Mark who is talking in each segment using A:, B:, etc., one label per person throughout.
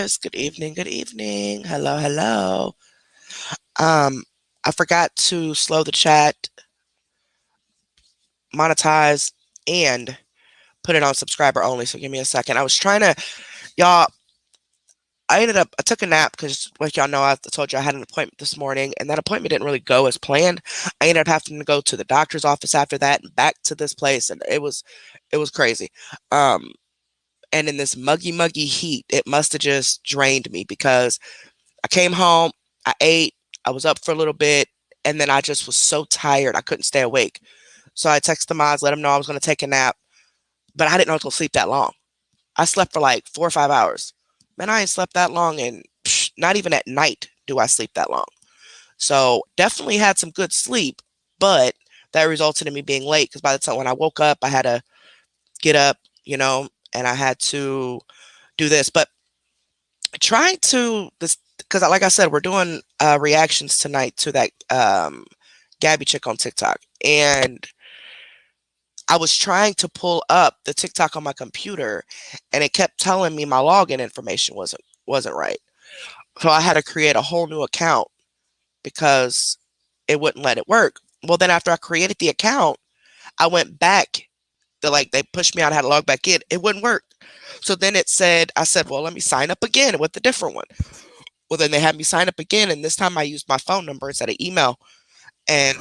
A: guys. Good evening. Good evening. Hello, hello. Um, I forgot to slow the chat, monetize, and put it on subscriber only. So give me a second. I was trying to, y'all. I took a nap because, like y'all know, I told you I had an appointment this morning, and that appointment didn't really go as planned. I ended up having to go to the doctor's office after that and back to this place, and it was crazy. Um, and in this muggy heat, it must have just drained me because I came home, I ate, I was up for a little bit, and then I just was so tired I couldn't stay awake. So I texted Miles, let him know I was going to take a nap, but I didn't know I was going to sleep that long. I slept for like 4 or 5 hours. Man, I ain't slept that long, and not even at night do I sleep that long. So definitely had some good sleep, but that resulted in me being late because by the time when I woke up, I had to get up, and I had to do this. But trying to this because like I said, we're doing reactions tonight to that Gabby chick on TikTok. And I was trying to pull up the TikTok on my computer and it kept telling me my login information wasn't right. So I had to create a whole new account because it wouldn't let it work. Well, then after I created the account, I went back. They pushed me out, I had to log back in. It wouldn't work. So then I said, well, let me sign up again with a different one. Well, then they had me sign up again, and this time I used my phone number instead of email, and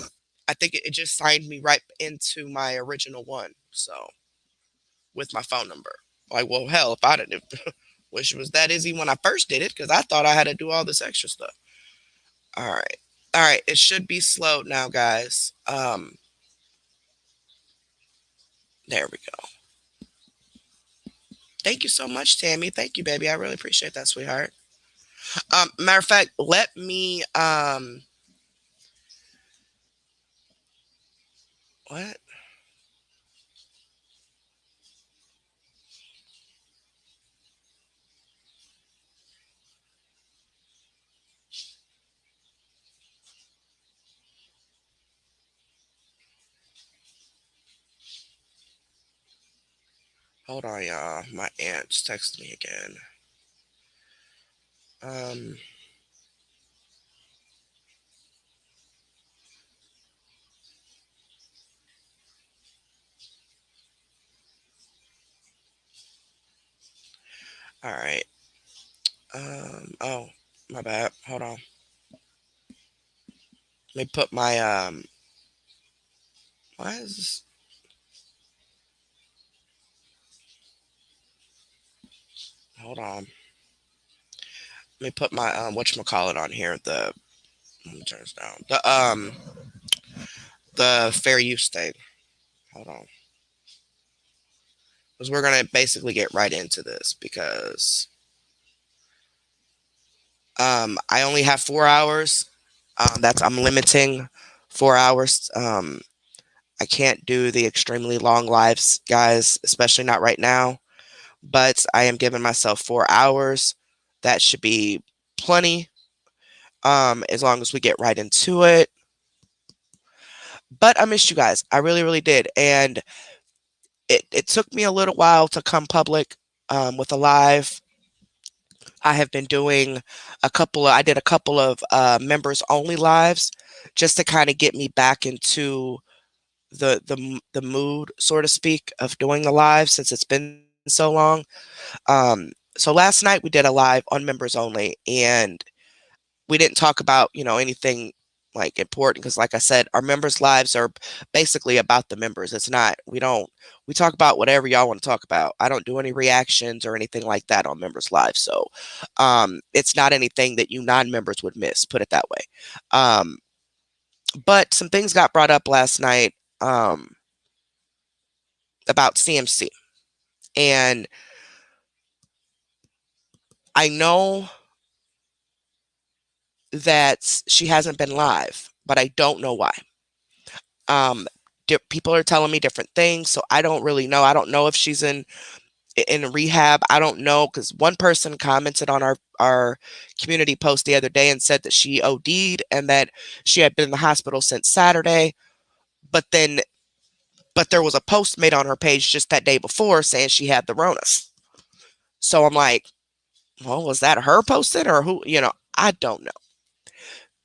A: I think it just signed me right into my original one. So with my phone number, like, well, hell, if I didn't wish it was that easy when I first did it, because I thought I had to do all this extra stuff. All right, it should be slowed now, guys. There we go. Thank you so much, Tammy. Thank you, baby. I really appreciate that, sweetheart. Matter of fact, let me what? Hold on, y'all. My aunt's texting me again. Um, all right. Oh, my bad. Hold on. Let me put my why is this? Hold on. Let me put my whatchamacallit on here. Let me turn this down. The fair use thing. Hold on. Because we're gonna basically get right into this because I only have 4 hours. I'm limiting 4 hours. I can't do the extremely long lives, guys, especially not right now. But I am giving myself 4 hours. That should be plenty. As long as we get right into it. But I missed you guys. I really, really did. And it took me a little while to come public with a live. I have been doing I did a couple of members only lives just to kind of get me back into the mood, so to speak, of doing the live since it's been so long. So last night we did a live on members only, and we didn't talk about anything like important because, like I said, our members' lives are basically about the members. It's not we talk about whatever y'all want to talk about. I don't do any reactions or anything like that on members' lives, so it's not anything that you non-members would miss. Put it that way. Um, but some things got brought up last night about CMC, and I know that she hasn't been live, but I don't know why. People are telling me different things, so I don't really know. I don't know if she's in rehab. I don't know because one person commented on our community post the other day and said that she OD'd and that she had been in the hospital since Saturday. But then, but there was a post made on her page just that day before saying she had the Rona. So I'm like, Well, was that her posted or who? I don't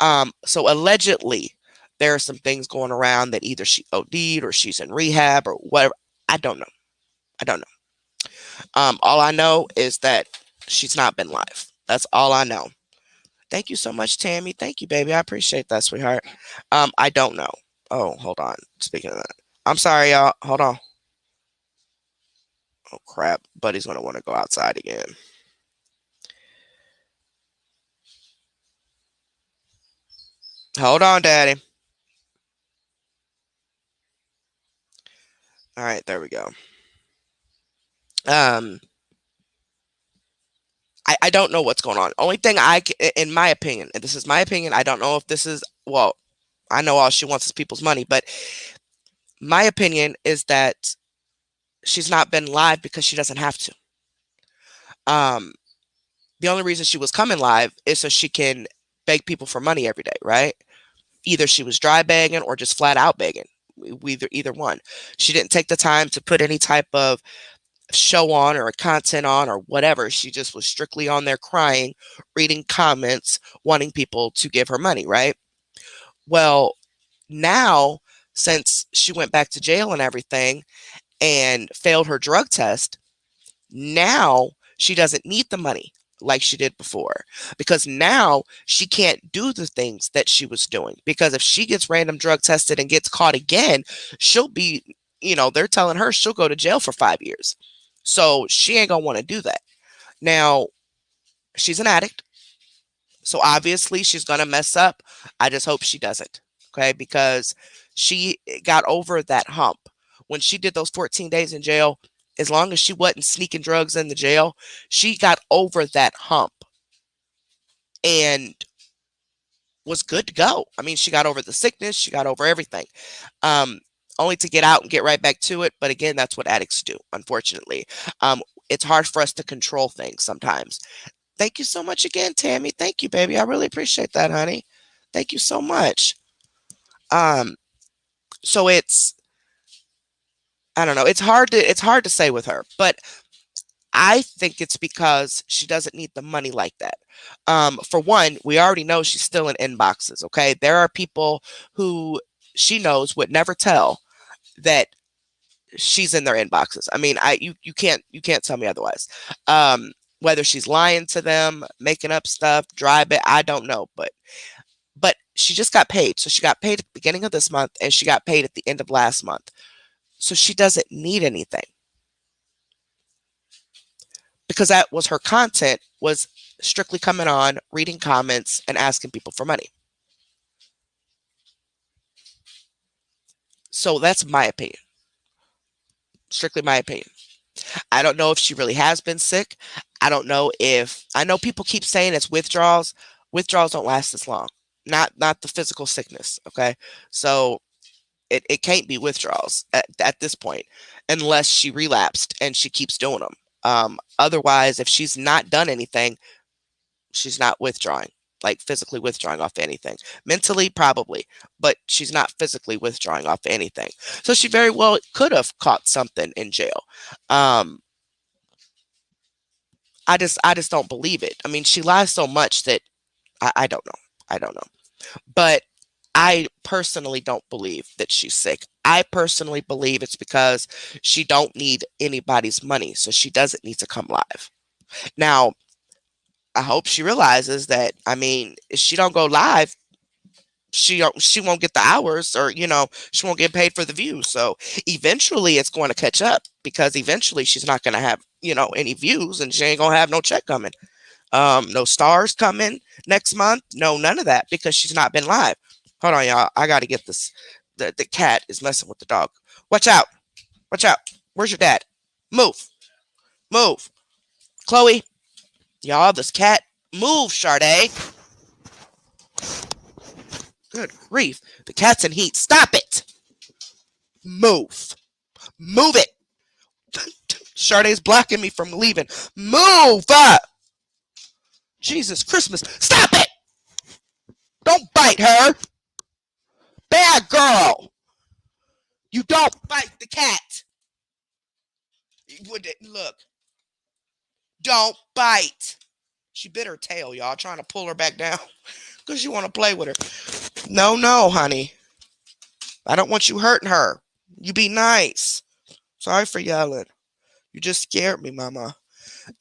A: know. So allegedly, there are some things going around that either she OD'd or she's in rehab or whatever. I don't know. I don't know. All I know is that she's not been live. That's all I know. Thank you so much, Tammy. Thank you, baby. I appreciate that, sweetheart. I don't know. Oh, hold on. Speaking of that, I'm sorry, y'all. Hold on. Oh crap, Buddy's gonna want to go outside again. Hold on, Daddy. All right, there we go. Um, I don't know what's going on. Only thing in my opinion, and this is my opinion, I don't know if this is, well, I know all she wants is people's money, but my opinion is that she's not been live because she doesn't have to. Um, the only reason she was coming live is so she can beg people for money every day, right? Either she was dry begging or just flat out begging. Either one. She didn't take the time to put any type of show on or content on or whatever. She just was strictly on there crying, reading comments, wanting people to give her money, right? Well, now, since she went back to jail and everything and failed her drug test, now she doesn't need the money like she did before, because now she can't do the things that she was doing, because if she gets random drug tested and gets caught again, she'll be, they're telling her she'll go to jail for 5 years. So she ain't gonna want to do that. Now, she's an addict, so obviously she's gonna mess up. I just hope she doesn't. Okay, because she got over that hump when she did those 14 days in jail. As long as she wasn't sneaking drugs in the jail, she got over that hump and was good to go. I mean, she got over the sickness, she got over everything. Um, Only to get out and get right back to it. But again, that's what addicts do, unfortunately. It's hard for us to control things sometimes. Thank you so much again, Tammy. Thank you, baby. I really appreciate that, honey. Thank you so much. Um, so I don't know. It's hard to say with her, but I think it's because she doesn't need the money like that. For one, we already know she's still in inboxes. Okay, there are people who she knows would never tell that she's in their inboxes. I mean, you can't tell me otherwise. Whether she's lying to them, making up stuff, driving, I don't know, but she just got paid. So she got paid at the beginning of this month, and she got paid at the end of last month. So she doesn't need anything, because that was her content, was strictly coming on, reading comments, and asking people for money. So that's my opinion. Strictly my opinion. I don't know if she really has been sick. I know people keep saying it's withdrawals. Withdrawals don't last as long. Not the physical sickness. Okay. So it can't be withdrawals at this point, unless she relapsed and she keeps doing them. Otherwise, if she's not done anything, she's not withdrawing, like physically withdrawing off anything. Mentally, probably, but she's not physically withdrawing off anything. So she very well could have caught something in jail. Um, I just don't believe it. I mean, she lies so much that I don't know. I don't know. But I personally don't believe that she's sick. I personally believe it's because she don't need anybody's money, so she doesn't need to come live. Now, I hope she realizes that, I mean, if she don't go live, she won't get the hours, or she won't get paid for the views. So eventually it's going to catch up, because eventually she's not going to have any views, and she ain't going to have no check coming. No stars coming next month, no, none of that, because she's not been live. Hold on, y'all, I got to get this. The cat is messing with the dog. Watch out, watch out. Where's your dad? Move, Chloe. Y'all, this cat. Move, Sade. Good grief, the cat's in heat. Stop it. Move. Move it. Sade's blocking me from leaving. Move up. Jesus Christmas. Stop it. Don't bite her. Bad girl. You don't bite the cat. Look. Don't bite. She bit her tail, y'all, trying to pull her back down because you want to play with her. No, no, honey. I don't want you hurting her. You be nice. Sorry for yelling. You just scared me, Mama.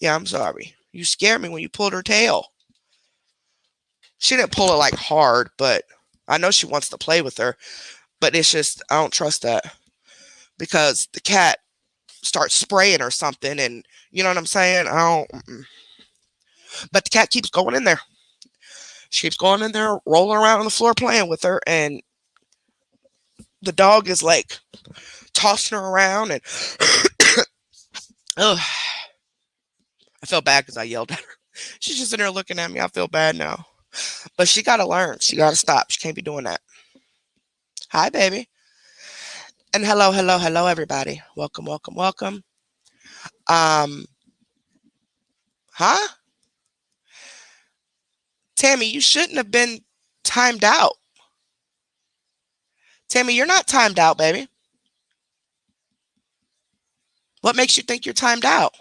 A: Yeah, I'm sorry. You scared me when you pulled her tail. She didn't pull it like hard, but I know she wants to play with her. But it's just, I don't trust that because the cat starts spraying or something, and you know what I'm saying? I don't. But the cat keeps going in there. She keeps going in there, rolling around on the floor, playing with her, and the dog is like tossing her around, and ugh, I feel bad because I yelled at her. She's just in there looking at me. I feel bad now. But she got to learn. She got to stop. She can't be doing that. Hi, baby. And hello, hello, hello, everybody. Welcome, welcome, welcome. Um, huh? Tammy, you shouldn't have been timed out. Tammy, you're not timed out, baby. What makes you think you're timed out?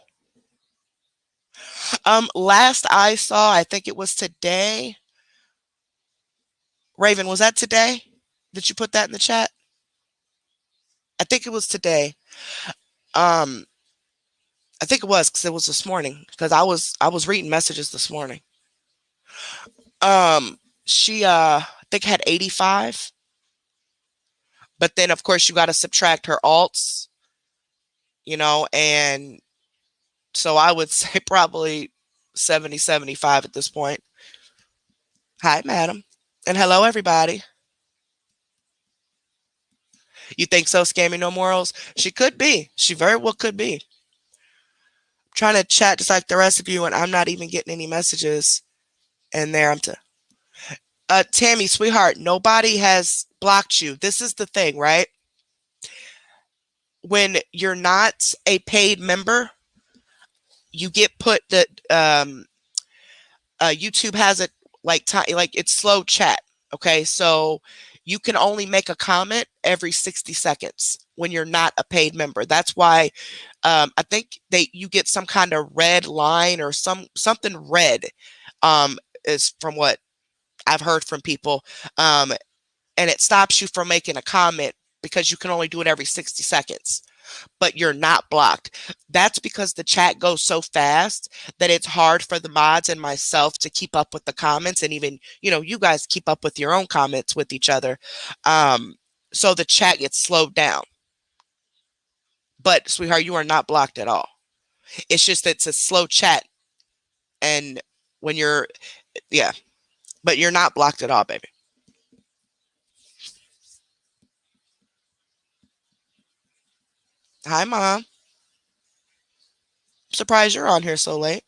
A: Last I saw, I think it was today. Raven, was that today? Did you put that in the chat? I think it was today. Um, I think it was because it was this morning. Because I was reading messages this morning. She I think had 85, but then of course you got to subtract her alts, and so I would say probably 70, 75 at this point. Hi, madam, and hello, everybody. You think so, Scammy No Morals? She could be. She very well could be. Trying to chat just like the rest of you, and I'm not even getting any messages. And there I'm Tammy, sweetheart, nobody has blocked you. This is the thing, right? When you're not a paid member, you get put the YouTube has it like it's slow chat. Okay, so you can only make a comment every 60 seconds when you're not a paid member. That's why I think you get some kind of red line or something red, is from what I've heard from people, and it stops you from making a comment because you can only do it every 60 seconds. But you're not blocked. That's because the chat goes so fast that it's hard for the mods and myself to keep up with the comments, and even, you guys keep up with your own comments with each other. So the chat gets slowed down. But sweetheart, you are not blocked at all. It's just that it's a slow chat, and when yeah, but you're not blocked at all, baby. Hi, Mom. Surprised you're on here so late.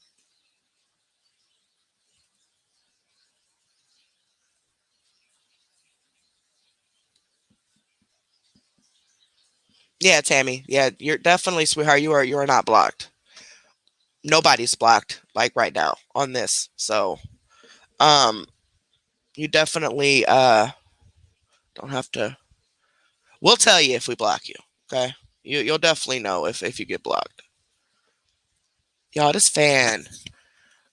A: Yeah, Tammy. Yeah, you're definitely, sweetheart. You are not blocked. Nobody's blocked like right now on this. So, um, you definitely don't have to. We'll tell you if we block you. Okay, you'll definitely know if you get blocked. Y'all, this fan.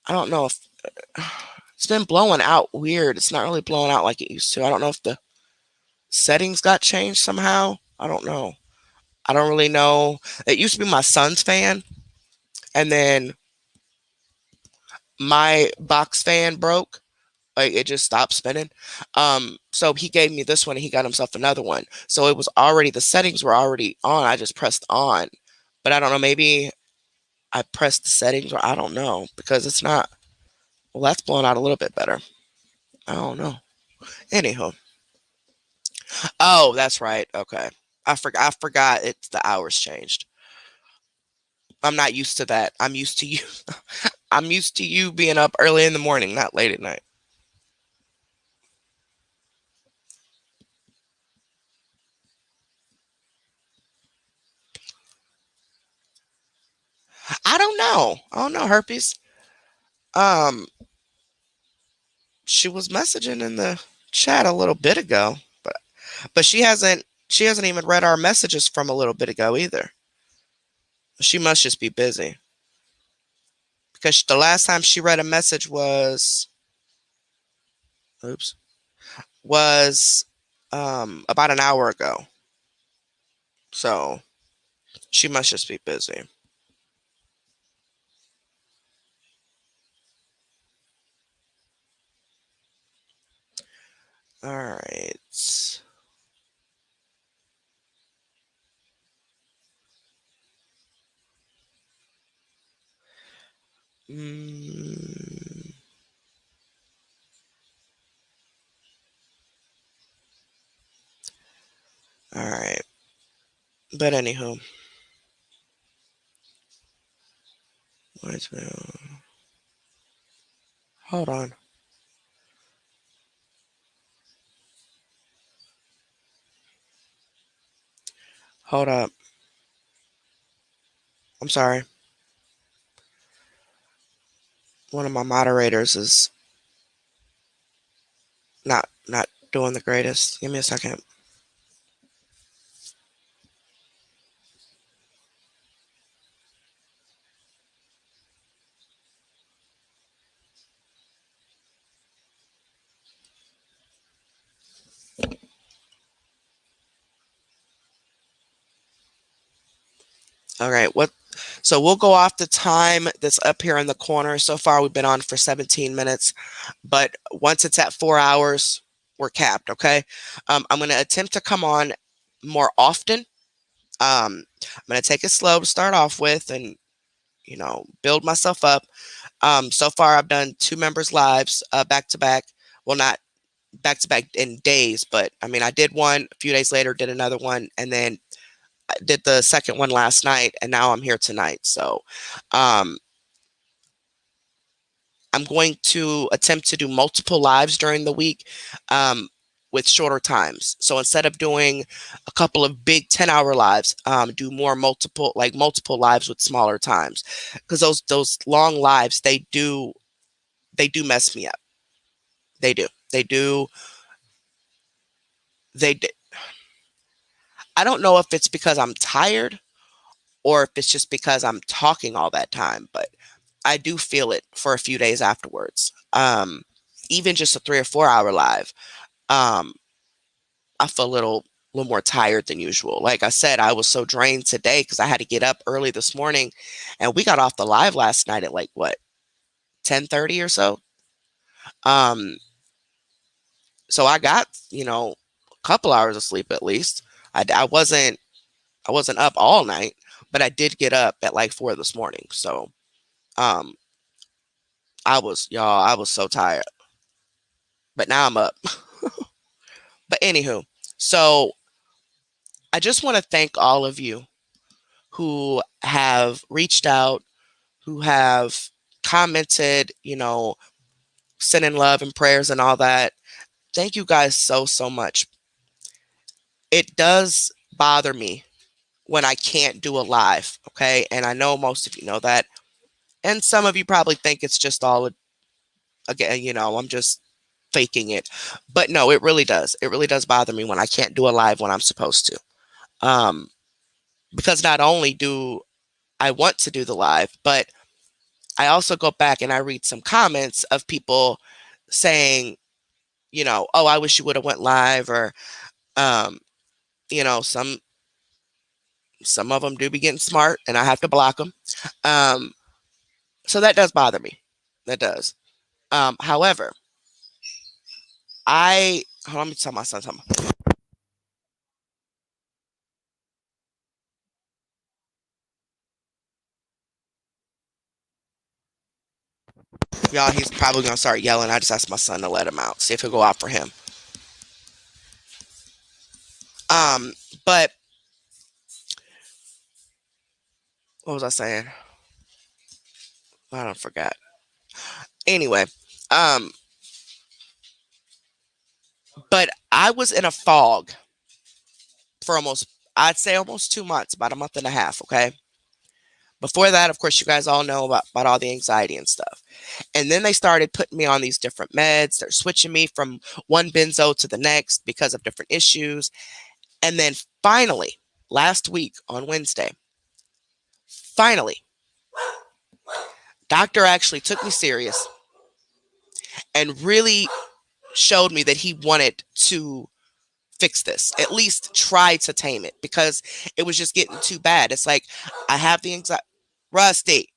A: I don't know if it's been blowing out weird. It's not really blowing out like it used to. I don't know if the settings got changed somehow. I don't know. I don't really know. It used to be my son's fan, and then my box fan broke. Like, it just stopped spinning. So he gave me this one and he got himself another one. So it was already, the settings were already on. I just pressed on. But I don't know, maybe I pressed the settings, or I don't know, because it's not, well, that's blowing out a little bit better. I don't know. Anywho. Oh, that's right. Okay. I forgot it's the hours changed. I'm not used to that. I'm used to you. I'm used to you being up early in the morning, not late at night. I don't know. I don't know, herpes. Um, she was messaging in the chat a little bit ago, but she hasn't even read our messages from a little bit ago either. She must just be busy because the last time she read a message was, oops, was about an hour ago. So she must just be busy. All right. Mm, all right. But anywho, voicemail. Hold on. Hold up. I'm sorry. One of my moderators is not doing the greatest. Give me a second. All right. What? So we'll go off the time that's up here in the corner. So far, we've been on for 17 minutes, but once it's at 4 hours, we're capped. Okay. I'm going to attempt to come on more often. I'm going to take it slow to start off with, and build myself up. So far, I've done two members lives back to back. Well, not back to back in days, but I mean, I did one a few days later, did another one, and then I did the second one last night, and now I'm here tonight. So, um, I'm going to attempt to do multiple lives during the week with shorter times. So instead of doing a couple of big 10-hour lives, do more multiple lives with smaller times, because those long lives they do mess me up. They do. They do. They. I don't know if it's because I'm tired or if it's just because I'm talking all that time, but I do feel it for a few days afterwards. Even just a 3 or 4 hour live, um, I feel a little more tired than usual. Like I said, I was so drained today because I had to get up early this morning, and we got off the live last night at like what 10:30 or so. Um, so I got a couple hours of sleep at least. I wasn't up all night, but I did get up at like 4 this morning. So um, I was so tired, but now I'm up. But anywho, so I just want to thank all of you who have reached out, who have commented, sending love and prayers and all that. Thank you guys so much. It does bother me when I can't do a live, okay? And I know most of you know that. And some of you probably think it's just all, again, I'm just faking it. But no, it really does. It really does bother me when I can't do a live when I'm supposed to. Um, because not only do I want to do the live, but I also go back and I read some comments of people saying, oh, I wish you would have went live, or um, you know, some some of them do be getting smart, and I have to block them. Um, so that does bother me. That does. However, let me tell my son something. Y'all, he's probably gonna start yelling. I just asked my son to let him out, see if he'll go out for him. Um, but what was I saying? I don't forget. Anyway, um, but I was in a fog for I'd say almost 2 months, about a month and a half. Okay. Before that, of course, you guys all know about all the anxiety and stuff. And then they started putting me on these different meds. They're switching me from one benzo to the next because of different issues. And then finally, last week on Wednesday, finally, Doctor actually took me serious and really showed me that he wanted to fix this, at least try to tame it because it was just getting too bad. It's like, I have the anxiety. Rusty,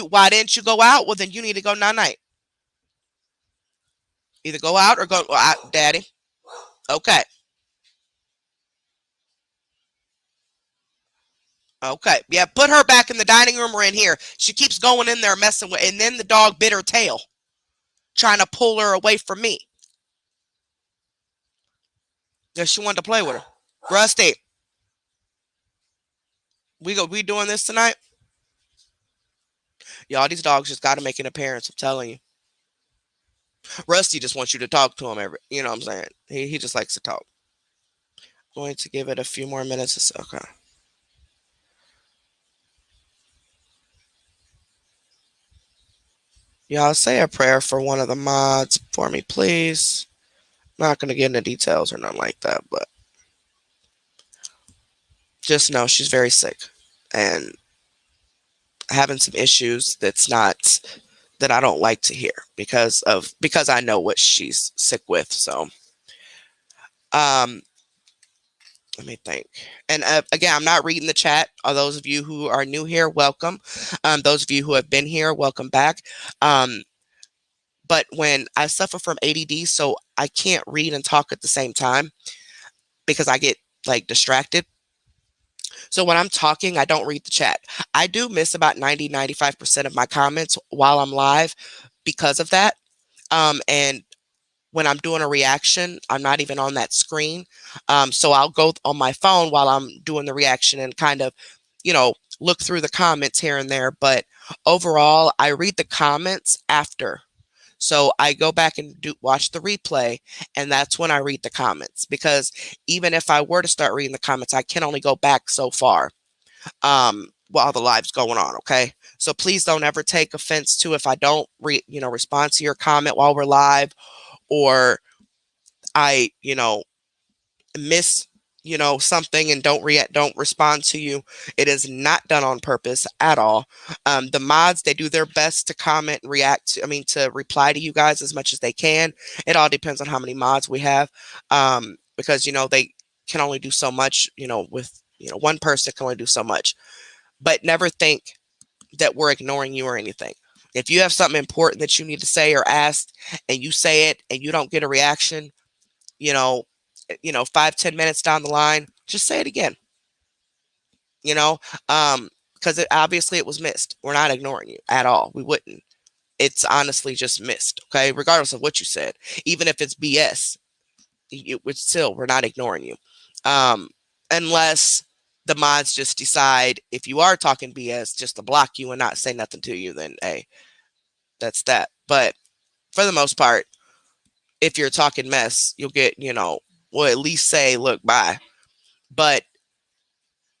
A: why didn't you go out? Well, then you need to go night night. Either go out or go, out, Daddy. Okay. Okay. Yeah, put her back in the dining room or in here. She keeps going in there messing with, and then the dog bit her tail, trying to pull her away from me. Because she wanted to play with her. Rusty, we doing this tonight? Y'all, these dogs just got to make an appearance. I'm telling you. Rusty just wants you to talk to him every. You know what I'm saying? He just likes to talk. Going to give it a few more minutes. Okay. Y'all say a prayer for one of the mods for me, please. Not gonna get into details or nothing like that, but just know she's very sick and having some issues that I don't like to hear because I know what she's sick with. So um let me think. And again, I'm not reading the chat. Those of you who are new here, welcome. Those of you who have been here, welcome back. But when I suffer from ADD, so I can't read and talk at the same time because I get like distracted. So when I'm talking, I don't read the chat. I do miss about 90-95% of my comments while I'm live because of that. And when I'm doing a reaction, I'm not even on that screen. So I'll go on my phone while I'm doing the reaction and kind of, look through the comments here and there. But overall, I read the comments after. So I go back and watch the replay, and that's when I read the comments. Because even if I were to start reading the comments, I can only go back so far while the live's going on. Okay, so please don't ever take offense to if I don't respond to your comment while we're live, or I miss something and don't respond to you. It is not done on purpose at all. The mods, they do their best to comment and to reply to you guys as much as they can. It all depends on how many mods we have, because they can only do so much. With one person can only do so much. But never think that we're ignoring you or anything. If you have something important that you need to say or ask, and you say it and you don't get a reaction, you know 5-10 minutes down the line, just say it again. you know because obviously it was missed. We're not ignoring you at all. We wouldn't. It's honestly just missed. Okay, regardless of what you said, even if it's BS, we're not ignoring you, unless the mods just decide, if you are talking BS, just to block you and not say nothing to you. Then hey, that's that. But for the most part, if you're talking mess, you'll get, we'll at least say, look, bye. But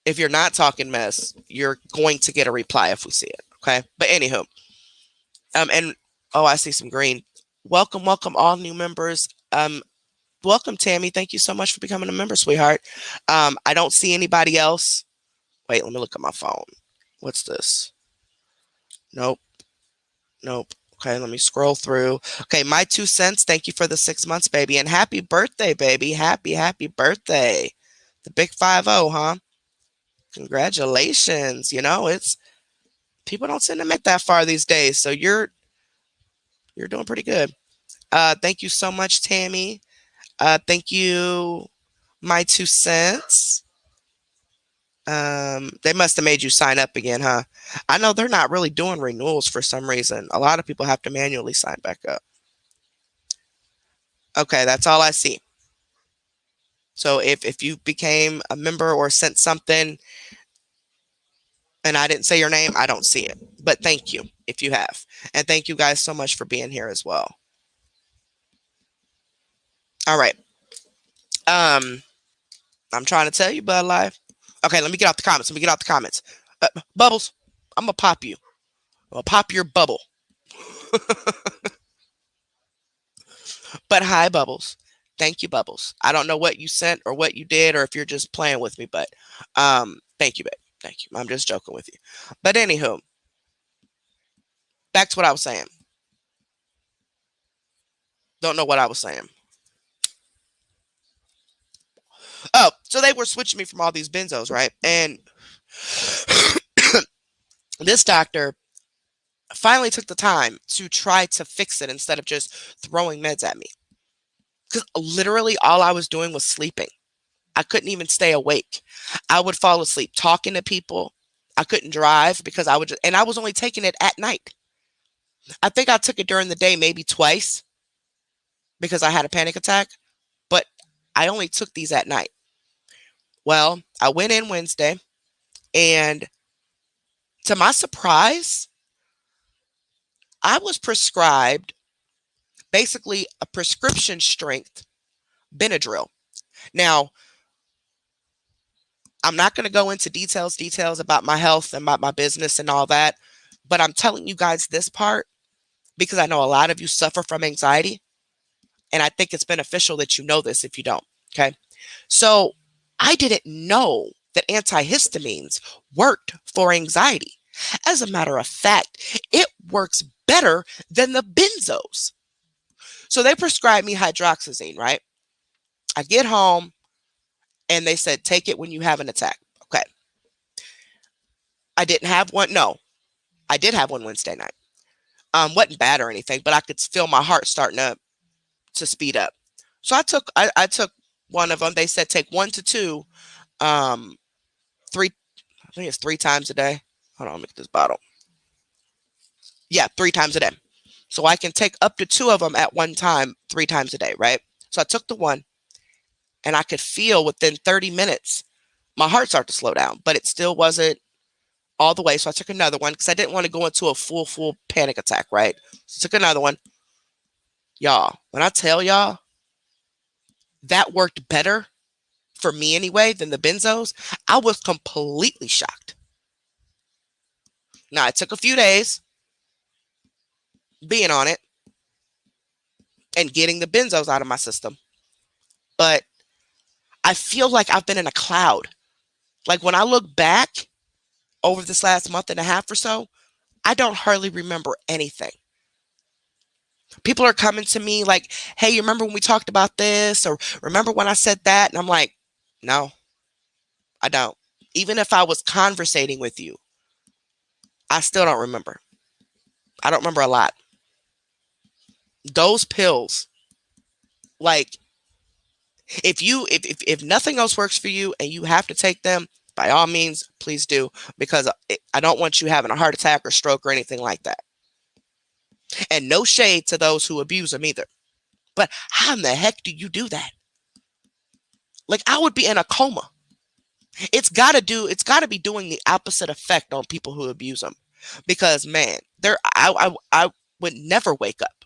A: if you're not talking mess, you're going to get a reply if we see it. Okay. But anywho, and oh, I see some green. Welcome, welcome, all new members. Welcome, Tammy. Thank you so much for becoming a member, sweetheart. I don't see anybody else. Wait, let me look at my phone. What's this? Nope. Nope. Okay, let me scroll through. Okay, my 2 cents. Thank you for the 6 months, baby. And happy birthday, baby. Happy birthday. The big 50, huh? Congratulations. It's people don't send them it that far these days. So you're doing pretty good. Thank you so much, Tammy. Thank you, my 2 cents. They must have made you sign up again, huh? I know they're not really doing renewals for some reason. A lot of people have to manually sign back up. Okay, that's all I see. So if you became a member or sent something and I didn't say your name, I don't see it. But thank you if you have. And thank you guys so much for being here as well. All right. I'm trying to tell you, Bud Live. Okay, let me get out the comments. Bubbles, I'm gonna pop you. I'm gonna pop your bubble. But hi, Bubbles. Thank you, Bubbles. I don't know what you sent or what you did, or if you're just playing with me, but thank you, babe. Thank you. I'm just joking with you. But anywho, Back to what I was saying. Don't know what I was saying. Oh, so they were switching me from all these benzos, right? And this doctor finally took the time to try to fix it instead of just throwing meds at me. Because literally all I was doing was sleeping. I couldn't even stay awake. I would fall asleep talking to people. I couldn't drive because I would just, and I was only taking it at night. I think I took it during the day maybe twice because I had a panic attack, but I only took these at night. Well, I went in Wednesday, and to my surprise, I was prescribed basically a prescription strength Benadryl. Now, I'm not going to go into details about my health and about my business and all that, but I'm telling you guys this part because I know a lot of you suffer from anxiety, and I think it's beneficial that you know this if you don't. Okay. So I didn't know that antihistamines worked for anxiety. As a matter of fact, it works better than the benzos. So they prescribed me hydroxyzine, right? I get home and they said, take it when you have an attack. Okay. I didn't have one. No, I did have one Wednesday night. Wasn't bad or anything, but I could feel my heart starting to speed up. So I took one of them. They said take 1 to 2, um, three. I think it's 3 times a day. Hold on, let me get this bottle. Yeah, 3 times a day. So I can take up to 2 of them at one time, 3 times a day, right? So I took the one, and I could feel within 30 minutes my heart started to slow down, but it still wasn't all the way. So I took another one because I didn't want to go into a full panic attack, right? So I took another one. Y'all, when I tell y'all that worked better for me anyway than the benzos, I was completely shocked. Now, it took a few days being on it and getting the benzos out of my system, but I feel like I've been in a cloud. Like when I look back over this last month and a half or so, I don't hardly remember anything. People are coming to me like, hey, you remember when we talked about this? Or remember when I said that? And I'm like, no, I don't. Even if I was conversating with you, I still don't remember. I don't remember a lot. Those pills, like, if nothing else works for you and you have to take them, by all means, please do, because I don't want you having a heart attack or stroke or anything like that. And no shade to those who abuse them either. But how in the heck do you do that? Like, I would be in a coma. It's got to be doing the opposite effect on people who abuse them. Because man, I would never wake up.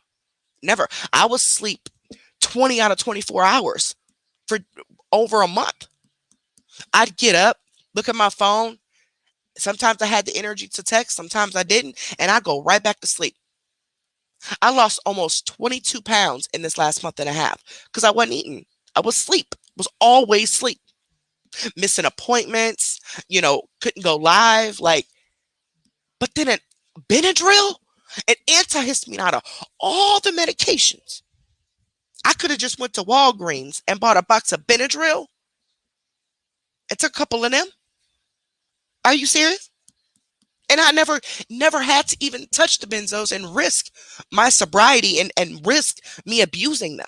A: Never. I would sleep 20 out of 24 hours for over a month. I'd get up, look at my phone. Sometimes I had the energy to text, sometimes I didn't, and I go right back to sleep. I lost almost 22 pounds in this last month and a half because I wasn't eating. I was sleep. Was always sleep. Missing appointments, couldn't go live. Like, but then an Benadryl, an antihistamine out of all the medications. I could have just went to Walgreens and bought a box of Benadryl and took a couple of them. Are you serious? And I never had to even touch the benzos and risk my sobriety and risk me abusing them.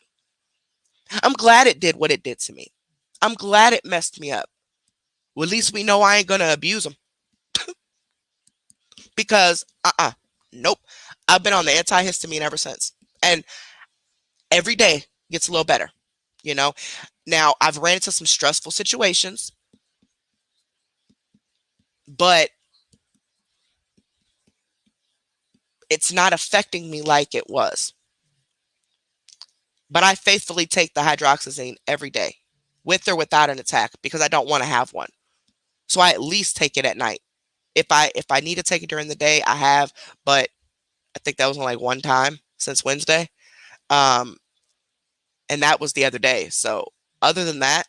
A: I'm glad it did what it did to me. I'm glad it messed me up. Well, at least we know I ain't gonna abuse them because nope. I've been on the antihistamine ever since, and every day gets a little better. You know. Now I've ran into some stressful situations, but it's not affecting me like it was. But I faithfully take the hydroxyzine every day, with or without an attack, because I don't want to have one. So I at least take it at night. If I need to take it during the day, I have, but I think that was only like 1 time since Wednesday. Um, and that was the other day. So other than that,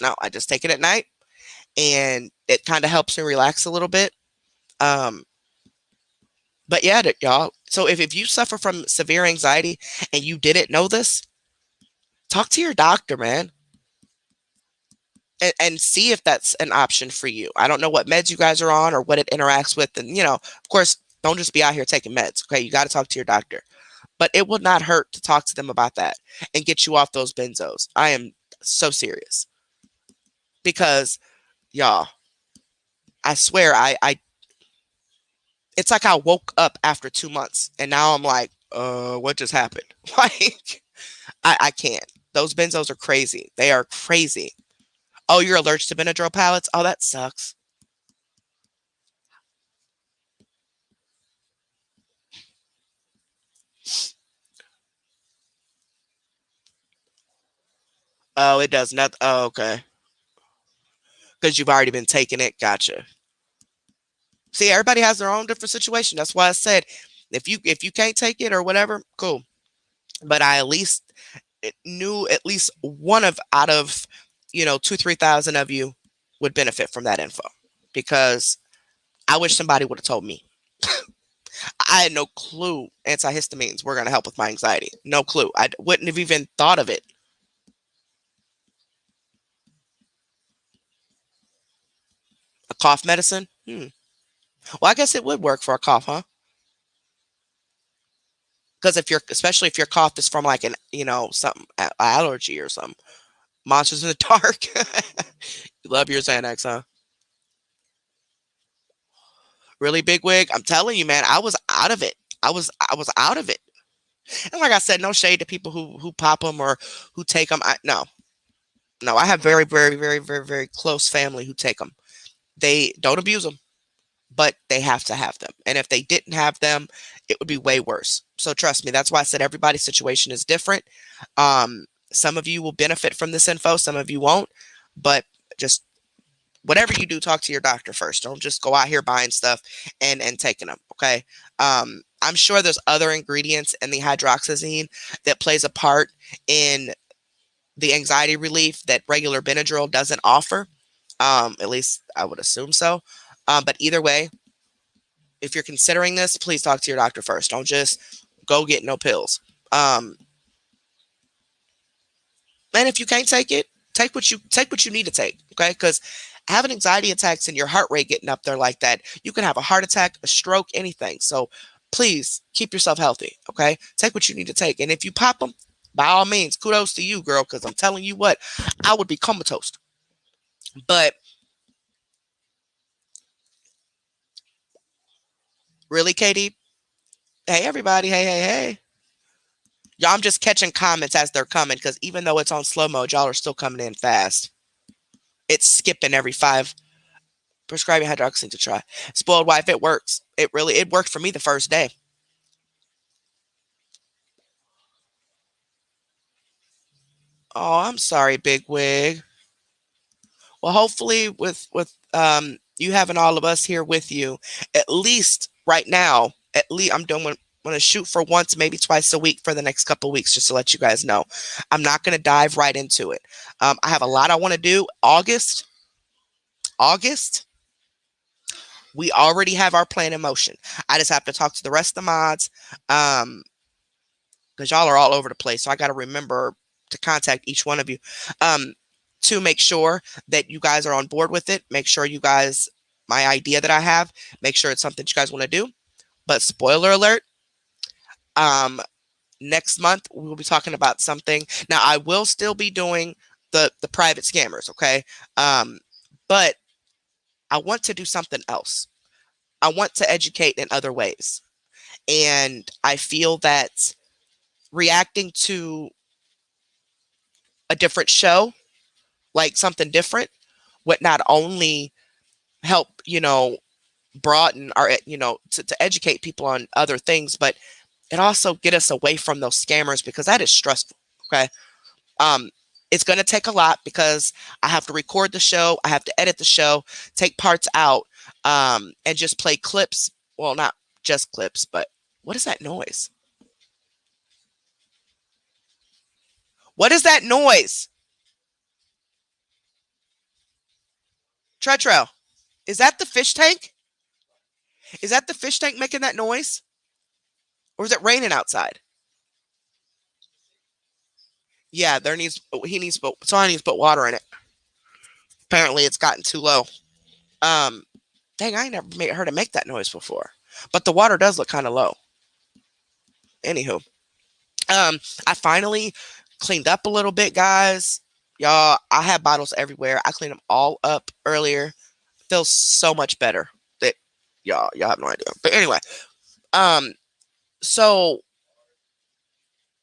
A: no, I just take it at night, and it kind of helps me relax a little bit. Um, But yeah, y'all. So if you suffer from severe anxiety and you didn't know this, talk to your doctor, man, and see if that's an option for you. I don't know what meds you guys are on or what it interacts with. And, of course, don't just be out here taking meds. Okay. You got to talk to your doctor. But it would not hurt to talk to them about that and get you off those benzos. I am so serious because, y'all, I swear, it's like I woke up after 2 months and now I'm like, what just happened? Like, I can't. Those benzos are crazy. They are crazy. Oh, you're allergic to Benadryl pellets? Oh, that sucks. Oh, it does not. Oh, okay. Because you've already been taking it. Gotcha. See, everybody has their own different situation. That's why I said, if you can't take it or whatever, cool. But I at least knew at least one of out of 2,000 3,000 of you would benefit from that info because I wish somebody would have told me. I had no clue antihistamines were going to help with my anxiety. No clue. I wouldn't have even thought of it. A cough medicine? Well, I guess it would work for a cough, huh? Because especially if your cough is from like an, something allergy or some monsters in the dark. You love your Xanax, huh? Really big wig. I'm telling you, man, I was out of it. I was out of it. And like I said, no shade to people who pop them or who take them. No, I have very, very, very, very, very close family who take them. They don't abuse them, but they have to have them. And if they didn't have them, it would be way worse. So trust me, that's why I said everybody's situation is different. Some of you will benefit from this info, some of you won't. But just whatever you do, talk to your doctor first. Don't just go out here buying stuff and taking them. Okay. I'm sure there's other ingredients in the hydroxyzine that plays a part in the anxiety relief that regular Benadryl doesn't offer. At least I would assume so. But either way, if you're considering this, please talk to your doctor first. Don't just go get no pills. Um, and if you can't take it, take what you need to take. Okay, because having anxiety attacks and your heart rate getting up there like that, you can have a heart attack, a stroke, anything. So please keep yourself healthy. Okay, take what you need to take, and if you pop them, by all means, kudos to you, girl. Because I'm telling you what, I would be comatose. But really, Katie, hey everybody, hey, hey, hey. Y'all, I'm just catching comments as they're coming because even though it's on slow mode, y'all are still coming in fast. It's skipping every five. Prescribing hydroxyzine to try. Spoiled wife, it works. It worked for me the first day. Oh, I'm sorry, Big Wig. Well, hopefully with you having all of us here with you, at least right now, at least I'm doing want to shoot for once, maybe twice a week for the next couple of weeks, just to let you guys know. I'm not going to dive right into it. I have a lot I want to do. August, we already have our plan in motion. I just have to talk to the rest of the mods. Because y'all are all over the place. So I got to remember to contact each one of you um, to make sure that you guys are on board with it. Make sure you guys, my idea that I have, make sure it's something you guys want to do. But spoiler alert, um, next month we will be talking about something. Now I will still be doing the private scammers, okay? Um, but I want to do something else. I want to educate in other ways. And I feel that reacting to a different show, like something different, would not only help, broaden our, to educate people on other things, but it also get us away from those scammers because that is stressful. Okay. Um, it's going to take a lot because I have to record the show. I have to edit the show, take parts out, and just play clips. Well, not just clips, but what is that noise? What is that noise? Tretro, is that the fish tank? Is that the fish tank making that noise? Or is it raining outside? Yeah, there needs he needs to put, so needs to put water in it. Apparently it's gotten too low. Um Dang, I ain't never heard it make that noise before. But the water does look kind of low. Anywho, I finally cleaned up a little bit, guys. Y'all, I had bottles everywhere. I cleaned them all up earlier. Feels so much better. That y'all have no idea. But anyway, um, so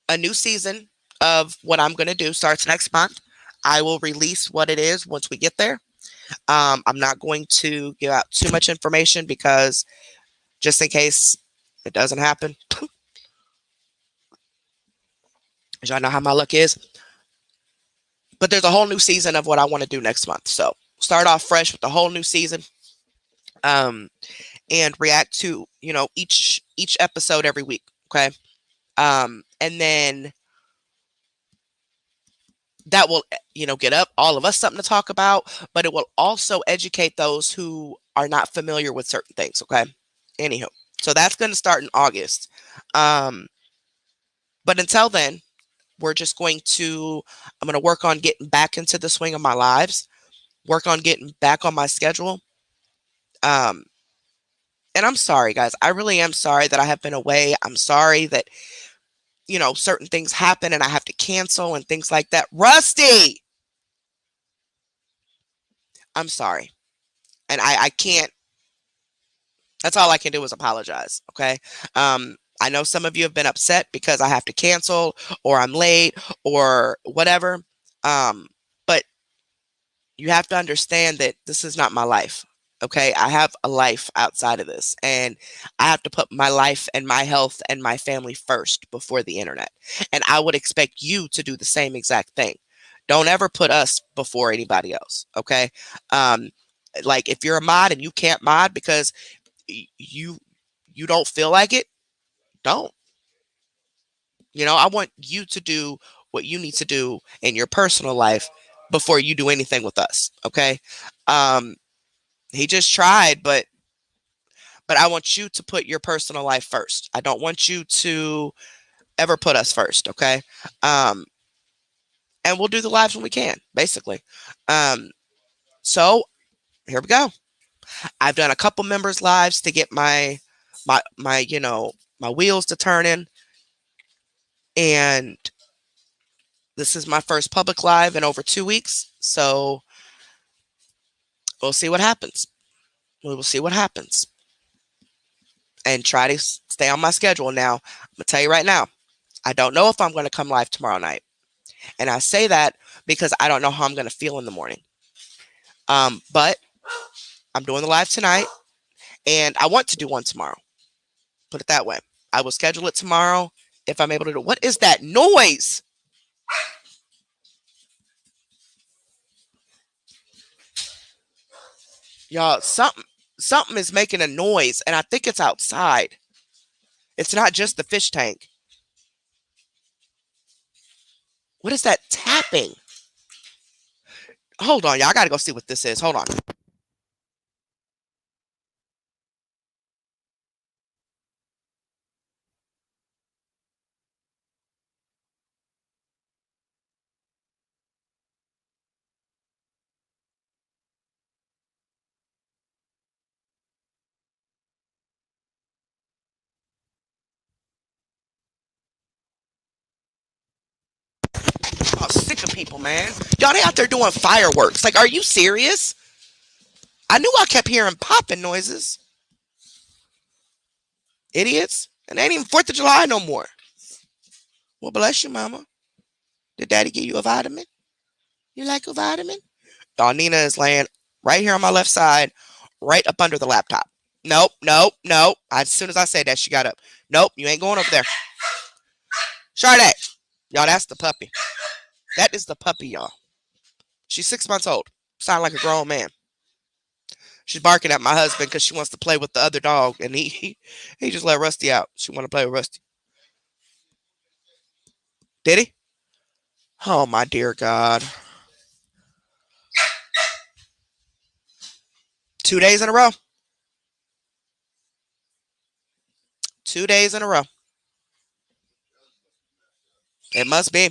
A: a new season of what I'm gonna do starts next month. I will release what it is once we get there. I'm not going to give out too much information because just in case it doesn't happen, as y'all know how my luck is. But there's a whole new season of what I want to do next month. So start off fresh with a whole new season. Um, and react to each episode every week. Okay. And then that will get up all of us something to talk about, but it will also educate those who are not familiar with certain things. Okay. Anywho, so that's going to start in August. Um, but until then, we're just I'm going to work on getting back into the swing of my lives, work on getting back on my schedule. Um, and I'm sorry, guys. I really am sorry that I have been away. I'm sorry that certain things happen and I have to cancel and things like that. Rusty, I'm sorry. And I can't, that's all I can do is apologize. Okay. I know some of you have been upset because I have to cancel or I'm late or whatever. But you have to understand that this is not my life. Okay. I have a life outside of this and I have to put my life and my health and my family first before the internet. And I would expect you to do the same exact thing. Don't ever put us before anybody else. Okay. Um, like if you're a mod and you can't mod because you don't feel like it, don't. I want you to do what you need to do in your personal life before you do anything with us. Okay. Um, he just tried, but I want you to put your personal life first. I don't want you to ever put us first, okay? Um, and we'll do the lives when we can, basically. Um, so here we go. I've done a couple members' lives to get my wheels to turning, and this is my first public live in over 2 weeks. So we'll see what happens. We will see what happens, and try to stay on my schedule. Now, I'm gonna tell you right now, I don't know if I'm going to come live tomorrow night. And I say that because I don't know how I'm going to feel in the morning. But I'm doing the live tonight and I want to do one tomorrow. Put it that way. I will schedule it tomorrow if I'm able to do it. What is that noise? Y'all, something is making a noise and I think it's outside. It's not just the fish tank. What is that tapping? Hold on, y'all. I gotta go see what this is. Hold on. I'm sick of people, man. Y'all, they out there doing fireworks. Like, are you serious? I knew I kept hearing popping noises. Idiots. And it ain't even 4th of July no more. Well, bless you, mama. Did daddy give you a vitamin? You like a vitamin? Y'all, Nina is laying right here on my left side, right up under the laptop. Nope, nope, nope. As soon as I said that, she got up. Nope, you ain't going over there. Sade. Y'all, that's the puppy. That is the puppy, y'all. She's 6 months old. Sound like a grown man. She's barking at my husband because she wants to play with the other dog, and he just let Rusty out. She want to play with Rusty. Did he? Oh my dear God! 2 days in a row. 2 days in a row. It must be.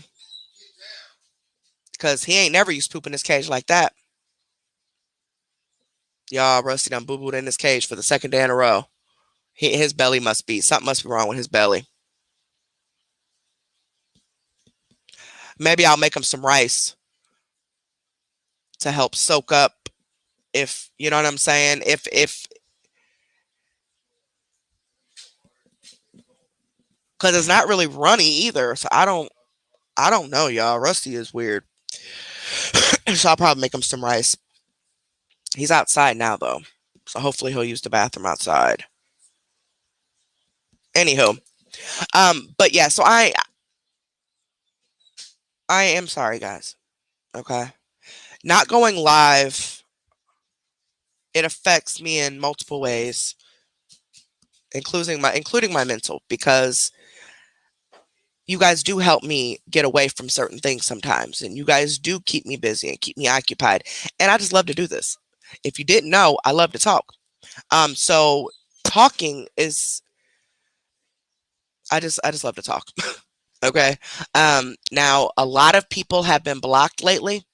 A: Because he ain't never used to poop in his cage like that. Y'all, Rusty done boo booed in his cage for the second day in a row. His belly must be. Something must be wrong with his belly. Maybe I'll make him some rice to help soak up. If you know what I'm saying. If because it's not really runny either. So I don't know, y'all. Rusty is weird. So I'll probably make him some rice. He's outside now though. So hopefully he'll use the bathroom outside. Anywho, but yeah, so I am sorry, guys. Okay, not going live. It affects me in multiple ways, including my mental, because you guys do help me get away from certain things sometimes, and you guys do keep me busy and keep me occupied, and I just love to do this. If you didn't know, I love to talk. So talking is I just love to talk. Okay. Now a lot of people have been blocked lately.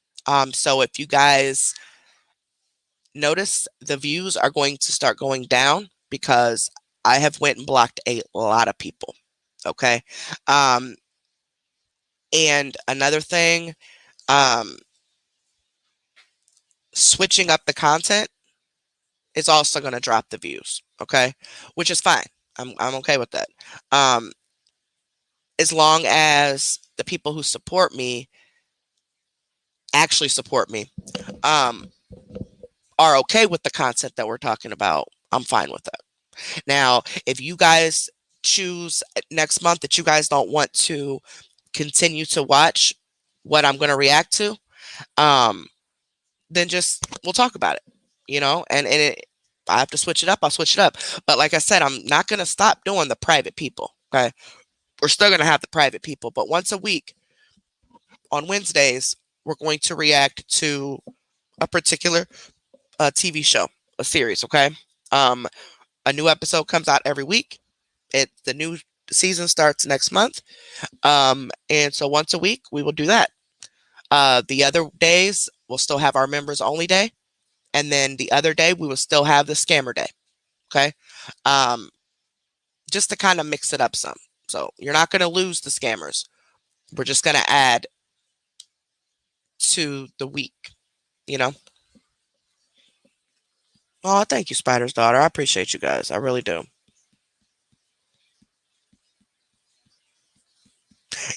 A: So if you guys notice, the views are going to start going down because I have went and blocked a lot of people. Okay. Um, and another thing, um, switching up the content is also going to drop the views. Okay. Which is fine. I'm okay with that. Um, as long as the people who support me actually support me, um, are okay with the content that we're talking about, I'm fine with that. Now, if you guys choose next month that you guys don't want to continue to watch what I'm going to react to, um, then just we'll talk about it, I have to switch it up, I'll switch it up. But like I said, I'm not going to stop doing the private people. Okay. We're still going to have the private people, but once a week on Wednesdays, we're going to react to a particular TV show, a series. Okay. Um, a new episode comes out every week. The new season starts next month. And so once a week we will do that. The other days we'll still have our members only day, and then the other day we will still have the scammer day. Okay. Um, just to kind of mix it up some. So you're not going to lose the scammers. We're just going to add to the week, you know. Oh, thank you, Spider's daughter. I appreciate you guys. I really do.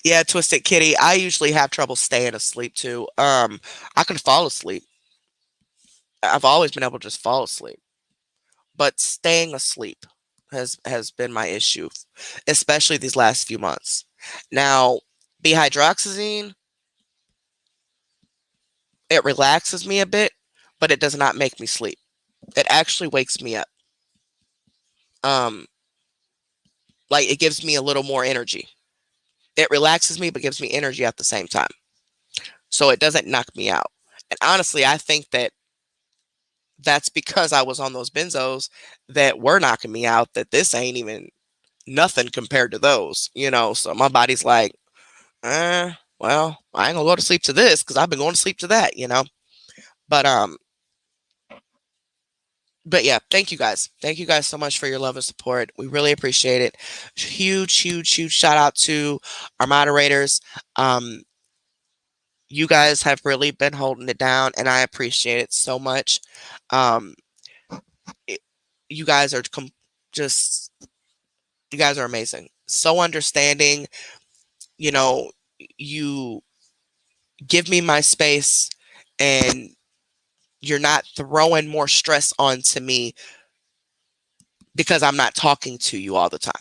A: Yeah, Twisted Kitty. I usually have trouble staying asleep too. I can fall asleep. I've always been able to just fall asleep, but staying asleep has been my issue, especially these last few months. Now, dehydroxyzine, it relaxes me a bit, but it does not make me sleep. It actually wakes me up. Um, like it gives me a little more energy. It relaxes me, but gives me energy at the same time. So it doesn't knock me out. And honestly, I think that that's because I was on those benzos that were knocking me out, that this ain't even nothing compared to those. So my body's like, well, I ain't gonna go to sleep to this because I've been going to sleep to that. But but yeah, thank you guys. Thank you guys so much for your love and support. We really appreciate it. Huge, huge, huge shout out to our moderators. Um, you guys have really been holding it down, and I appreciate it so much. Um, it, you guys are just you guys are amazing. So understanding, you know, you give me my space, and you're not throwing more stress onto me because I'm not talking to you all the time.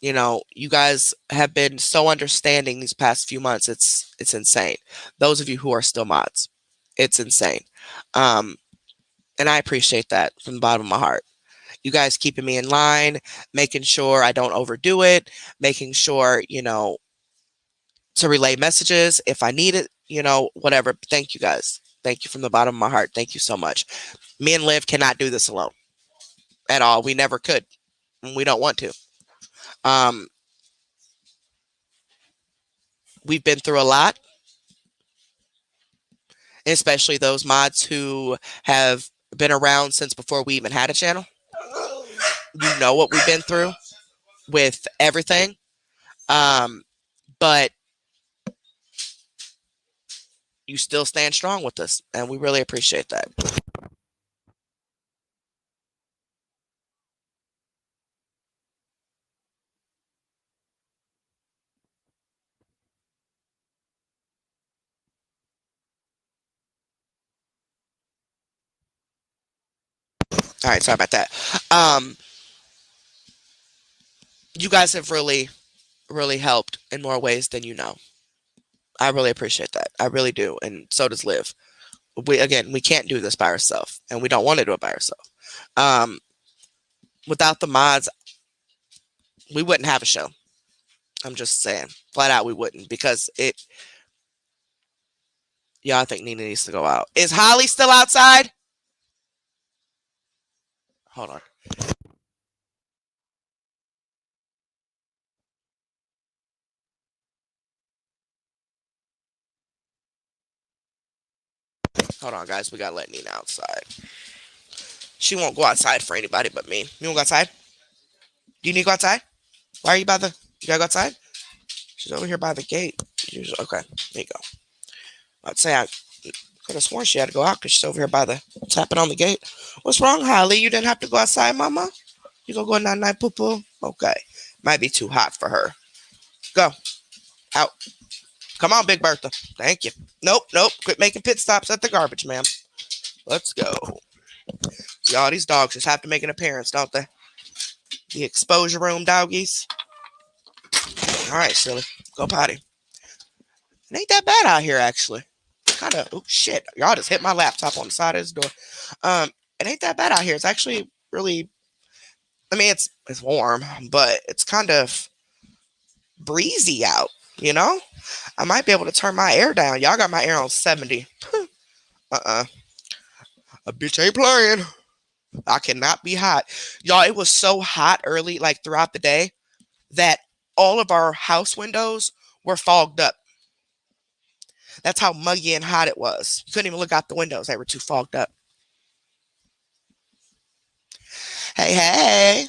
A: You guys have been so understanding these past few months. It's insane. Those of you who are still mods, it's insane. Um, and I appreciate that from the bottom of my heart. You guys keeping me in line, making sure I don't overdo it, making sure, to relay messages if I need it, whatever. Thank you guys. Thank you from the bottom of my heart. Thank you so much. Me and Liv cannot do this alone at all. We never could. and we don't want to. Um, we've been through a lot, especially those mods who have been around since before we even had a channel. You know what we've been through with everything. Um, but you still stand strong with us, and we really appreciate that. All right, sorry about that. Um, you guys have really, really helped in more ways than you know. I really appreciate that. I really do, and so does Liv. We can't do this by ourselves, and we don't want to do it by ourselves. Um, without the mods, we wouldn't have a show. I'm just saying, flat out, we wouldn't because it. Yeah, I think Nina needs to go out. Is Holly still outside? Hold on. Hold on, guys. We gotta let Nina outside. She won't go outside for anybody but me. You wanna go outside? Do you need to go outside? Why are you by the? You gotta go outside. She's over here by the gate. Okay, there you go. I'd say I could have sworn she had to go out because she's over here by the tapping on the gate. What's wrong, Holly? You didn't have to go outside, Mama. You gonna go night night poo poo? Okay, might be too hot for her. Go out. Come on, Big Bertha. Thank you. Nope, nope. Quit making pit stops at the garbage, ma'am. Let's go. Y'all, these dogs just have to make an appearance, don't they? The exposure room doggies. All right, silly. Go potty. It ain't that bad out here, actually. Kind of. Oh shit! Y'all just hit my laptop on the side of this door. It ain't that bad out here. It's actually really. I mean, it's warm, but it's kind of breezy out. You know, I might be able to turn my air down. Y'all got my air on 70. Uh-uh. A bitch ain't playing. I cannot be hot. Y'all, it was so hot early, like throughout the day, that all of our house windows were fogged up. That's how muggy and hot it was. You couldn't even look out the windows. They were too fogged up. Hey, hey.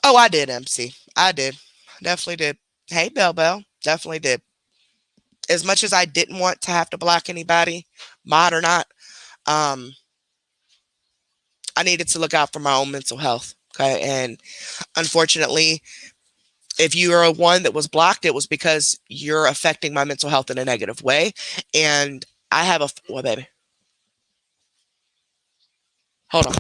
A: Oh, I did, MC. I did. Definitely did. Hey, Bell Bell. Definitely did. As much as I didn't want to have to block anybody, mod or not, um, I needed to look out for my own mental health. Okay. And unfortunately, if you are one that was blocked, it was because you're affecting my mental health in a negative way. And I have a, well, baby, hold on.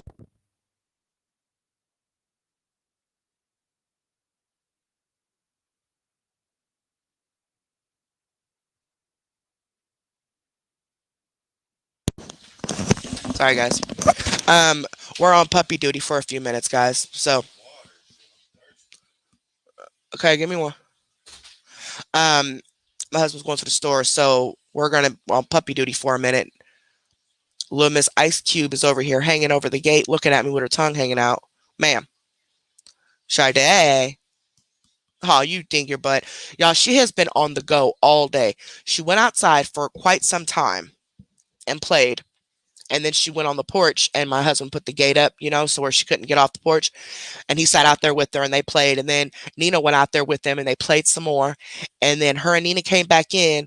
A: Sorry, guys. Um, we're on puppy duty for a few minutes, guys. So, okay, give me one. Um, my husband's going to the store, so we're gonna on puppy duty for a minute. Little Miss Ice Cube is over here hanging over the gate, looking at me with her tongue hanging out. Ma'am, Sade. Oh, you ding your butt. Y'all, she has been on the go all day. She went outside for quite some time and played. And then she went on the porch, and my husband put the gate up, so where she couldn't get off the porch. And he sat out there with her, and they played. And then Nina went out there with them, and they played some more. And then her and Nina came back in,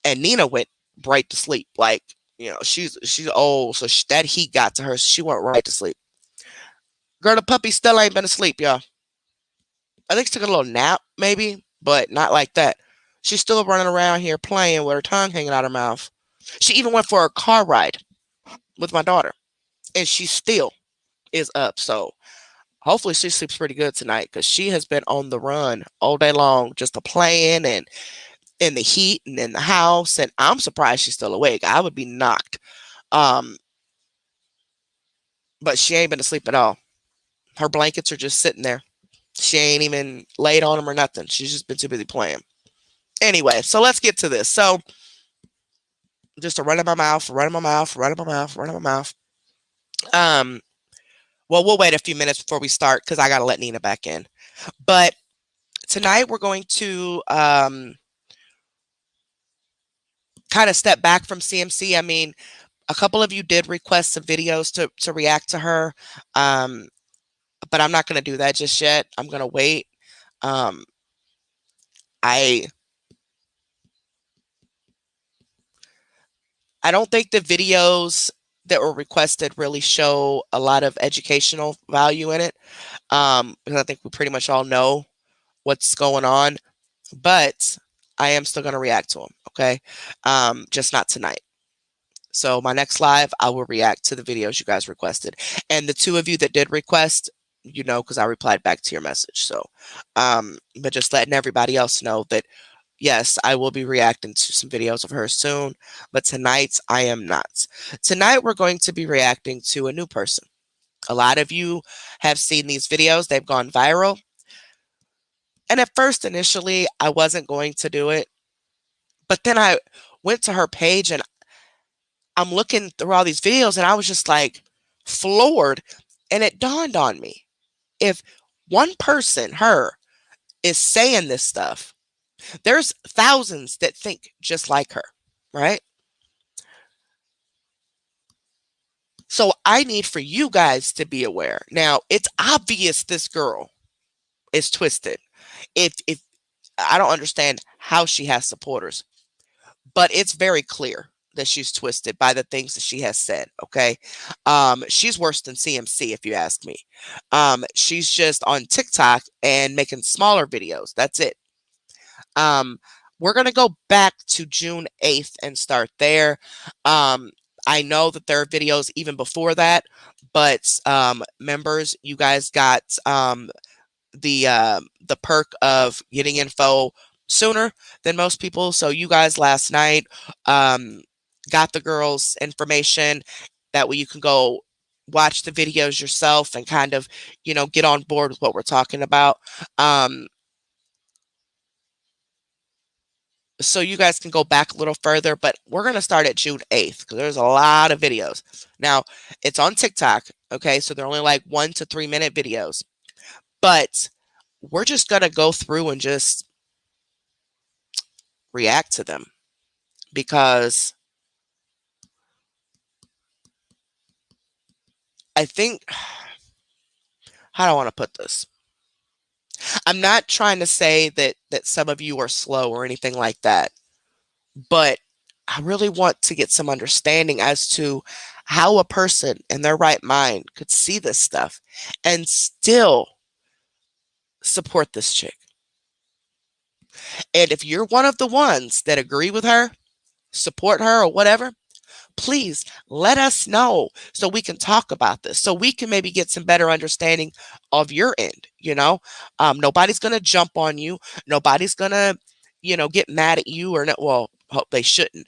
A: and Nina went right to sleep. Like, she's old, so that heat got to her. So she went right to sleep. Girl, the puppy still ain't been asleep, y'all. I think she took a little nap, maybe, but not like that. She's still running around here playing with her tongue hanging out her mouth. She even went for a car ride with my daughter, and she still is up. So hopefully she sleeps pretty good tonight because she has been on the run all day long, just a playing and in the heat and in the house. And I'm surprised she's still awake. I would be knocked. Um, but she ain't been asleep at all. Her blankets are just sitting there. She ain't even laid on them or nothing. She's just been too busy playing. Anyway, so let's get to this. So Just a run in my mouth, run in my mouth, run in my mouth, run in my mouth. Um, well, we'll wait a few minutes before we start because I got to let Nina back in. But tonight we're going to kind of step back from CMC. I mean, a couple of you did request some videos to react to her, um, but I'm not going to do that just yet. I'm going to wait. Um, I I don't think the videos that were requested really show a lot of educational value in it, because I think we pretty much all know what's going on. But I am still going to react to them. Okay, just not tonight. So my next live, I will react to the videos you guys requested. And the two of you that did request, you know, because I replied back to your message. So, but just letting everybody else know that, yes, I will be reacting to some videos of her soon. But tonight, I am not. Tonight, we're going to be reacting to a new person. A lot of you have seen these videos. They've gone viral. And at first, initially, I wasn't going to do it. But then I went to her page and I'm looking through all these videos and I was just like floored. And it dawned on me, if one person, her, is saying this stuff, there's thousands that think just like her, right? So I need for you guys to be aware. Now, it's obvious this girl is twisted. If I don't understand how she has supporters, but it's very clear that she's twisted by the things that she has said. Okay. She's worse than CMC, if you ask me. She's just on TikTok and making smaller videos. That's it. Um, we're going to go back to June 8th and start there. I know that there are videos even before that, but members, you guys got the perk of getting info sooner than most people. So you guys last night got the girls' information. That way you can go watch the videos yourself and kind of, you know, get on board with what we're talking about. So you guys can go back a little further, but we're going to start at June 8th because there's a lot of videos. Now, it's on TikTok, okay? So they're only like 1 to 3 minute videos. But we're just going to go through and just react to them because I think, how do I want to put this? I'm not trying to say that some of you are slow or anything like that, but I really want to get some understanding as to how a person in their right mind could see this stuff and still support this chick. And if you're one of the ones that agree with her, support her or whatever, please let us know so we can talk about this, so we can maybe get some better understanding of your end. Nobody's going to jump on you. Nobody's going to, get mad at you or not. Well, hope they shouldn't.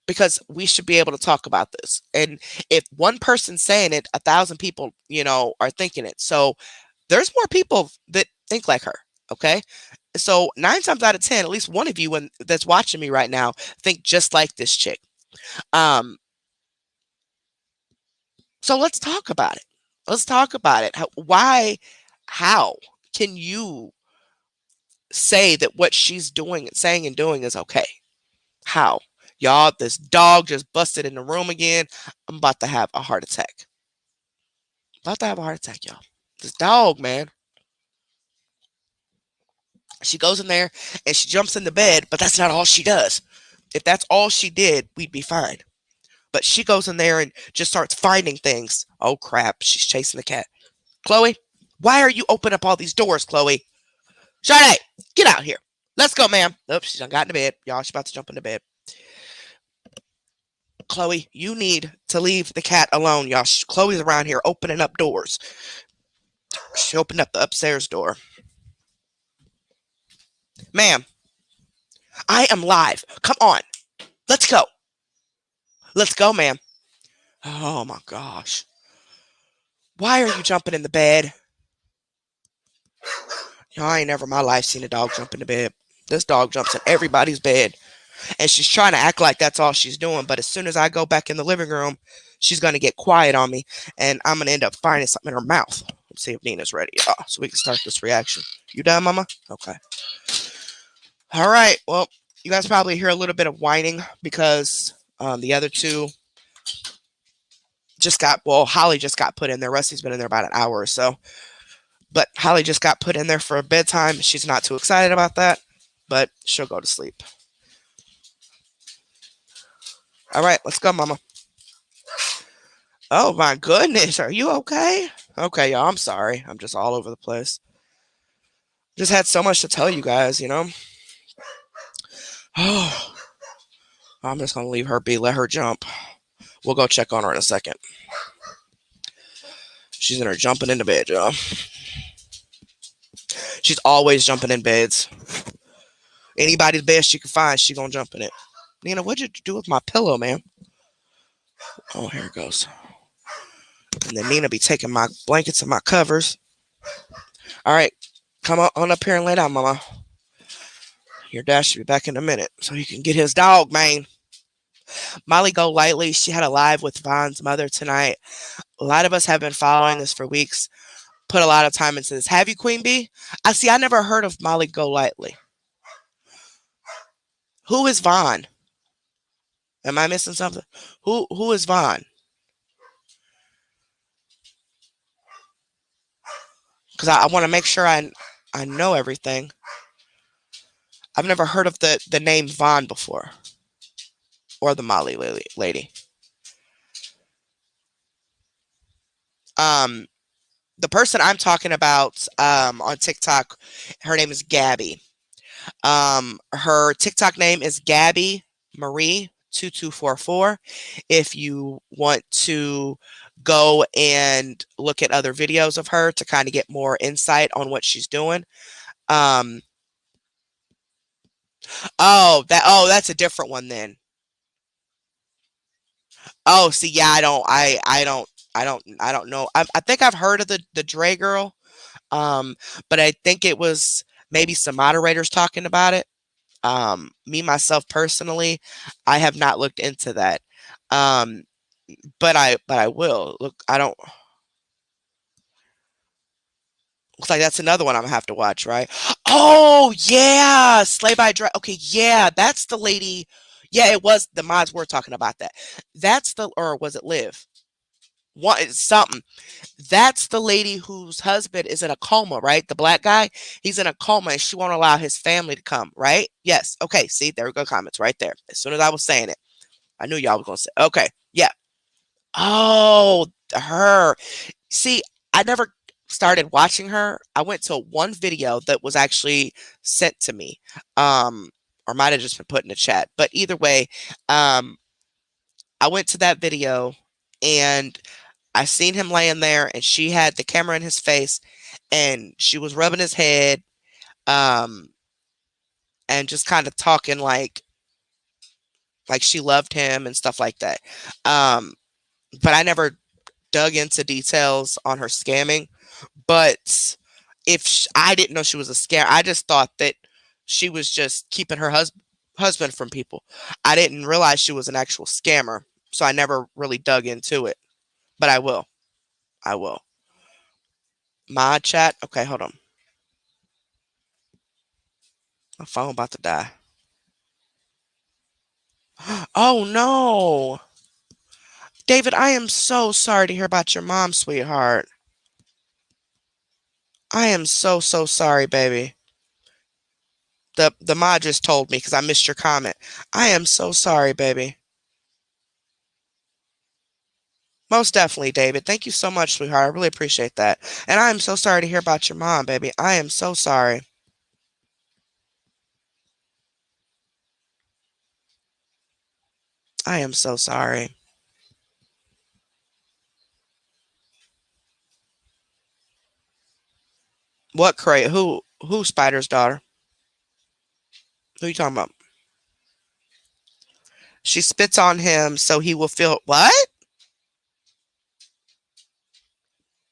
A: Because we should be able to talk about this. And if one person's saying it, 1,000 people, are thinking it. So there's more people that think like her. Okay. So 9 times out of 10, at least one of you that's watching me right now think just like this chick. So let's talk about it. Let's talk about it. How can you say that what she's doing, saying and doing is okay? How? Y'all, this dog just busted in the room again. I'm about to have a heart attack. About to have a heart attack, y'all. This dog, man. She goes in there and she jumps in the bed, but that's not all she does. If that's all she did, we'd be fine. But she goes in there and just starts finding things. Oh, crap. She's chasing the cat. Chloe, why are you opening up all these doors, Chloe? Sade, get out here. Let's go, ma'am. Oops, she's done got into bed. Y'all, she's about to jump into bed. Chloe, you need to leave the cat alone, y'all. Chloe's around here opening up doors. She opened up the upstairs door. Ma'am, I am live. Come on. Let's go. Let's go, ma'am. Oh, my gosh. Why are you jumping in the bed? Y'all, I ain't never in my life seen a dog jump in the bed. This dog jumps in everybody's bed. And she's trying to act like that's all she's doing. But as soon as I go back in the living room, she's going to get quiet on me. And I'm going to end up finding something in her mouth. Let's see if Nina's ready. So we can start this reaction. You done, Mama? Okay. All right. Well, you guys probably hear a little bit of whining because the other two Holly just got put in there. Rusty's been in there about an hour or so. But Holly just got put in there for bedtime. She's not too excited about that, but she'll go to sleep. All right, let's go, Mama. Oh my goodness, are you okay? Okay, y'all, I'm sorry. I'm just all over the place. Just had so much to tell you guys, you know? Oh, I'm just gonna leave her be, let her jump. We'll go check on her in a second. She's in her jumping into bed, y'all. She's always jumping in beds. Anybody's bed she can find, she gonna jump in it. Nina, what'd you do with my pillow, man? Oh, here it goes. And then Nina be taking my blankets and my covers. All right, come on up here and lay down, Mama. Your dad should be back in a minute so he can get his dog, man. Molly Go Lightly, she had a live with Von's mother tonight. A lot of us have been following this for weeks, put a lot of time into this. Have you, Queen Bee? I never heard of Molly Go Lightly. Who is Von? Am I missing something? Who is Von? Because I want to make sure I know everything. I've never heard of the name Von before. Or the Molly lady. Um, the person I'm talking about on TikTok, her name is Gabby. Her TikTok name is Gabby Marie 2244. If you want to go and look at other videos of her to kind of get more insight on what she's doing. Um, that's a different one then. Oh, see, yeah, I don't know. I think I've heard of the Dre girl. But I think it was maybe some moderators talking about it. Me myself personally, I have not looked into that. Um, but I will. Look, I don't looks like that's another one I'm gonna have to watch, right? Oh yeah, Slay by Dre. Okay, yeah, that's the lady. Yeah, it was the mods were talking about that. That's the or was it Liv? What something. That's the lady whose husband is in a coma, right? The black guy, he's in a coma and she won't allow his family to come, right? Yes. Okay. See, there we go. Comments right there. As soon as I was saying it, I knew y'all was going to say, okay. Yeah. Oh, her. See, I never started watching her. I went to one video that was actually sent to me, or might have just been put in the chat. But either way, um, I went to that video and I seen him laying there and she had the camera in his face and she was rubbing his head, um, and just kind of talking like she loved him and stuff like that. Um, but I never dug into details on her scamming. But I didn't know she was a scam, I just thought that she was just keeping her husband from people. I didn't realize she was an actual scammer, so I never really dug into it. But I will. I will. Mod chat. Okay, hold on. My phone about to die. Oh no. David, I am so sorry to hear about your mom, sweetheart. I am so sorry, baby. The mod just told me because I missed your comment. I am so sorry, baby. Most definitely, David. Thank you so much, sweetheart. I really appreciate that. And I am so sorry to hear about your mom, baby. I am so sorry. I am so sorry. What crate? Who Spider's daughter? Who you talking about? She spits on him so he will feel what?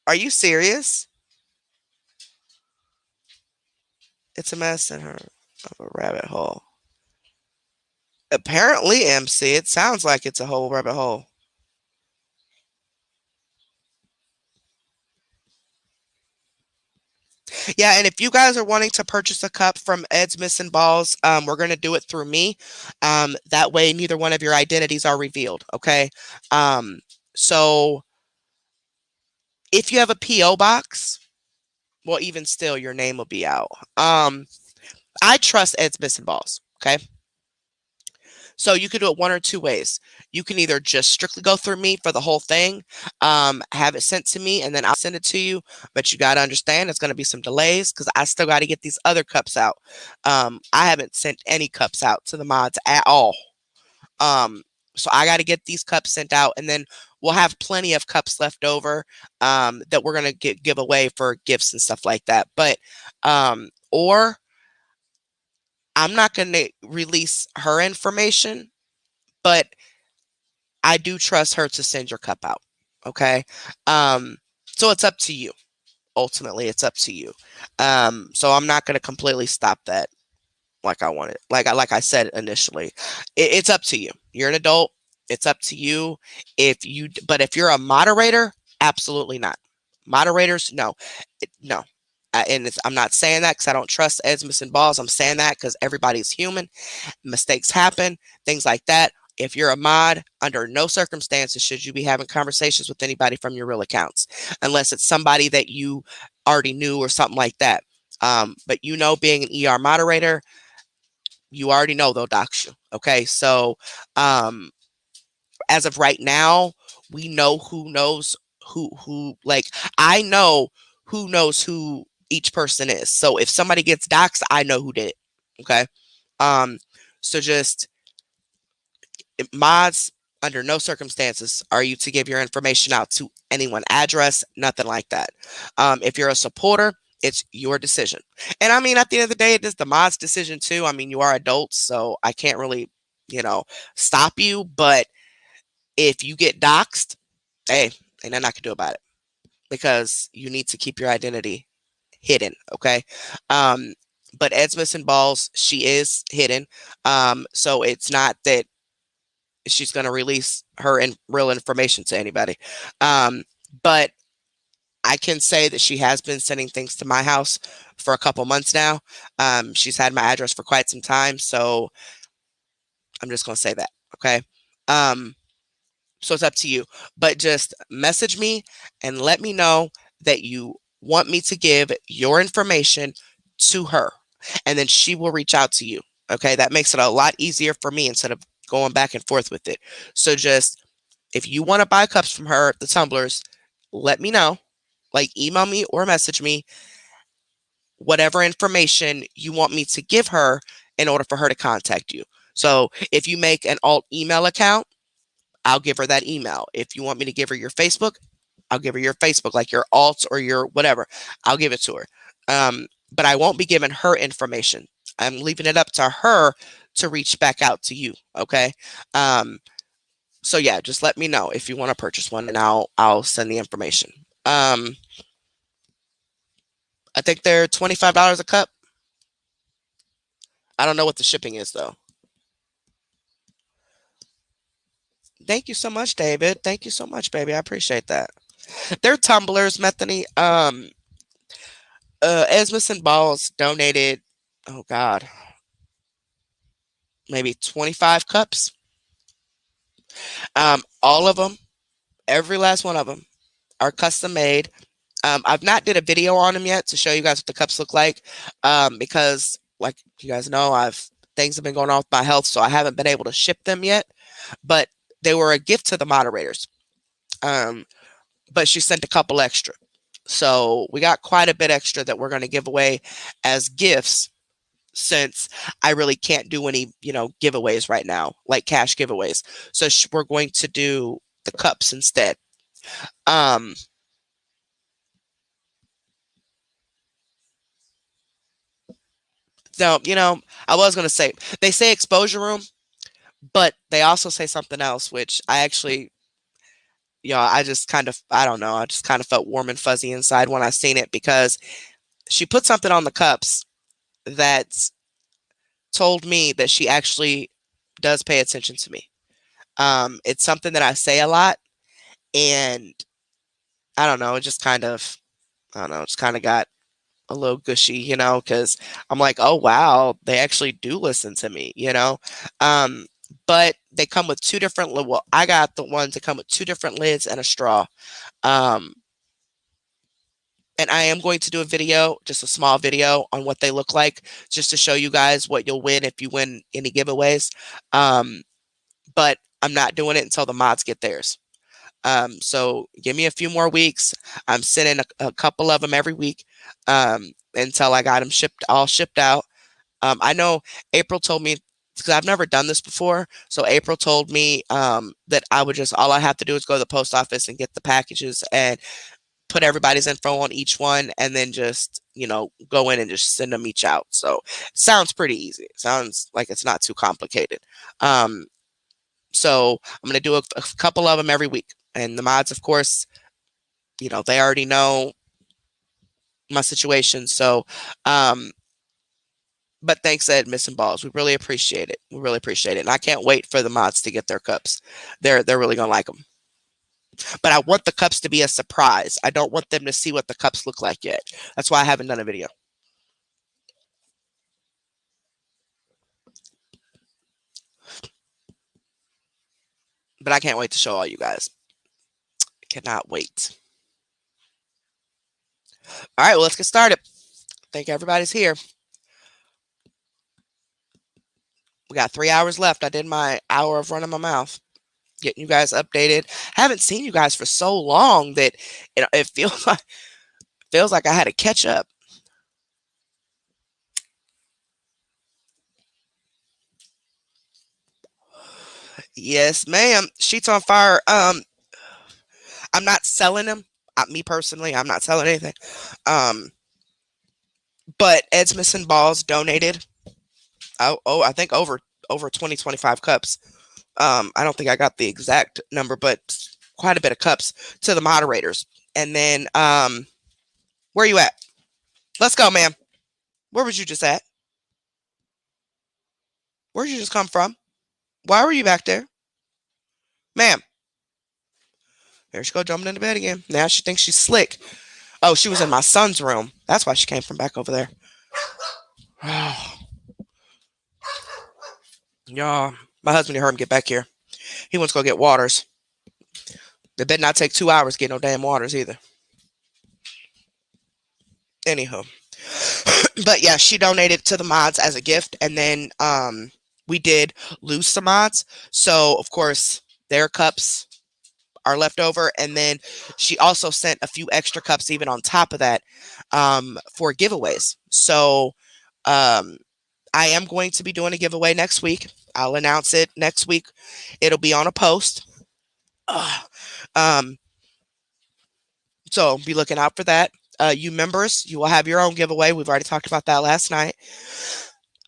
A: Are you serious? It's a mess in her of a rabbit hole. Apparently, MC, it sounds like it's a whole rabbit hole. Yeah, and if you guys are wanting to purchase a cup from Ed's Missing Balls, we're gonna do it through me. That way, neither one of your identities are revealed. Okay. Um, so if you have a PO box, well, even still, your name will be out. I trust Ed's Missing Balls. Okay. So you could do it one or two ways. You can either just strictly go through me for the whole thing, have it sent to me, and then I'll send it to you. But you got to understand it's going to be some delays because I still got to get these other cups out. I haven't sent any cups out to the mods at all. Um, so I got to get these cups sent out, and then we'll have plenty of cups left over that we're going to give away for gifts and stuff like that. But or I'm not going to release her information, but I do trust her to send your cup out. Okay. Um, so it's up to you. Ultimately, it's up to you. So I'm not going to completely stop that like I wanted. Like I said initially, it's up to you. You're an adult. It's up to you. But if you're a moderator, absolutely not. Moderators, no, no. I'm not saying that because I don't trust Ed's and Balls. I'm saying that because everybody's human. Mistakes happen, things like that. If you're a mod, under no circumstances should you be having conversations with anybody from your real accounts, unless it's somebody that you already knew or something like that. But being an ER moderator, you already know they'll dox you. Okay, so um, as of right now, we know who knows who. Like I know who knows who each person is. So if somebody gets doxed, I know who did it. Okay, um, so just mods, under no circumstances are you to give your information out to anyone, address, nothing like that. If you're a supporter, it's your decision. And I mean, at the end of the day, it is the mod's decision too. I mean, you are adults, so I can't really, stop you. But if you get doxxed, hey, ain't nothing I can do about it because you need to keep your identity hidden. Okay. Um, but Ed's Missing Balls, she is hidden. So it's not that she's going to release her real information to anybody. But I can say that she has been sending things to my house for a couple months now. She's had my address for quite some time, so I'm just going to say that. Okay. Um, so it's up to you, but just message me and let me know that you want me to give your information to her, and then she will reach out to you. Okay, that makes it a lot easier for me instead of going back and forth with it. So just if you want to buy cups from her, the tumblers, let me know. Like email me or message me whatever information you want me to give her in order for her to contact you. So if you make an alt email account, I'll give her that email. If you want me to give her your Facebook, I'll give her your Facebook, like your alts or your whatever. I'll give it to her. But I won't be giving her information. I'm leaving it up to her to reach back out to you. Okay. So yeah, just let me know if you want to purchase one, and I'll send the information. I think they're $25 a cup. I don't know what the shipping is though. Thank you so much, David. Thank you so much, baby. I appreciate that. They're tumblers, Methany. Esmus and Balls donated, oh God, maybe 25 cups. All of them, every last one of them, are custom made. I've not did a video on them yet to show you guys what the cups look like, because like you guys know, things have been going on with my health, so I haven't been able to ship them yet. But they were a gift to the moderators. But she sent a couple extra. So we got quite a bit extra that we're going to give away as gifts, since I really can't do any, giveaways right now, like cash giveaways. So we're going to do the cups instead. Um, so, I was going to say, they say exposure room, but they also say something else, which I actually, I just kind of, I don't know, I just kind of felt warm and fuzzy inside when I seen it, because she put something on the cups that told me that she actually does pay attention to me. It's something that I say a lot, and I don't know, it just kind of, I don't know, it's kind of got a little gushy, because I'm like, oh wow, they actually do listen to me, Um, but they come with two different. Well, I got the ones that come with two different lids and a straw. Um, and I am going to do a video, just a small video on what they look like, just to show you guys what you'll win if you win any giveaways. Um, but I'm not doing it until the mods get theirs. So give me a few more weeks. I'm sending a couple of them every week until I got them all shipped out. I know April told me, because I've never done this before. So April told me that all I have to do is go to the post office and get the packages and put everybody's info on each one, and then just, go in and just send them each out. So it sounds pretty easy. It sounds like it's not too complicated. Um, so I'm going to do a couple of them every week. And the mods, of course, they already know my situation. So, but thanks, Ed, Missing Balls. We really appreciate it. We really appreciate it. And I can't wait for the mods to get their cups. They're really going to like them. But I want the cups to be a surprise. I don't want them to see what the cups look like yet. That's why I haven't done a video. But I can't wait to show all you guys. I cannot wait. All right, well, let's get started. I think everybody's here. We got 3 hours left. I did my hour of running my mouth, getting you guys updated. I haven't seen you guys for so long that it feels like I had to catch up. Yes, ma'am. Sheets on fire. I'm not selling them. Me personally, I'm not selling anything. But Ed's Missing Balls donated. I think over 20, 25 cups. I don't think I got the exact number, but quite a bit of cups to the moderators. And then, where are you at? Let's go, ma'am. Where was you just at? Where'd you just come from? Why were you back there? Ma'am. There she go, jumping into bed again. Now she thinks she's slick. Oh, she was in my son's room. That's why she came from back over there. Y'all, my husband, you heard him get back here. He wants to go get waters. It better not take 2 hours to get no damn waters either. Anywho. But yeah, she donated to the mods as a gift. And then we did lose some mods. So, of course, their cups are left over. And then she also sent a few extra cups even on top of that for giveaways. So I am going to be doing a giveaway next week. I'll announce it next week. It'll be on a post. So be looking out for that. You members, you will have your own giveaway. We've already talked about that last night.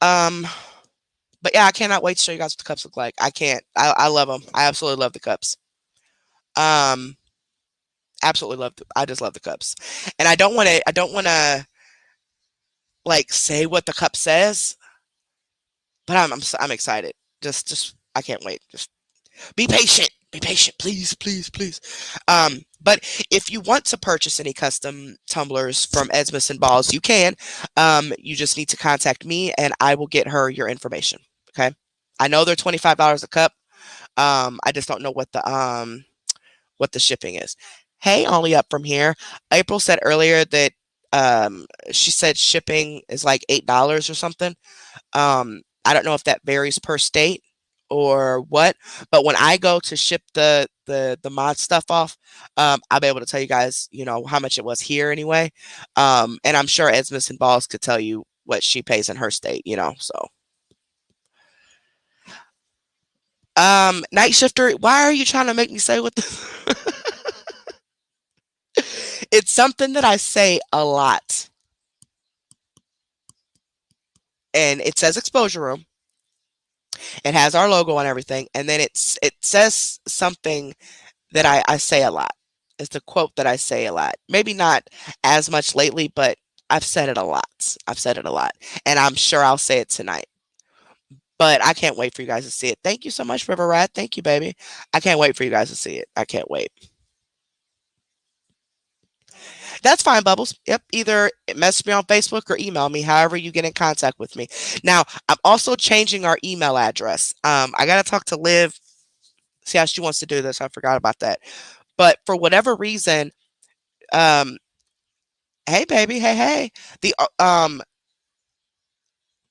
A: But yeah, I cannot wait to show you guys what the cups look like. I can't. I love them. I absolutely love the cups. Absolutely love them. I just love the cups. And I don't want to like say what the cup says, but I'm excited. Just I can't wait. Just be patient. Be patient, please, please, please. But if you want to purchase any custom tumblers from Ed's Missing Balls, you can. You just need to contact me, and I will get her your information. Okay. I know they're $25 a cup. I just don't know what the shipping is. Hey, only up from here. April said earlier that she said shipping is like $8 or something. I don't know if that varies per state or what, but when I go to ship the mod stuff off, I'll be able to tell you guys, how much it was here anyway. And I'm sure Ed's Missing Balls could tell you what she pays in her state, so. Night shifter, why are you trying to make me say what It's something that I say a lot. And it says exposure room. It has our logo and everything. And then it says something that I say a lot. It's the quote that I say a lot. Maybe not as much lately, but I've said it a lot. I've said it a lot. And I'm sure I'll say it tonight. But I can't wait for you guys to see it. Thank you so much, River Rat. Thank you, baby. I can't wait for you guys to see it. I can't wait. That's fine, Bubbles. Yep. Either message me on Facebook or email me, however you get in contact with me. Now, I'm also changing our email address. I gotta talk to Liv, see how she wants to do this. I forgot about that. But for whatever reason, um, hey baby, hey, hey. The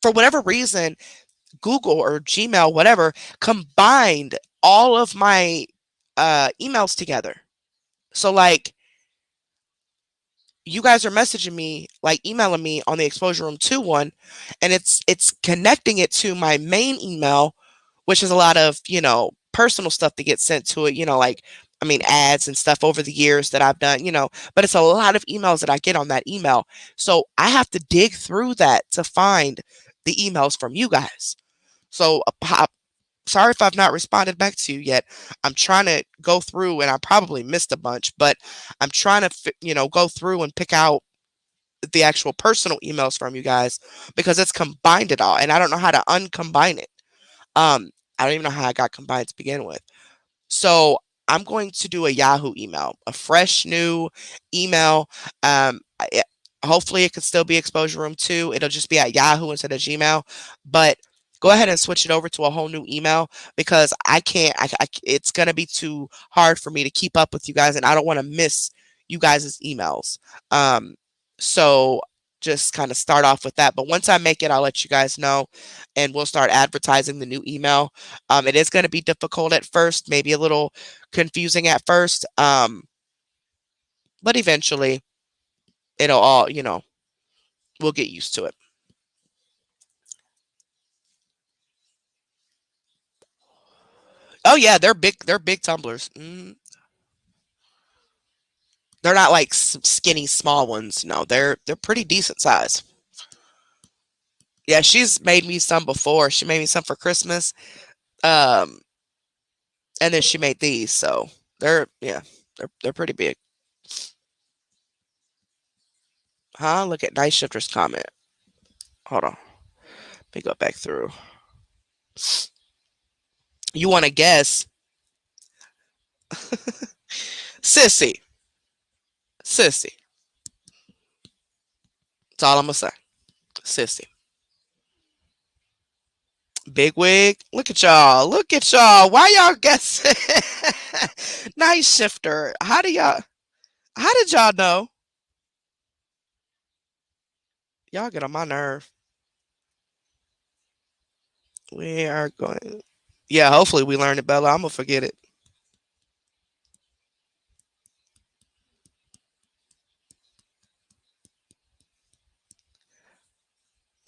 A: For whatever reason, Google or Gmail, whatever, combined all of my emails together. So like you guys are messaging me, like emailing me on the Exposure Room 2 one, and it's connecting it to my main email, which is a lot of, personal stuff that gets sent to it, like I mean ads and stuff over the years that I've done, but it's a lot of emails that I get on that email. So I have to dig through that to find the emails from you guys. So sorry if I've not responded back to you yet. I'm trying to go through, and I probably missed a bunch, but I'm trying to, go through and pick out the actual personal emails from you guys because it's combined it all, and I don't know how to uncombine it. I don't even know how I got combined to begin with. So I'm going to do a Yahoo email, a fresh new email. Hopefully it could still be Exposure Room 2. It'll just be at Yahoo instead of Gmail. But go ahead and switch it over to a whole new email because I can't. It's gonna be too hard for me to keep up with you guys, and I don't want to miss you guys' emails. So just kind of start off with that. But once I make it, I'll let you guys know, and we'll start advertising the new email. It is going to be difficult at first, maybe a little confusing at first, but eventually it'll all, we'll get used to it. Oh yeah, they're big. They're big tumblers. They're not like skinny small ones. No, they're pretty decent size. Yeah, she's made me some before. She made me some for Christmas. Um, and then she made these, so yeah, they're pretty big. Huh? Look at Night Shifter's comment. Hold on. Let me go back through. You want to guess? Sissy. Sissy. That's all I'm gonna say. Sissy. Big wig. Look at y'all. Look at y'all. Why y'all guessing? Night Shifter. How did y'all know? Y'all get on my nerve. We are going. Yeah, hopefully we learn it, Bella. I'm gonna forget it.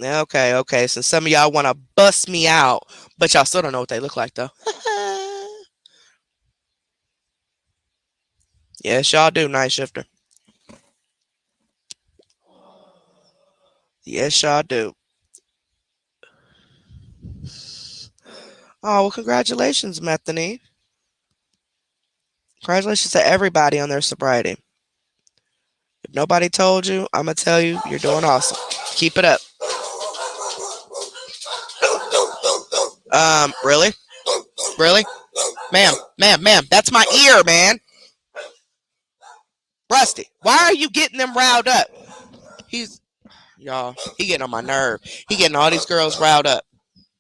A: Okay, okay. So some of y'all want to bust me out, but y'all still don't know what they look like, though. Yes, y'all do, Night Shifter. Yes, y'all do. Oh, well, congratulations, Methany. Congratulations to everybody on their sobriety. If nobody told you, I'm going to tell you, you're doing awesome. Keep it up. Really? Really? Ma'am, ma'am, ma'am, that's my ear, man. Rusty, why are you getting them riled up? He's, y'all, he getting on my nerve. He getting all these girls riled up.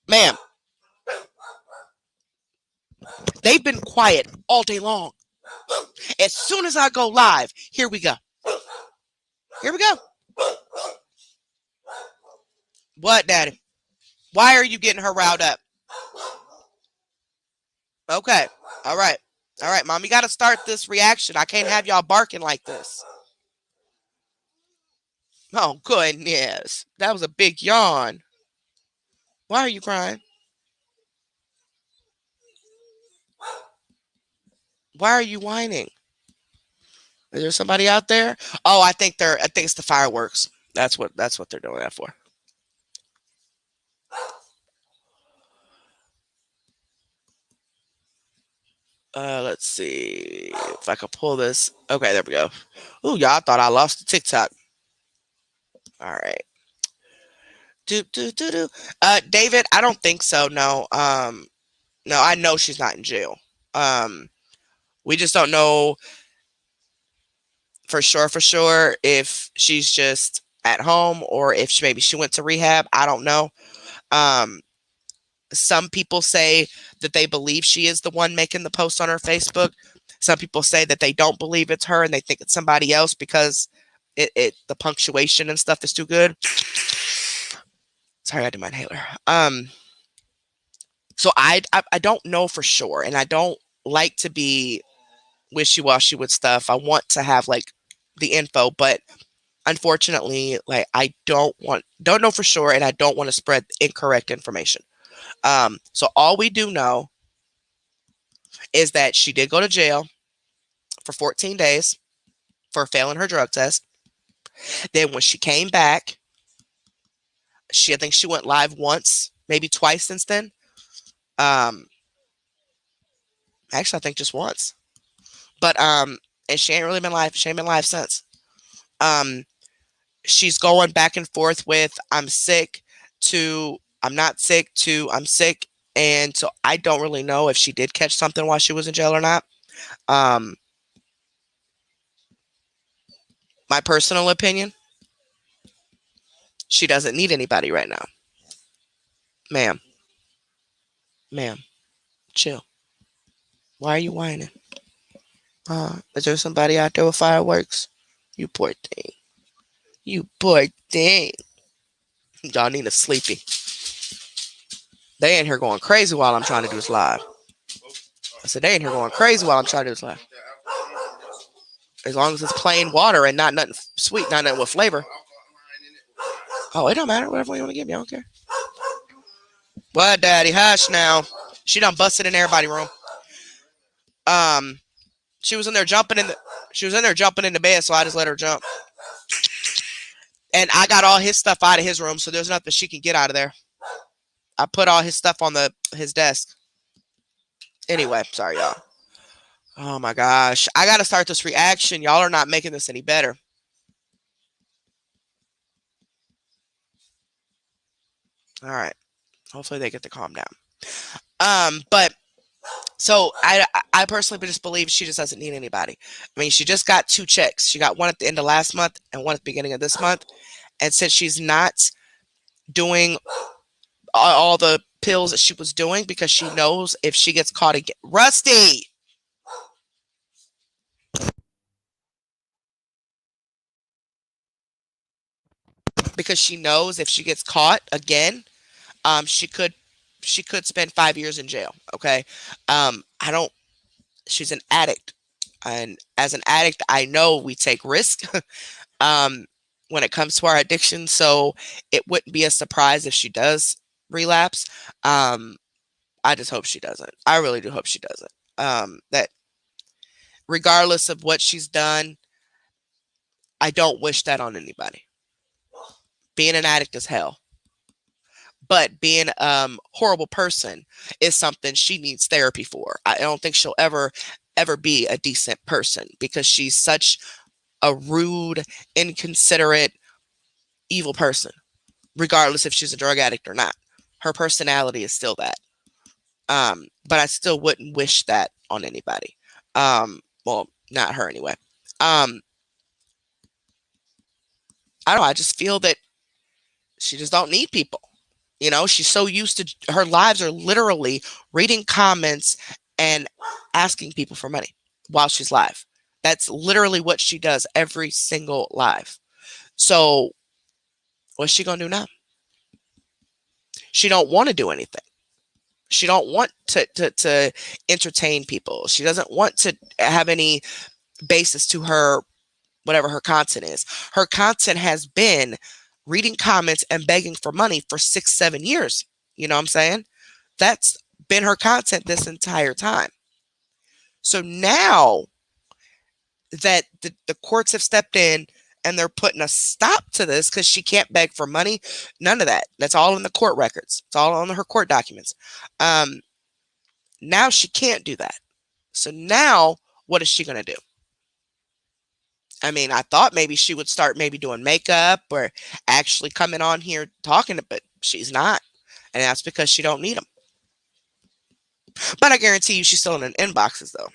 A: Ma'am, they've been quiet all day long. As soon as I go live, here we go. Here we go. What, Daddy? Why are you getting her riled up? Okay. All right. All right, Mom. You got to start this reaction. I can't have y'all barking like this. Oh, goodness. That was a big yawn. Why are you crying? Why are you whining? Is there somebody out there? Oh, I think it's the fireworks. That's what they're doing that for. Let's see if I can pull this. Okay, there we go. Ooh, y'all thought I lost the TikTok. All right. Do, do, do, do. David, I don't think so. No. No, I know she's not in jail. Um, we just don't know for sure if she's just at home or if maybe she went to rehab. I don't know. Um, some people say that they believe she is the one making the post on her Facebook. Some people say that they don't believe it's her and they think it's somebody else because the punctuation and stuff is too good. Sorry, I did my inhaler. So I don't know for sure, and I don't like to be wishy-washy with stuff. I want to have like the info, but unfortunately, like I don't know for sure, and I don't want to spread incorrect information. So all we do know is that she did go to jail for 14 days for failing her drug test. Then when she came back, I think she went live once, maybe twice since then. Um, Actually, I think just once. But and she ain't really been live. She ain't been live since. Um, she's going back and forth with I'm sick to I'm not sick to I'm sick, and so I don't really know if she did catch something while she was in jail or not. Um, my personal opinion, she doesn't need anybody right now, ma'am. Ma'am, chill. Why are you whining? Is there somebody out there with fireworks? You poor thing. You poor thing. Y'all need a sleepy. They in here going crazy while I'm trying to do this live. I said they in here going crazy while I'm trying to do this live. As long as it's plain water and not nothing sweet, not nothing with flavor. Oh, it don't matter. Whatever you want to give me, I don't care. What, Daddy? Hush now. She done busted in everybody's room. Um, she was in there jumping in the. She was in there jumping in the bed, so I just let her jump. And I got all his stuff out of his room, so there's nothing she can get out of there. I put all his stuff on his desk. Anyway, sorry, y'all. Oh my gosh. I gotta start this reaction. Y'all are not making this any better. All right. Hopefully they get to calm down. But so I personally just believe she just doesn't need anybody. I mean, she just got 2 checks. She got one at the end of last month and one at the beginning of this month. And since she's not doing all the pills that she was doing because she knows if she gets caught again, Rusty, because she knows if she gets caught again, she could spend 5 years in jail. Okay, I don't. She's an addict, and as an addict, I know we take risk um, when it comes to our addiction. So it wouldn't be a surprise if she does relapse. Um, I just hope she doesn't. I really do hope she doesn't. That regardless of what she's done, I don't wish that on anybody. Being an addict is hell. But being a horrible person is something she needs therapy for. I don't think she'll ever be a decent person because she's such a rude, inconsiderate, evil person, regardless if she's a drug addict or not. Her personality is still that. But I still wouldn't wish that on anybody. Well, not her anyway. I don't know. I just feel that she just don't need people. She's so used to her lives are literally reading comments and asking people for money while she's live. That's literally what she does every single live. So what's she gonna do now? She don't want to do anything. She don't want to entertain people. She doesn't want to have any basis to her whatever her content is. Her content has been reading comments and begging for money for 6-7 years. You know what I'm saying? That's been her content this entire time. So now that the courts have stepped in and they're putting a stop to this because she can't beg for money, none of that. That's all in the court records. It's all on her court documents. Now she can't do that. So now what is she going to do? I mean, I thought maybe she would start maybe doing makeup or actually coming on here talking, but she's not. And that's because she don't need them. But I guarantee you she's still in inboxes though.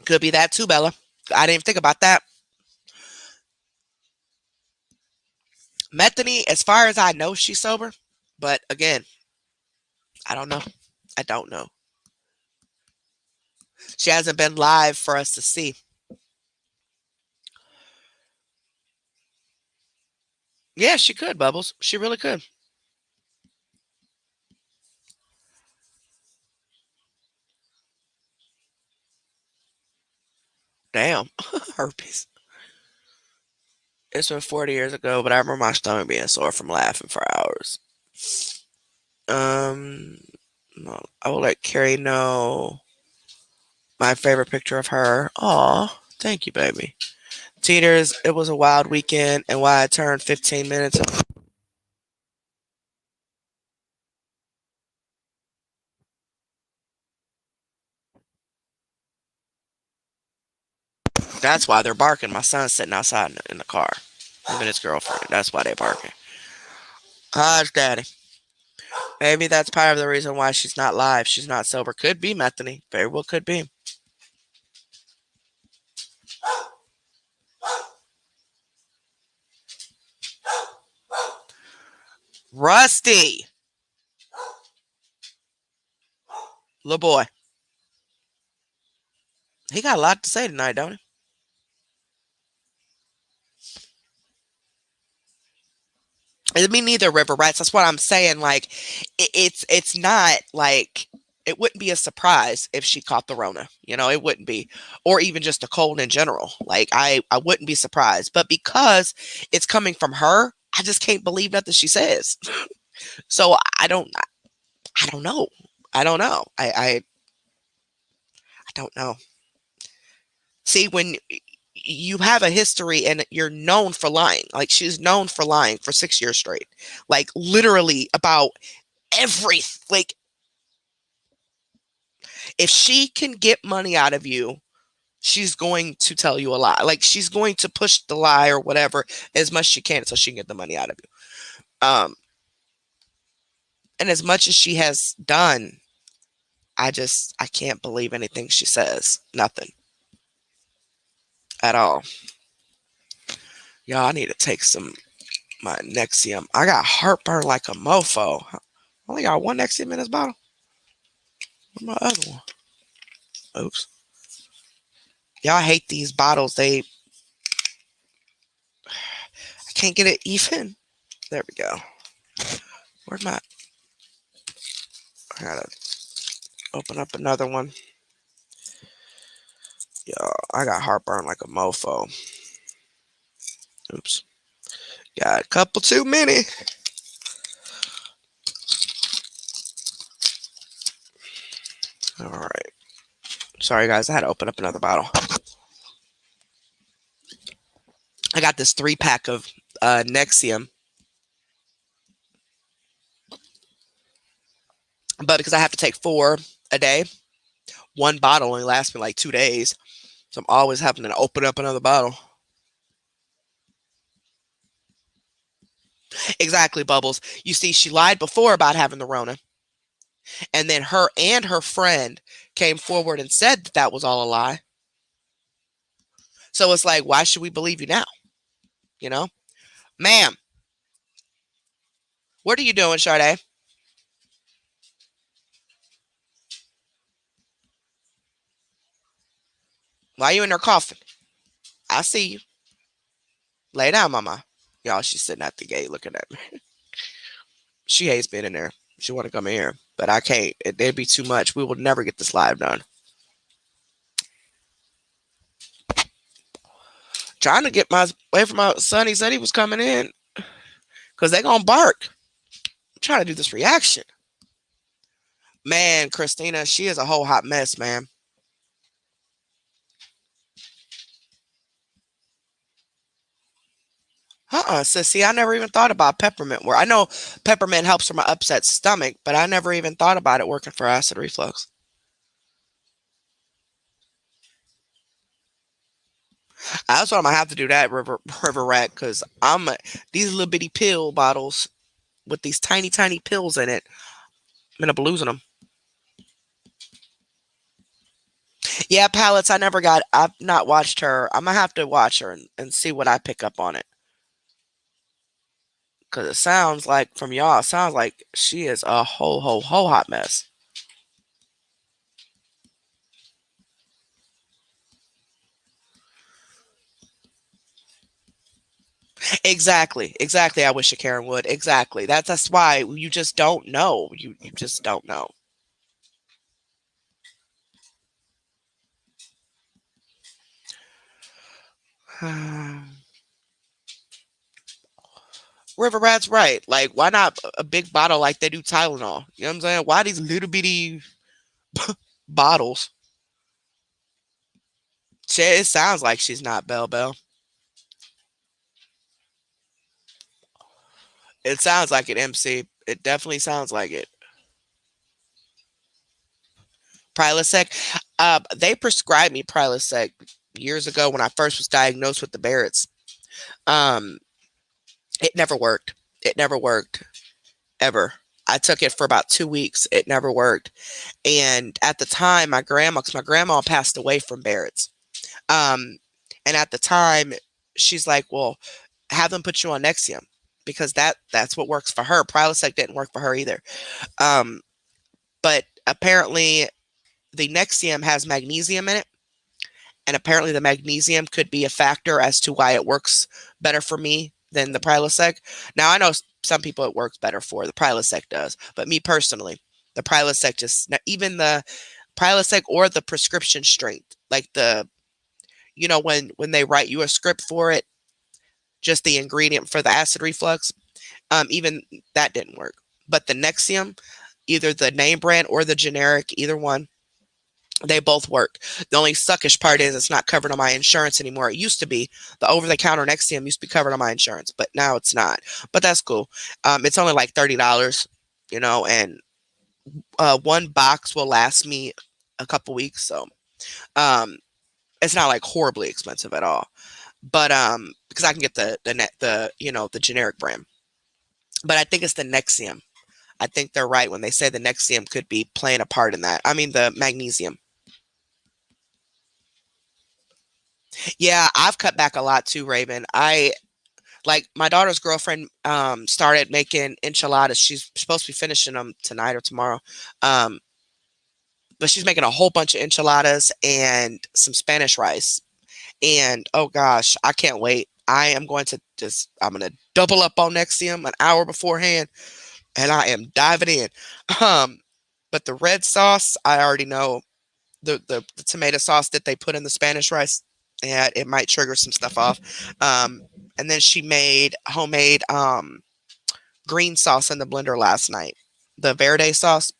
A: Could be that too, Bella. I didn't even think about that. Methany, as far as I know, she's sober. But again, I don't know. I don't know. She hasn't been live for us to see. Yeah, she could, Bubbles. She really could. Damn. Herpes. It's been 40 years ago, but I remember my stomach being sore from laughing for hours. Um, no, I will let Carrie know my favorite picture of her. Aw, thank you, baby. Teeters, it was a wild weekend, and why I turned 15 minutes. That's why they're barking. My son's sitting outside in the car. Him and his girlfriend. That's why they're barking. Hush, daddy. Maybe that's part of the reason why she's not live. She's not sober. Could be Methany. Very well could be. Rusty. Little boy. He got a lot to say tonight, don't he? Me neither, River Rats. That's what I'm saying. Like, it's not like it wouldn't be a surprise if she caught the Rona. You know, it wouldn't be, or even just a cold in general. Like, I wouldn't be surprised. But because it's coming from her, I just can't believe nothing she says. So I don't know. I don't know. I don't know. See, when you have a history and you're known for lying, like she's known for lying for 6 years straight, like literally about every, like, if she can get money out of you, she's going to tell you a lie. Like she's going to push the lie or whatever as much as she can so she can get the money out of you. And as much as she has done, I can't believe anything she says. Nothing at all. Y'all, I need to take some my Nexium. I got heartburn like a mofo. I only got one Nexium in this bottle. Where's my other one? Oops. Y'all hate these bottles. I can't get it even. There we go. Where's my? I gotta open up another one. Y'all, I got heartburn like a mofo. Oops. Got a couple too many. All right. Sorry, guys. I had to open up another bottle. I got this 3-pack of Nexium, but because I have to take 4 a day, one bottle only lasts me like 2 days. So I'm always having to open up another bottle. Exactly, Bubbles. You see, she lied before about having the Rona, and then her and her friend came forward and said that that was all a lie. So it's like, why should we believe you now? You know, ma'am, what are you doing, Sade? Why are you in there coughing? I see you. Lay down, mama. Y'all, she's sitting at the gate looking at me. She hates being in there. She want to come in here, but I can't. It'd be too much. We will never get this live done. Trying to get my away from my son. He said he was coming in because they gonna bark. I'm trying to do this reaction. Man, Christina, she is a whole hot mess, man. Sissy, I never even thought about peppermint. Where I know peppermint helps from an upset stomach, but I never even thought about it working for acid reflux. That's what I'm gonna have to do that river rat because these little bitty pill bottles with these tiny tiny pills in it. I'm gonna be losing them. Yeah, palettes. I never got. I've not watched her. I'm gonna have to watch her and see what I pick up on it because it sounds like from y'all, it sounds like she is a whole hot mess. Exactly, exactly. I wish a Karen would. Exactly. That's why you just don't know. You just don't know. River Rat's right. Like, why not a big bottle like they do Tylenol? You know what I'm saying? Why these little bitty bottles? Shit, it sounds like she's not Bell Bell. It sounds like it, MC. It definitely sounds like it. Prilosec. They prescribed me Prilosec years ago when I first was diagnosed with the Barrett's. Um, it never worked. It never worked ever. I took it for about 2 weeks. It never worked. And at the time, because my grandma passed away from Barrett's. Um, and at the time, she's like, "Well, have them put you on Nexium because that's what works for her. Prilosec didn't work for her either." Um, but apparently, the Nexium has magnesium in it, and apparently, the magnesium could be a factor as to why it works better for me than the Prilosec. Now, I know some people it works better for. The Prilosec does, but me personally, the Prilosec just even the Prilosec or the prescription strength, like when they write you a script for it, just the ingredient for the acid reflux, even that didn't work. But the Nexium, either the name brand or the generic, either one, they both work. The only suckish part is it's not covered on my insurance anymore. It used to be. The over-the-counter Nexium used to be covered on my insurance, but now it's not. But that's cool. It's only like $30, and one box will last me a couple weeks. So um, it's not like horribly expensive at all. But because I can get the generic brand. But I think it's the Nexium. I think they're right when they say the Nexium could be playing a part in that. I mean the magnesium. Yeah, I've cut back a lot too, Raven. I like my daughter's girlfriend started making enchiladas. She's supposed to be finishing them tonight or tomorrow. Um, but she's making a whole bunch of enchiladas and some Spanish rice. And oh gosh, I can't wait. I'm gonna double up on Nexium an hour beforehand and I am diving in. Um, but the red sauce, I already know the tomato sauce that they put in the Spanish rice, yeah, it might trigger some stuff off. And then she made homemade green sauce in the blender last night. The verde sauce,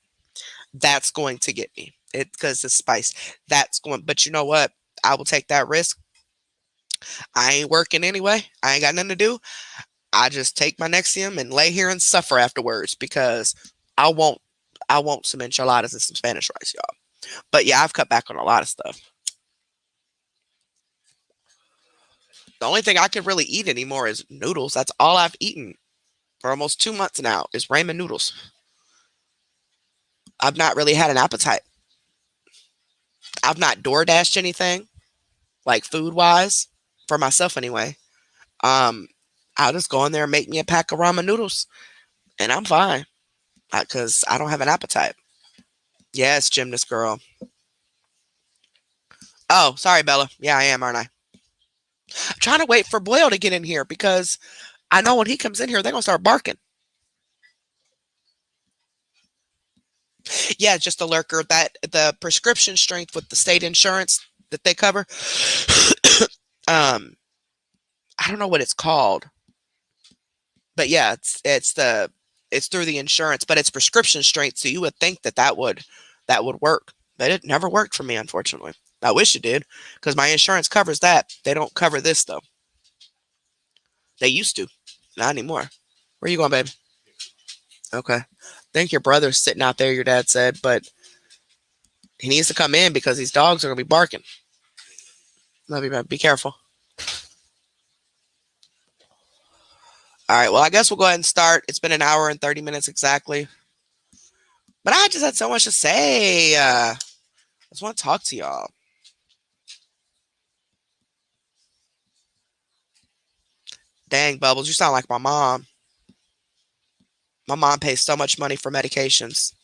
A: that's going to get me. It because it's spice. That's going, but you know what? I will take that risk. I ain't working anyway. I ain't got nothing to do. I just take my Nexium and lay here and suffer afterwards because I won't I want some enchiladas and some Spanish rice, y'all. But yeah, I've cut back on a lot of stuff. The only thing I can really eat anymore is noodles. That's all I've eaten for almost 2 months now is ramen noodles. I've not really had an appetite. I've not door dashed anything like food wise for myself anyway. Um, I'll just go in there and make me a pack of ramen noodles, and I'm fine because I don't have an appetite. Yes, gymnast girl. Oh, sorry, Bella. Yeah, I am, aren't I? I'm trying to wait for Boyle to get in here because I know when he comes in here, they're gonna start barking. Yeah, just a lurker. That the prescription strength with the state insurance that they cover. um, I don't know what it's called, but yeah, it's through the insurance, but it's prescription strength. So you would think that would work, but it never worked for me, unfortunately. I wish it did because my insurance covers that. They don't cover this though. They used to. Not anymore. Where you going, baby? Okay. I think your brother's sitting out there, your dad said, but he needs to come in because these dogs are going to be barking. Love you, man. Be careful. All right. Well, I guess we'll go ahead and start. It's been an hour and 30 minutes exactly. But I just had so much to say. I just want to talk to y'all. Dang, Bubbles, you sound like my mom. My mom pays so much money for medications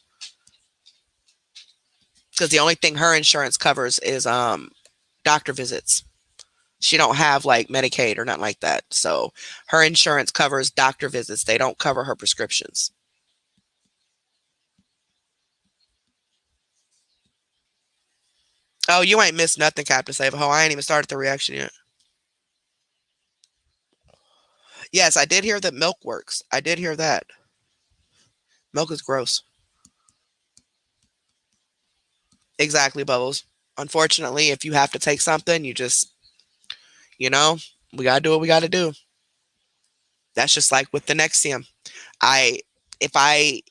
A: because the only thing her insurance covers is doctor visits. She don't have like Medicaid or nothing like that. So her insurance covers doctor visits. They don't cover her prescriptions. Oh, you ain't missed nothing, Captain Save-A-Ho. I ain't even started the reaction yet. Yes, I did hear that milk works. I did hear that. Milk is gross. Exactly, Bubbles. Unfortunately, if you have to take something, you just, you know, we gotta do what we gotta do. That's just like with the Nexium. I, if I,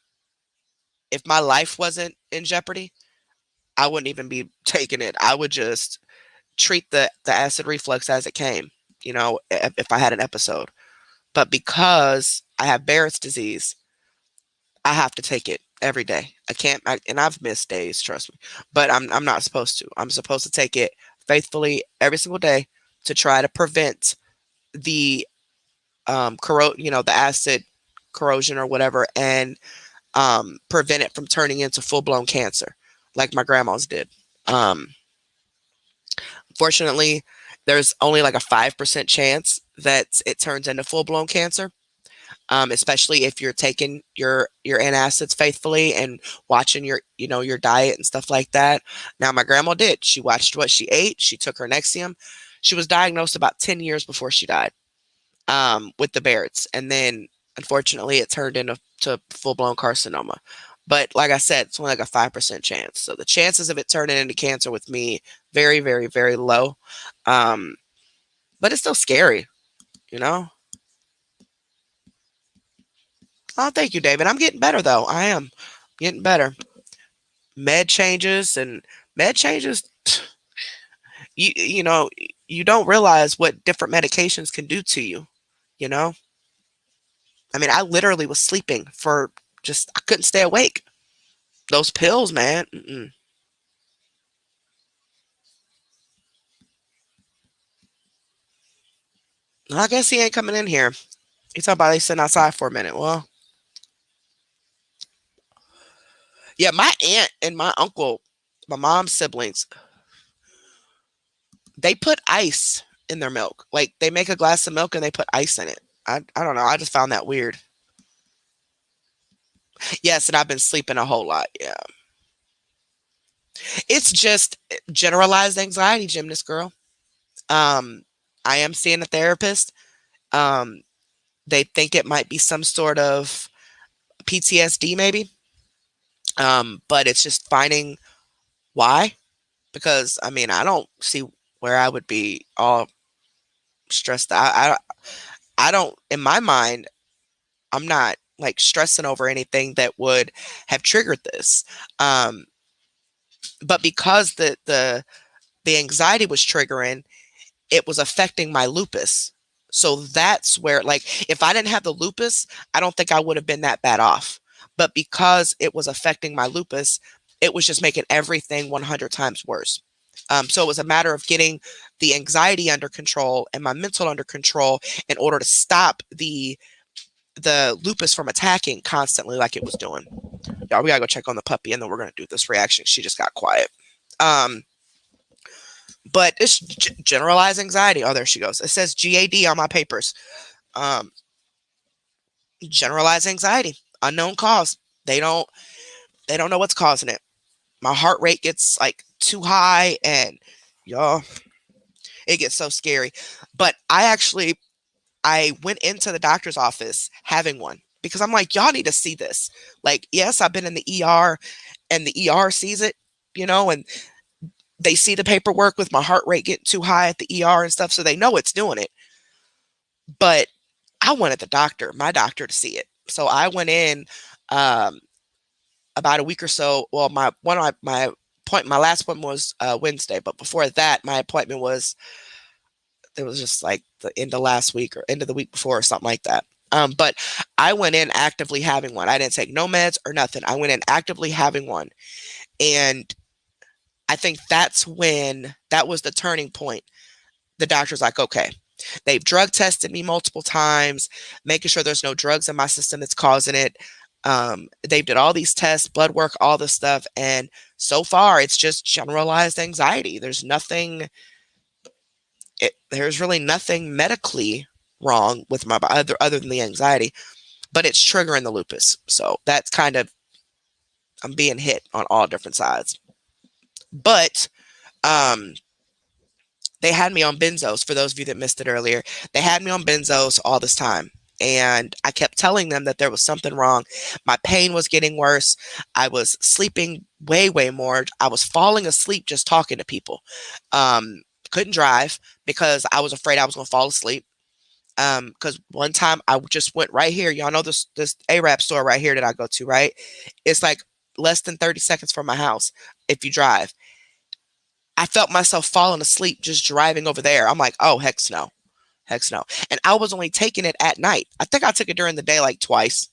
A: if my life wasn't in jeopardy, I wouldn't even be taking it. I would just treat the acid reflux as it came. If I had an episode. But because I have Barrett's disease, I have to take it every day. I can't, and I've missed days, trust me. But I'm not supposed to. I'm supposed to take it faithfully every single day to try to prevent the the acid corrosion or whatever, and prevent it from turning into full blown cancer, like my grandma's did. Um, Fortunately, there's only like a 5% chance that it turns into full blown cancer. Especially if you're taking your antacids faithfully and watching your diet and stuff like that. Now, my grandma did. She watched what she ate. She took her Nexium. She was diagnosed about 10 years before she died with the Barrett's, and then unfortunately, it turned into full blown carcinoma. But like I said, it's only like a 5% chance. So the chances of it turning into cancer with me very, very, very low. Um, but it's still scary, you know. Oh, thank you, David. I'm getting better though. I am getting better. Med changes and med changes. You know, you don't realize what different medications can do to you. You know, I mean, I literally was sleeping for just I couldn't stay awake. Those pills, man. Mm-mm. Well, I guess he ain't coming in here. He's talking about they sitting outside for a minute. Well, yeah, my aunt and my uncle, my mom's siblings, they put ice in their milk. Like they make a glass of milk and they put ice in it. I don't know. I just found that weird. Yes, and I've been sleeping a whole lot. Yeah. It's just generalized anxiety, gymnast girl. Um, I am seeing a therapist. Um, they think it might be some sort of PTSD, maybe. But it's just finding why. Because I mean, I don't see where I would be all stressed. I don't. In my mind, I'm not like stressing over anything that would have triggered this. Um, but because the anxiety was triggering, it was affecting my lupus. So that's where, like, if I didn't have the lupus, I don't think I would have been that bad off. But because it was affecting my lupus, it was just making everything 100 times worse. So it was a matter of getting the anxiety under control and my mental under control in order to stop the lupus from attacking constantly like it was doing. Y'all, we gotta go check on the puppy and then we're gonna do this reaction. She just got quiet. Um, but it's generalized anxiety. Oh, there she goes. It says GAD on my papers. Um, Generalized anxiety, unknown cause. They don't they don't know what's causing it. My heart rate gets like too high, and y'all, it gets so scary. But I went into the doctor's office having one because I'm like, y'all need to see this. Like, yes, I've been in the ER, and the ER sees it, and they see the paperwork with my heart rate getting too high at the ER and stuff, so they know it's doing it. But I wanted my doctor to see it. So I went in um, about a week or so. Well, my last appointment was Wednesday, but before that, my appointment was it was just like the end of last week or end of the week before or something like that. But I went in actively having one. I didn't take no meds or nothing. I went in actively having one, and I think that was the turning point. The doctor's like, okay, they've drug tested me multiple times, making sure there's no drugs in my system that's causing it. They did all these tests, blood work, all this stuff, and so far it's just generalized anxiety. There's really nothing medically wrong with my body other than the anxiety, but it's triggering the lupus. So that's kind of I'm being hit on all different sides. But um, they had me on benzos. For those of you that missed it earlier, they had me on benzos all this time. And I kept telling them that there was something wrong. My pain was getting worse. I was sleeping way, way more. I was falling asleep just talking to people. Couldn't drive because I was afraid I was going to fall asleep. Because one time I just went right here. Y'all know this Arab store right here that I go to, right? It's like less than 30 seconds from my house if you drive. I felt myself falling asleep just driving over there. I'm like, oh, heck no. Heck no. And I was only taking it at night. I think I took it during the day like twice,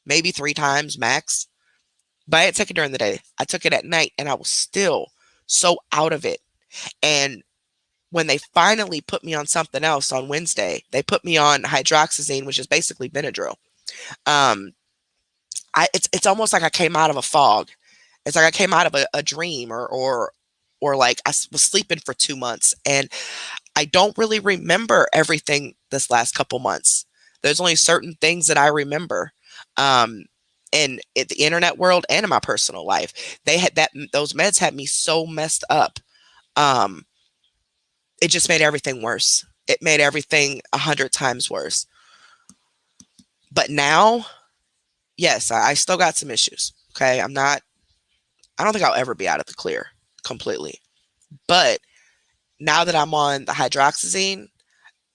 A: maybe 3 times max. But I didn't take it during the day. I took it at night and I was still so out of it. And when they finally put me on something else on Wednesday, they put me on hydroxyzine, which is basically Benadryl. Um, it's almost like I came out of a fog. It's like I came out of a dream or like I was sleeping for 2 months and I don't really remember everything this last couple months. There's only certain things that I remember. Um, in the internet world and in my personal life, those meds had me so messed up. Um, it just made everything worse. It made everything 100 times worse. But now, yes, I still got some issues. Okay, I don't think I'll ever be out of the clear completely. But now that I'm on the hydroxyzine,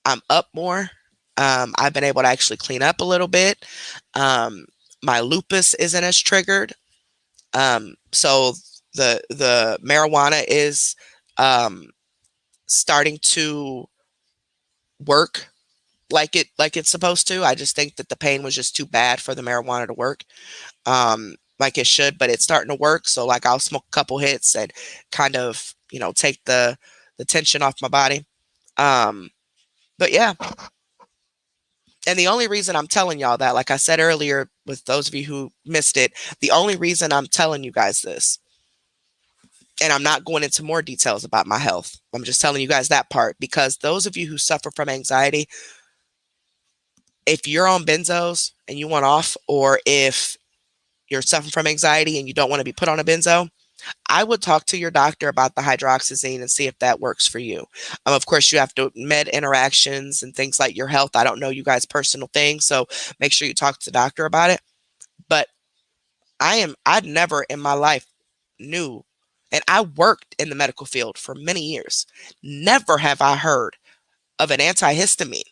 A: I'm up more. I've been able to actually clean up a little bit. Um, my lupus isn't as triggered. So the marijuana is um, starting to work like it's supposed to. I just think that the pain was just too bad for the marijuana to work like it should, but it's starting to work. So like I'll smoke a couple hits and kind of take the tension off my body. Um, but yeah, and the only reason I'm telling y'all that, like I said earlier, with those of you who missed it, the only reason I'm telling you guys this, and I'm not going into more details about my health, I'm just telling you guys that part, because those of you who suffer from anxiety, if you're on benzos and you want off, or if you're suffering from anxiety and you don't want to be put on a benzo, I would talk to your doctor about the hydroxyzine and see if that works for you. Of course, you have to med interactions and things like your health. I don't know you guys' personal things, so make sure you talk to the doctor about it. But I'd never in my life knew, and I worked in the medical field for many years. Never have I heard of an antihistamine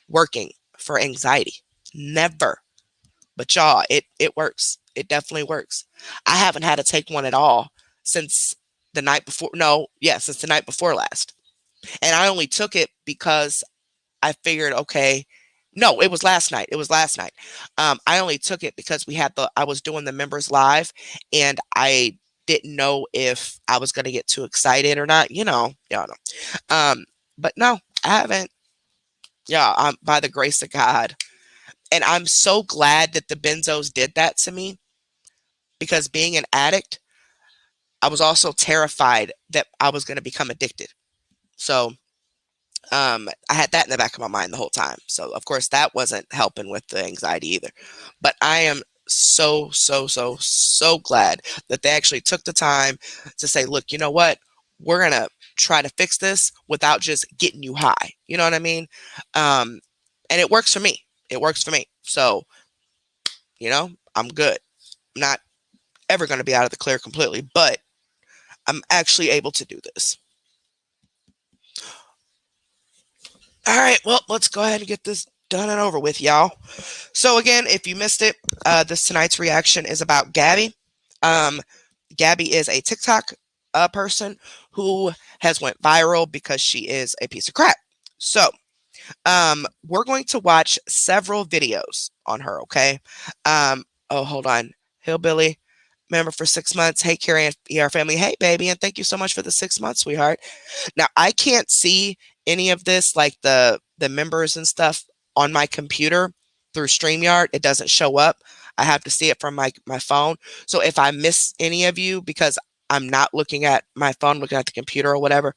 A: working for anxiety. Never. But y'all, it works. It definitely works. I haven't had to take one at all since the night before. No, yeah, since the night before last. And I only took it because I figured, okay, no, it was last night. It was last night. I only took it because I was doing the members live and I didn't know if I was going to get too excited or not. Y'all know. But no, I haven't. Yeah, by the grace of God. And I'm so glad that the benzos did that to me, because being an addict, I was also terrified that I was going to become addicted. So I had that in the back of my mind the whole time. So of course that wasn't helping with the anxiety either. But I am so, so, so, so glad that they actually took the time to say, look, you know what? We're going to try to fix this without just getting you high. You know what I mean? And it works for me. It works for me. So, I'm good. I'm not ever going to be out of the clear completely, but I'm actually able to do this. All right, well, let's go ahead and get this Done and over with, y'all. So again, if you missed it, this tonight's reaction is about Gabby. Um, Gabby is a TikTok person who has went viral because she is a piece of crap. So we're going to watch several videos on her. Okay. Oh, hold on, Hillbilly. Member for 6 months. Hey, Carrie and ER family. Hey, baby, and thank you so much for the 6 months, sweetheart. Now I can't see any of this, like the members and stuff, on my computer through StreamYard. It doesn't show up. I have to see it from my phone. So if I miss any of you because I'm not looking at my phone, looking at the computer or whatever,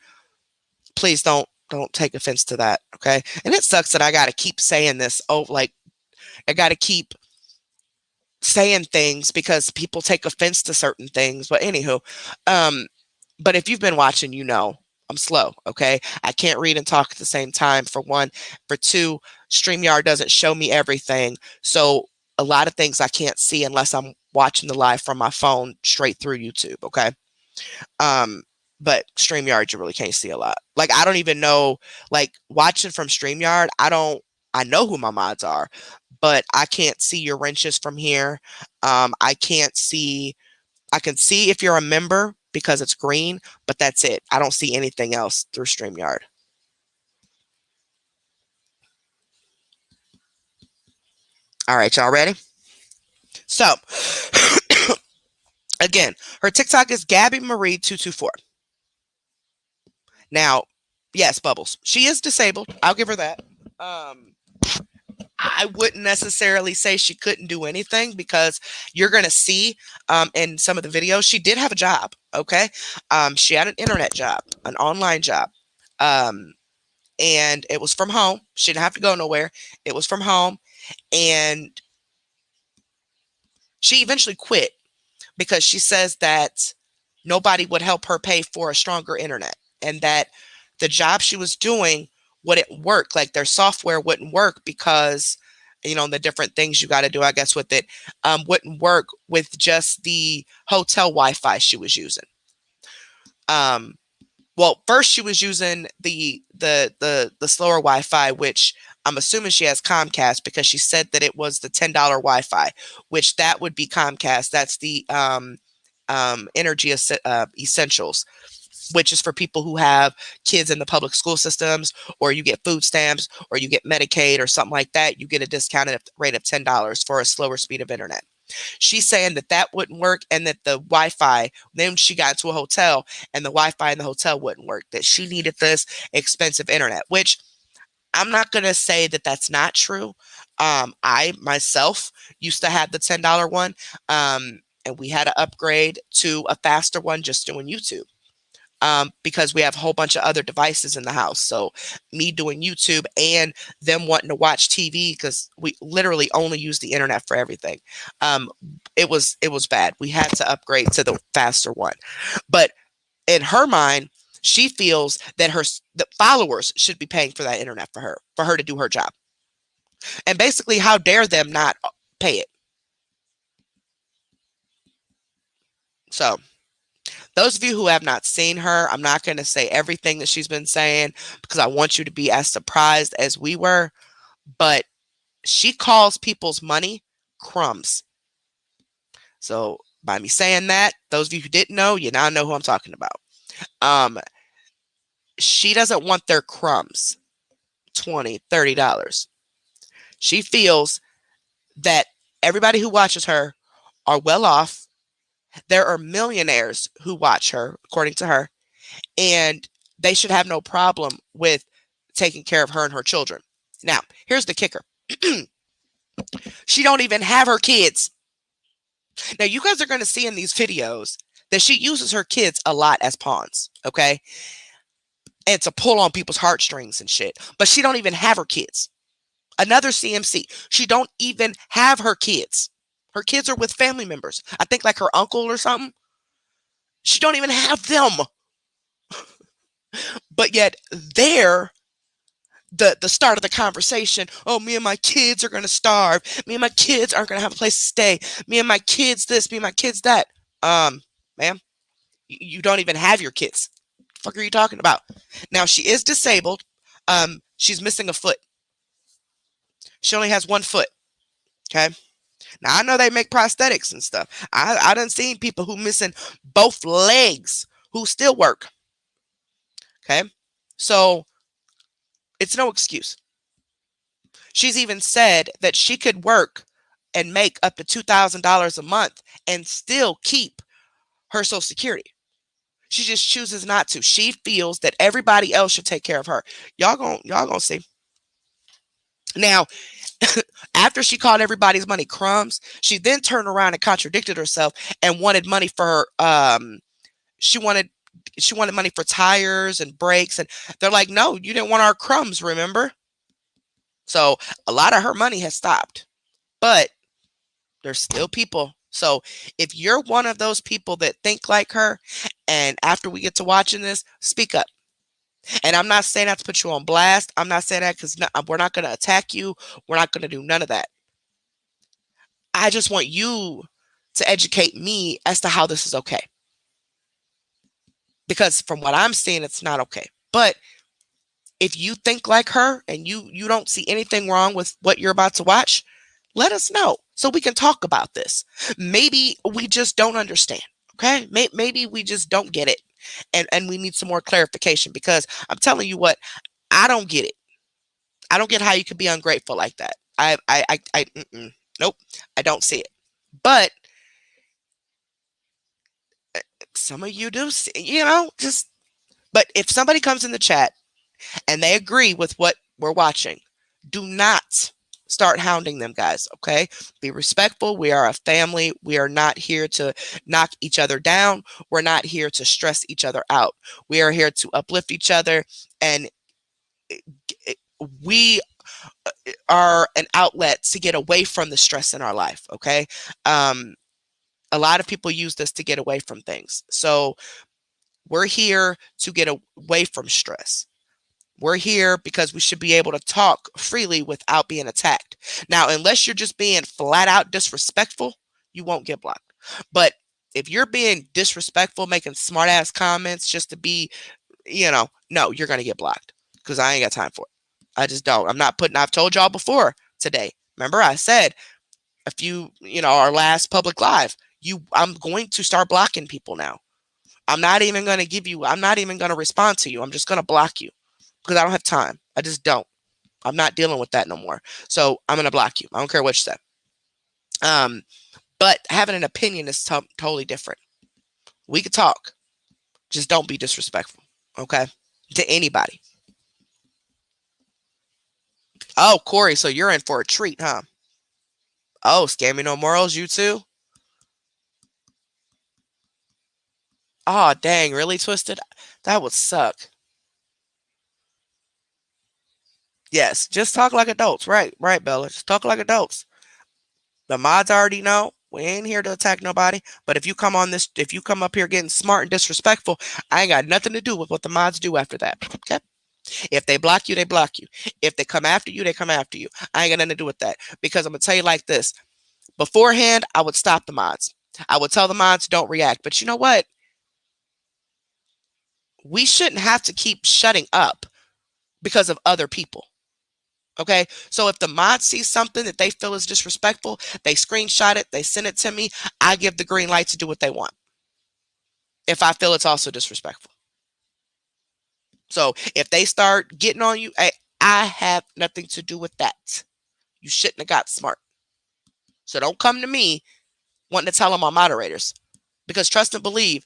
A: please don't take offense to that. Okay. And it sucks that I got to keep saying this. Oh, like I got to keep saying things because people take offense to certain things. But anywho, um, but if you've been watching, you know I'm slow. Okay, I can't read and talk at the same time. For one, for two, StreamYard doesn't show me everything, so a lot of things I can't see unless I'm watching the live from my phone straight through YouTube. Okay, um, but StreamYard, you really can't see a lot. Like I don't even know, like watching from StreamYard, I know who my mods are, but I can't see your wrenches from here. I can't see, I can see if you're a member because it's green, but that's it. I don't see anything else through StreamYard. All right, y'all ready? So, again, her TikTok is Gabby Marie 224. Now, yes, Bubbles. She is disabled. I'll give her that. Um, I wouldn't necessarily say she couldn't do anything because you're going to see in some of the videos, she did have a job. Okay. She had an internet job, an online job. Um, and it was from home. She didn't have to go nowhere. It was from home. And she eventually quit because she says that nobody would help her pay for a stronger internet and that the job she was doing wouldn't work. Like their software wouldn't work because, you know, the different things you got to do, I guess, with it wouldn't work with just the hotel Wi-Fi she was using. Um, well, first she was using the slower Wi-Fi, which I'm assuming she has Comcast because she said that it was the $10 Wi-Fi, which that would be Comcast. That's the Energy Essentials, which is for people who have kids in the public school systems, or you get food stamps, or you get Medicaid, or something like that. You get a discounted rate of $10 for a slower speed of internet. She's saying that that wouldn't work and that the Wi-Fi, then she got into a hotel and the Wi-Fi in the hotel wouldn't work, that she needed this expensive internet, which I'm not going to say that that's not true. I myself used to have the $10 one, and we had to upgrade to a faster one just doing YouTube. Because we have a whole bunch of other devices in the house. So me doing YouTube and them wanting to watch TV because we literally only use the internet for everything. Um, it was bad. We had to upgrade to the faster one. But in her mind, she feels that the followers should be paying for that internet for her to do her job. And basically, how dare them not pay it? So those of you who have not seen her, I'm not going to say everything that she's been saying because I want you to be as surprised as we were. But she calls people's money crumbs. So by me saying that, those of you who didn't know, you now know who I'm talking about. Um, she doesn't want their crumbs, 20, $30. She feels that everybody who watches her are well off. There are millionaires who watch her, according to her, and they should have no problem with taking care of her and her children. Now, here's the kicker. She don't even have her kids. Now, you guys are going to see in these videos that she uses her kids a lot as pawns, okay? And to pull on people's heartstrings and shit. But she don't even have her kids. Another CMC. She don't even have her kids. Her kids are with family members. I think like her uncle or something. She don't even have them. But yet they're the start of the conversation. Oh, me and my kids are going to starve. Me and my kids aren't going to have a place to stay. Me and my kids this, me and my kids that. Ma'am, you don't even have your kids. What the fuck are you talking about? Now, she is disabled. She's missing a foot. She only has one foot. Okay. Now I know they make prosthetics and stuff. I done seen people who missing both legs who still work. Okay. So it's no excuse. She's even said that she could work and make up to $2,000 a month and still keep her Social Security. She just chooses not to. She feels that everybody else should take care of her. Y'all gonna see. Now, after she called everybody's money crumbs, she then turned around and contradicted herself and wanted money for she wanted she wanted money for tires and brakes, and they're like, "No, you didn't want our crumbs, remember?" So, a lot of her money has stopped. But there's still people. So, if you're one of those people that think like her, and after we get to watching this, speak up. And I'm not saying that to put you on blast. I'm not saying that because we're not going to attack you. We're not going to do none of that. I just want you to educate me as to how this is okay. Because from what I'm seeing, it's not okay. But if you think like her and you don't see anything wrong with what you're about to watch, let us know so we can talk about this. Maybe we just don't understand. Okay? Maybe we just don't get it. And we need some more clarification, because I'm telling you what, I don't get it. I don't get how you could be ungrateful like that. Nope, I don't see it. But some of you do see, just, but if somebody comes in the chat and they agree with what we're watching, do not start hounding them, guys. Okay. Be respectful. We are a family. We are not here to knock each other down. We're not here to stress each other out. We are here to uplift each other. And we are an outlet to get away from the stress in our life. Okay. A lot of people use this to get away from things. So we're here to get away from stress. We're here because we should be able to talk freely without being attacked. Now, unless you're just being flat out disrespectful, you won't get blocked. But if you're being disrespectful, making smart ass comments just to be, no, you're going to get blocked, because I ain't got time for it. I just don't. I've told y'all before today. Remember, I said a few, our last public live, I'm going to start blocking people now. I'm not even going to respond to you. I'm just going to block you, because I don't have time. I just don't. I'm not dealing with that no more. So I'm going to block you. I don't care what you say. But having an opinion is totally different. We could talk. Just don't be disrespectful. Okay? To anybody. Oh, Corey, so you're in for a treat, huh? Oh, Scammy No Morals, you too? Oh, dang, really, Twisted? That would suck. Yes, just talk like adults. Right, Bella. Just talk like adults. The mods already know we ain't here to attack nobody. But if you come up here getting smart and disrespectful, I ain't got nothing to do with what the mods do after that. Okay? If they block you, they block you. If they come after you, they come after you. I ain't got nothing to do with that. Because I'm gonna tell you like this. Beforehand, I would stop the mods. I would tell the mods don't react. But you know what? We shouldn't have to keep shutting up because of other people. Okay, so if the mod sees something that they feel is disrespectful, they screenshot it, they send it to me, I give the green light to do what they want if I feel it's also disrespectful. So if they start getting on you, I have nothing to do with that. You shouldn't have got smart. So don't come to me wanting to tell on my moderators, because trust and believe,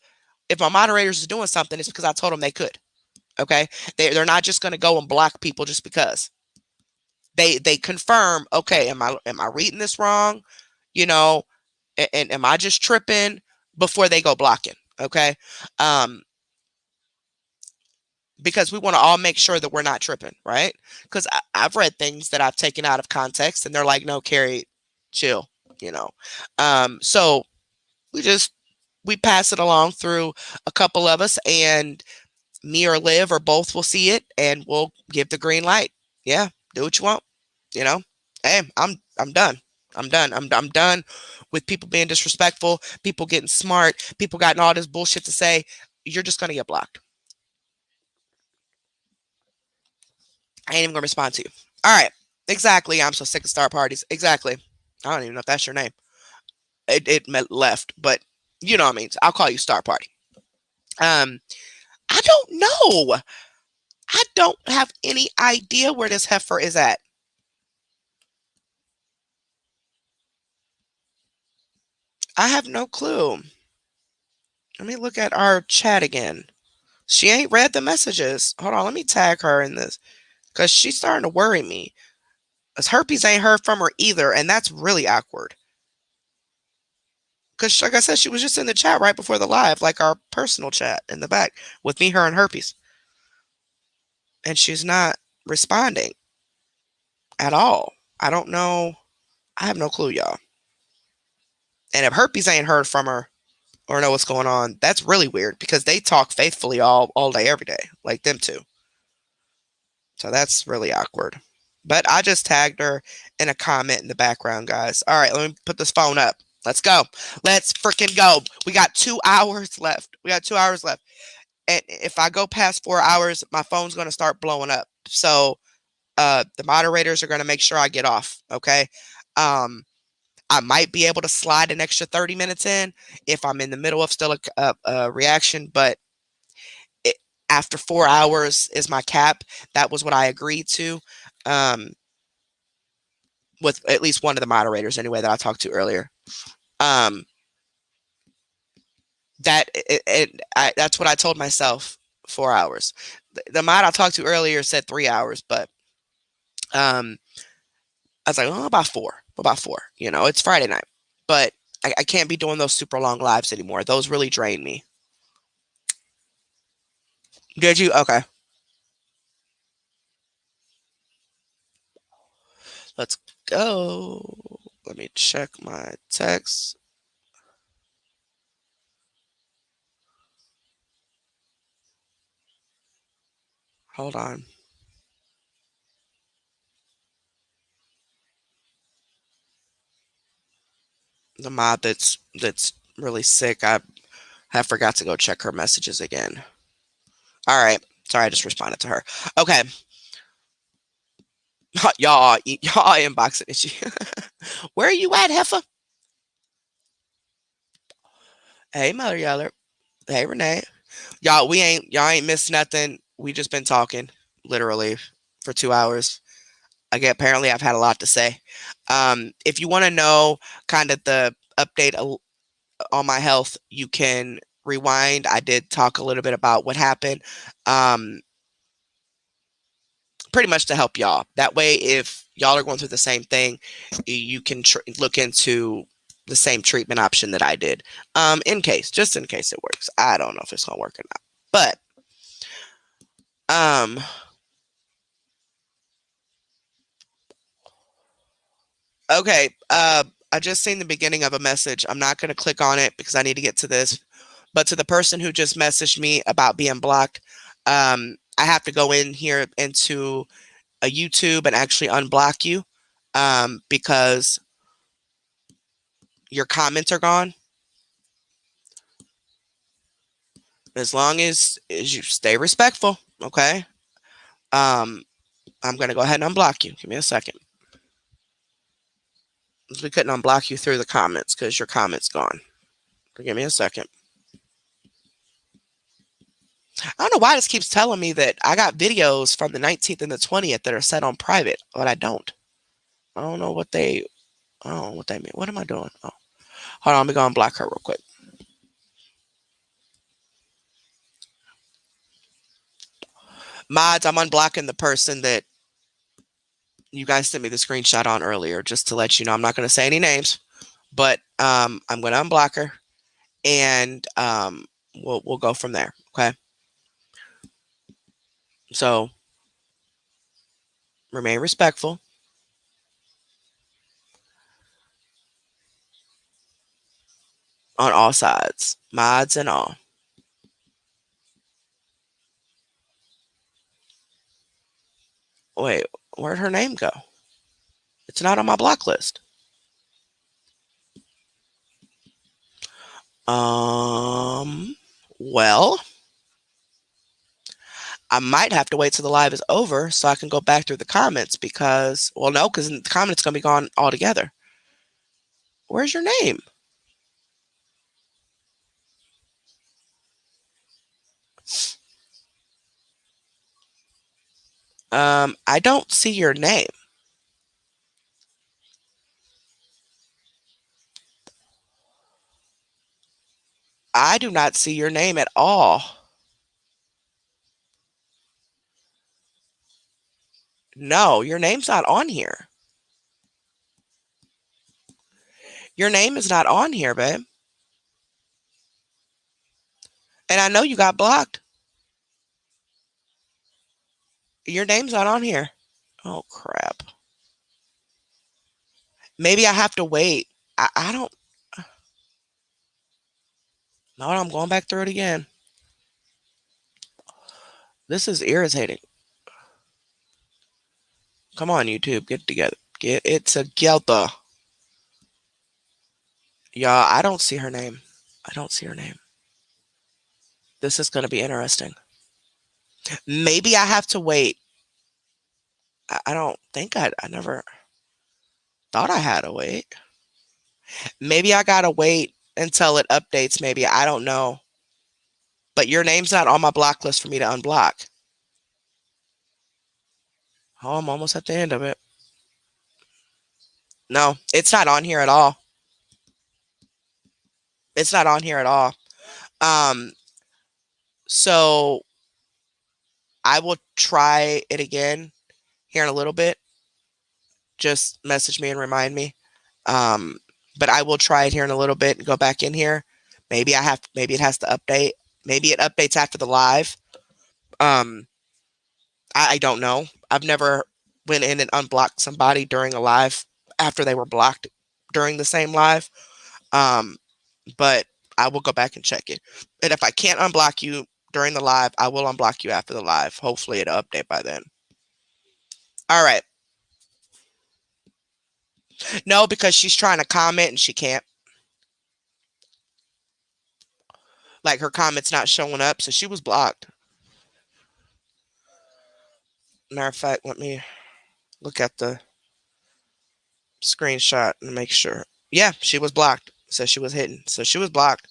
A: if my moderators are doing something, it's because I told them they could. Okay, they're not just going to go and block people just because. They confirm, okay, am I reading this wrong? And am I just tripping, before they go blocking? Okay. Because we want to all make sure that we're not tripping, right? Because I've read things that I've taken out of context and they're like, no, Carrie, chill, so we pass it along through a couple of us, and me or Liv or both will see it and we'll give the green light. Yeah, do what you want. Hey, I'm done. I'm done with people being disrespectful, people getting smart, people gotten all this bullshit to say. You're just gonna get blocked. I ain't even gonna respond to you. All right. Exactly. I'm so sick of star parties. Exactly. I don't even know if that's your name. It meant left, but you know what I mean. I'll call you Star Party. Um, I don't know. I don't have any idea where this heifer is at. I have no clue. Let me look at our chat again. She ain't read the messages. Hold on, let me tag her in this because she's starting to worry me. Cause herpes ain't heard from her either, and that's really awkward. Cause like I said, she was just in the chat right before the live, like our personal chat in the back with me, her, and herpes, and she's not responding at all. I don't know. I have no clue, y'all. And if herpes ain't heard from her or know what's going on, that's really weird because they talk faithfully all day, every day, like them two. So that's really awkward. But I just tagged her in a comment in the background, guys. All right, let me put this phone up. Let's go. Let's freaking go. We got 2 hours left. We got 2 hours left. And if I go past 4 hours, my phone's going to start blowing up. So the moderators are going to make sure I get off. Okay. Um, I might be able to slide an extra 30 minutes in if I'm in the middle of still a reaction, but it, after 4 hours is my cap. That was what I agreed to. Um, with at least one of the moderators anyway that I talked to earlier. Um, that's what I told myself. 4 hours. The mod I talked to earlier said 3 hours, but um, I was like, oh, about four, about four. You know, it's Friday night, but I can't be doing those super long lives anymore. Those really drain me. Did you? Okay, let's go. Let me check my text. Hold on. The mod that's really sick. I have forgot to go check her messages again. All right. Sorry, I just responded to her. Okay. y'all inboxing issue. Where are you at, Heffa? Hey, Mother Yeller. Hey, Renee. Y'all ain't missed nothing. We just been talking, literally, for 2 hours. Again, apparently I've had a lot to say. If you want to know kind of the update on my health, you can rewind. I did talk a little bit about what happened. Um, pretty much to help y'all. That way, if y'all are going through the same thing, you can look into the same treatment option that I did. Just in case it works. I don't know if it's gonna work or not, but okay. I just seen the beginning of a message. I'm not gonna click on it because I need to get to this. But to the person who just messaged me about being blocked, I have to go in here into a YouTube and actually unblock you because your comments are gone. As long as you stay respectful, okay? Um, I'm gonna go ahead and unblock you. Give me a second. We couldn't unblock you through the comments because your comments gone. Give me a second. I don't know why this keeps telling me that I got videos from the 19th and the 20th that are set on private, but I don't. I don't know what they. I don't know what they mean. What am I doing? Oh, hold on. Let me go unblock her real quick. Mods, I'm unblocking the person that you guys sent me the screenshot on earlier, just to let you know. I'm not going to say any names, but I'm going to unblock her, and we'll go from there. Okay. So remain respectful on all sides, mods and all. Wait, where'd her name go? It's not on my block list. Um, well, I might have to wait till the live is over so I can go back through the comments because, well, no, because the comments gonna be gone altogether. Where's your name? I don't see your name. I do not see your name at all. No, your name's not on here. Your name is not on here, babe. And I know you got blocked. Your name's not on here. Oh, crap. Maybe I have to wait. I don't know. I'm going back through it again. This is irritating. Come on, YouTube. Get it together. Get it together. Y'all, I don't see her name. I don't see her name. This is going to be interesting. Maybe I have to wait. I don't think I never thought I had to wait. Maybe I got to wait until it updates. Maybe. I don't know. But your name's not on my block list for me to unblock. Oh, I'm almost at the end of it. No, it's not on here at all. It's not on here at all. Um, so I will try it again here in a little bit. Just message me and remind me. Um, but I will try it here in a little bit and go back in here. Maybe it has to update. Maybe it updates after the live. Um, I don't know. I've never went in and unblocked somebody during a live after they were blocked during the same live. Um, but I will go back and check it. And if I can't unblock you during the live, I will unblock you after the live. Hopefully it'll update by then. All right. No, because she's trying to comment and she can't. Like her comment's not showing up, so she was blocked. Matter of fact, let me look at the screenshot and make sure. Yeah, she was blocked. So she was hidden. So she was blocked.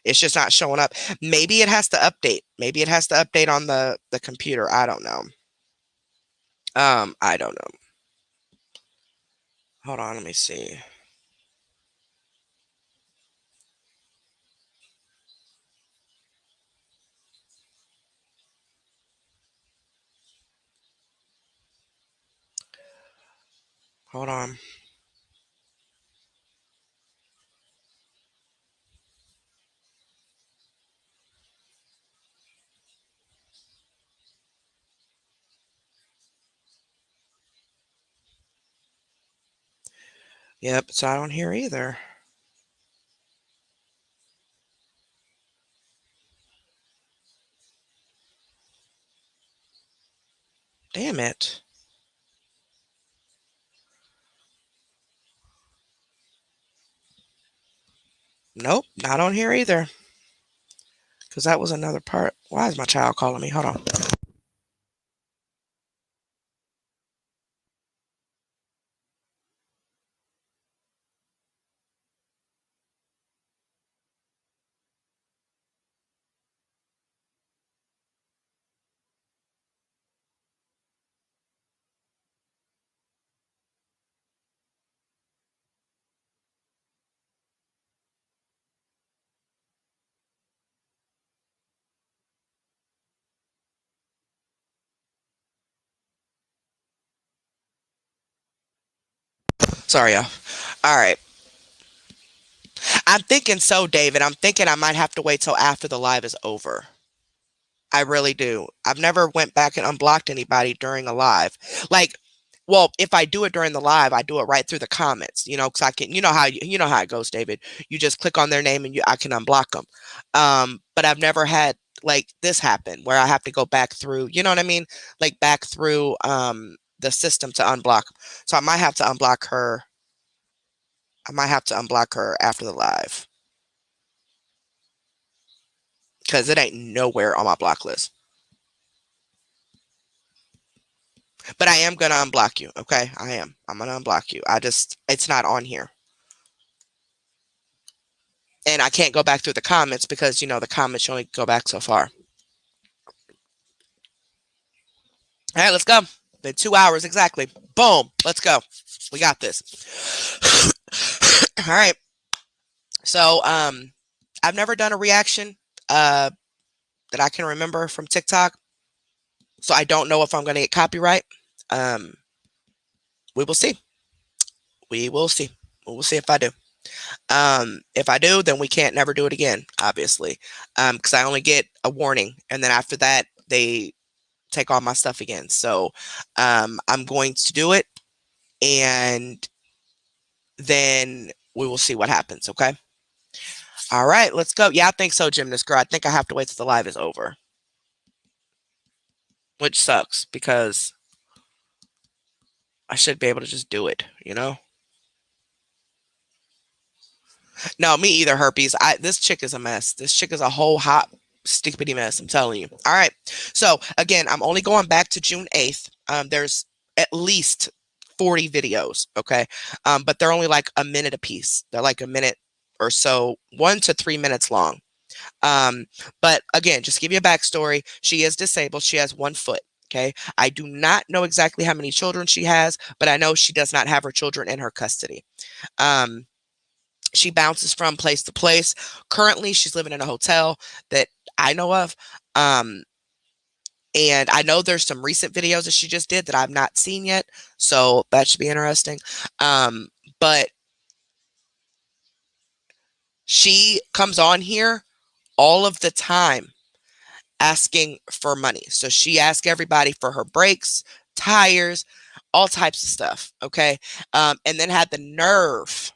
A: It's just not showing up. Maybe it has to update. Maybe it has to update on the computer. I don't know. I don't know. Hold on, let me see. Hold on. Yep, it's not on here either. Damn it. Nope, not on here either. Because that was another part. Why is my child calling me? Hold on. Sorry, y'all. All right. I'm thinking so, David. I'm thinking I might have to wait till after the live is over. I really do. I've never went back and unblocked anybody during a live. Like, well, if I do it during the live, I do it right through the comments, because I can, you know how it goes, David. You just click on their name and I can unblock them. But I've never had like this happen where I have to go back through, you know what I mean? Like back through the system to unblock. So I might have to unblock her. I might have to unblock her after the live because it ain't nowhere on my block list. But I am gonna unblock you, okay? I am. I'm gonna unblock you. It's not on here. And I can't go back through the comments because, the comments you only go back so far. All right, let's go. Been 2 hours exactly. Boom. Let's go. We got this. All right. So, I've never done a reaction that I can remember from TikTok. So I don't know if I'm going to get copyright. Um, we will see. We will see. We will see if I do. If I do, then we can't never do it again, obviously. Because I only get a warning, and then after that, they take all my stuff again. So, I'm going to do it, and then we will see what happens. Okay. All right, let's go. Yeah, I think so, Gymnast Girl. I think I have to wait till the live is over, which sucks because I should be able to just do it, No, me either, Herpes. This chick is a mess. This chick is a whole hot stickity mess. I'm telling you. All right. So again, I'm only going back to June 8th. There's at least 40 videos. Okay. But they're only like a minute a piece. They're like a minute or so, 1 to 3 minutes long. But again, just give you a backstory. She is disabled. She has 1 foot. Okay. I do not know exactly how many children she has, but I know she does not have her children in her custody. She bounces from place to place. Currently, she's living in a hotel that I know of. And I know there's some recent videos that she just did that I've not seen yet. So that should be interesting. But she comes on here all of the time asking for money. So she asks everybody for her brakes, tires, all types of stuff. Okay. And then had the nerve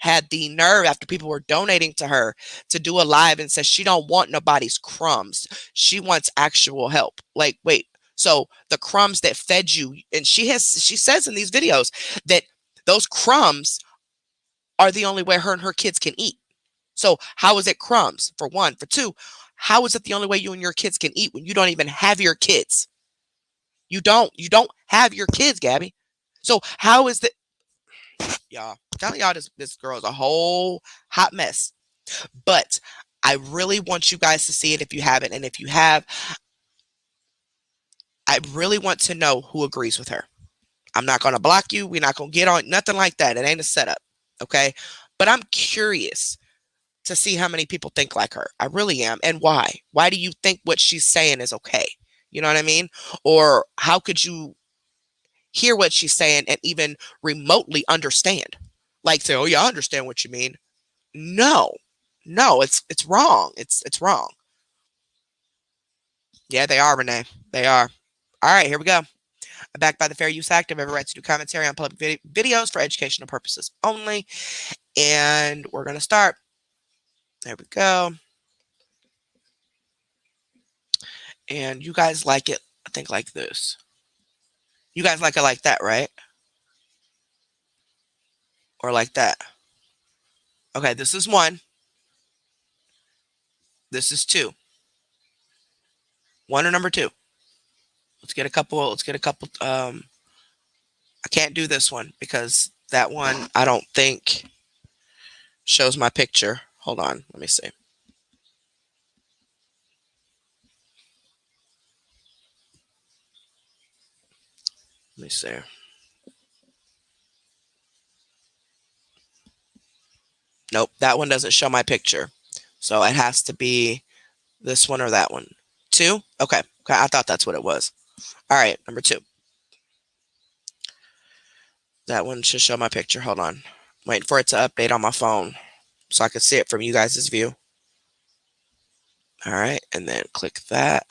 A: after people were donating to her to do a live and says she don't want nobody's crumbs. She wants actual help. Like, wait, so the crumbs that fed you, and she says in these videos that those crumbs are the only way her and her kids can eat. So how is it crumbs, for one? For two, how is it the only way you and your kids can eat when you don't even have your kids? You don't have your kids, Gabby. So how is that? Y'all, I'm telling y'all, this girl is a whole hot mess. But I really want you guys to see it if you haven't. And if you have, I really want to know who agrees with her. I'm not going to block you. We're not going to get on, nothing like that. It ain't a setup. Okay. But I'm curious to see how many people think like her. I really am. And why? Why do you think what she's saying is okay? You know what I mean? Or how could you hear what she's saying and even remotely understand? Like say, oh yeah, I understand what you mean. No, it's wrong. It's wrong. Yeah, they are, Renee. They are. All right, here we go. I'm backed by the Fair Use Act. I have every right to do commentary on public videos for educational purposes only. And we're going to start. There we go. And you guys like it, I think, like this. You guys like it like that, right? Or like that. Okay, this is 1. This is 2. 1 or number 2? Let's get a couple. I can't do this one because that one I don't think shows my picture. Hold on. Let me see. Let me see. Nope, that one doesn't show my picture. So it has to be this one or that one. 2? Okay. Okay, I thought that's what it was. All right, number 2. That one should show my picture. Hold on. Waiting for it to update on my phone so I can see it from you guys' view. All right, and then click that.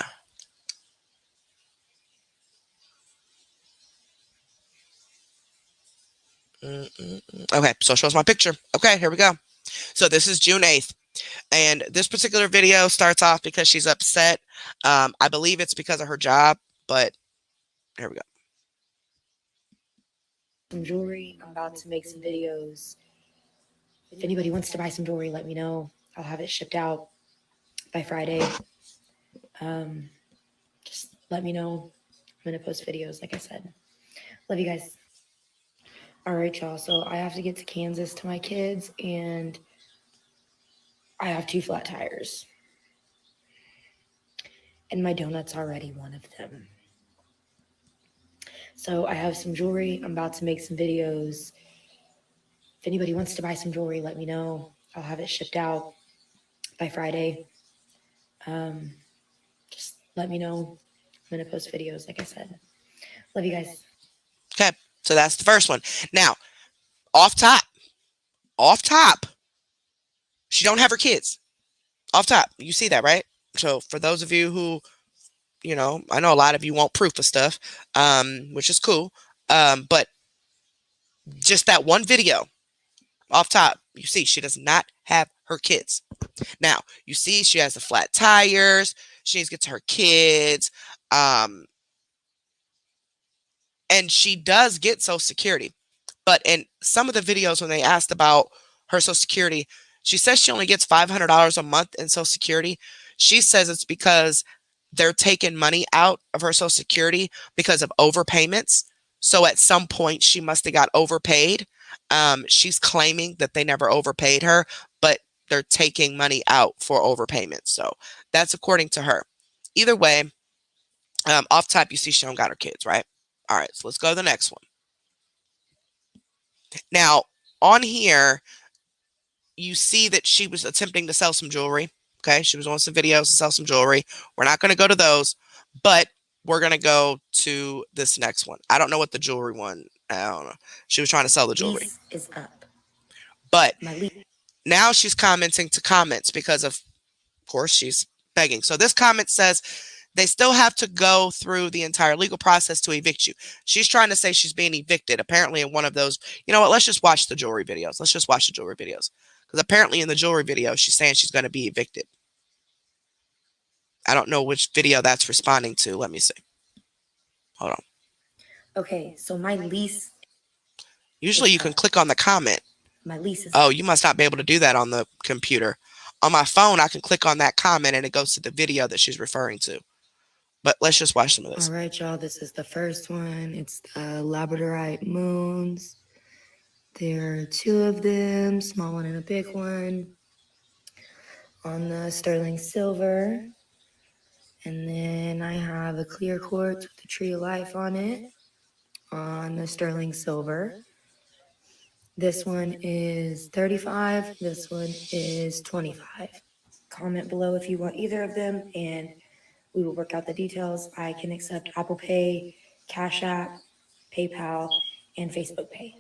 A: Okay, so it shows my picture. Okay, here we go. So this is June 8th. And this particular video starts off because she's upset. I believe it's because of her job, but here we go.
B: Some jewelry. I'm about to make some videos. If anybody wants to buy some jewelry, let me know. I'll have it shipped out by Friday. Just let me know. I'm going to post videos, like I said. Love you guys. All right, y'all. So I have to get to Kansas to my kids, and I have 2 flat tires. And my donut's already one of them. So I have some jewelry. I'm about to make some videos. If anybody wants to buy some jewelry, let me know. I'll have it shipped out by Friday. Just let me know. I'm going to post videos, like I said. Love you guys.
A: Okay, so that's the first one. Now, off top, she don't have her kids. Off top, you see that, right? So for those of you who, I know a lot of you want proof of stuff, which is cool. But just that one video, off top, you see she does not have her kids. Now, you see she has the flat tires. She needs to get to her kids. And she does get Social Security. But in some of the videos when they asked about her Social Security, she says she only gets $500 a month in Social Security. She says it's because they're taking money out of her Social Security because of overpayments. So at some point she must have got overpaid. She's claiming that they never overpaid her, but they're taking money out for overpayments. So that's according to her. Either way, off top, you see she don't got her kids, right? All right, so let's go to the next one. Now, on here, you see that she was attempting to sell some jewelry. Okay, she was on some videos to sell some jewelry. We're not going to go to those, but we're going to go to this next one. I don't know what the jewelry one, I don't know. She was trying to sell the jewelry.
B: Lease is up.
A: But
B: My lease.
A: now she's commenting to comments because of course, she's begging. So this comment says, they still have to go through the entire legal process to evict you. She's trying to say she's being evicted, apparently in one of those. You know what? Let's just watch the jewelry videos. Because apparently in the jewelry video, she's saying she's going to be evicted. I don't know which video that's responding to. Let me see. Hold on.
B: Okay, so my lease.
A: Usually you can click on the comment.
B: My lease is.
A: Oh, you must not be able to do that on the computer. On my phone, I can click on that comment and it goes to the video that she's referring to. But let's just watch some of this.
B: All right, y'all. This is the first one. It's the labradorite moons. There are 2 of them, small one and a big one, on the sterling silver. And then I have a clear quartz with the tree of life on it on the sterling silver. This one is 35. This one is 25. Comment below if you want either of them, and we will work out the details. I can accept Apple Pay, Cash App, PayPal, and Facebook Pay.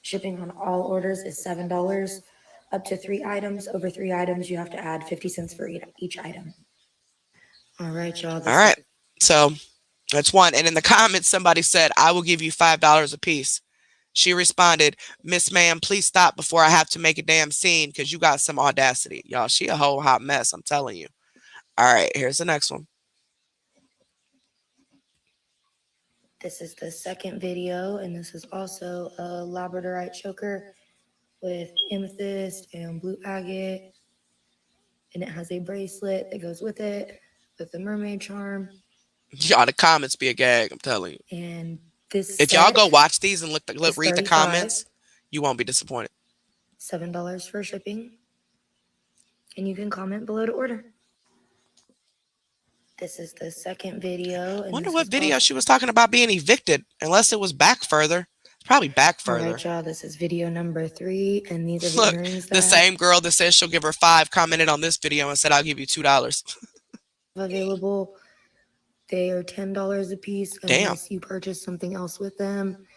B: Shipping on all orders is $7. Up to 3 items. Over 3 items, you have to add 50 cents for each item. All right, y'all.
A: All right. So that's one. And in the comments, somebody said, I will give you $5 a piece. She responded, Miss Ma'am, please stop before I have to make a damn scene because you got some audacity. Y'all, she a whole hot mess. I'm telling you. All right, here's the next one.
B: This is the second video, and this is also a labradorite choker with amethyst and blue agate. And it has a bracelet that goes with it with the mermaid charm.
A: Y'all, the comments be a gag, I'm telling you.
B: And this
A: if y'all go watch these and read the
B: 35.
A: comments, you won't be disappointed.
B: $7 for shipping. And you can comment below to order. This is the second video.
A: I wonder what video she was talking about being evicted, unless it was back further. It's probably back further.
B: All right, y'all. This is video number 3, and these are the
A: Look,
B: earrings
A: the same girl that says she'll give her 5 commented on this video and said, I'll give you $2.
B: Available. They are $10 a piece unless you purchase something else with them.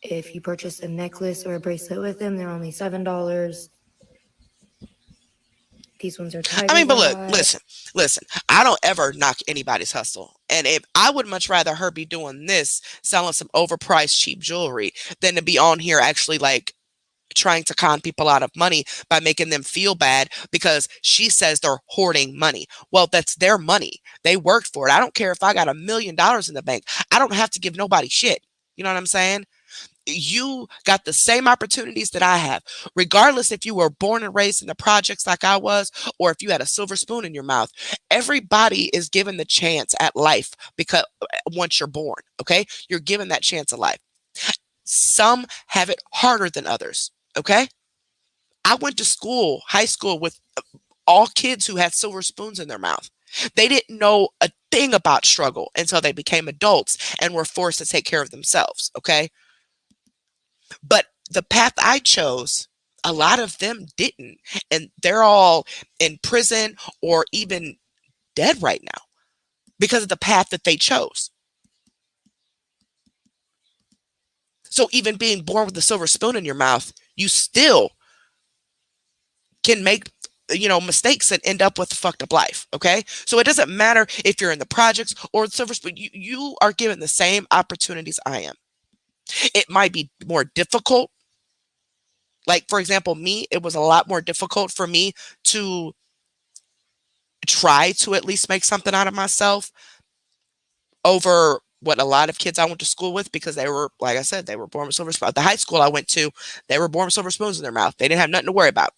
B: If you purchase a necklace or a bracelet with them, they're only $7. These ones are tiger.
A: I mean, but look, listen. I don't ever knock anybody's hustle. And if I would much rather her be doing this, selling some overpriced cheap jewelry, than to be on here actually like trying to con people out of money by making them feel bad because she says they're hoarding money. Well, that's their money. They worked for it. I don't care if I got $1 million in the bank. I don't have to give nobody shit. You know what I'm saying? You got the same opportunities that I have, regardless if you were born and raised in the projects like I was, or if you had a silver spoon in your mouth. Everybody is given the chance at life because once you're born, okay, you're given that chance of life. Some have it harder than others, okay? I went to school, high school, with all kids who had silver spoons in their mouth. They didn't know a thing about struggle until they became adults and were forced to take care of themselves, okay? But the path I chose, a lot of them didn't. And they're all in prison or even dead right now because of the path that they chose. So even being born with a silver spoon in your mouth, you still can make mistakes and end up with a fucked up life. Okay. So it doesn't matter if you're in the projects or the silver spoon, you are given the same opportunities I am. It might be more difficult. Like, for example, me, it was a lot more difficult for me to try to at least make something out of myself over what a lot of kids I went to school with, because they were, like I said, they were born with silver spoons. The high school I went to, they were born with silver spoons in their mouth. They didn't have nothing to worry about.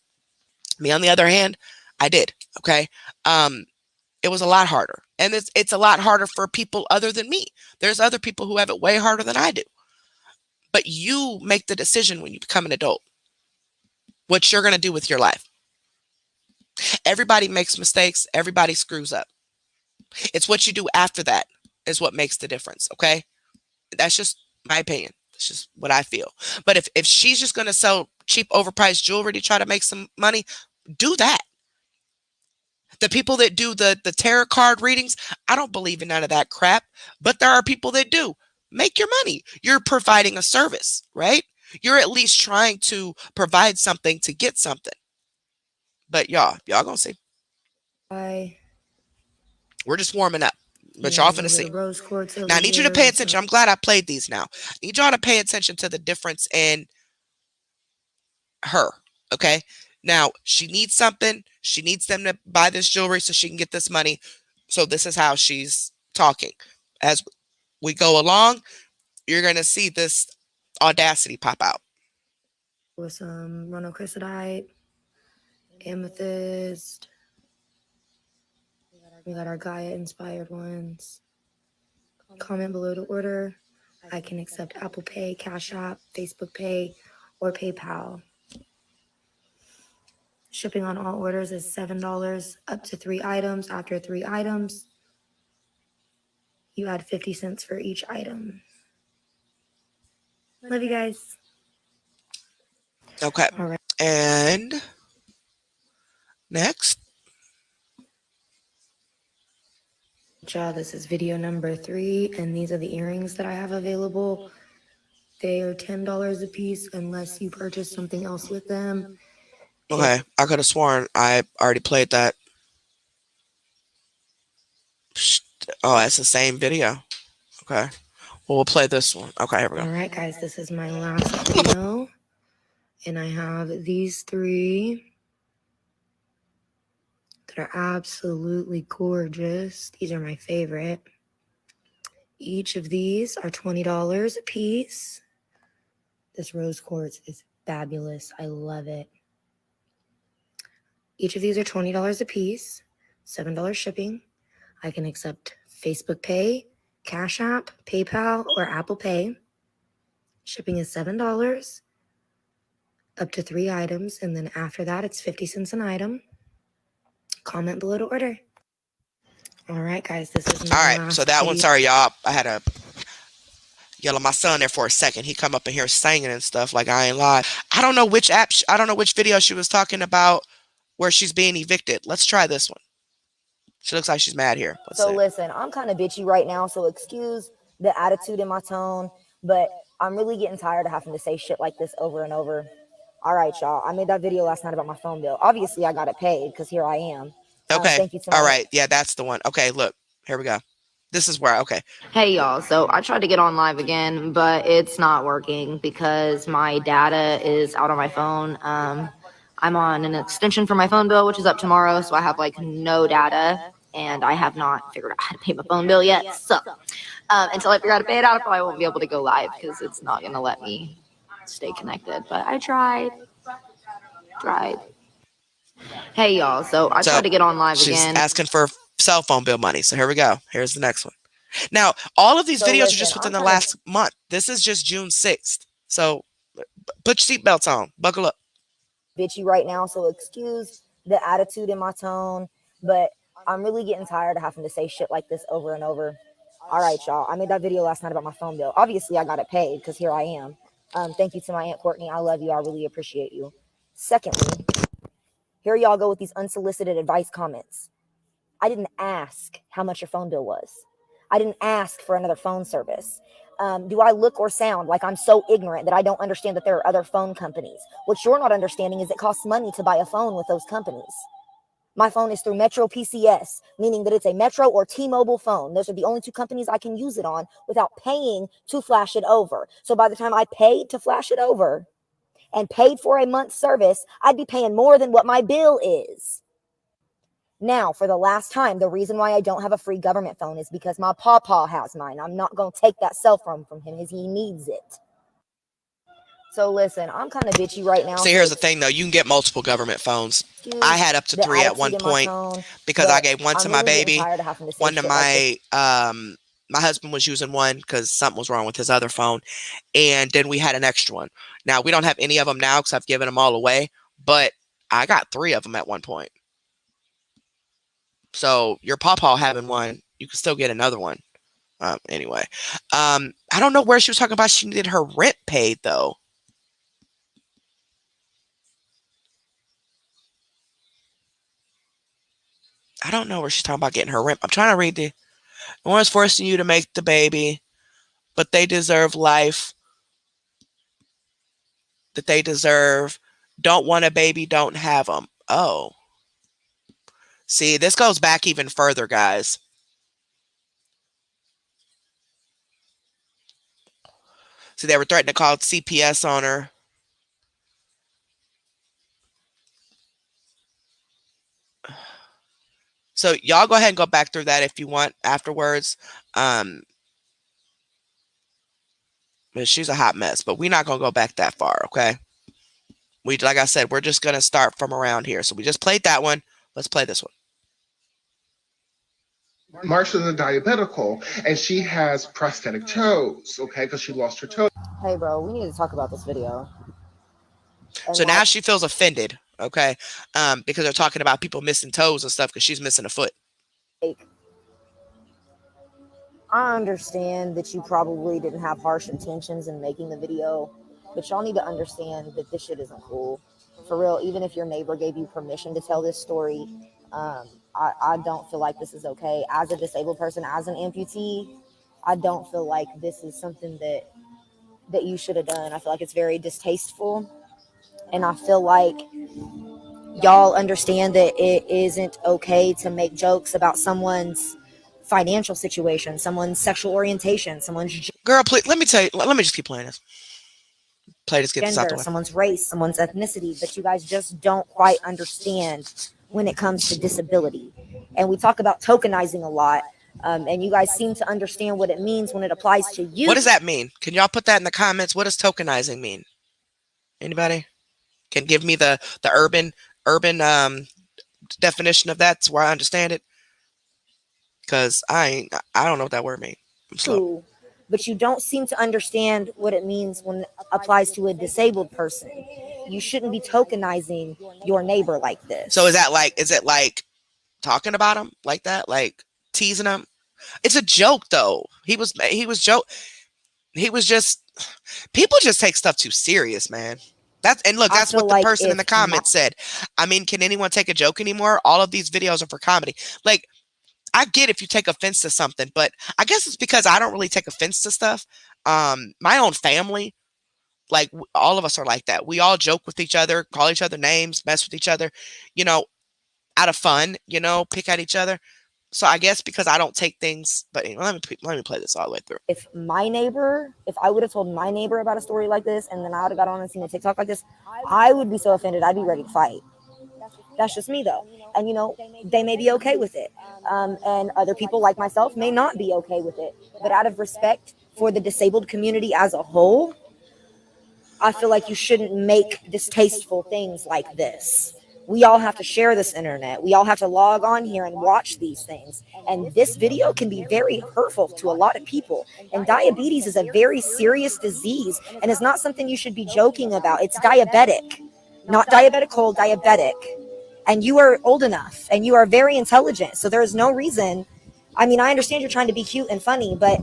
A: Me, on the other hand, I did. Okay. It was a lot harder. And it's a lot harder for people other than me. There's other people who have it way harder than I do. But you make the decision when you become an adult what you're going to do with your life. Everybody makes mistakes. Everybody screws up. It's what you do after that is what makes the difference. Okay. That's just my opinion. It's just what I feel. But if she's just going to sell cheap, overpriced jewelry to try to make some money, do that. The people that do the tarot card readings, I don't believe in none of that crap. But there are people that do. Make your money. You're providing a service, right? You're at least trying to provide something to get something. But y'all gonna see.
B: I
A: We're just warming up. But
B: yeah,
A: y'all
B: a
A: finna
B: little bit
A: see.
B: of rose quartz
A: Now
B: over
A: I need you to pay
B: here.
A: attention. I'm glad I played these now. I need y'all to pay attention to the difference in her. Okay. Now she needs something. She needs them to buy this jewelry so she can get this money. So this is how she's talking. As we go along, you're gonna see this audacity pop out.
B: with some monochrysotite, amethyst. We got our Gaia inspired ones. Comment below to order. I can accept Apple Pay, Cash App, Facebook Pay, or PayPal. Shipping on all orders is $7 up to 3 items. After 3 items, you add 50 cents for each item. Love you guys.
A: Okay.
B: All right.
A: And next.
B: This is video number 3, and these are the earrings that I have available. They are $10 a piece unless you purchase something else with them.
A: Okay. I could have sworn I already played that. Oh, that's the same video. Okay. Well, we'll play this one. Okay, here we go.
B: All right, guys, this is my last video, and I have these 3 that are absolutely gorgeous. These are my favorite. Each of these are $20 a piece. This rose quartz is fabulous. I love it. Each of these are $20 a piece, $7 shipping. I can accept Facebook Pay, Cash App, PayPal, or Apple Pay. Shipping is $7 up to 3 items, and then after that, it's 50 cents an item. Comment below to order. All right, guys, this is my
A: All right.
B: last
A: So that one,
B: video.
A: sorry, y'all. I had to yell at my son there for a second. He come up in here singing and stuff like I ain't lied. I don't know which app, I don't know which video she was talking about where she's being evicted. Let's try this one. She looks like she's mad here. Let's see.
C: Listen, I'm kind of bitchy right now, so excuse the attitude in my tone, but I'm really getting tired of having to say shit like this over and over. All right, y'all. I made that video last night about my phone bill. Obviously, I got it paid because here I am.
A: Okay.
C: Thank you to
A: All right. Yeah, that's the one. Okay, look. Here we go. This is where, okay.
D: Hey y'all, so I tried to get on live again, but it's not working because my data is out on my phone. I'm on an extension for my phone bill, which is up tomorrow, so I have like no data, and I have not figured out how to pay my phone bill yet. So until I figure out how to pay it out, I probably won't be able to go live because it's not gonna let me stay connected. But I tried. Hey y'all, so I
A: So
D: tried to get on live
A: she's
D: again.
A: asking for cell phone bill money. So here we go. Here's the next one. Now, all of these
C: So
A: videos are
C: listen,
A: just within
C: I'm
A: the
C: kind of
A: last month. This is just June 6th. So put your seatbelts on. Buckle up.
C: bitchy right now, so excuse the attitude in my tone, but I'm really getting tired of having to say shit like this over and over. All right, y'all. I made that video last night about my phone bill. Obviously, I got it paid because here I am. Thank you to my Aunt Courtney. I love you. I really appreciate you. Secondly, here y'all go with these unsolicited advice comments. I didn't ask how much your phone bill was. I didn't ask for another phone service. Do I look or sound like I'm so ignorant that I don't understand that there are other phone companies? What you're not understanding is it costs money to buy a phone with those companies. My phone is through Metro PCS, meaning that it's a Metro or T-Mobile phone. Those are the only two companies I can use it on without paying to flash it over. So by the time I paid to flash it over and paid for a month's service, I'd be paying more than what my bill is. Now, for the last time, the reason why I don't have a free government phone is because my pawpaw has mine. I'm not going to take that cell phone from him because he needs it. So listen, I'm kind of bitchy right now.
A: See, here's the thing, though. You can get multiple government phones. I had up to
C: the
A: 3 at one
C: attitude in my
A: point
C: tone,
A: because I
C: but
A: gave one to
C: I'm
A: my
C: really getting
A: baby,
C: tired of having to say
A: one to
C: shit like this.
A: my husband was using one because something was wrong with his other phone, and then we had an extra one. Now we don't have any of them now because I've given them all away, but I got 3 of them at one point. So your pawpaw having one, you can still get another one. Anyway, I don't know where she was talking about. She needed her rent paid though. I don't know where she's talking about getting her rent. I'm trying to read the. No one's forcing you to make the baby, but they deserve life that they deserve. Don't want a baby, don't have them. Oh, see, this goes back even further, guys. See, they were threatening to call CPS on her. So y'all go ahead and go back through that if you want afterwards. Um, she's a hot mess, but we're not gonna go back that far, okay? Like I said, we're just gonna start from around here. So we just played that one. Let's play this one.
E: Marsha's a diabetical, and she has prosthetic toes, okay, because she lost her toe.
C: Hey, bro, we need to talk about this video. And
A: So now she feels offended, okay? Because they're talking about people missing toes and stuff because she's missing a foot.
C: I understand that you probably didn't have harsh intentions in making the video, but y'all need to understand that this shit isn't cool. For real, even if your neighbor gave you permission to tell this story, I don't feel like this is okay. As a disabled person, as an amputee, I don't feel like this is something that you should have done. I feel like it's very distasteful, and I feel like y'all understand that it isn't okay to make jokes about someone's financial situation, someone's sexual orientation, someone's
A: Girl, please, let me tell you, let me just keep playing this. Play this, get this out the
C: gender,
A: way.
C: someone's race, someone's ethnicity, but you guys just don't quite understand when it comes to disability. And we talk about tokenizing a lot, and you guys seem to understand what it means when it applies to you.
A: What does that mean? Can y'all put that in the comments? What does tokenizing mean? Anybody can give me the urban definition of that so where I understand it? Because I don't know what that word means. I'm slow.
C: But you don't seem to understand what it means when it applies to a disabled person. You shouldn't be tokenizing your neighbor like this.
A: So is it like talking about him like that, like teasing him? It's a joke though. He was just people just take stuff too serious, man. That's what the person in the comments said. I mean, can anyone take a joke anymore? All of these videos are for comedy. Like, I get if you take offense to something, but I guess it's because I don't really take offense to stuff. My own family, like all of us are like that. We all joke with each other, call each other names, mess with each other, you know, out of fun, pick at each other. So I guess because I don't take things, but let me play this all the way through.
C: If I would have told my neighbor about a story like this, and then I would have got on and seen a TikTok like this, I would be so offended. I'd be ready to fight. That's just me though. And they may be okay with it. And other people like myself may not be okay with it. But out of respect for the disabled community as a whole, I feel like you shouldn't make distasteful things like this. We all have to share this internet. We all have to log on here and watch these things. And this video can be very hurtful to a lot of people. And diabetes is a very serious disease and it's not something you should be joking about. It's diabetic, not diabetical, diabetic. And you are old enough and you are very intelligent. So there is no reason. I mean, I understand you're trying to be cute and funny, but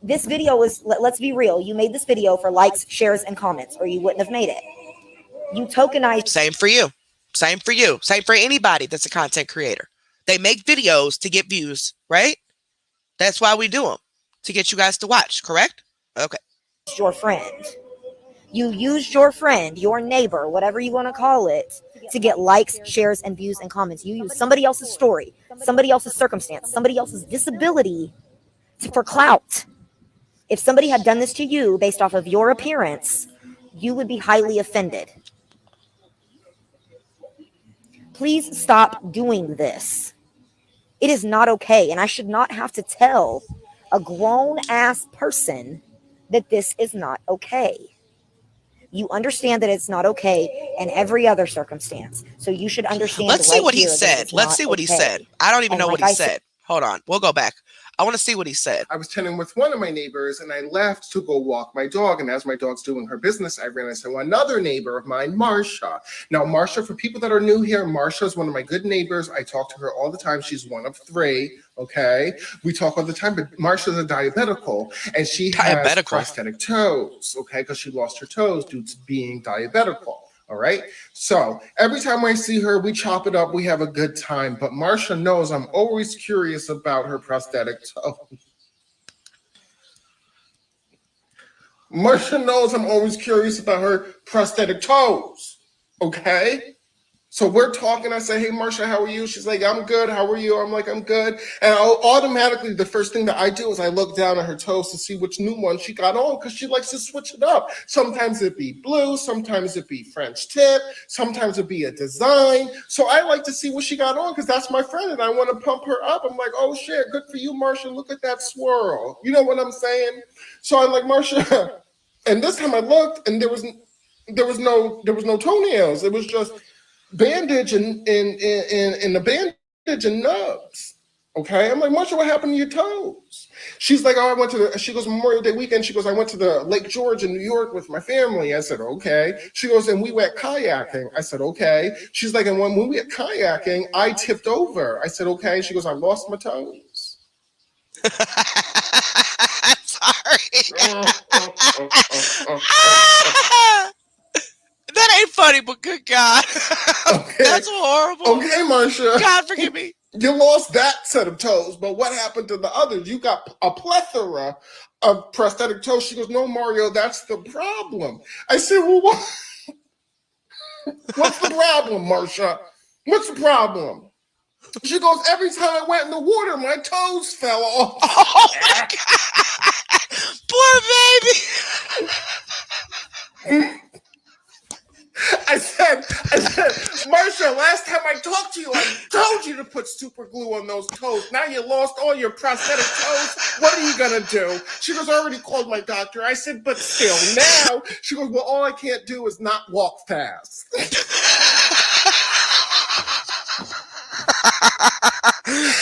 C: this video is, let's be real, you made this video for likes, shares, and comments, or you wouldn't have made it. You tokenized.
A: Same for you. Same for you. Same for anybody that's a content creator. They make videos to get views, right? That's why we do them, to get you guys to watch, correct? Okay.
C: Your friend. You used your friend, your neighbor, whatever you want to call it, to get likes, shares, and views and comments. You use somebody else's story, somebody else's circumstance, somebody else's disability for clout. If somebody had done this to you based off of your appearance, you would be highly offended. Please stop doing this. It is not okay, and I should not have to tell a grown-ass person that this is not okay. You understand that it's not okay in every other circumstance. So you should understand.
A: Let's see
C: right
A: what he
C: here that
A: said.
C: it's
A: Let's
C: not
A: see what he
C: okay.
A: said. I don't even
C: And
A: know
C: like
A: what he
C: I said-
A: said. Hold on. We'll go back. I want to see what he said.
E: I was chatting with one of my neighbors and I left to go walk my dog. And as my dog's doing her business, I ran into another neighbor of mine, Marsha. Now, Marsha, for people that are new here, Marsha is one of my good neighbors. I talk to her all the time. She's one of three. Okay. We talk all the time, but Marsha's a diabetical and she has prosthetic toes. Okay. Because she lost her toes due to being diabetical. All right. So every time I see her, we chop it up. We have a good time. But Marsha knows I'm always curious about her prosthetic toe. Marsha knows I'm always curious about her prosthetic toes. Okay. So we're talking. I say, hey, Marsha, how are you? She's like, I'm good. How are you? I'm like, I'm good. And automatically, the first thing that I do is I look down at her toes to see which new one she got on because she likes to switch it up. Sometimes it'd be blue. Sometimes it'd be French tip. Sometimes it'd be a design. So I like to see what she got on because that's my friend and I want to pump her up. I'm like, oh, shit, good for you, Marsha. Look at that swirl. You know what I'm saying? So I'm like, Marsha. And this time I looked and there was no toenails. It was just bandage and the bandage and nubs. Okay. I'm like, Marsha, what happened to your toes? She's like, oh, she goes, Memorial Day weekend. She goes, I went to the Lake George in New York with my family. I said, okay. She goes, and we went kayaking. I said, okay. She's like, and when we went kayaking, I tipped over. I said, okay. She goes, I lost my toes.
A: I'm sorry. That ain't funny, but good God.
E: Okay.
A: That's horrible.
E: Okay, Marsha.
A: God forgive me.
E: You lost that set of toes, but what happened to the others? You got a plethora of prosthetic toes. She goes, no, Mario, that's the problem. I said, well, what? What's the problem, Marsha? What's the problem? She goes, every time I went in the water, my toes fell off.
A: Oh, my God. Poor baby.
E: I said, Marsha, last time I talked to you, I told you to put super glue on those toes. Now you lost all your prosthetic toes. What are you going to do? She goes, I already called my doctor. I said, but still, now. She goes, well, all I can't do is not walk fast.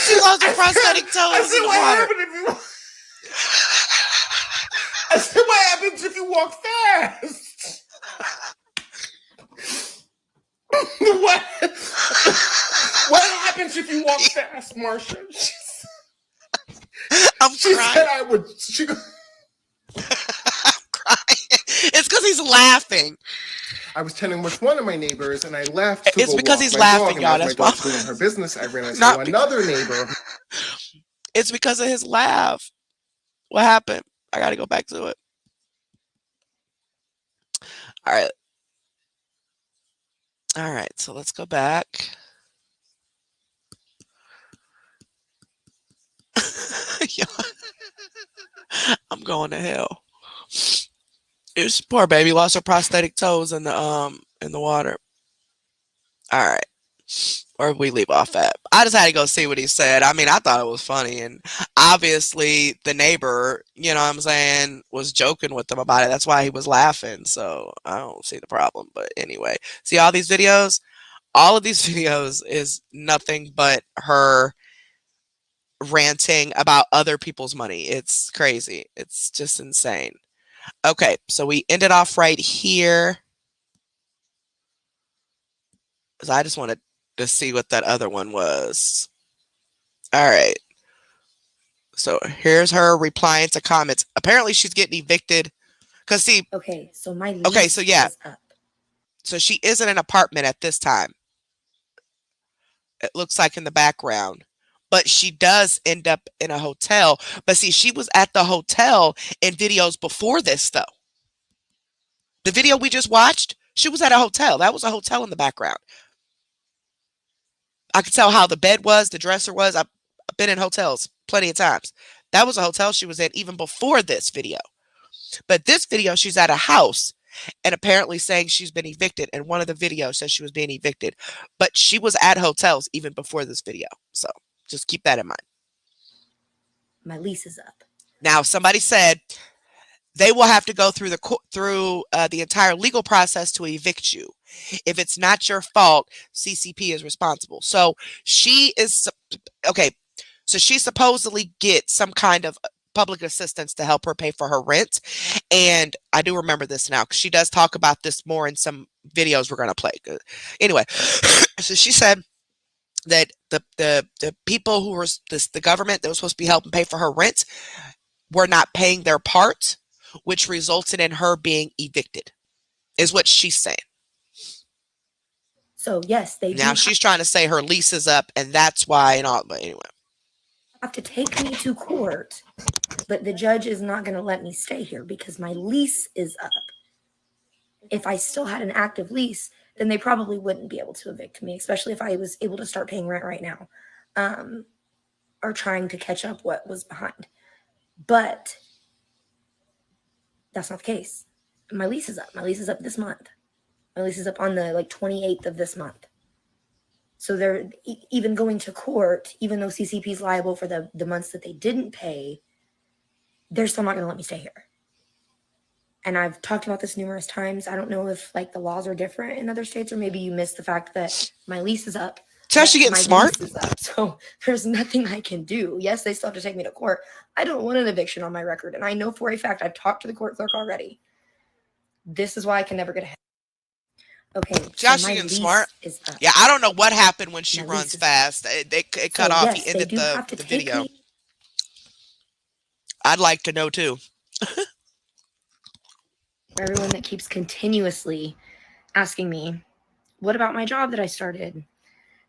A: She lost her prosthetic toes.
E: I said, what happens if you walk fast? What happens if you walk fast, Marsha? She said I would.
A: I'm crying. It's because he's laughing.
E: I was chatting with one of my neighbors, and I left.
A: It's because he's laughing, y'all. That's why.
E: Doing her business. I ran into another neighbor.
A: It's because of his laugh. What happened? I got to go back to it. All right. All right. So let's go back. I'm going to hell. This poor baby lost her prosthetic toes in the water. All right. Or we leave off at. I just had to go see what he said. I mean, I thought it was funny, and obviously the neighbor, you know what I'm saying, was joking with him about it. That's why he was laughing. So I don't see the problem. But anyway, see all these videos? All of these videos is nothing but her ranting about other people's money. It's crazy. It's just insane. Okay, so we ended off right here. Because I just wanted to see what that other one was. All right. So here's her replying to comments. Apparently she's getting evicted. Because see,
B: Okay, so my lease
A: okay, so yeah.
B: is up.
A: So she is in an apartment at this time. It looks like in the background. But she does end up in a hotel. But see, she was at the hotel in videos before this, though. The video we just watched, she was at a hotel. That was a hotel in the background. I could tell how the bed was, the dresser was. I've been in hotels plenty of times. That was a hotel she was in even before this video. But this video, she's at a house and apparently saying she's been evicted. And one of the videos says she was being evicted. But she was at hotels even before this video. So just keep that in mind.
B: My lease is up.
A: Now, somebody said they will have to go through the entire legal process to evict you. If it's not your fault, CCP is responsible. So she is okay. So she supposedly gets some kind of public assistance to help her pay for her rent. And I do remember this now because she does talk about this more in some videos we're going to play. Anyway, so she said that the people who were the government that was supposed to be helping pay for her rent were not paying their part, which resulted in her being evicted, is what she's saying.
B: So yes, they
A: Now she's trying to say her lease is up, and that's why and all. But anyway,
B: have to take me to court, but the judge is not going to let me stay here because my lease is up. If I still had an active lease, then they probably wouldn't be able to evict me, especially if I was able to start paying rent right now, or trying to catch up what was behind. But that's not the case. My lease is up. My lease is up this month. My lease is up on the 28th of this month. So they're even going to court, even though CCP is liable for the months that they didn't pay, they're still not going to let me stay here. And I've talked about this numerous times. I don't know if the laws are different in other states, or maybe you missed the fact that my lease is up.
A: so she getting smart.
B: Lease is up, so there's nothing I can do. Yes, they still have to take me to court. I don't want an eviction on my record, and I know for a fact I've talked to the court clerk already. This is why I can never get ahead. Okay,
A: Josh, so getting smart. Yeah, I don't know what happened when she runs fast. It cut off. He ended the video. I'd like to know too.
B: For everyone that keeps continuously asking me, what about my job that I started?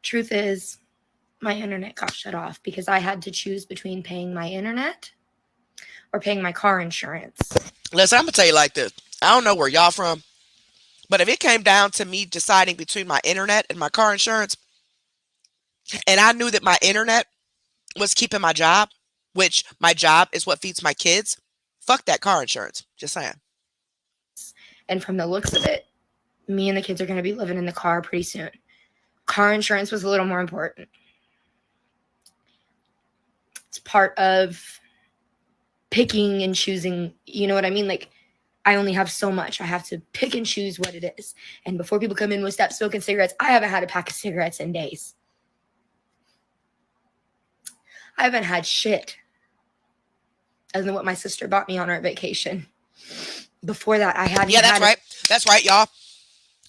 B: Truth is, my internet got shut off because I had to choose between paying my internet or paying my car insurance.
A: Listen, I'm going to tell you like this. I don't know where y'all from, but if it came down to me deciding between my internet and my car insurance, and I knew that my internet was keeping my job, which my job is what feeds my kids, fuck that car insurance. Just saying.
B: And from the looks of it, me and the kids are going to be living in the car pretty soon. Car insurance was a little more important. It's part of picking and choosing. You know what I mean? I only have so much. I have to pick and choose what it is. And before people come in with stop smoking cigarettes, I haven't had a pack of cigarettes in days. I haven't had shit other than what my sister bought me on our vacation. Before that, I hadn't.
A: Yeah, that's right. That's right, y'all.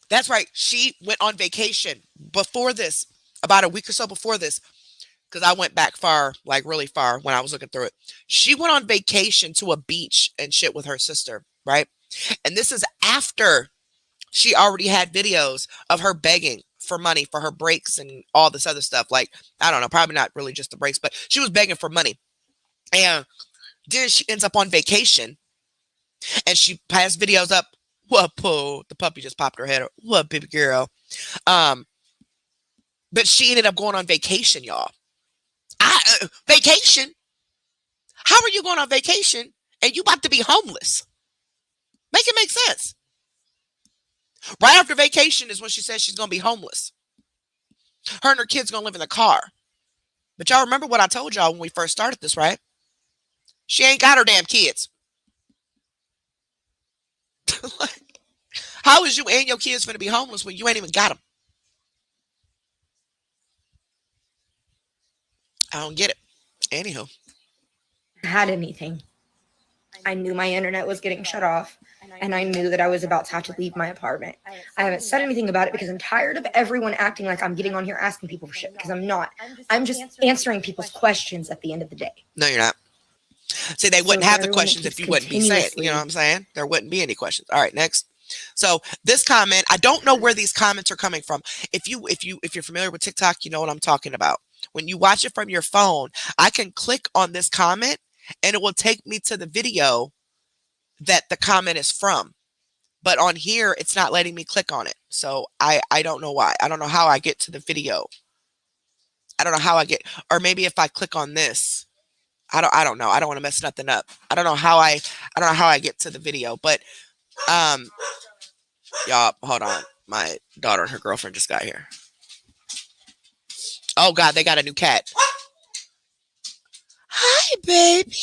A: That's right. She went on vacation before this, about a week or so before this, because I went back far, really far when I was looking through it. She went on vacation to a beach and shit with her sister, right? And this is after she already had videos of her begging for money for her breaks and all this other stuff. I don't know, probably not really just the breaks, but she was begging for money. And then she ends up on vacation and she has videos up. What, Pooh? The puppy just popped her head up. What, baby girl? But she ended up going on vacation, y'all. Vacation? How are you going on vacation and you about to be homeless? Make it make sense. Right after vacation is when she says she's going to be homeless. Her and her kids gonna live in the car. But y'all remember what I told y'all when we first started this, right? She ain't got her damn kids. Like, how is you and your kids gonna be homeless when you ain't even got them? I don't get it. Anywho,
B: Had anything. I knew my internet was getting shut off, and I knew that I was about to have to leave my apartment. I haven't said anything about it because I'm tired of everyone acting like I'm getting on here asking people for shit, because I'm not. I'm just answering people's questions at the end of the day.
A: no, you're not. See, they wouldn't
B: So
A: have the
B: everyone that
A: questions if
B: keeps
A: you wouldn't be saying. You know what I'm saying? There wouldn't be any questions. All right, next. So this comment, I don't know where these comments are coming from. If you're familiar with TikTok, you know what I'm talking about. When you watch it from your phone, I can click on this comment and it will take me to the video that the comment is from. But on here, it's not letting me click on it. So I don't know why. I don't know how I get to the video. I don't know how I get, or maybe if I click on this, I don't know. I don't want to mess nothing up. I don't know how I get to the video, but y'all hold on. My daughter and her girlfriend just got here. Oh God, they got a new cat. Hi, baby.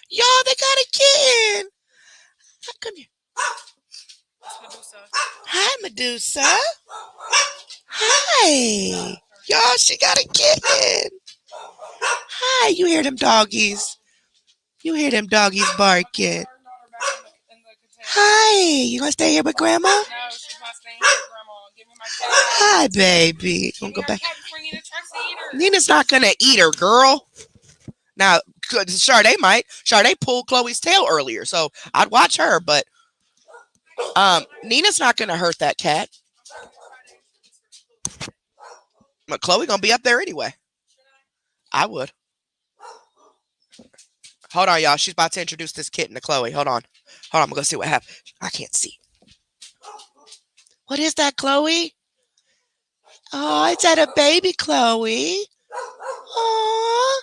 A: Y'all, they got a kitten. Come here. Hi, Medusa. Hi. Y'all, she got a kitten. Hi, you hear them doggies? You hear them doggies barking? Hi, you gonna stay here with Grandma? No, she's not staying here with Grandma. Give me my cat. Hi, baby. Gonna go back. Nina's not gonna eat her, girl. Now, Sade might. Sade pulled Chloe's tail earlier, so I'd watch her. But Nina's not gonna hurt that cat. But Chloe gonna be up there anyway. I would. Hold on, y'all. She's about to introduce this kitten to Chloe. Hold on. I'm gonna see what happens. I can't see. What is that, Chloe? Oh, is that a baby, Chloe? Oh,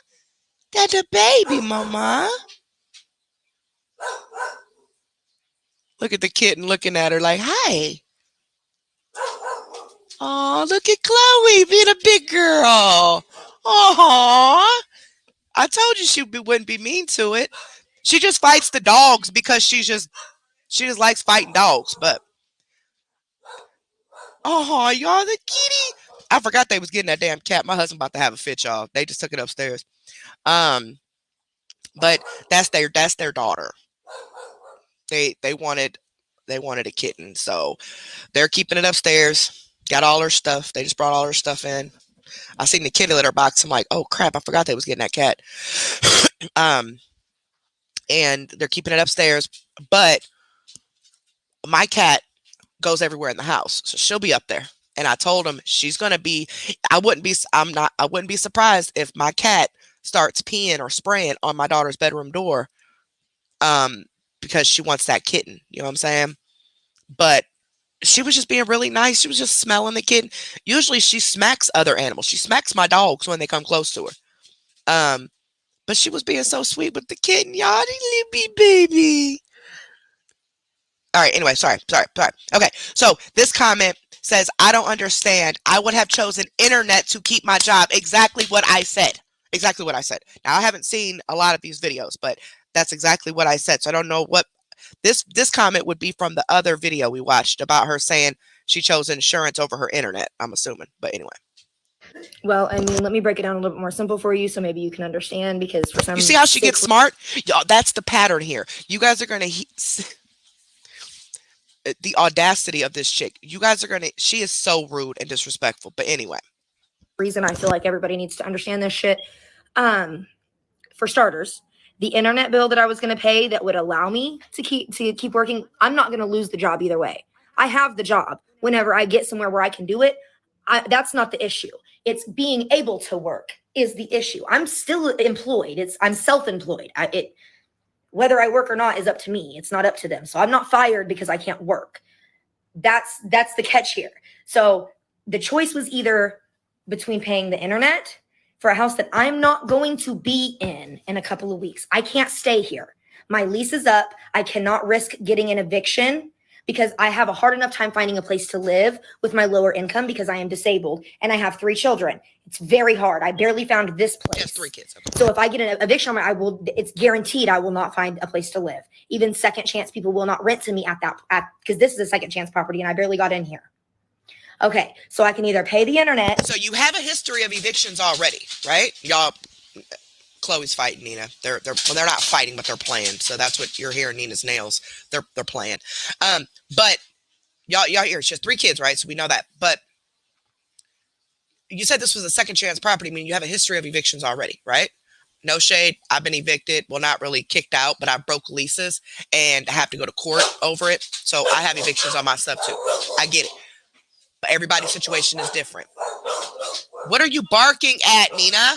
A: that's a baby, Mama. Look at the kitten looking at her like, hi. Oh, look at Chloe being a big girl. Oh, I told you she wouldn't be mean to it. She just fights the dogs because she just likes fighting dogs. But oh, y'all, the kitty. I forgot they was getting that damn cat. My husband about to have a fit, y'all. They just took it upstairs. But that's their daughter. They wanted a kitten, so they're keeping it upstairs. Got all her stuff. They just brought all her stuff in. I seen the kitty litter box. I'm like, oh crap, I forgot they was getting that cat. And they're keeping it upstairs. But my cat goes everywhere in the house, so she'll be up there. And I told him she's gonna be. I wouldn't be surprised if my cat starts peeing or spraying on my daughter's bedroom door, because she wants that kitten. You know what I'm saying? But she was just being really nice. She was just smelling the kitten. Usually she smacks other animals. She smacks my dogs when they come close to her. But she was being so sweet with the kitten, y'all. The little baby. All right, anyway, sorry. Okay, so this comment says, I don't understand. I would have chosen internet to keep my job. Exactly what I said. Now, I haven't seen a lot of these videos, but that's exactly what I said. So I don't know what this comment would be from the other video we watched about her saying she chose insurance over her internet, I'm assuming. But anyway.
B: Well, I mean, let me break it down a little bit more simple for you so maybe you can understand, because for some...
A: You see how she gets smart? Y'all, that's the pattern here. You guys are going to... the audacity of this chick. You guys are going to... She is so rude and disrespectful. But anyway.
B: Reason I feel like everybody needs to understand this shit. For starters, the internet bill that I was going to pay that would allow me to keep working, I'm not going to lose the job either way. I have the job. Whenever I get somewhere where I can do it, that's not the issue. It's being able to work is the issue. I'm still employed. I'm self-employed. Whether I work or not is up to me. It's not up to them. So I'm not fired because I can't work. That's the catch here. So the choice was either between paying the internet for a house that I'm not going to be in a couple of weeks. I can't stay here. My lease is up. I cannot risk getting an eviction.
C: because I have a hard enough time finding a place to live with my lower income because I am disabled and I have 3 children. It's very hard. I barely found this place.
A: She has 3 kids. Okay.
C: So if I get an eviction, it's guaranteed I will not find a place to live. Even second chance people will not rent to me because this is a second chance property and I barely got in here. Okay, so I can either pay the internet.
A: So you have a history of evictions already, right? Y'all, Chloe's fighting Nina. They're not fighting, but they're playing. So that's what you're hearing. Nina's nails. They're playing. But y'all hear she has 3 kids, right? So we know that. But you said this was a second chance property. I mean, you have a history of evictions already, right? No shade. I've been evicted. Well, not really kicked out, but I broke leases and I have to go to court over it. So I have evictions on my stuff too. I get it. But everybody's situation is different. What are you barking at, Nina?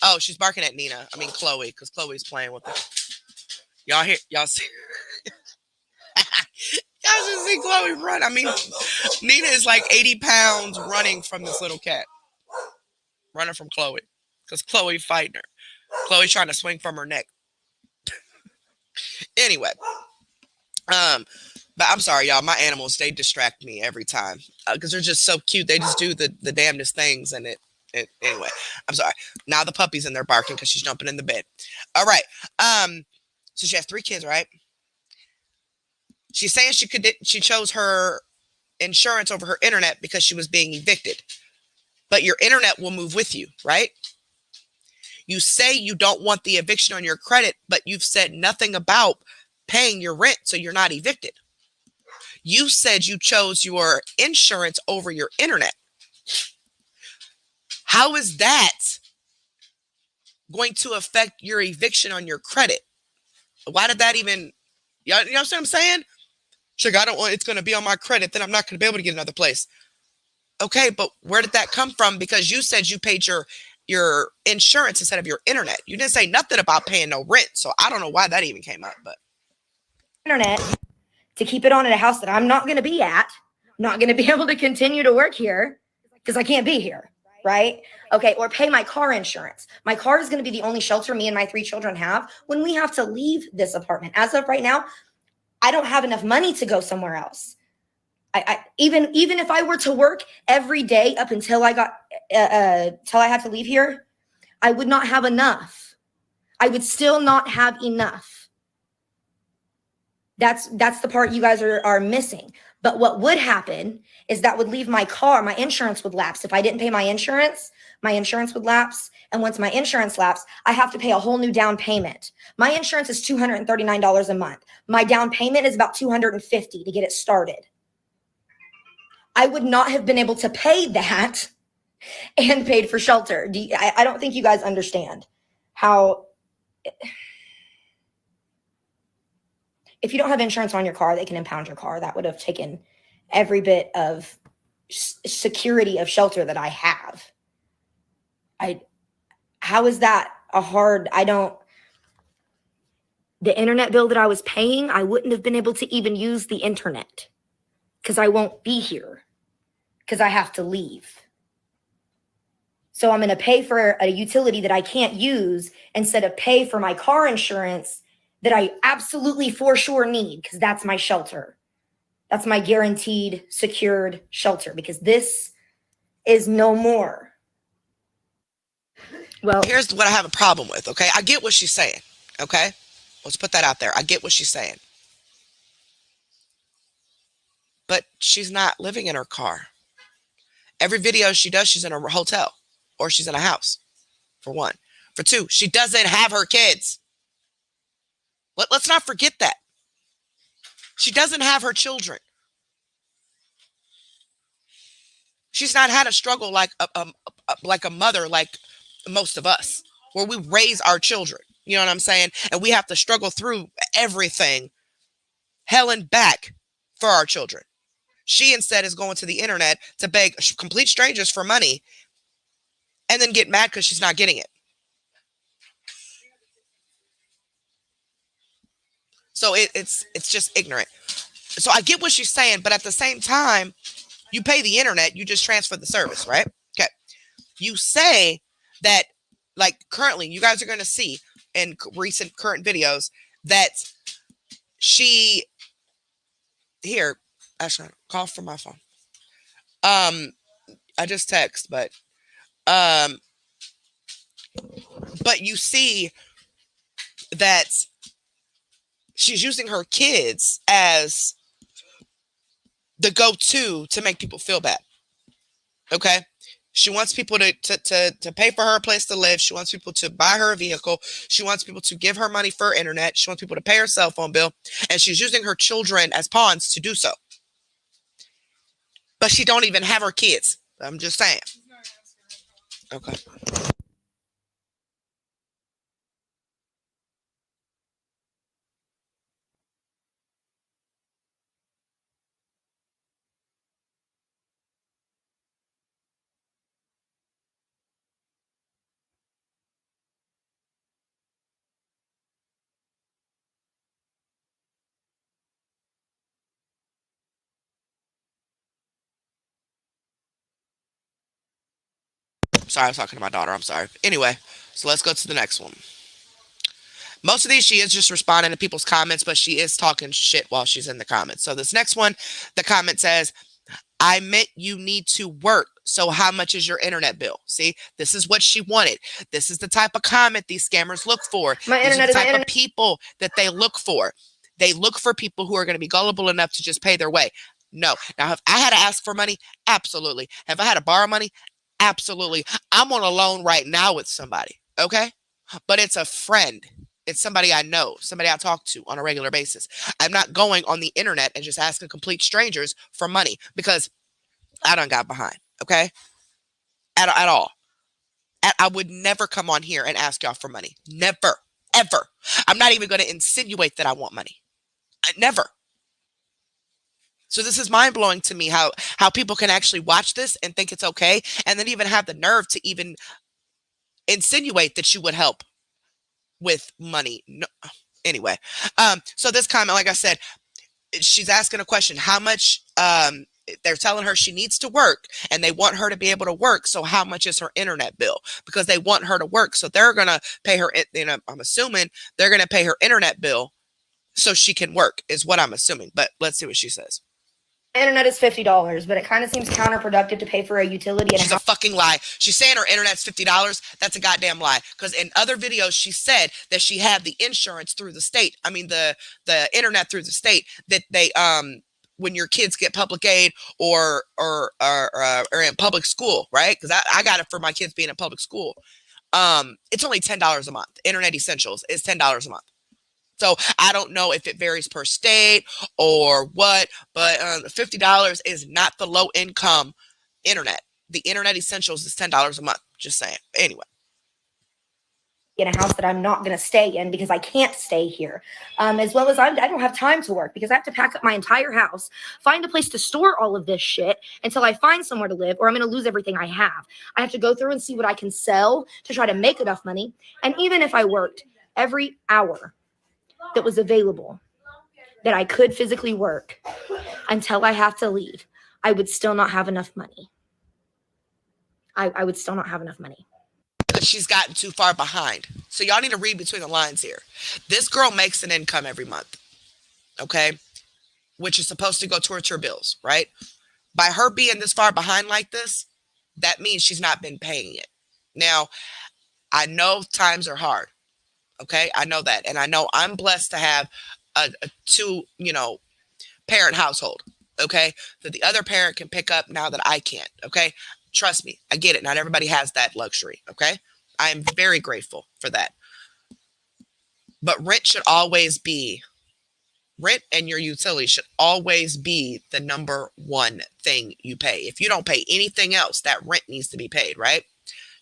A: Oh, she's barking at Nina. I mean, Chloe, because Chloe's playing with her. Y'all hear? Y'all see? Y'all should see Chloe run. I mean, Nina is like 80 pounds running from this little cat. Running from Chloe. Because Chloe fighting her. Chloe's trying to swing from her neck. Anyway. But I'm sorry, y'all. My animals, they distract me every time. Because they're just so cute. They just do the damnedest things. And anyway, I'm sorry. Now the puppy's in there barking because she's jumping in the bed. All right. So she has 3 kids, right? She's saying she chose her insurance over her internet because she was being evicted. But your internet will move with you, right? You say you don't want the eviction on your credit, but you've said nothing about paying your rent, so you're not evicted. You said you chose your insurance over your internet. How is that going to affect your eviction on your credit? Why did that even, you know what I'm saying? She's like, I don't want, it's going to be on my credit, then I'm not going to be able to get another place. Okay, but where did that come from? Because you said you paid your insurance instead of your internet. You didn't say nothing about paying no rent, so I don't know why that even came up. But
C: internet to keep it on at a house that I'm not going to be at, not going to be able to continue to work here because I can't be here, right? Okay, or pay my car insurance. My car is going to be the only shelter me and my 3 children have when we have to leave this apartment. As of right now, I don't have enough money to go somewhere else. Even if I were to work every day up until I had to leave here, I would not have enough. I would still not have enough. That's the part you guys are missing. But what would happen is that would leave my car, my insurance would lapse. If I didn't pay my insurance would lapse. And once my insurance lapses, I have to pay a whole new down payment. My insurance is $239 a month. My down payment is about $250 to get it started. I would not have been able to pay that and paid for shelter. I don't think you guys understand how, if you don't have insurance on your car, they can impound your car. That would have taken every bit of security of shelter that I have. How is that the internet bill that I was paying, I wouldn't have been able to even use the internet because I won't be here because I have to leave. So I'm going to pay for a utility that I can't use instead of pay for my car insurance that I absolutely for sure need because that's my shelter. That's my guaranteed secured shelter because this is no more. Well,
A: here's what I have a problem with, okay? I get what she's saying, okay? Let's put that out there. I get what she's saying. But she's not living in her car. Every video she does, she's in a hotel or she's in a house, for 1. For 2, she doesn't have her kids. Let's not forget that. She doesn't have her children. She's not had a struggle like a mother, like most of us, where we raise our children. You know what I'm saying? And we have to struggle through everything, hell and back, for our children. She instead is going to the internet to beg complete strangers for money and then get mad because she's not getting it. So it's just ignorant. So I get what she's saying, but at the same time, you pay the internet, you just transfer the service, right? Okay. You say that, like currently, you guys are going to see in recent current videos that she Here, actually, call from my phone. Um, I just text, um, but you see that she's using her kids as the go-to to make people feel bad. Okay. She wants people to pay for her a place to live. She wants people to buy her a vehicle. She wants people to give her money for internet. She wants people to pay her cell phone bill. And she's using her children as pawns to do so. But she don't even have her kids. I'm just saying. Okay. Sorry, I was talking to my daughter. I'm sorry. Anyway, so let's go to the next one. Most of these, she is just responding to people's comments, but she is talking shit while she's in the comments. So this next one, the comment says, I meant you need to work. So how much is your internet bill? See, this is what she wanted. This is the type of comment these scammers look for.
C: My
A: These are
C: internet
A: the
C: is my
A: type of
C: internet.
A: people that they look for. They look for people who are going to be gullible enough to just pay their way. No. Now, have I had to ask for money? Absolutely. Have I had to borrow money? Absolutely. I'm on a loan right now with somebody. Okay. But it's a friend. It's somebody I know, somebody I talk to on a regular basis. I'm not going on the internet and just asking complete strangers for money because I done got behind. Okay. At all. I would never come on here and ask y'all for money. Never. Ever. I'm not even going to insinuate that I want money. Never. So this is mind blowing to me how people can actually watch this and think it's okay, and then even have the nerve to even insinuate that you would help with money. No. Anyway, so this comment, like I said, she's asking a question: how much? They're telling her she needs to work, and they want her to be able to work. So how much is her internet bill? Because they want her to work, so they're gonna pay her. You know, I'm assuming they're gonna pay her internet bill so she can work. Is what I'm assuming. But let's see what she says.
C: Internet is $50, but it kind of seems counterproductive to pay for a utility and
A: She's a fucking lie. She's saying her internet's $50. That's a goddamn lie. Because in other videos, she said that she had the insurance through the state. I mean, the internet through the state that they when your kids get public aid or in public school, right? Because I got it for my kids being in public school. It's only $10 a month. Internet Essentials is $10 a month. So I don't know if it varies per state or what, but $50 is not the low income internet. The Internet Essentials is $10 a month. Just saying. Anyway.
C: in a house that I'm not going to stay in because I can't stay here. As well as I don't have time to work because I have to pack up my entire house, find a place to store all of this shit until I find somewhere to live, or I'm going to lose everything I have. I have to go through and see what I can sell to try to make enough money. And even if I worked every hour that was available that I could physically work until I have to leave, I would still not have enough money. I would still not have enough money.
A: She's gotten too far behind. So y'all need to read between the lines here. This girl makes an income every month, okay? Which is supposed to go towards her bills, right? By her being this far behind like this, that means she's not been paying it. Now, I know times are hard, okay? I know that. And I know I'm blessed to have a two, parent household, okay? That the other parent can pick up now that I can't, okay? Trust me, I get it. Not everybody has that luxury, okay? I am very grateful for that. But rent and your utility should always be the number one thing you pay. If you don't pay anything else, that rent needs to be paid, right?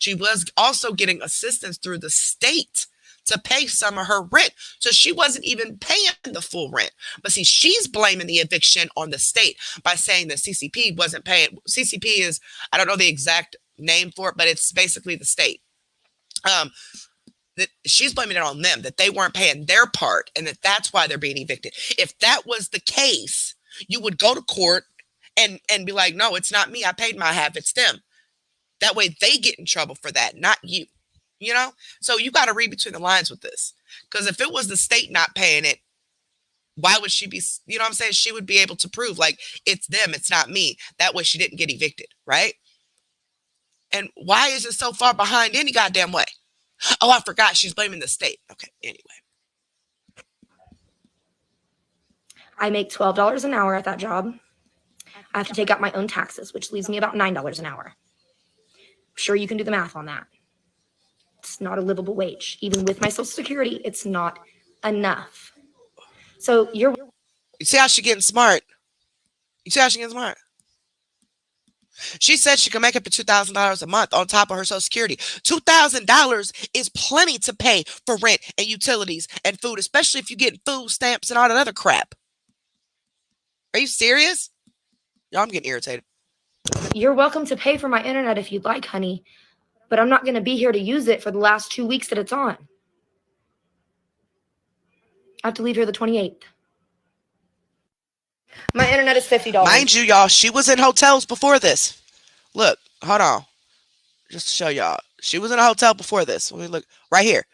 A: She was also getting assistance through the state to pay some of her rent. So she wasn't even paying the full rent. But see, she's blaming the eviction on the state by saying that CCP wasn't paying. CCP is, I don't know the exact name for it, but it's basically the state. That she's blaming it on them, that they weren't paying their part and that's why they're being evicted. If that was the case, you would go to court and be like, no, it's not me. I paid my half. It's them. That way they get in trouble for that, not you. So you got to read between the lines with this. Because if it was the state not paying it, Why would she be, you know what I'm saying? She would be able to prove like it's them, it's not me. That way she didn't get evicted, right? And why is it so far behind any goddamn way? Oh, I forgot she's blaming the state. Okay, anyway.
F: I make $12 an hour at that job. I have to take out my own taxes, which leaves me about $9 an hour. I'm sure you can do the math on that. It's not a livable wage. Even with my Social Security, it's not enough. So you're
A: You see how she getting smart? You see how she getting smart? She said she can make up to $2,000 a month on top of her Social Security. $2,000 is plenty to pay for rent and utilities and food, especially if you get food stamps and all that other crap. Are you serious? Y'all, I'm getting irritated.
F: You're welcome to pay for my internet if you'd like, honey, but I'm not going to be here to use it for the last 2 weeks that it's on. I have to leave here the 28th. My internet is $50.
A: Mind you, y'all, she was in hotels before this. Look, hold on. Just to show y'all. She was in a hotel before this. Let me look right here.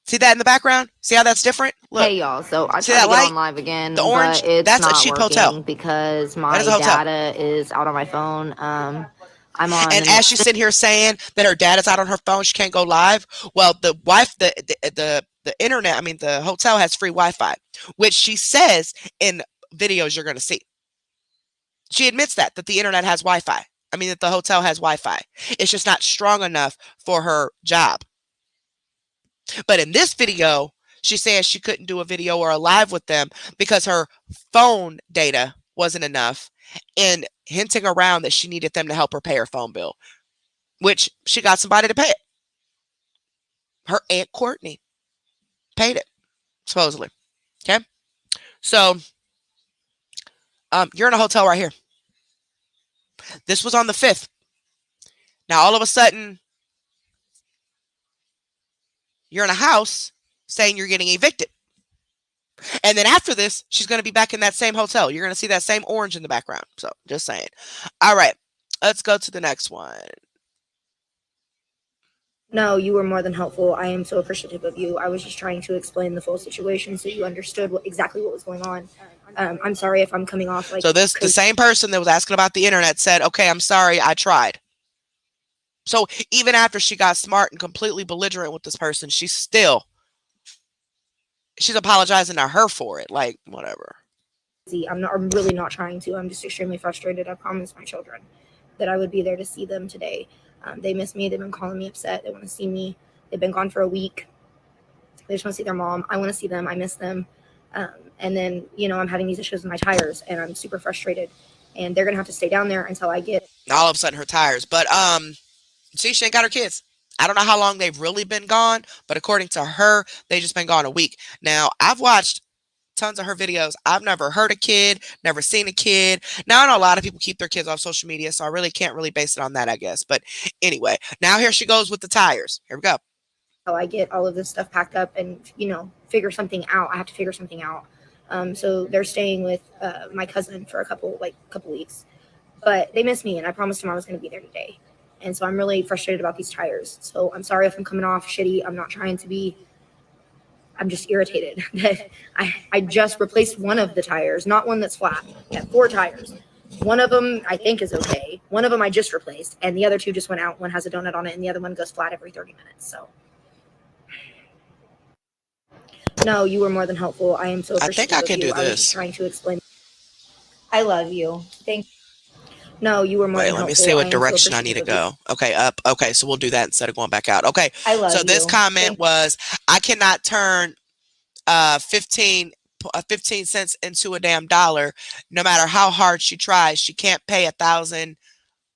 A: See that in the background? See how that's different? Look.
D: Hey y'all, so I
A: See
D: tried
A: that
D: to get
A: light?
D: on live again,
A: The orange?
D: but it's
A: That's a
D: not
A: cheap
D: working
A: hotel.
D: because my
A: That is a hotel.
D: data is out on my phone. I'm on
A: And as she's sitting here saying that her dad is out on her phone, she can't go live. Well, the internet, I mean, the hotel has free Wi-Fi, which she says in videos you're going to see. She admits that the internet has Wi-Fi. I mean, that the hotel has Wi-Fi. It's just not strong enough for her job. But in this video, she says she couldn't do a video or a live with them because her phone data wasn't enough, and hinting around that she needed them to help her pay her phone bill, which she got somebody to pay it. Her Aunt Courtney paid it, supposedly. Okay? So, you're in a hotel right here. This was on the 5th. Now, all of a sudden, you're in a house saying you're getting evicted. And then after this, she's going to be back in that same hotel. You're going to see that same orange in the background. So, just saying. All right. Let's go to the next one.
F: No, you were more than helpful. I am so appreciative of you. I was just trying to explain the full situation so you understood exactly what was going on. I'm sorry if I'm coming off like...
A: So the same person that was asking about the internet said, okay, I'm sorry, I tried. So even after she got smart and completely belligerent with this person, she's apologizing to her for it. Like, whatever.
F: I'm really not trying to. I'm just extremely frustrated. I promised my children that I would be there to see them today. They miss me. They've been calling me upset. They want to see me. They've been gone for a week. They just want to see their mom. I want to see them. I miss them. And then, I'm having these issues with my tires, and I'm super frustrated. And they're going to have to stay down there until I get...
A: All of a sudden, her tires. But, see, she ain't got her kids. I don't know how long they've really been gone, but according to her, they just been gone a week. Now, I've watched tons of her videos. I've never heard a kid, never seen a kid. Now, I know a lot of people keep their kids off social media, so I really can't really base it on that, I guess. But anyway, now here she goes with the tires. Here we go.
F: I get all of this stuff packed up and, figure something out. I have to figure something out. So they're staying with my cousin for a couple weeks. But they miss me, and I promised them I was going to be there today. And so I'm really frustrated about these tires. So I'm sorry if I'm coming off shitty. I'm not trying to be. I'm just irritated that I just replaced one of the tires, not one that's flat. I have 4 tires. One of them I think is okay. One of them I just replaced, and the other 2 just went out. One has a donut on it, and the other one goes flat every 30 minutes. So, no, you were more than helpful. I am so appreciative.
A: I think I can do
F: I was
A: this.
F: just trying to explain. I love you. Thank you. No, you were more than helpful.
A: Let me see what direction I need to go. Okay, up. Okay, so we'll do that instead of going back out. Okay,
F: I love you.
A: So this comment was, I cannot turn 15 cents into a damn dollar. No matter how hard she tries, she can't pay $1,000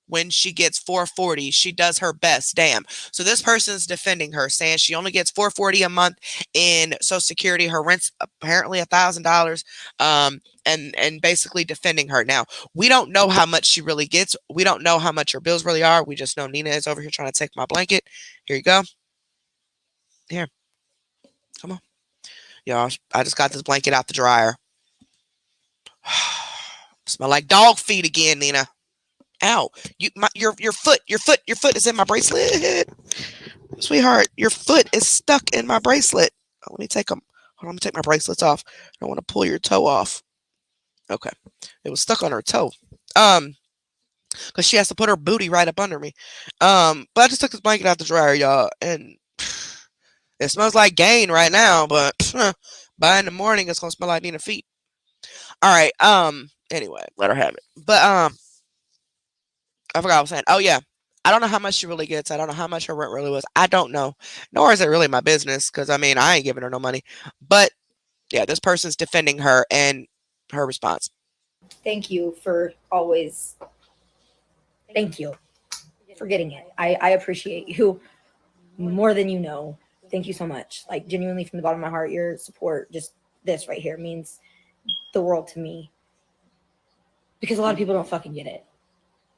A: when she gets $440. She does her best. Damn. So this person's defending her, saying she only gets $440 a month in Social Security. Her rent's apparently $1,000. And basically defending her. Now, we don't know how much she really gets. We don't know how much her bills really are. We just know Nina is over here trying to take my blanket. Here you go. Here. Come on. Y'all, I just got this blanket out the dryer. Smell like dog feet again, Nina. Ow. Your foot is in my bracelet. Sweetheart, your foot is stuck in my bracelet. Oh, let me take them. Hold on, I'm gonna take my bracelets off. I don't want to pull your toe off. Okay. It was stuck on her toe. Um, because she has to put her booty right up under me. But I just took this blanket out the dryer, y'all, and it smells like gain right now, but by in the morning it's gonna smell like Nina feet. All right. Anyway, let her have it. But I forgot what I was saying. Oh yeah. I don't know how much she really gets. I don't know how much her rent really was. I don't know. Nor is it really my business because I mean I ain't giving her no money. But yeah, this person's defending her and her response.
C: Thank you for always. Thank you for getting it. I appreciate you more than you know. Thank you so much. Like genuinely from the bottom of my heart, your support, just this right here means the world to me. Because a lot of people don't fucking get it.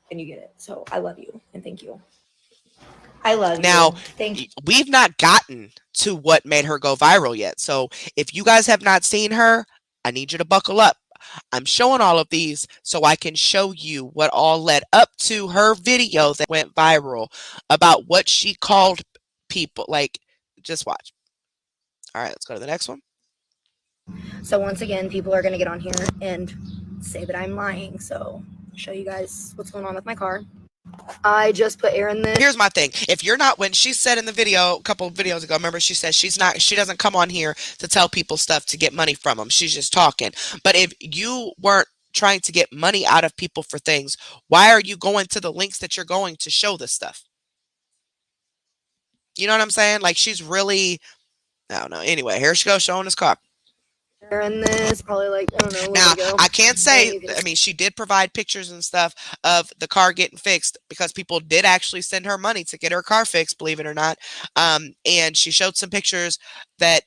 C: And you get it. So I love you and thank you. I love
A: Now,
C: you. Thank you.
A: we've not gotten to what made her go viral yet. So if you guys have not seen her, I need you to buckle up. I'm showing all of these so I can show you what all led up to her video that went viral about what she called people. Like, just watch. All right, let's go to the next one.
F: So once again, people are going to get on here and say that I'm lying. So I'll show you guys what's going on with my car. I just put air in this.
A: Here's my thing. If you're not, when she said in the video, a couple of videos ago, remember she said she doesn't come on here to tell people stuff to get money from them. She's just talking. But if you weren't trying to get money out of people for things, why are you going to the links that you're going to show this stuff? You know what I'm saying? Like she's really, I don't know. Anyway, here she goes showing his car.
F: Air in this, probably like, I don't know, where
A: Now,
F: to go.
A: I can't say,
F: you can-
A: I mean, she did provide pictures and stuff of the car getting fixed because people did actually send her money to get her car fixed, believe it or not. And she showed some pictures that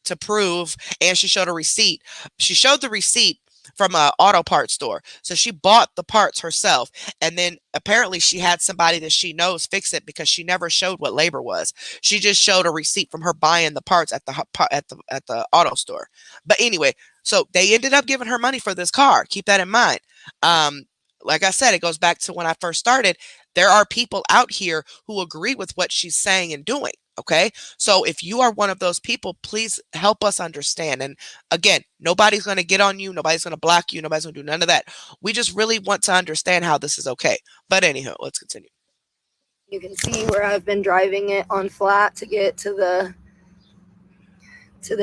A: to prove, and she showed a receipt. She showed the receipt from a auto parts store. So she bought the parts herself. And then apparently she had somebody that she knows fix it because she never showed what labor was. She just showed a receipt from her buying the parts at the auto store. But anyway, so they ended up giving her money for this car. Keep that in mind. Um, like I said, it goes back to when I first started. There are people out here who agree with what she's saying and doing. Okay. So if you are one of those people, please help us understand. And again, nobody's going to get on you. Nobody's going to block you. Nobody's going to do none of that. We just really want to understand how this is okay. But anyhow, let's continue.
F: You can see where I've been driving it on flat to get to the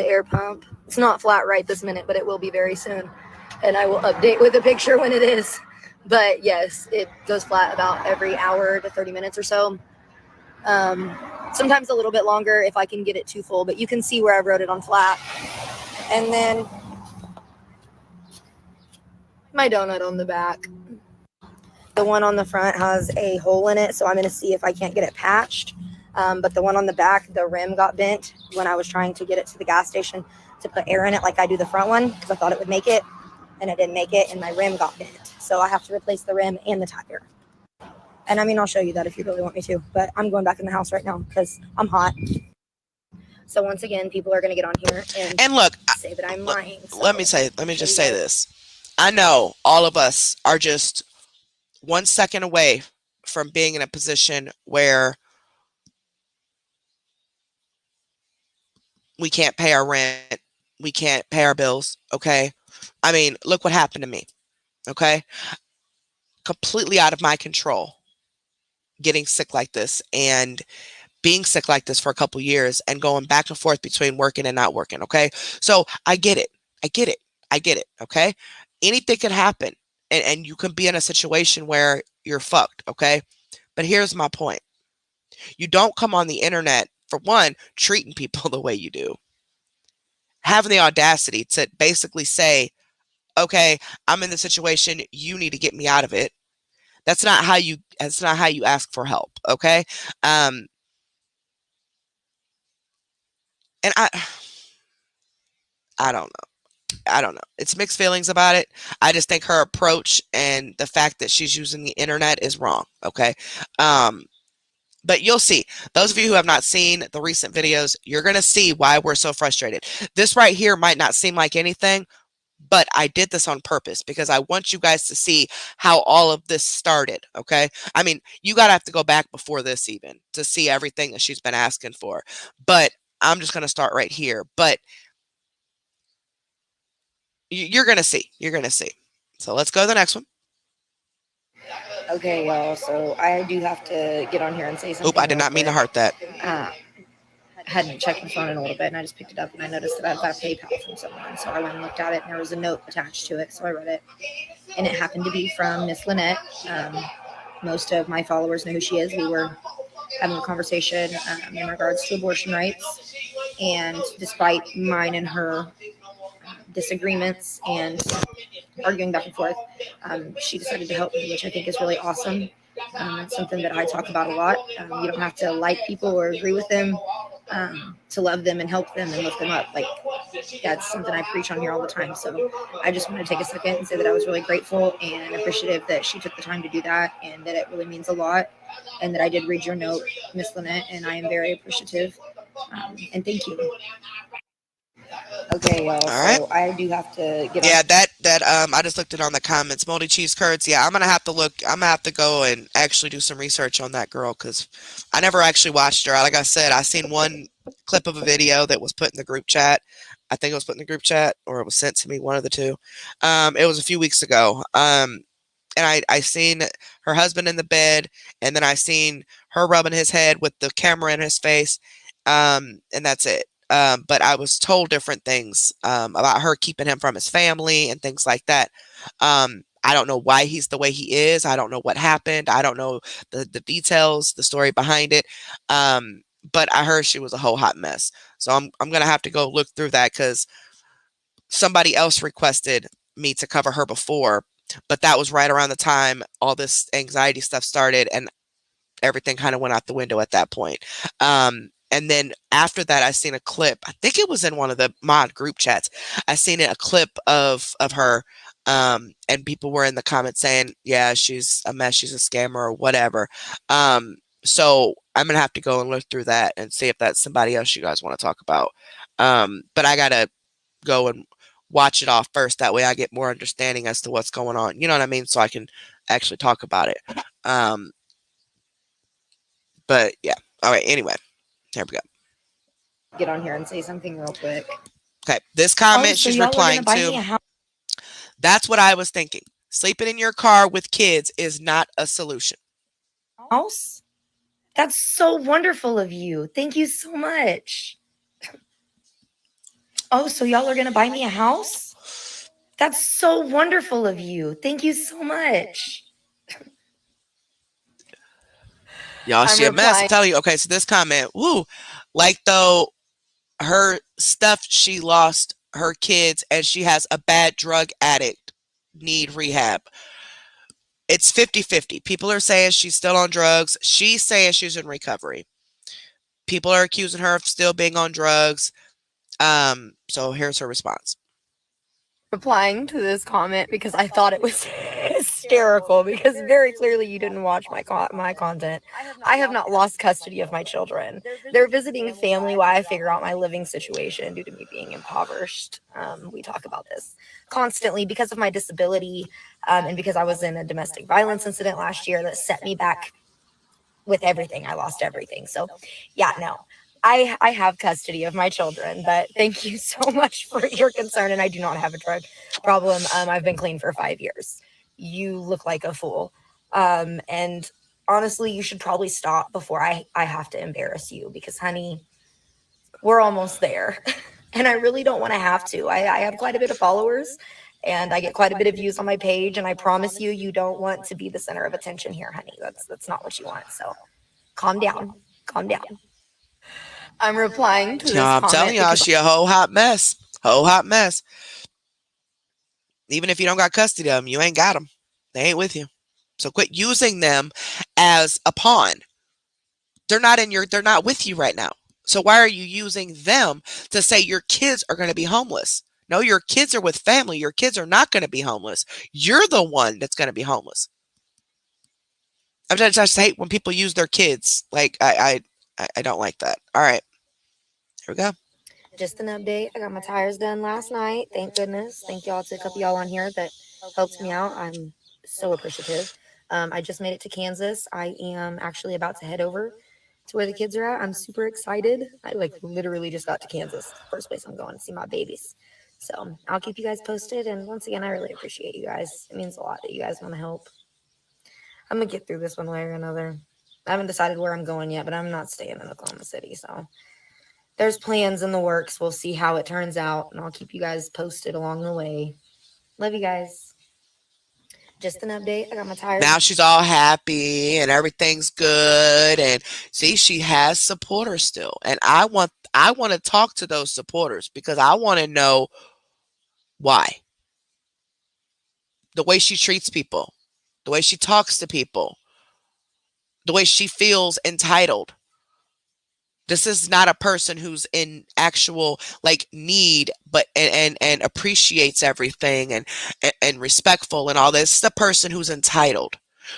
F: air pump. It's not flat right this minute, but it will be very soon. And I will update with a picture when it is. But yes, it goes flat about every hour to 30 minutes or so. Sometimes a little bit longer if I can get it too full, but you can see where I wrote it on flat. And then my donut on the back. The one on the front has a hole in it, so I'm going to see if I can't get it patched. But the one on the back, the rim got bent when I was trying to get it to the gas station to put air in it like I do the front one because I thought it would make it, and it didn't make it, and my rim got bent. So I have to replace the rim and the tire. And I mean, I'll show you that if you really want me to, but I'm going back in the house right now because I'm hot. So once again, people are going to get on here
A: And look,
F: say that I'm lying. So
A: let me just say this. I know all of us are just 1 second away from being in a position where we can't pay our rent, we can't pay our bills, okay? I mean, look what happened to me, okay? Completely out of my control getting sick like this and being sick like this for a couple years and going back and forth between working and not working, okay? So I get it. I get it. I get it, okay? Anything can happen and you can be in a situation where you're fucked, okay? But here's my point. You don't come on the internet, for one, treating people the way you do. Having the audacity to basically say, okay, I'm in the situation, you need to get me out of it. That's not how you ask for help, okay? And I don't know. I don't know. It's mixed feelings about it. I just think her approach and the fact that she's using the internet is wrong, okay? But you'll see. Those of you who have not seen the recent videos, you're going to see why we're so frustrated. This right here might not seem like anything, but I did this on purpose because I want you guys to see how all of this started, okay? I mean, you got to have to go back before this even to see everything that she's been asking for. But I'm just going to start right here. But You're gonna see. You're gonna see. So let's go to the next one.
B: Okay, y'all. So I do have to get on here and say
A: Oop! I
B: something
A: did
B: real
A: not mean to
B: quick.
A: heart that.
B: Uh, I hadn't checked my phone in a little bit, and I just picked it up, and I noticed that I've got a PayPal from someone. So I went and looked at it, and there was a note attached to it. So I read it, and it happened to be from Miss Lynette. Most of my followers know who she is. We were having a conversation in regards to abortion rights, and despite mine and her disagreements and arguing back and forth, she decided to help me, which I think is really awesome. It's something that I talk about a lot. You don't have to like people or agree with them to love them and help them and lift them up. Like, that's something I preach on here all the time. So I just want to take a second and say that I was really grateful and appreciative that she took the time to do that, and that it really means a lot, and that I did read your note, Miss Lynette, and I am very appreciative. And thank you. Okay, y'all.
A: All right.
B: So I do have to get on.
A: Yeah, that I just looked it on the comments. Moldy cheese curds. Yeah, I'm gonna have to look. I'm gonna have to go and actually do some research on that girl because I never actually watched her. Like I said, I seen one clip of a video that was put in the group chat. I think it was put in the group chat or it was sent to me, one of the two. It was a few weeks ago. And I seen her husband in the bed, and then I seen her rubbing his head with the camera in his face, and that's it. But I was told different things about her keeping him from his family and things like that. I don't know why he's the way he is. I don't know what happened. I don't know the details, the story behind it. But I heard she was a whole hot mess. So I'm gonna have to go look through that because somebody else requested me to cover her before, but that was right around the time all this anxiety stuff started, and everything kind of went out the window at that point. And then after that, I seen a clip. I think it was in one of the mod group chats. I seen a clip of her, and people were in the comments saying, "Yeah, she's a mess. She's a scammer or whatever." So I'm gonna have to go and look through that and see if that's somebody else you guys want to talk about. But I gotta go and watch it off first. That way I get more understanding as to what's going on. You know what I mean? So I can actually talk about it. Um, but yeah. All right. Anyway, here we go.
B: Get on here and say something real quick.
A: Okay. This
B: Oh,
A: comment
B: so
A: she's
B: y'all are gonna
A: replying
B: buy me
A: to.
B: a house?
A: That's what I was thinking. Sleeping in your car with kids is not a solution.
B: House? That's so wonderful of you. Thank you so much. Oh, so y'all are gonna buy me a house? That's so wonderful of you. Thank you so much.
A: Y'all,
B: I'm
A: she a mess. I'm
B: replying.
A: telling you. Okay, so this comment, woo, like though her stuff, she lost her kids and she has a bad drug addict need rehab. It's 50-50. People are saying she's still on drugs. She's saying she's in recovery. People are accusing her of still being on drugs. So here's her response.
B: Replying to this comment because I thought it was hysterical because very clearly you didn't watch my content. I have not lost custody of my children. They're visiting family while I figure out my living situation due to me being impoverished. We talk about this constantly because of my disability, and because I was in a domestic violence incident last year that set me back with everything. I lost everything. So yeah, no. I have custody of my children, but thank you so much for your concern. And I do not have a drug problem. I've been clean for 5 years. You look like a fool. And honestly, you should probably stop before I have to embarrass you because, honey, we're almost there. And I really don't want to have to. I have quite a bit of followers and I get quite a bit of views on my page. And I promise you, you don't want to be the center of attention here, honey. That's not what you want. So calm down. Calm down. I'm replying to this
A: I'm telling
B: comment
A: y'all,
B: because
A: she a whole hot mess. Whole hot mess. Even if you don't got custody of them, you ain't got them. They ain't with you. So quit using them as a pawn. They're not with you right now. So why are you using them to say your kids are going to be homeless? No, your kids are with family. Your kids are not going to be homeless. You're the one that's going to be homeless. I just hate when people use their kids. Like I don't like that. All right, here we go.
B: just an update. I got my tires done last night. Thank goodness. Thank y'all to a couple y'all on here that helped me out. I'm so appreciative. I just made it to Kansas. I am actually about to head over to where the kids are at. I'm super excited. I like literally just got to Kansas. First place I'm going to see my babies.
C: So I'll keep you guys posted. And once again, I really appreciate you guys. It means a lot that you guys want to help. I'm gonna get through this one way or another. I haven't decided where I'm going yet, but I'm not staying in Oklahoma City. So there's plans in the works. We'll see how it turns out, and I'll keep you guys posted along the way. Love you guys. Just an update. I got my tires.
A: Now she's all happy and everything's good. And see, she has supporters still. And I want to talk to those supporters because I want to know why. The way she treats people, the way she talks to people, the way she feels entitled. This is not a person who's in actual like need, but and appreciates everything and respectful and all this. This is a person who's entitled,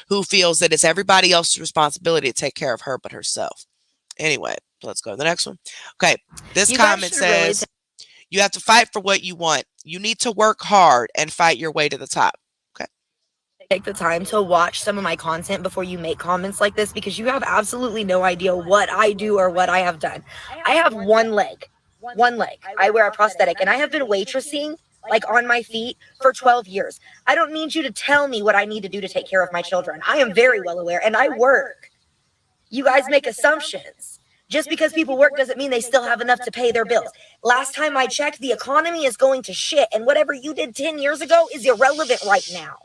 A: who feels that it's everybody else's responsibility to take care of her but herself. Anyway, let's go to the next one. Okay, this
C: You guys
A: comment
C: should really
A: says you have to fight for what you want. You need to work hard and fight your way to the top. Okay.
C: take the time to watch some of my content before you make comments like this, because you have absolutely no idea what I do or what I have done. I have one leg. I wear a prosthetic, and I have been waitressing like on my feet for 12 years. I don't need you to tell me what I need to do to take care of my children. I am very well aware, and I work. You guys make assumptions. Just because people work doesn't mean they still have enough to pay their bills. Last time I checked, the economy is going to shit, and whatever you did 10 years ago is irrelevant right now.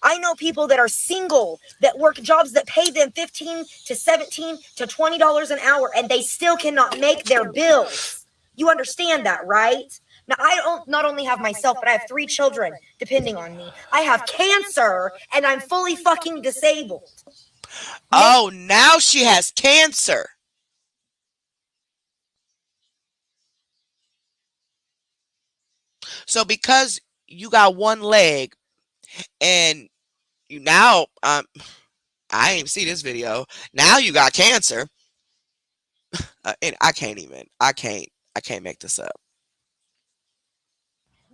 C: I know people that are single that work jobs that pay them $15 to $17 to $20 an hour, and they still cannot make their bills. You understand that, right? Now, I don't not only have myself, but I have 3 children depending on me. I have cancer, and I'm fully fucking disabled.
A: Oh, now she has cancer. So because you got one leg and you now I ain't see this video. Now you got cancer. And I can't make this up.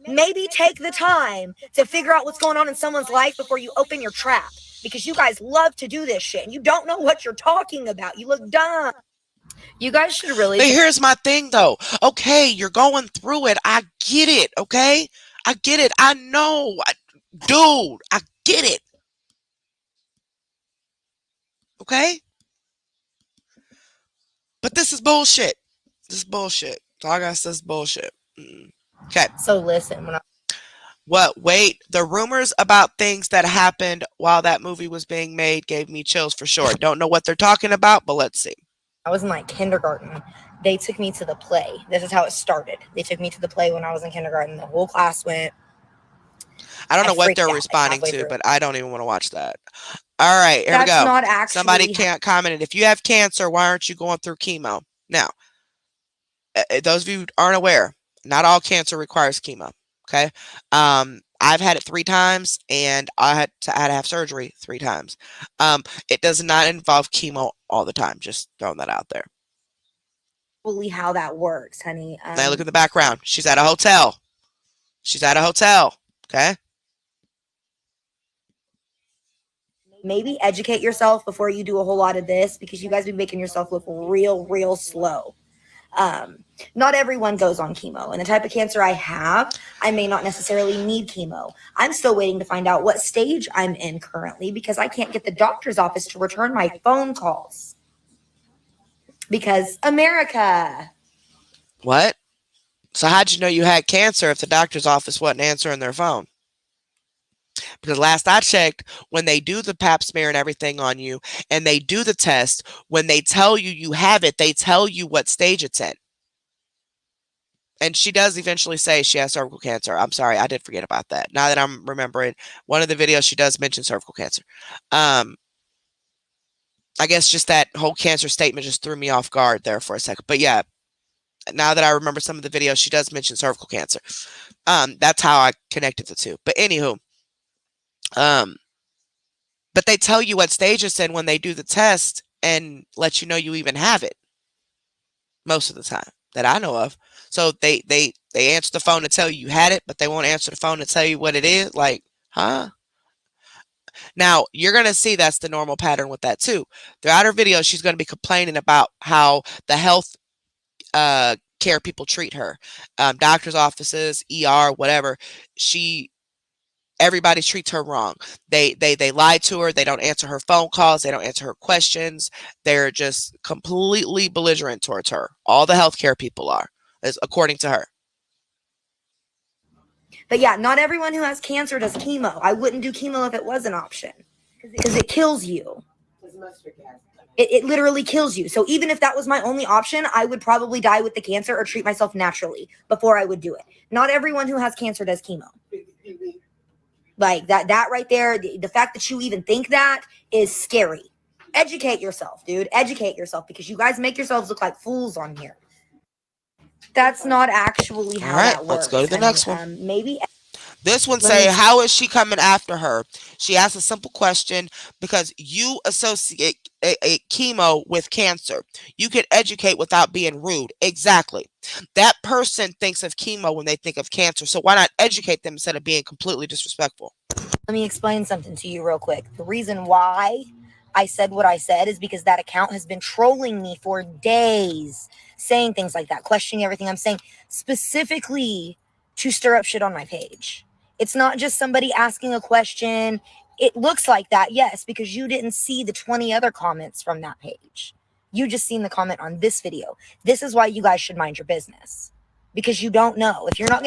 C: Maybe take the time to figure out what's going on in someone's life before you open your trap, because you guys love to do this shit and you don't know what you're talking about. You look dumb. You guys should really.
A: But here's my thing though. Okay, you're going through it. I get it. Okay, I get it. I know, dude. I get it. Okay, but this is bullshit. This is bullshit. All I gotta say is bullshit. Okay.
C: So listen, when I
A: What? Wait, the rumors about things that happened while that movie was being made gave me chills for sure. Don't know what they're talking about, but let's see.
C: was in like kindergarten, they took me to the play. This is how it started. They took me to the play when I was in kindergarten. The whole class went.
A: I don't know what
C: freaked
A: they're
C: out, like,
A: responding
C: halfway
A: to,
C: through.
A: but I don't even want to watch that. All right, here we
C: That's
A: go.
C: not actually.
A: Somebody can't comment. If you have cancer, why aren't you going through chemo? Now, those of you who aren't aware, not all cancer requires chemo. Okay. I've had it 3 times and I had to have surgery 3 times. It does not involve chemo all the time. Just throwing that out there.
C: Fully how that works, honey.
A: Now look at the background. She's at a hotel. She's at a hotel. Okay.
C: Maybe educate yourself before you do a whole lot of this, because you guys be making yourself look real slow. Not everyone goes on chemo, and the type of cancer I have, I may not necessarily need chemo. I'm still waiting to find out what stage I'm in currently, because I can't get the doctor's office to return my phone calls. Because America.
A: What? So how'd you know you had cancer if the doctor's office wasn't answering their phone? Because last I checked, when they do the pap smear and everything on you, and they do the test, when they tell you you have it, they tell you what stage it's in. And she does eventually say she has cervical cancer. I'm sorry, I did forget about that. Now that I'm remembering, one of the videos she does mention cervical cancer. I guess just that whole cancer statement just threw me off guard there for a second. But yeah, now that I remember some of the videos, she does mention cervical cancer. That's how I connected the two. But anywho, but they tell you what stage it's in when they do the test and let you know you even have it. Most of the time that I know of. So they answer the phone to tell you had it, but they won't answer the phone to tell you what it is. Like, huh? Now, you're going to see that's the normal pattern with that too. Throughout her video, she's going to be complaining about how the health care people treat her. Doctor's offices, ER, whatever. She Everybody treats her wrong. They lie to her. They don't answer her phone calls. They don't answer her questions. They're just completely belligerent towards her. All the healthcare people are, is according to her.
C: But yeah, not everyone who has cancer does chemo. I wouldn't do chemo if it was an option because it kills you. It literally kills you. So even if that was my only option, I would probably die with the cancer or treat myself naturally before I would do it. Not everyone who has cancer does chemo. Like that right there, the fact that you even think that is scary. Educate yourself, dude. Educate yourself because you guys make yourselves look like fools on here. That's not actually
A: All
C: how
A: right,
C: that
A: let's
C: works,
A: go to the
C: honey.
A: next one.
C: Maybe
A: This one
C: let me
A: say, how is she coming after her? She asks a simple question because you associate a chemo with cancer. You can educate without being rude. Exactly. That person thinks of chemo when they think of cancer. So why not educate them instead of being completely disrespectful?
C: let me explain something to you real quick. The reason why I said what I said is because that account has been trolling me for days, saying things like that, questioning everything I'm saying, specifically to stir up shit on my page. It's not just somebody asking a question. It looks like that, yes, because you didn't see the 20 other comments from that page. You just seen the comment on this video. This is why you guys should mind your business. Because you don't know. If you're not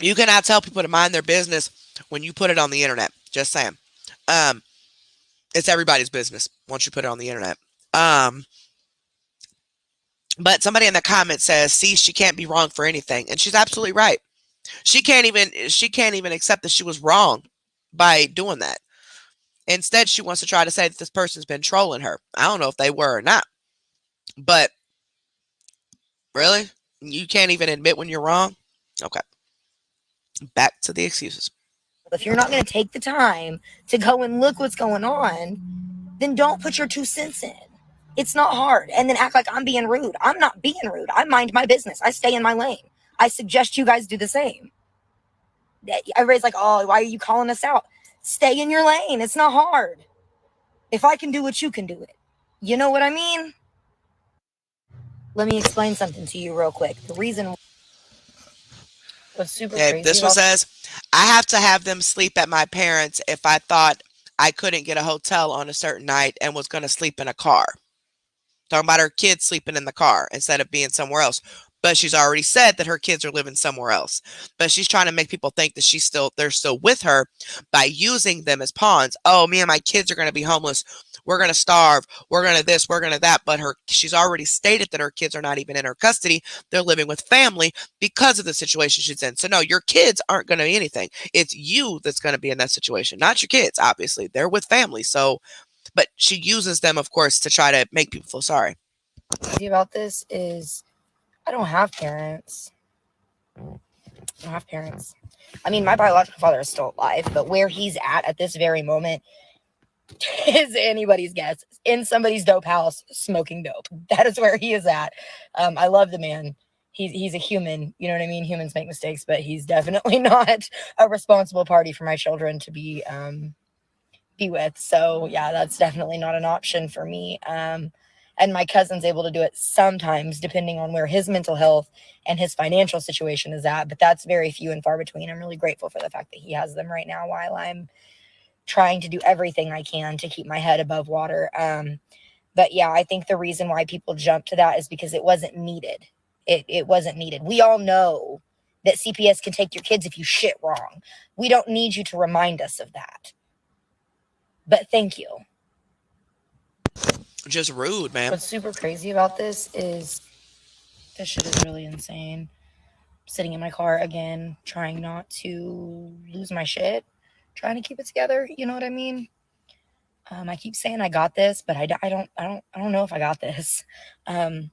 A: You cannot tell people to mind their business when you put it on the internet. Just saying. Um, it's everybody's business once you put it on the internet. Um, but somebody in the comments says, "See, she can't be wrong for anything," and she's absolutely right. She can't even accept that she was wrong by doing that. Instead, she wants to try to say that this person's been trolling her. I don't know if they were or not, but really, you can't even admit when you're wrong. Okay, back to the excuses.
C: if you're not going to take the time to go and look what's going on, then don't put your 2 cents in. It's not hard. And then act like I'm being rude. I'm not being rude. I mind my business. I stay in my lane. I suggest you guys do the same. Everybody's like, oh, why are you calling us out? Stay in your lane. It's not hard. If I can do it, you can do it. You know what I mean? Let me explain something to you real quick. The reason what's super
A: Okay,
C: crazy
A: this one
C: about
A: says, I have to have them sleep at my parents' if I thought I couldn't get a hotel on a certain night and was going to sleep in a car. Talking about her kids sleeping in the car instead of being somewhere else. But she's already said that her kids are living somewhere else. But she's trying to make people think that they're still with her by using them as pawns. Oh, me and my kids are going to be homeless. We're going to starve. We're going to this. We're going to that. But she's already stated that her kids are not even in her custody. They're living with family because of the situation she's in. So no, your kids aren't going to be anything. It's you that's going to be in that situation, not your kids. Obviously, they're with family. So, but she uses them, of course, to try to make people feel sorry.
C: about this is I don't have parents. I don't have parents. I mean, my biological father is still alive, but where he's at this very moment is anybody's guess. In somebody's dope house, smoking dope. That is where he is at. I love the man. He's a human. You know what I mean? Humans make mistakes, but he's definitely not a responsible party for my children to be with. So yeah, that's definitely not an option for me. And my cousin's able to do it sometimes, depending on where his mental health and his financial situation is at. But that's very few and far between. I'm really grateful for the fact that he has them right now while I'm trying to do everything I can to keep my head above water. But yeah, I think the reason why people jump to that is because it wasn't needed. It wasn't needed. We all know that CPS can take your kids if you shit wrong. We don't need you to remind us of that. But thank you.
A: Just rude, man.
C: What's super crazy about this is this shit is really insane. Sitting in my car again, trying not to lose my shit, trying to keep it together. You know what I mean? I keep saying I got this, but I don't know if I got this. And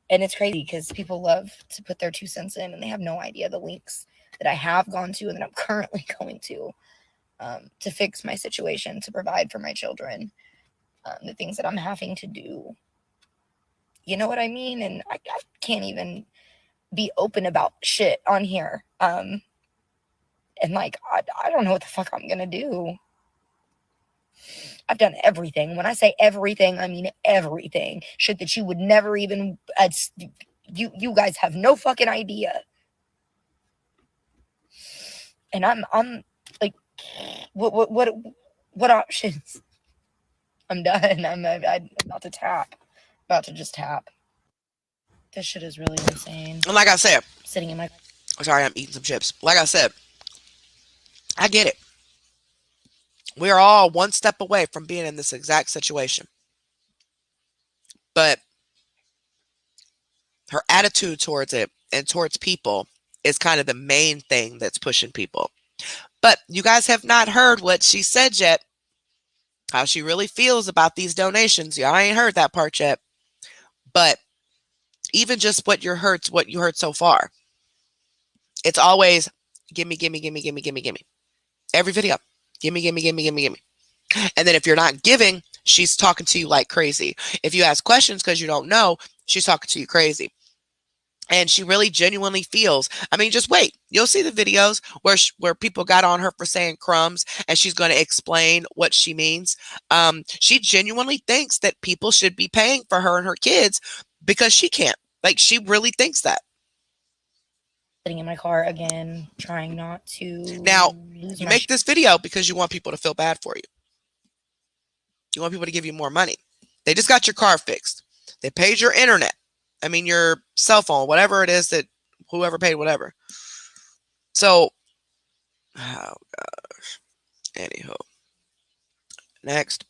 C: it's crazy because people love to put their 2 cents in, and they have no idea the links that I have gone to and that I'm currently going to fix my situation, to provide for my children, the things that I'm having to do. You know what I mean? And I can't even be open about shit on here. And like, I don't know what the fuck I'm gonna do. I've done everything. When I say everything, I mean everything. Shit that you would never even
B: You guys have no fucking idea. And I'm like, what options? I'm done. I'm about to tap. About to just tap. This shit is really insane.
A: And like I said,
B: Sitting in my
A: sorry, I'm eating some chips. Like I said, I get it. We are all one step away from being in this exact situation. But her attitude towards it and towards people is kind of the main thing that's pushing people. But you guys have not heard what she said yet. How she really feels about these donations. Y'all ain't heard that part yet. But even just what you heard so far, it's always gimme, gimme, gimme, gimme, gimme, gimme. Every video. Gimme, gimme, gimme, gimme, gimme. And then if you're not giving, she's talking to you like crazy. If you ask questions because you don't know, she's talking to you crazy. And she really genuinely feels, I mean, just wait. You'll see the videos where people got on her for saying crumbs, and she's going to explain what she means. She genuinely thinks that people should be paying for her and her kids because she can't. Like, she really thinks that.
B: sitting in my car again, trying not to
A: Now,
B: lose
A: you
B: my
A: make this video because you want people to feel bad for you. You want people to give you more money. They just got your car fixed. They paid your internet. I mean, your cell phone, whatever it is that whoever paid whatever. So, oh gosh. Anywho. Next.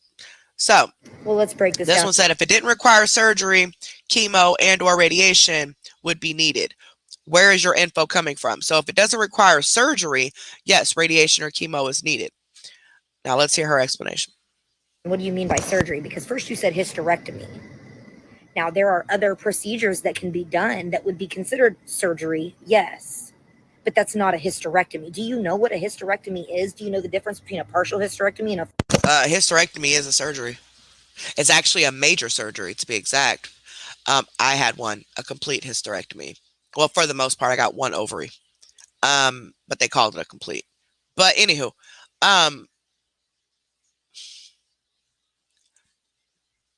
A: So,
C: Well, let's break this
A: this
C: down.
A: one said if it didn't require surgery, chemo, and or radiation would be needed. Where is your info coming from? So if it doesn't require surgery, yes, radiation or chemo is needed. Now let's hear her explanation.
C: What do you mean by surgery? Because first you said hysterectomy. Now, there are other procedures that can be done that would be considered surgery, yes. But that's not a hysterectomy. Do you know what a hysterectomy is? Do you know the difference between a partial hysterectomy and a
A: Hysterectomy is a surgery. It's actually a major surgery, to be exact. I had one, a complete hysterectomy. Well, for the most part, I got one ovary. But they called it a complete. But anywho,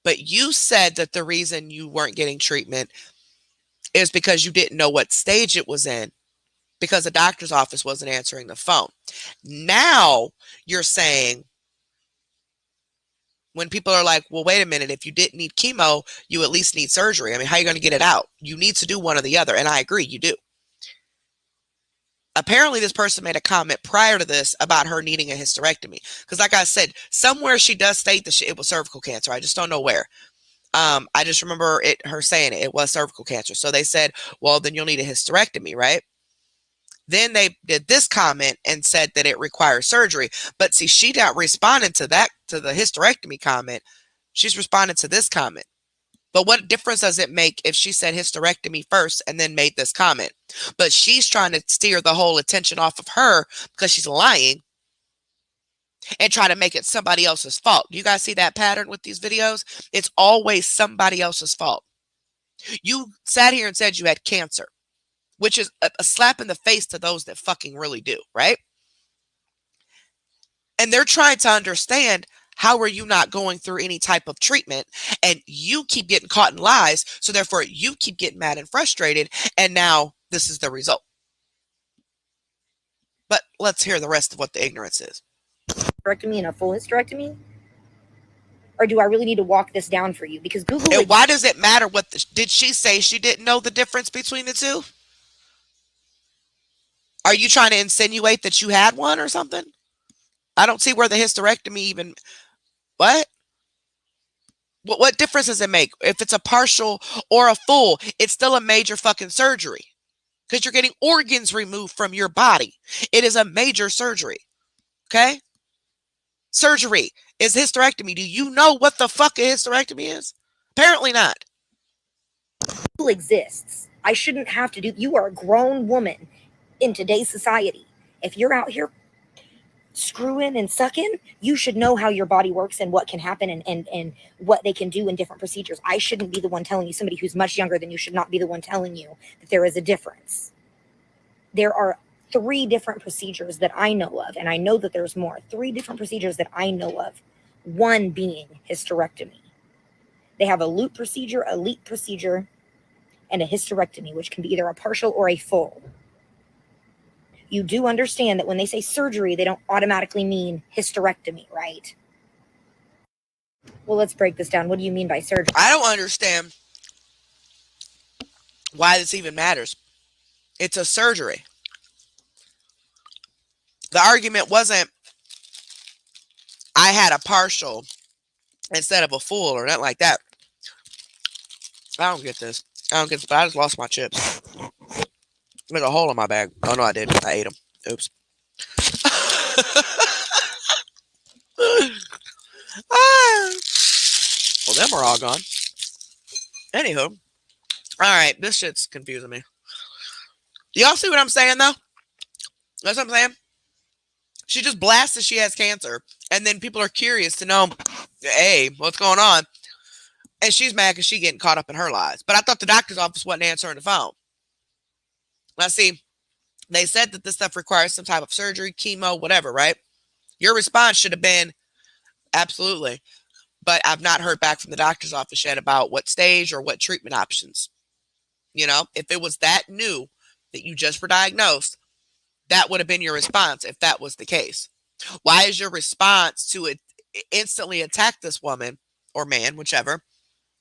A: but you said that the reason you weren't getting treatment is because you didn't know what stage it was in, because the doctor's office wasn't answering the phone. Now you're saying, when people are like, well, wait a minute, if you didn't need chemo, you at least need surgery. I mean, how are you going to get it out? You need to do one or the other. And I agree, you do. Apparently, this person made a comment prior to this about her needing a hysterectomy. Because like I said, somewhere she does state that it was cervical cancer. I just don't know where. I just remember her saying it was cervical cancer. So they said, well, then you'll need a hysterectomy, right? Then they did this comment and said that it requires surgery. But see, she not responding to that, to the hysterectomy comment. She's responding to this comment. But what difference does it make if she said hysterectomy first and then made this comment? But she's trying to steer the whole attention off of her because she's lying and try to make it somebody else's fault. You guys see that pattern with these videos? It's always somebody else's fault. You sat here and said you had cancer, which is a slap in the face to those that fucking really do, right? And they're trying to understand, how are you not going through any type of treatment? And you keep getting caught in lies. So therefore you keep getting mad and frustrated. And now this is the result. But let's hear the rest of what the ignorance is.
C: hysterectomy and a full hysterectomy? Or do I really need to walk this down for you? Because Google...
A: And why does it matter what did she say she didn't know the difference between the two? Are you trying to insinuate that you had one or something? I don't see where the hysterectomy even... What? What difference does it make? If it's a partial or a full, it's still a major fucking surgery. Because you're getting organs removed from your body. It is a major surgery. Okay? Surgery is hysterectomy. Do you know what the fuck a hysterectomy is? Apparently not.
C: exists. I shouldn't have to do... You are a grown woman in today's society. If you're out here screwing and sucking, you should know how your body works and what can happen and what they can do in different procedures. I shouldn't be the one telling you. Somebody who's much younger than you should not be the one telling you that there is a difference. There are 3 different procedures that I know of, and I know that there's more. 3 different procedures that I know of, one being hysterectomy. They have a loop procedure, a leap procedure, and a hysterectomy, which can be either a partial or a full. You do understand that when they say surgery, they don't automatically mean hysterectomy, right? Well, let's break this down. What do you mean by surgery?
A: I don't understand why this even matters. It's a surgery. The argument wasn't I had a partial instead of a full or nothing like that. I don't get this. I don't get this, but I just lost my chips. There's a hole in my bag. Oh, no, I didn't. I ate them. Oops. Well, them are all gone. Anywho. All right. This shit's confusing me. Y'all see what I'm saying, though? That's what I'm saying. She just blasted she has cancer. And then people are curious to know, hey, what's going on? And she's mad because she's getting caught up in her lies. But I thought the doctor's office wasn't answering the phone. Let's see. They said that this stuff requires some type of surgery, chemo, whatever, right? Your response should have been, absolutely. But I've not heard back from the doctor's office yet about what stage or what treatment options. You know, if it was that new that you just were diagnosed, that would have been your response if that was the case. Why is your response to it instantly attack this woman or man, whichever?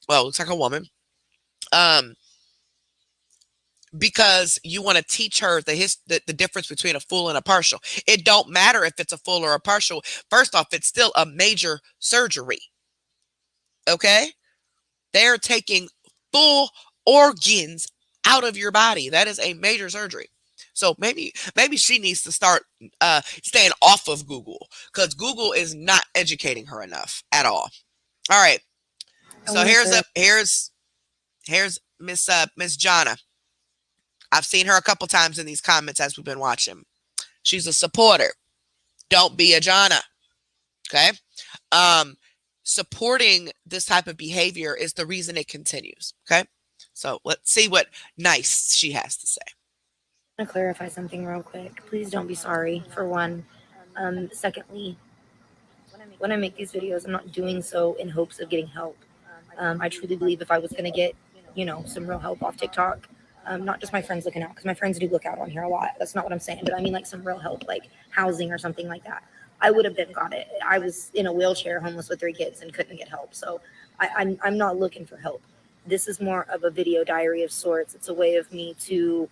A: Well, it looks like a woman. Because you want to teach her the difference between a full and a partial. It don't matter if it's a full or a partial. First off, it's still a major surgery. Okay? They're taking full organs out of your body. That is a major surgery. So maybe she needs to start staying off of Google because Google is not educating her enough at all. All right. So here's Miss Jonna. I've seen her a couple times in these comments as we've been watching. She's a supporter. Don't be a Jonna. Okay. Supporting this type of behavior is the reason it continues. Okay. So let's see what nice she has to say.
C: I want to clarify something real quick. Please don't be sorry, for one. Secondly, when I make these videos, I'm not doing so in hopes of getting help. I truly believe if I was going to get, some real help off TikTok, not just my friends looking out, because my friends do look out on here a lot. That's not what I'm saying. But I mean like some real help, like housing or something like that. I would have got it. I was in a wheelchair, homeless with 3 kids, and couldn't get help. So I'm not looking for help. This is more of a video diary of sorts. It's a way of me to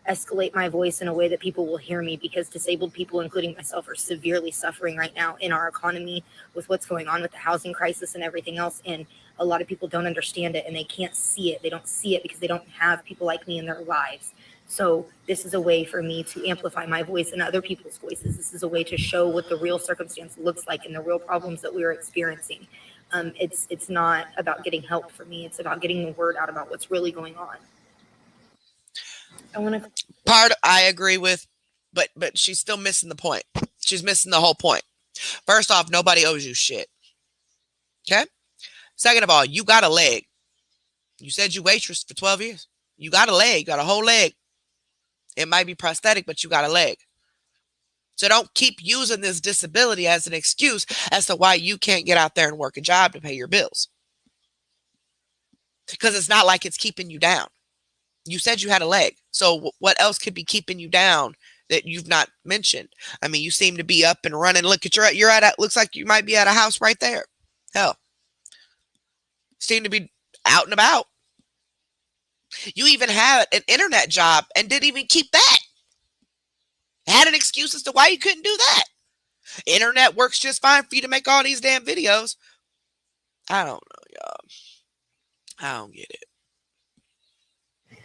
C: escalate my voice in a way that people will hear me, because disabled people, including myself, are severely suffering right now in our economy with what's going on with the housing crisis and everything else. And a lot of people don't understand it, and they can't see it. They don't see it because they don't have people like me in their lives. So this is a way for me to amplify my voice and other people's voices. This is a way to show what the real circumstance looks like and the real problems that we are experiencing. It's not about getting help for me. It's about getting the word out about what's really going on.
A: I agree with, but she's still missing the point. She's missing the whole point. First off, nobody owes you shit. Okay? Second of all, you got a leg. You said you waitress for 12 years. You got a leg, you got a whole leg. It might be prosthetic, but you got a leg. So don't keep using this disability as an excuse as to why you can't get out there and work a job to pay your bills. Because it's not like it's keeping you down. You said you had a leg. So what else could be keeping you down that you've not mentioned? I mean, you seem to be up and running. Look at you're at looks like you might be at a house right there. Hell. Seem to be out and about. You even had an internet job and didn't even keep that. Had an excuse as to why you couldn't do that. Internet works just fine for you to make all these damn videos. I don't know, y'all. I don't get it.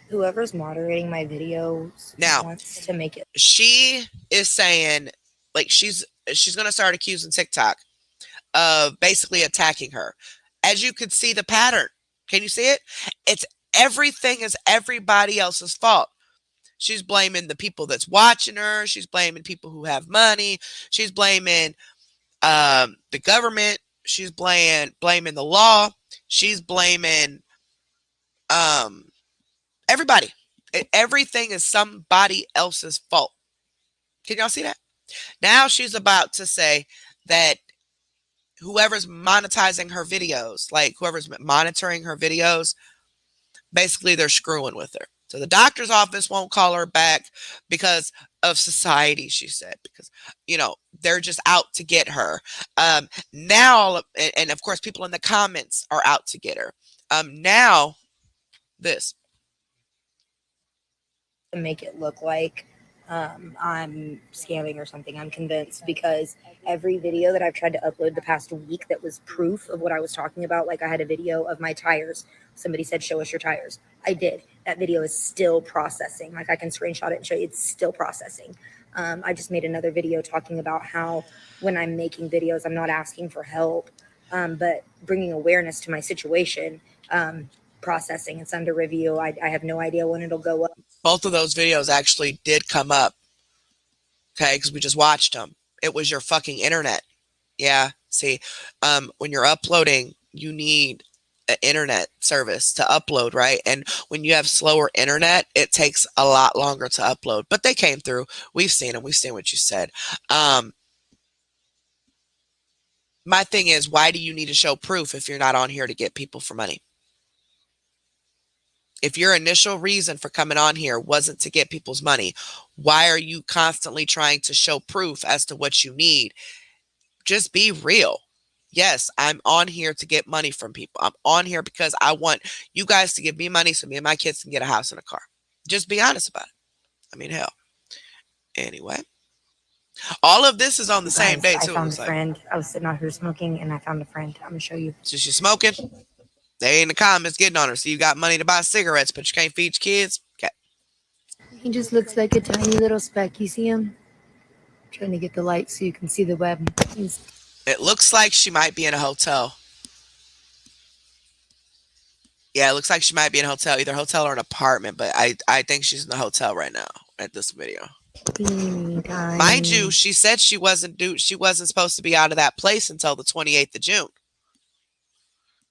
C: Whoever's moderating my videos
A: now
C: wants to make it.
A: She is saying, like, she's going to start accusing TikTok of basically attacking her. As you can see the pattern. Can you see it? It's everything is everybody else's fault. She's blaming the people that's watching her. She's blaming people who have money. She's blaming the government. She's blaming the law. She's blaming everybody. Everything is somebody else's fault. Can y'all see that? Now she's about to say that whoever's monetizing her videos, like whoever's monitoring her videos, Basically, they're screwing with her. So the doctor's office won't call her back because of society, she said, because, they're just out to get her. Now, and of course, people in the comments are out to get her. Now, this.
C: To make it look like I'm scamming or something. I'm convinced because every video that I've tried to upload the past week that was proof of what I was talking about, like I had a video of my tires. Somebody said, show us your tires. I did. That video is still processing. Like I can screenshot it and show you it's still processing. I just made another video talking about how when I'm making videos, I'm not asking for help, but bringing awareness to my situation. Processing. It's under review. I have no idea when it'll go up.
A: Both of those videos actually did come up. Okay, because we just watched them. It was your fucking internet. Yeah. See, when you're uploading, you need an internet service to upload, right? And when you have slower internet, it takes a lot longer to upload. But they came through. We've seen them. We've seen what you said. My thing is, why do you need to show proof if you're not on here to get people for money? If your initial reason for coming on here wasn't to get people's money, why are you constantly trying to show proof as to what you need? Just be real. Yes, I'm on here to get money from people. I'm on here because I want you guys to give me money so me and my kids can get a house and a car. Just be honest about it. I mean, hell. Anyway, all of this is on the same day, too.
C: I found a friend. I was sitting out here smoking, and I found a friend. I'm going to show you.
A: So she's smoking. They in the comments getting on her. So you got money to buy cigarettes, but you can't feed your kids? Okay.
B: He just looks like a tiny little speck. You see him? I'm trying to get the light so you can see the web.
A: It looks like she might be in a hotel. Yeah, it looks like she might be in a hotel, either a hotel or an apartment, but I think she's in the hotel right now at this video. Mind you, she said she wasn't supposed to be out of that place until the 28th of June.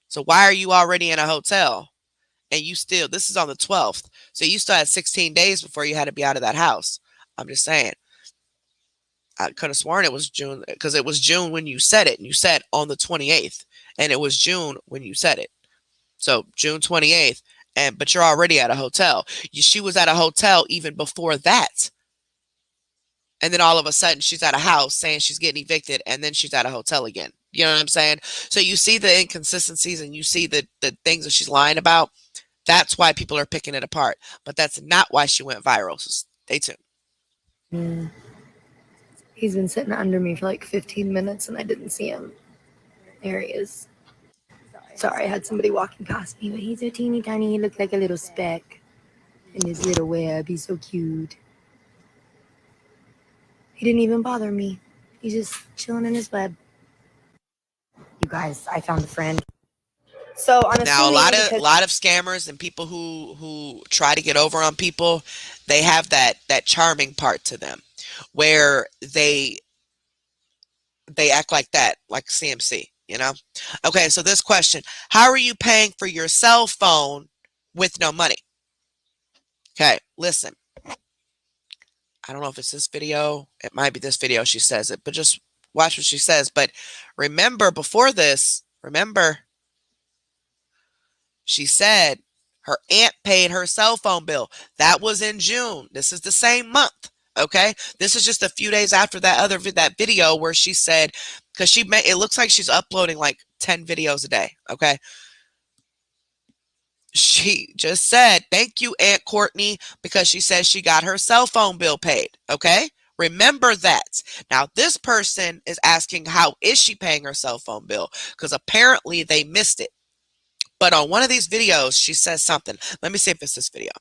A: So why are you already in a hotel? And this is on the 12th. So you still had 16 days before you had to be out of that house. I'm just saying. I could have sworn it was June because it was June when you said it. And you said on the 28th. And it was June when you said it. So June 28th. But you're already at a hotel. She was at a hotel even before that. And then all of a sudden she's at a house saying she's getting evicted. And then she's at a hotel again. You know what I'm saying? So you see the inconsistencies and you see the things that she's lying about. That's why people are picking it apart. But that's not why she went viral. So stay tuned.
B: He's been sitting under me for like 15 minutes and I didn't see him. There he is. Sorry, I had somebody walking past me, but he's so teeny tiny. He looks like a little speck in his little web. He's so cute. He didn't even bother me. He's just chilling in his web.
C: You guys, I found a friend. So I'm
A: now a lot of scammers and people who try to get over on people, they have that charming part to them, where they act like that, like CMC, you know. Okay, so this question: how are you paying for your cell phone with no money? Okay, listen. I don't know if it's this video. It might be this video. She says it, but just watch what she says. But remember, before this, she said her aunt paid her cell phone bill. That was in June. This is the same month. Okay, this is just a few days after that video where she said, because it looks like she's uploading like 10 videos a day. Okay, she just said, thank you, Aunt Courtney, because she says she got her cell phone bill paid. Okay, remember that. Now this person is asking, how is she paying her cell phone bill? Because apparently they missed it. But on one of these videos, she says something. Let me see if it's this video.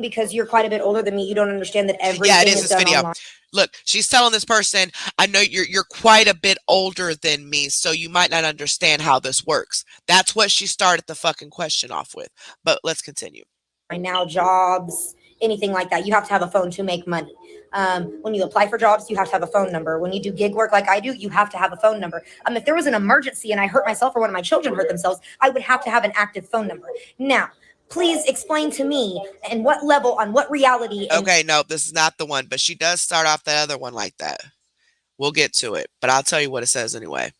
C: Because you're quite a bit older than me, you don't understand that everything
A: it is
C: is
A: this
C: done
A: video.
C: online.
A: Look, she's telling this person, I know you're quite a bit older than me, so you might not understand how this works. That's what she started the fucking question off with. But let's continue.
C: Right now, jobs, anything like that, you have to have a phone to make money. When you apply for jobs, you have to have a phone number. When you do gig work like I do, you have to have a phone number. If there was an emergency and I hurt myself or one of my children hurt themselves, I would have to have an active phone number. Now, please explain to me and what level, on what reality.
A: Okay, no, this is not the one, but she does start off that other one like that. We'll get to it, but I'll tell you what it says anyway.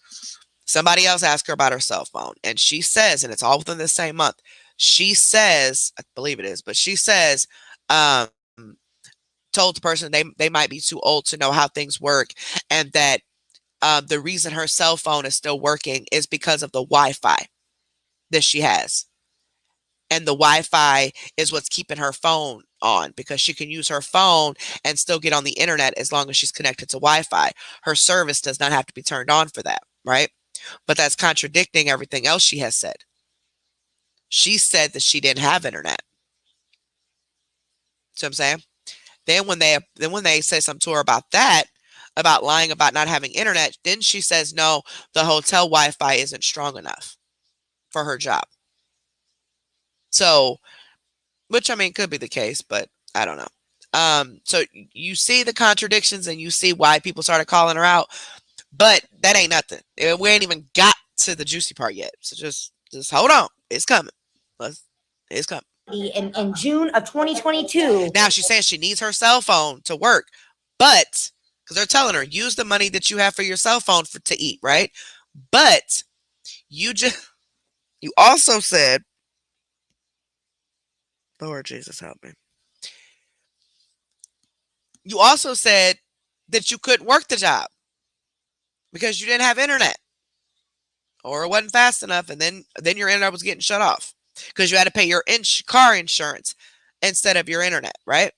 A: Somebody else asked her about her cell phone, and she says, and it's all within the same month, she says, I believe it is, but she says, um, told the person they might be too old to know how things work, and that the reason her cell phone is still working is because of the Wi-Fi that she has. And the Wi-Fi is what's keeping her phone on, because she can use her phone and still get on the internet as long as she's connected to Wi-Fi. Her service does not have to be turned on for that, right? But that's contradicting everything else she has said. She said that she didn't have internet. See what I'm saying? Then when they say something to her about that, about lying about not having internet, then she says no, the hotel Wi-Fi isn't strong enough for her job. So, which I mean could be the case, but I don't know. So you see the contradictions and you see why people started calling her out, but that ain't nothing. We ain't even got to the juicy part yet. So just hold on. It's coming. It's coming.
C: In June of 2022.
A: Now she's saying she needs her cell phone to work, but because they're telling her use the money that you have for your cell phone to eat, right? But you also said, Lord Jesus help me. You also said that you couldn't work the job because you didn't have internet, or it wasn't fast enough, and then your internet was getting shut off because you had to pay your car insurance instead of your internet, right?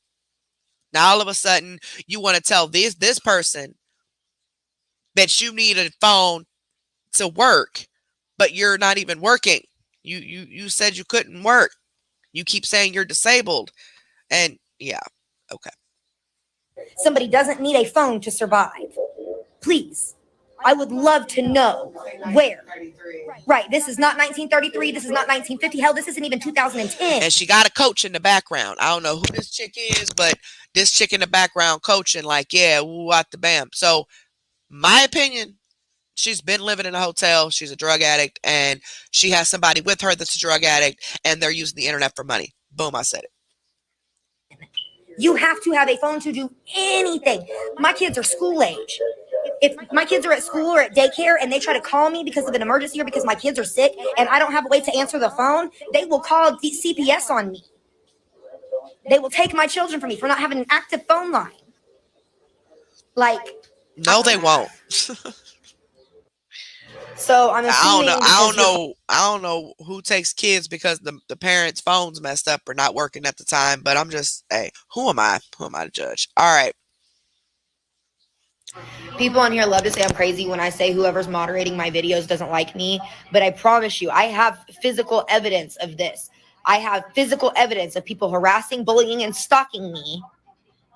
A: Now all of a sudden you want to tell this person that you need a phone to work, but you're not even working. You said you couldn't work. You keep saying you're disabled, and yeah, okay.
C: Somebody doesn't need a phone to survive. Please. I would love to know where. Right. This is not 1933. This is not 1950. Hell, this isn't even 2010.
A: And she got a coach in the background. I don't know who this chick is, but this chick in the background coaching, like, yeah, what the bam. So, my opinion, she's been living in a hotel. She's a drug addict, and she has somebody with her that's a drug addict, and they're using the internet for money. Boom, I said it.
C: You have to have a phone to do anything. My kids are school age. If my kids are at school or at daycare and they try to call me because of an emergency or because my kids are sick and I don't have a way to answer the phone, they will call the CPS on me. They will take my children from me for not having an active phone line. Like,
A: no, they won't.
C: So I'm assuming
A: I don't know who takes kids because the parents' phones messed up or not working at the time, but I'm just, hey, who am I? Who am I to judge? All right.
C: People on here love to say I'm crazy when I say whoever's moderating my videos doesn't like me, but I promise you, I have physical evidence of this. I have physical evidence of people harassing, bullying, and stalking me,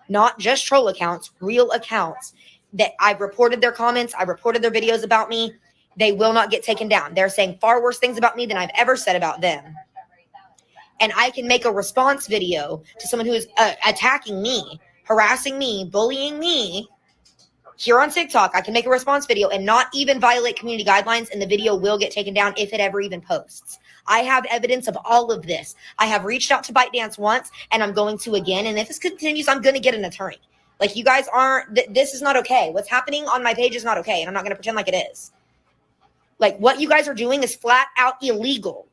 C: not just troll accounts, real accounts that I've reported their comments, I reported their videos about me. They will not get taken down. They're saying far worse things about me than I've ever said about them. And I can make a response video to someone who is attacking me, harassing me, bullying me. Here on TikTok, I can make a response video and not even violate community guidelines, and the video will get taken down if it ever even posts. I have evidence of all of this. I have reached out to ByteDance once, and I'm going to again. And if this continues, I'm going to get an attorney. Like, you guys aren't, this is not okay. What's happening on my page is not okay, and I'm not going to pretend like it is. Like, what you guys are doing is flat out illegal.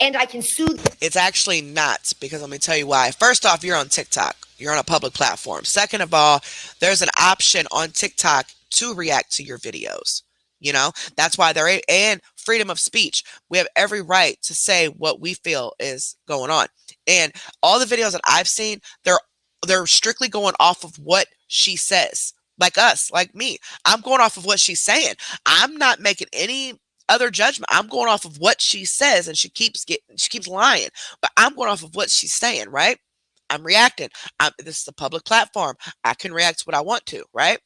C: And I can sue.
A: It's actually not, because let me tell you why. First off, you're on TikTok. You're on a public platform. Second of all, there's an option on TikTok to react to your videos. You know, that's why and freedom of speech. We have every right to say what we feel is going on. And all the videos that I've seen, they're strictly going off of what she says. Like us, like me. I'm going off of what she's saying. I'm not making any other judgment. I'm going off of what she says, and she keeps lying. But I'm going off of what she's saying, right? I'm reacting. This is a public platform. I can react to what I want to, right?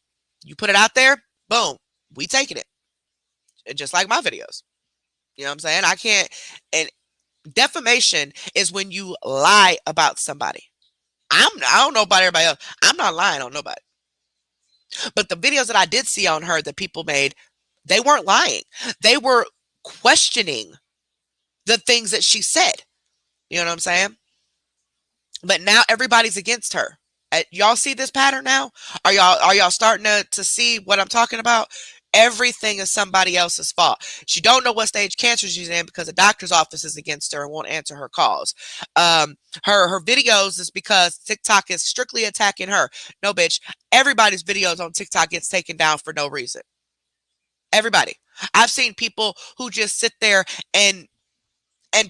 A: You put it out there, boom, we taking it. And just like my videos. You know what I'm saying? I can't. And defamation is when you lie about somebody. I don't know about everybody else. I'm not lying on nobody. But the videos that I did see on her that people made, they weren't lying. They were questioning the things that she said. You know what I'm saying? But now everybody's against her. Y'all see this pattern now? Are y'all starting to see what I'm talking about? Everything is somebody else's fault. She don't know what stage cancer she's in because the doctor's office is against her and won't answer her calls. Her videos is because TikTok is strictly attacking her. No, bitch. Everybody's videos on TikTok gets taken down for no reason. Everybody. I've seen people who just sit there and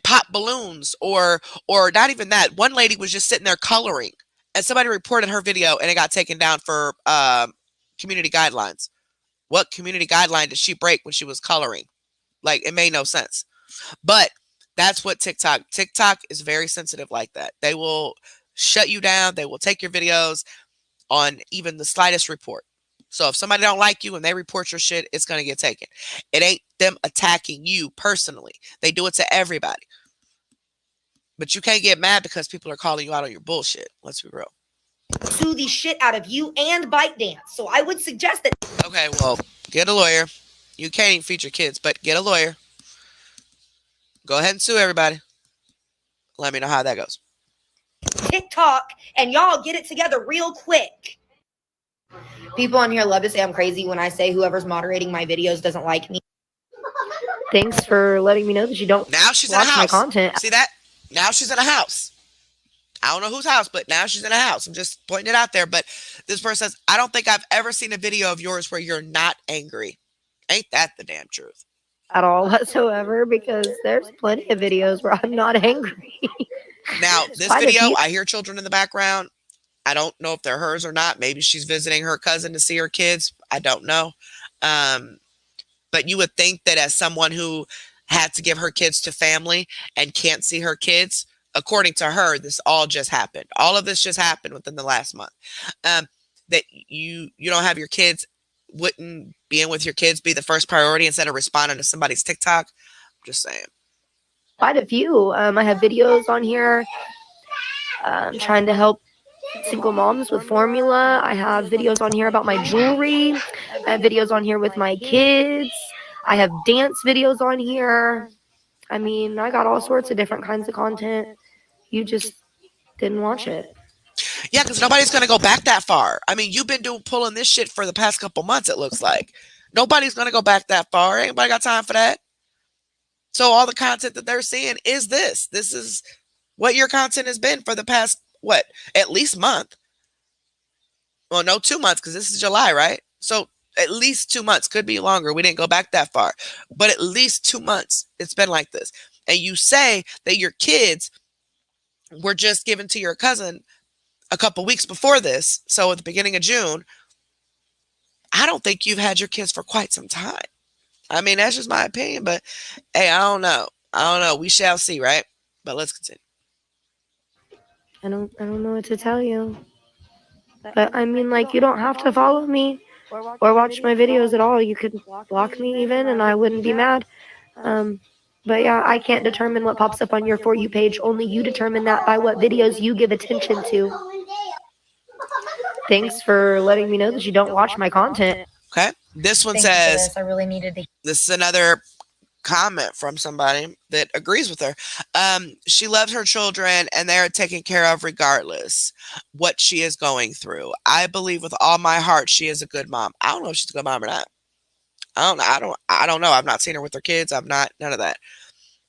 A: pop balloons, or not even that. One lady was just sitting there coloring, and somebody reported her video and it got taken down for community guidelines. What community guideline did she break when she was coloring? Like, it made no sense. But that's what TikTok is very sensitive like that. They will shut you down. They will take your videos on even the slightest report. So if somebody don't like you and they report your shit, it's going to get taken. It ain't them attacking you personally. They do it to everybody. But you can't get mad because people are calling you out on your bullshit. Let's be real.
C: Sue the shit out of you and ByteDance. So I would suggest that.
A: Okay, well, get a lawyer. You can't even feed your kids, but get a lawyer. Go ahead and sue everybody. Let me know how that goes.
C: TikTok and y'all get it together real quick.
F: People on here love to say I'm crazy when I say whoever's moderating my videos doesn't like me.
D: Thanks for letting me know that you don't
A: Now she's in a
D: watch my
A: house.
D: content.
A: See that? Now she's in a house. I don't know whose house, but now she's in a house. I'm just pointing it out there. But this person says, I don't think I've ever seen a video of yours where you're not angry. Ain't that the damn truth?
D: At all whatsoever, because there's plenty of videos where I'm not angry.
A: Now, this
D: Quite a
A: video,
D: few.
A: I hear children in the background. I don't know if they're hers or not. Maybe she's visiting her cousin to see her kids. I don't know. But you would think that as someone who had to give her kids to family and can't see her kids, according to her, this all just happened. All of this just happened within the last month. That you don't have your kids, wouldn't being with your kids be the first priority instead of responding to somebody's TikTok? I'm just saying.
D: Quite a few. I have videos on here trying to help single moms with formula. I have videos on here about my jewelry. I have videos on here with my kids. I have dance videos on here. I mean, I got all sorts of different kinds of content. You just didn't watch it.
A: Yeah, because nobody's going to go back that far. I mean, you've been pulling this shit for the past couple months, it looks like. Nobody's going to go back that far. Anybody got time for that? So all the content that they're seeing is this. This is what your content has been for the past, what, at least month. Well, no, 2 months, because this is July, right? So at least 2 months. Could be longer. We didn't go back that far. But at least 2 months, it's been like this. And you say that your kids were just given to your cousin a couple weeks before this. So at the beginning of June, I don't think you've had your kids for quite some time. I mean, that's just my opinion, but hey, I don't know. We shall see, right? But let's continue.
D: I don't know what to tell you. But I mean, like, you don't have to follow me or watch my videos at all. You could block me even, and I wouldn't be mad. But yeah, I can't determine what pops up on your For You page. Only you determine that by what videos you give attention to. Thanks for letting me know that you don't watch my content.
A: Okay. This one
C: Thank you for
A: says,
C: this. I really needed to.
A: this is another comment from somebody that agrees with her. She loves her children and they're taken care of regardless what she is going through. I believe with all my heart she is a good mom. I don't know if she's a good mom or not. I don't know. I've not seen her with her kids. I've not, none of that.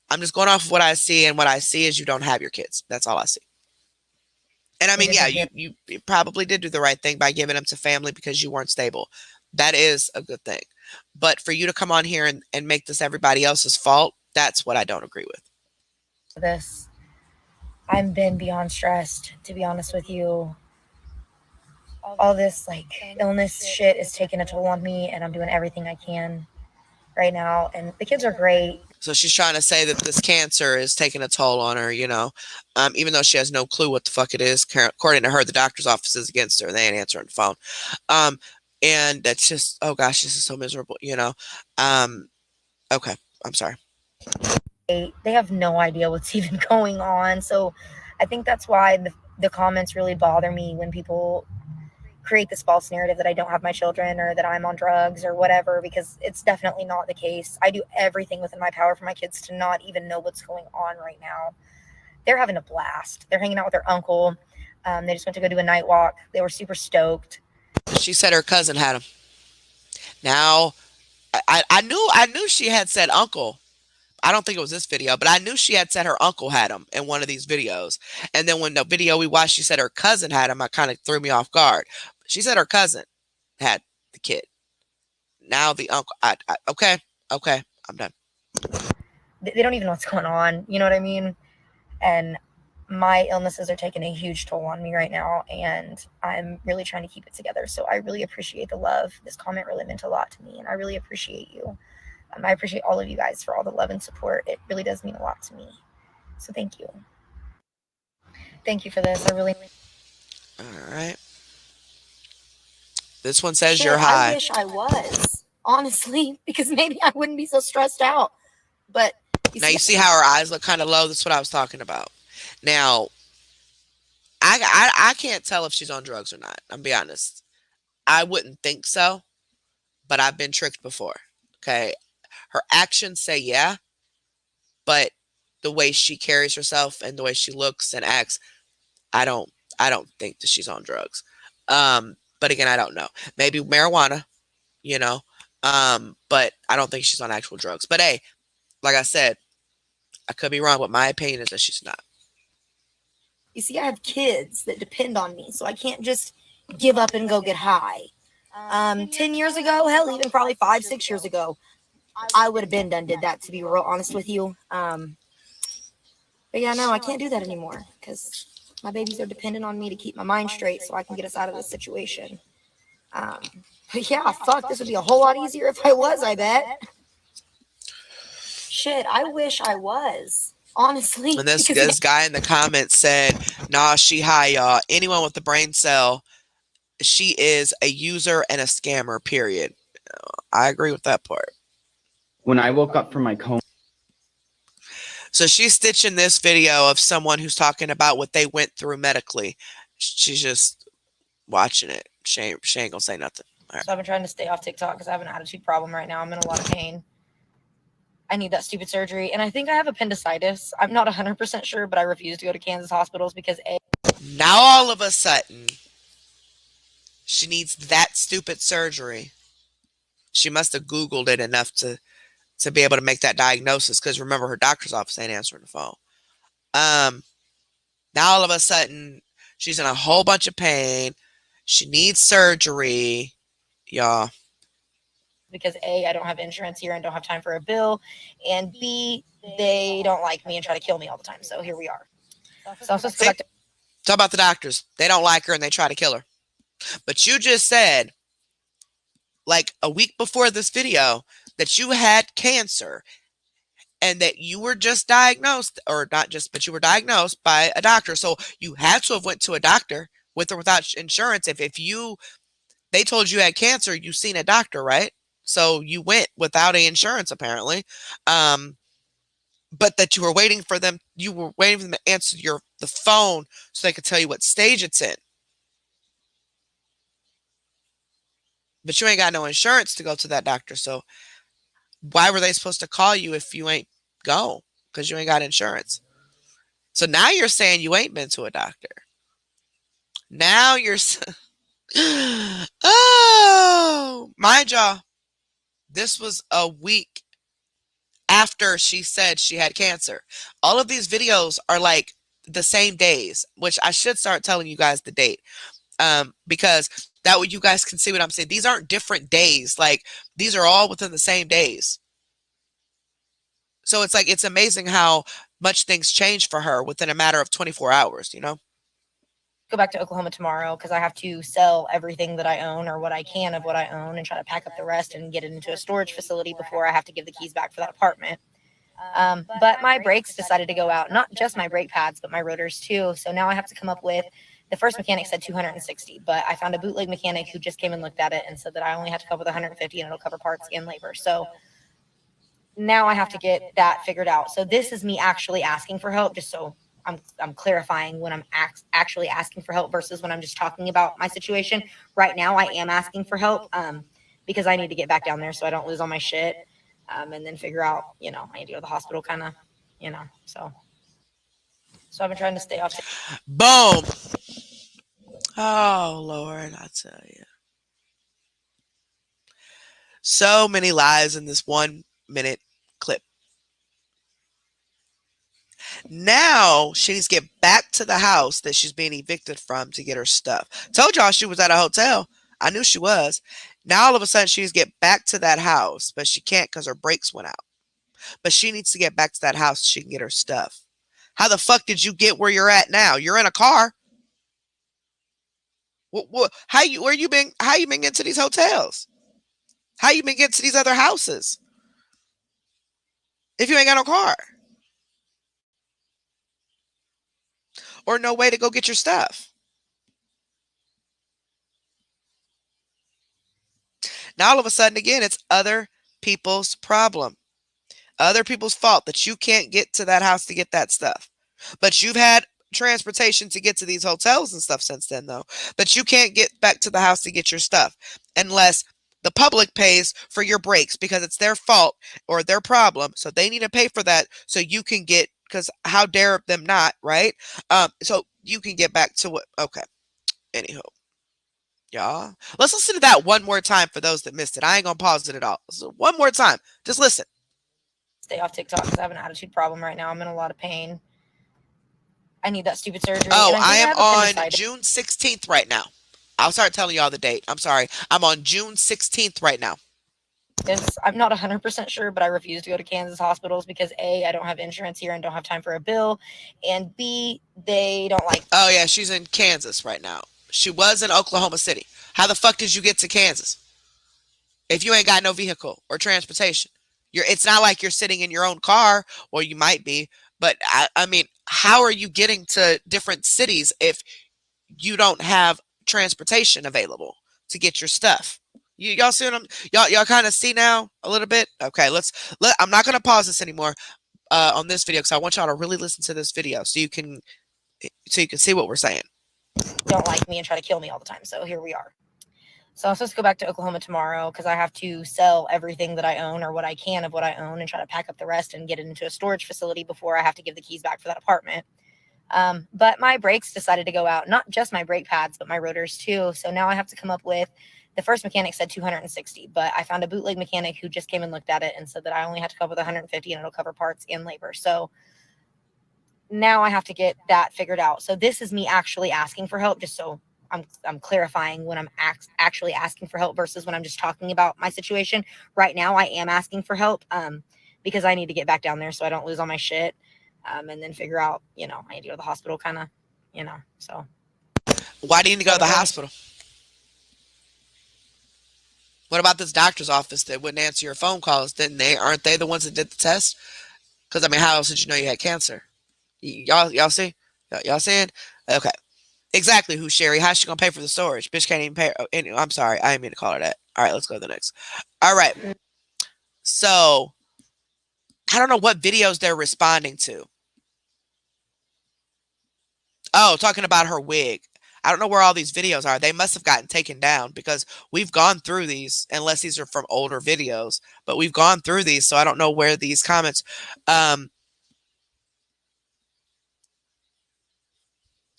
A: I'm just going off of what I see, and what I see is you don't have your kids. That's all I see. And I mean, yeah, you probably did do the right thing by giving them to family because you weren't stable. That is a good thing. But for you to come on here and make this everybody else's fault, that's what I don't agree with.
C: This. I've been beyond stressed, to be honest with you. All this like illness shit is taking a toll on me, and I'm doing everything I can right now. And the kids are great.
A: So she's trying to say that this cancer is taking a toll on her, even though she has no clue what the fuck it is. According to her, the doctor's office is against her. They ain't answering the phone. And that's just, oh gosh, this is so miserable, Okay, I'm sorry.
C: They have no idea what's even going on. So I think that's why the comments really bother me when people create this false narrative that I don't have my children or that I'm on drugs or whatever, because it's definitely not the case. I do everything within my power for my kids to not even know what's going on right now. They're having a blast. They're hanging out with their uncle. They just went to go do a night walk. They were super stoked.
A: She said her cousin had him. Now, I knew she had said uncle. I don't think it was this video, but I knew she had said her uncle had him in one of these videos. And then when the video we watched, she said her cousin had him. I kind of threw me off guard. She said her cousin had the kid. Now the uncle. Okay, okay, I'm done.
C: They don't even know what's going on. You know what I mean? And my illnesses are taking a huge toll on me right now, and I'm really trying to keep it together. So I really appreciate the love. This comment really meant a lot to me, and I really appreciate you. I appreciate all of you guys for all the love and support. It really does mean a lot to me. So thank you. Thank you for this. I really.
A: All right. This one says
C: Shit,
A: you're high.
C: I wish I was, honestly, because maybe I wouldn't be so stressed out. But
A: Now you see how her eyes look kind of low. That's what I was talking about. Now, I can't tell if she's on drugs or not. I'm be honest. I wouldn't think so, but I've been tricked before. Okay, her actions say yeah, but the way she carries herself and the way she looks and acts, I don't I don't think that she's on drugs. But again, I don't know. Maybe marijuana, you know. But I don't think she's on actual drugs. But hey, like I said, I could be wrong, but my opinion is that she's not.
C: you see, I have kids that depend on me, so I can't just give up and go get high. 10 years ago, hell, even probably 5, 6 years ago, I would have been done did that, to be real honest with you. But yeah, no, I can't do that anymore because my babies are dependent on me to keep my mind straight so I can get us out of this situation. But yeah, fuck, this would be a whole lot easier if I was, I bet. Shit, I wish I was. Honestly.
A: And this guy in the comments said, nah, she high, y'all. Anyone with a brain cell, she is a user and a scammer, period. I agree with that part.
G: When I woke up from my coma.
A: So she's stitching this video of someone who's talking about what they went through medically. She's just watching it. She ain't gonna say nothing.
C: Right. So I've been trying to stay off TikTok because I have an attitude problem right now. I'm in a lot of pain. I need that stupid surgery. And I think I have appendicitis. I'm not 100% sure, but I refuse to go to Kansas hospitals because
A: now all of a sudden, she needs that stupid surgery. She must have Googled it enough to be able to make that diagnosis. Because remember, her doctor's office ain't answering the phone. Now all of a sudden, she's in a whole bunch of pain. She needs surgery. Y'all.
C: Because A, I don't have insurance here and don't have time for a bill. And B, they don't like me and try to kill me all the time. So here we are. So I'm supposed to go back to...
A: Talk about the doctors. They don't like her and they try to kill her. But you just said, like a week before this video, that you had cancer and that you were just diagnosed, or not just, but you were diagnosed by a doctor. So you had to have went to a doctor with or without insurance. If they told you had cancer, you seen a doctor, right? So you went without a insurance apparently. But that you were waiting for them to answer the phone so they could tell you what stage it's in. But you ain't got no insurance to go to that doctor. So why were they supposed to call you if you ain't go? Because you ain't got insurance. So now you're saying you ain't been to a doctor. Now you're... Oh, mind y'all, this was a week after she said she had cancer. All of these videos are like the same days, which I should start telling you guys the date. Because that way you guys can see what I'm saying. These aren't different days. Like, these are all within the same days. So it's like, it's amazing how much things change for her within a matter of 24 hours, you know?
C: Go back to Oklahoma tomorrow because I have to sell everything that I own, or what I can of what I own, and try to pack up the rest and get it into a storage facility before I have to give the keys back for that apartment. But my brakes decided to go out, not just my brake pads, but my rotors too. So now I have to come up with, the first mechanic said 260, but I found a bootleg mechanic who just came and looked at it and said that I only have to come up with 150 and it'll cover parts and labor. So now I have to get that figured out. So this is me actually asking for help, just so I'm clarifying when I'm actually asking for help versus when I'm just talking about my situation. Right now, I am asking for help because I need to get back down there so I don't lose all my shit, and then figure out, I need to go to the hospital kind of, so I've been trying to stay off.
A: Boom. Oh, Lord, I tell you. So many lies in this 1 minute clip. Now she needs to get back to the house that she's being evicted from to get her stuff. Told y'all she was at a hotel. I knew she was. Now all of a sudden she needs to get back to that house, but she can't because her brakes went out. But she needs to get back to that house so she can get her stuff. How the fuck did you get where you're at now? You're in a car. How you been getting to these hotels? How you been getting to these other houses? If you ain't got no car. Or no way to go get your stuff. Now all of a sudden again it's other people's problem. Other people's fault that you can't get to that house to get that stuff. But you've had transportation to get to these hotels and stuff since then, though. But you can't get back to the house to get your stuff unless the public pays for your breaks because it's their fault or their problem. So they need to pay for that so you can get, because how dare them not, right? So you can get back to what, okay. Anywho. Y'all, let's listen to that one more time for those that missed it. I ain't gonna pause it at all. So one more time. Just listen.
C: Stay off TikTok because I have an attitude problem right now. I'm in a lot of pain. I need that stupid surgery.
A: Oh,
C: and
A: I am
C: have
A: on
C: appendicitis.
A: June 16th right now. I'll start telling y'all the date. I'm sorry. I'm on June 16th right now.
C: I'm not 100% sure, but I refuse to go to Kansas hospitals because A, I don't have insurance here and don't have time for a bill, and B, they don't like me.
A: Oh, yeah, she's in Kansas right now. She was in Oklahoma City. How the fuck did you get to Kansas if you ain't got no vehicle or transportation? It's not like you're sitting in your own car, or you might be, but I mean, how are you getting to different cities if you don't have transportation available to get your stuff? Y'all see what y'all kind of see now a little bit? Okay, I'm not going to pause this anymore on this video because I want y'all to really listen to this video so you can see what we're saying.
C: Don't like me and try to kill me all the time. So here we are. So I'm supposed to go back to Oklahoma tomorrow because I have to sell everything that I own or what I can of what I own and try to pack up the rest and get it into a storage facility before I have to give the keys back for that apartment. But my brakes decided to go out, not just my brake pads, but my rotors too. So now I have to come up with, the first mechanic said 260, but I found a bootleg mechanic who just came and looked at it and said that I only have to come up with 150 and it'll cover parts and labor. So now I have to get that figured out. So this is me actually asking for help, just so I'm clarifying when I'm actually asking for help versus when I'm just talking about my situation. Right now I am asking for help because I need to get back down there so I don't lose all my shit. And then figure out, I need to go to the hospital kind of, so.
A: Why do you need to go to the hospital? What about this doctor's office that wouldn't answer your phone calls? Didn't they? Aren't they the ones that did the test? Because, I mean, how else did you know you had cancer? Y'all see? Y'all seeing? Okay. Exactly who, Sherry? How's she going to pay for the storage? Bitch can't even pay. Oh, anyway, I'm sorry. I didn't mean to call her that. All right, let's go to the next. All right. So, I don't know what videos they're responding to. Oh, talking about her wig. I don't know where all these videos are. They must have gotten taken down because we've gone through these, unless these are from older videos. But we've gone through these, so I don't know where these comments.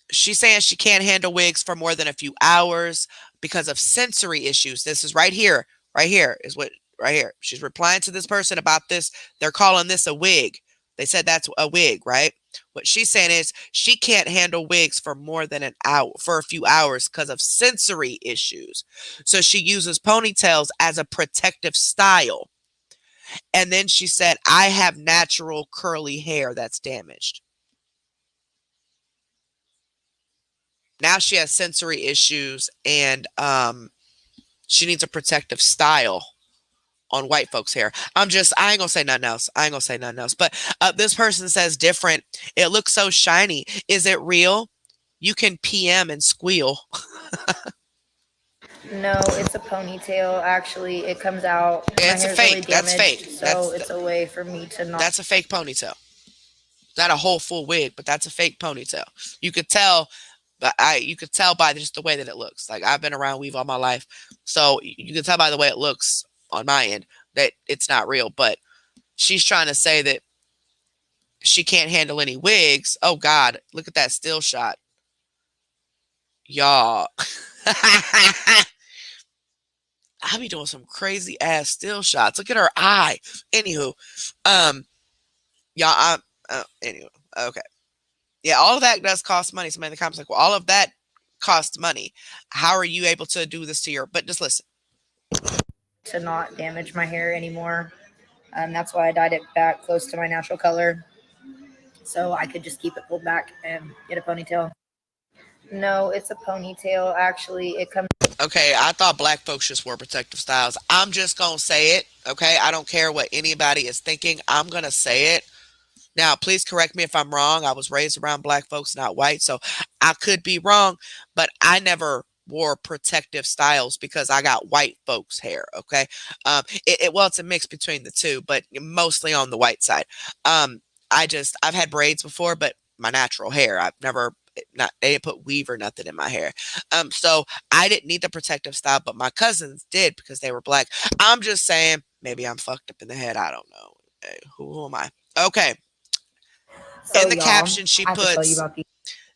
A: She's saying she can't handle wigs for more than a few hours because of sensory issues. This is right here. Right here is what, right here. She's replying to this person about this. They're calling this a wig. They said that's a wig, right? What she's saying is she can't handle wigs for more than an hour, for a few hours because of sensory issues. So she uses ponytails as a protective style. And then she said, I have natural curly hair that's damaged. Now she has sensory issues and she needs a protective style on white folks' hair. I ain't gonna say nothing else. But this person says different. It looks so shiny. Is it real? You can PM and squeal.
F: No, it's a ponytail. Actually, it comes out.
A: Yeah,
F: My
A: it's a
F: hair's
A: fake.
F: really
A: That's
F: damaged,
A: fake.
F: So it's a way for me to not.
A: That's a fake ponytail. Not a whole full wig, but that's a fake ponytail. You could tell. But you could tell by just the way that it looks. Like, I've been around weave all my life, so you can tell by the way it looks on my end that it's not real. But she's trying to say that she can't handle any wigs. Oh God, look at that still shot, y'all. I be doing some crazy ass still shots. Look at her eye. Anywho, um, y'all, anyway, okay. Yeah, all of that does cost money. Somebody in the comments like, well, all of that costs money. How are you able to do this to your? But just listen.
F: To not damage my hair anymore. That's why I dyed it back close to my natural color, so I could just keep it pulled back and get a ponytail. No, it's a ponytail. Actually, it comes.
A: Okay, I thought black folks just wore protective styles. I'm just gonna say it. Okay, I don't care what anybody is thinking. I'm gonna say it. Now, please correct me if I'm wrong. I was raised around black folks, not white, so I could be wrong, but I never wore protective styles because I got white folks' hair. Okay, well, it's a mix between the two, but mostly on the white side. I've had braids before, but my natural hair. I've never not they didn't put weave or nothing in my hair. So I didn't need the protective style, but my cousins did because they were black. I'm just saying, maybe I'm fucked up in the head. I don't know. Hey, who am I? Okay.
F: So
A: In the
F: y'all,
A: caption, she
F: I have to tell you
A: puts,
F: about these.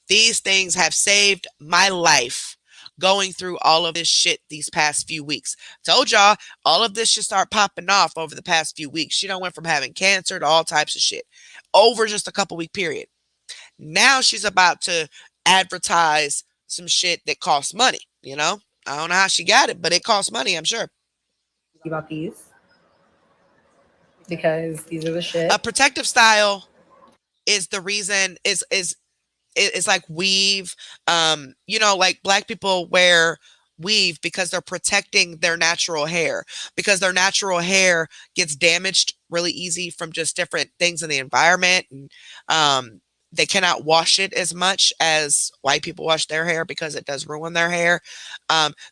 A: these things have saved my life going through all of this shit these past few weeks. Told y'all, all of this should start popping off over the past few weeks. She done went from having cancer to all types of shit over just a couple week period. Now she's about to advertise some shit that costs money, you know? I don't know how she got it, but it costs money, I'm sure.
F: About these because these are the shit.
A: A protective style is the reason is it's like weave. Like black people wear weave because they're protecting their natural hair, because their natural hair gets damaged really easy from just different things in the environment, and they cannot wash it as much as white people wash their hair because it does ruin their hair.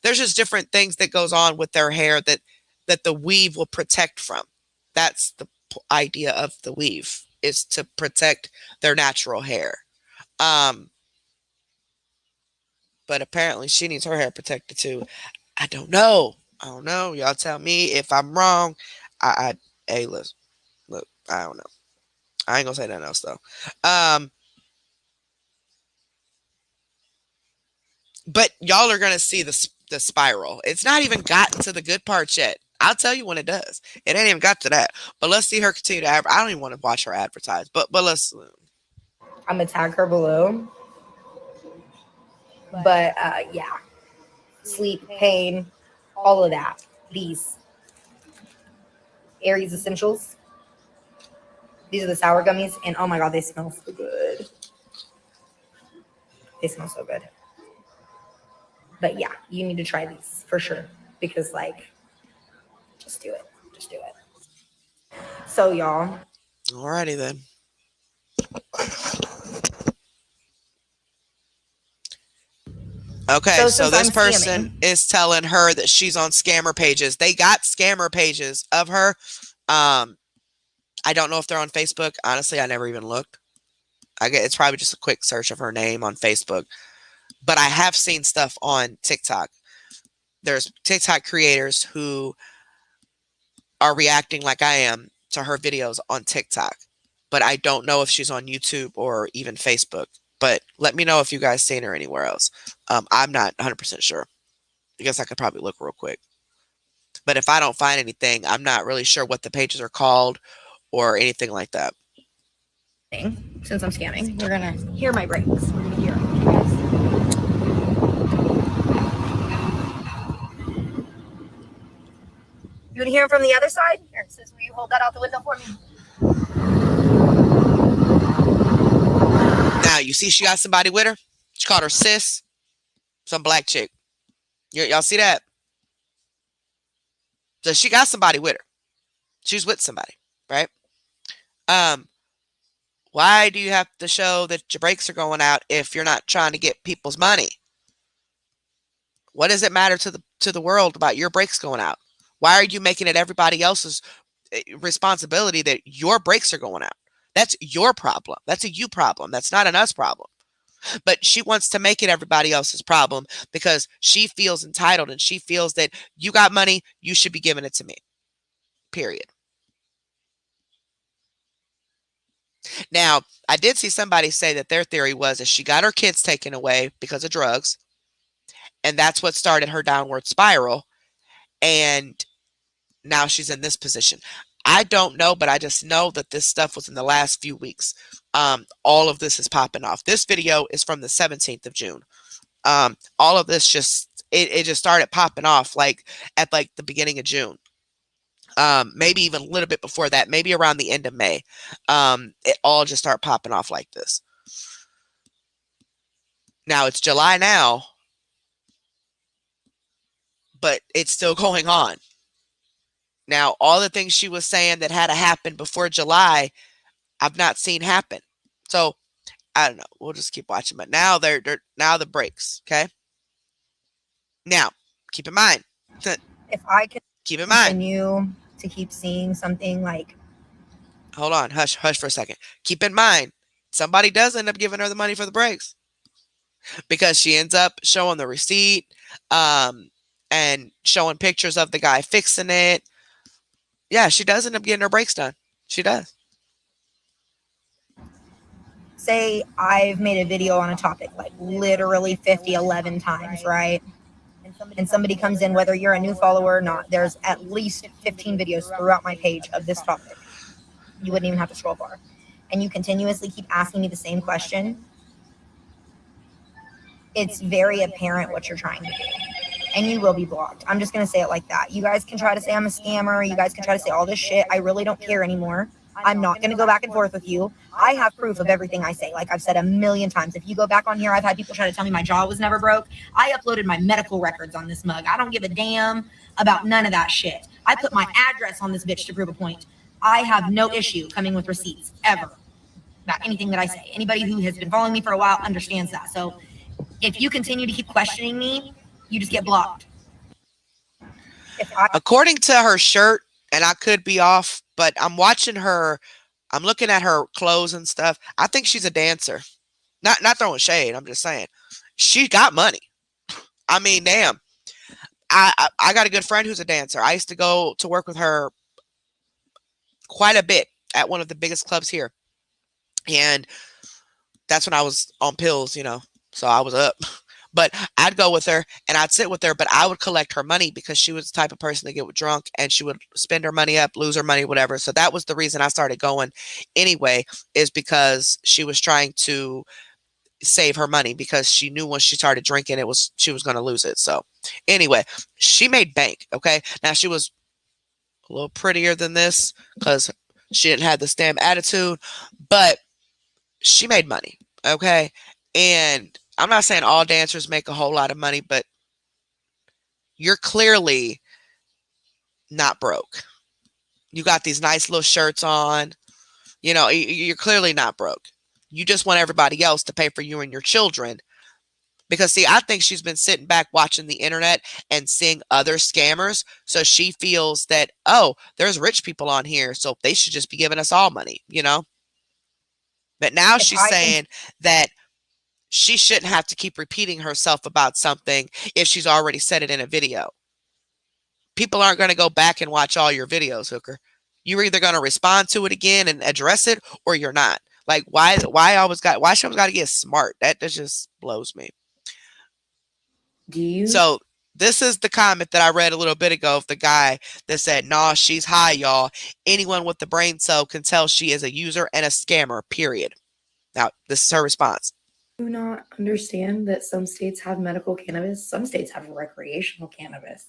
A: There's just different things that goes on with their hair that the weave will protect from. That's the idea of the weave, is to protect their natural hair. Um, but apparently she needs her hair protected too. I don't know. I don't know. Y'all tell me if I'm wrong. Hey, listen, look, I don't know. I ain't gonna say nothing else though. Um, but y'all are gonna see the spiral. It's not even gotten to the good parts yet. I'll tell you when it does. It ain't even got to that. But let's see her continue to I don't even want to watch her advertise. But let's.
F: I'm gonna tag her below. But yeah, sleep, pain, all of that. These Aries essentials. These are the sour gummies, and oh my god, they smell so good. They smell so good. But yeah, you need to try these for sure because just do it. Just do it. So y'all.
A: Alrighty then. Okay, so this person is telling her that she's on scammer pages. They got scammer pages of her. I don't know if they're on Facebook. Honestly, I never even looked. I get it's probably just a quick search of her name on Facebook. But I have seen stuff on TikTok. There's TikTok creators who are reacting like I am to her videos on TikTok. But I don't know if she's on YouTube or even Facebook. But let me know if you guys seen her anywhere else. I'm not 100% sure. I guess I could probably look real quick. But if I don't find anything, I'm not really sure what the pages are called or anything like that.
F: Since I'm scamming, we're gonna hear my brakes. We're gonna hear them, guys. You wanna hear them from the other side? Here, says, will you hold that out the window for me?
A: Now, you see she got somebody with her? She called her sis. Some black chick. Y'all see that? So she got somebody with her. She's with somebody, right? Why do you have to show that your brakes are going out if you're not trying to get people's money? What does it matter to the world about your brakes going out? Why are you making it everybody else's responsibility that your brakes are going out? That's your problem. That's a you problem. That's not an us problem. But she wants to make it everybody else's problem because she feels entitled and she feels that you got money, you should be giving it to me. Period. Now, I did see somebody say that their theory was that she got her kids taken away because of drugs, and that's what started her downward spiral. and now she's in this position. I don't know, but I just know that this stuff was in the last few weeks. All of this is popping off. This video is from the 17th of June. All of this it just started popping off like at like the beginning of June. Maybe even a little bit before that, maybe around the end of May. It all just started popping off like this. Now it's July now, but it's still going on. Now, all the things she was saying that had to happen before July, I've not seen happen. So I don't know. We'll just keep watching. But now they're now the breaks. Okay. Now, keep in mind.
C: If I can
A: Keep in mind.
C: continue to keep seeing something like,
A: Hold on, hush for a second. Keep in mind, somebody does end up giving her the money for the breaks because she ends up showing the receipt, and showing pictures of the guy fixing it. Yeah, she does end up getting her breaks done. She does.
C: say I've made a video on a topic like literally 50, 11 times, right? And somebody comes in, whether you're a new follower or not, there's at least 15 videos throughout my page of this topic. You wouldn't even have to scroll far. And you continuously keep asking me the same question. It's very apparent what you're trying to do. And you will be blocked. I'm just going to say it like that. You guys can try to say I'm a scammer. You guys can try to say all this shit. I really don't care anymore. I'm not going to go back and forth with you. I have proof of everything I say. Like I've said a million times. If you go back on here, I've had people try to tell me my jaw was never broke. I uploaded my medical records on this mug. I don't give a damn about none of that shit. I put my address on this bitch to prove a point. I have no issue coming with receipts ever about anything that I say. Anybody who has been following me for a while understands that. So if you continue to keep questioning me, you just get blocked.
A: According to her shirt, and I could be off, but I'm watching her. I'm looking at her clothes and stuff. I think she's a dancer. Not throwing shade. I'm just saying she got money. I mean, damn. I got a good friend who's a dancer. I used to go to work with her quite a bit at one of the biggest clubs here, and that's when I was on pills, so I was up. But I'd go with her and I'd sit with her, but I would collect her money because she was the type of person to get drunk and she would spend her money up, lose her money, whatever. So that was the reason I started going anyway, is because she was trying to save her money because she knew once she started drinking, she was going to lose it. So anyway, she made bank. Okay. Now she was a little prettier than this because she didn't have the damn attitude, but she made money. Okay. And I'm not saying all dancers make a whole lot of money, but you're clearly not broke. You got these nice little shirts on. You're clearly not broke. You just want everybody else to pay for you and your children. Because, see, I think she's been sitting back watching the internet and seeing other scammers. So she feels that, oh, there's rich people on here, so they should just be giving us all money, But now she's saying that she shouldn't have to keep repeating herself about something if she's already said it in a video. People aren't going to go back and watch all your videos, hooker. You're either going to respond to it again and address it, or you're not. Like, why she always got to get smart? That just blows me. So this is the comment that I read a little bit ago of the guy that said, "Nah, she's high, y'all. Anyone with the brain cell can tell she is a user and a scammer, period." Now, this is her response.
B: Do not understand that some states have medical cannabis, some states have recreational cannabis.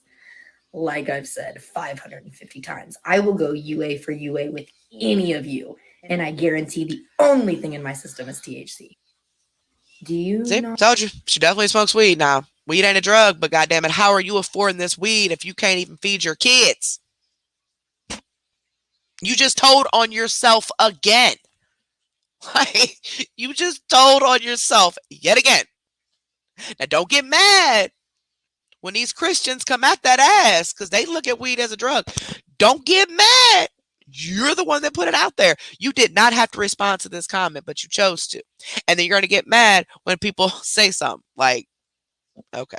B: Like I've said 550 times, I will go UA for UA with any of you, and I guarantee the only thing in my system is THC. Do you
A: told you, she definitely smokes weed. Now, weed ain't a drug, but goddamn it, how are you affording this weed if you can't even feed your kids? You just told on yourself again. You just told on yourself yet again. Now, don't get mad when these Christians come at that ass because they look at weed as a drug. Don't get mad. You're the one that put it out there. You did not have to respond to this comment, but you chose to. And then you're going to get mad when people say something like, okay.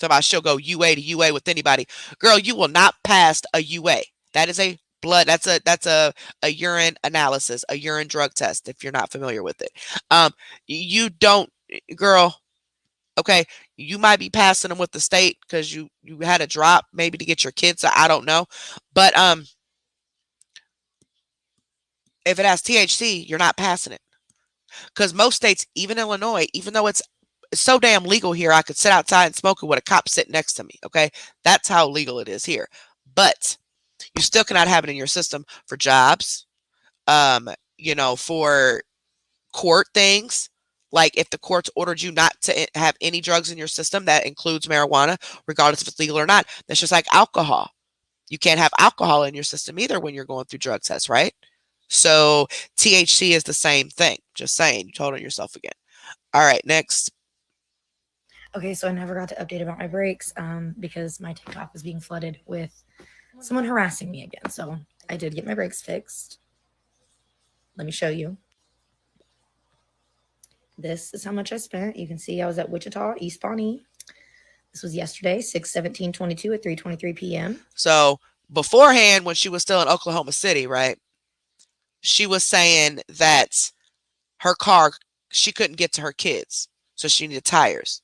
A: So about she'll go UA to UA with anybody. Girl, you will not pass a UA. That is a blood. That's a urine analysis, a urine drug test, if you're not familiar with it. You don't, girl. Okay, you might be passing them with the state because you had a drop maybe to get your kids. I don't know, but if it has THC, you're not passing it because most states, even Illinois, even though it's so damn legal here, I could sit outside and smoke it with a cop sitting next to me. Okay, that's how legal it is here, but you still cannot have it in your system for jobs, for court things. Like if the courts ordered you not to have any drugs in your system, that includes marijuana, regardless if it's legal or not. That's just like alcohol. You can't have alcohol in your system either when you're going through drug tests, right? So THC is the same thing. Just saying, you told on yourself again. All right, next.
B: Okay, so I never got to update about my brakes because my TikTok was being flooded with someone harassing me again. So I did get my brakes fixed. Let me show you. This is how much I spent. You can see I was at Wichita, East Pawnee. This was yesterday, 6/17/22 at 3:23 p.m.
A: So beforehand, when she was still in Oklahoma City, right? She was saying that her car, she couldn't get to her kids, so she needed tires.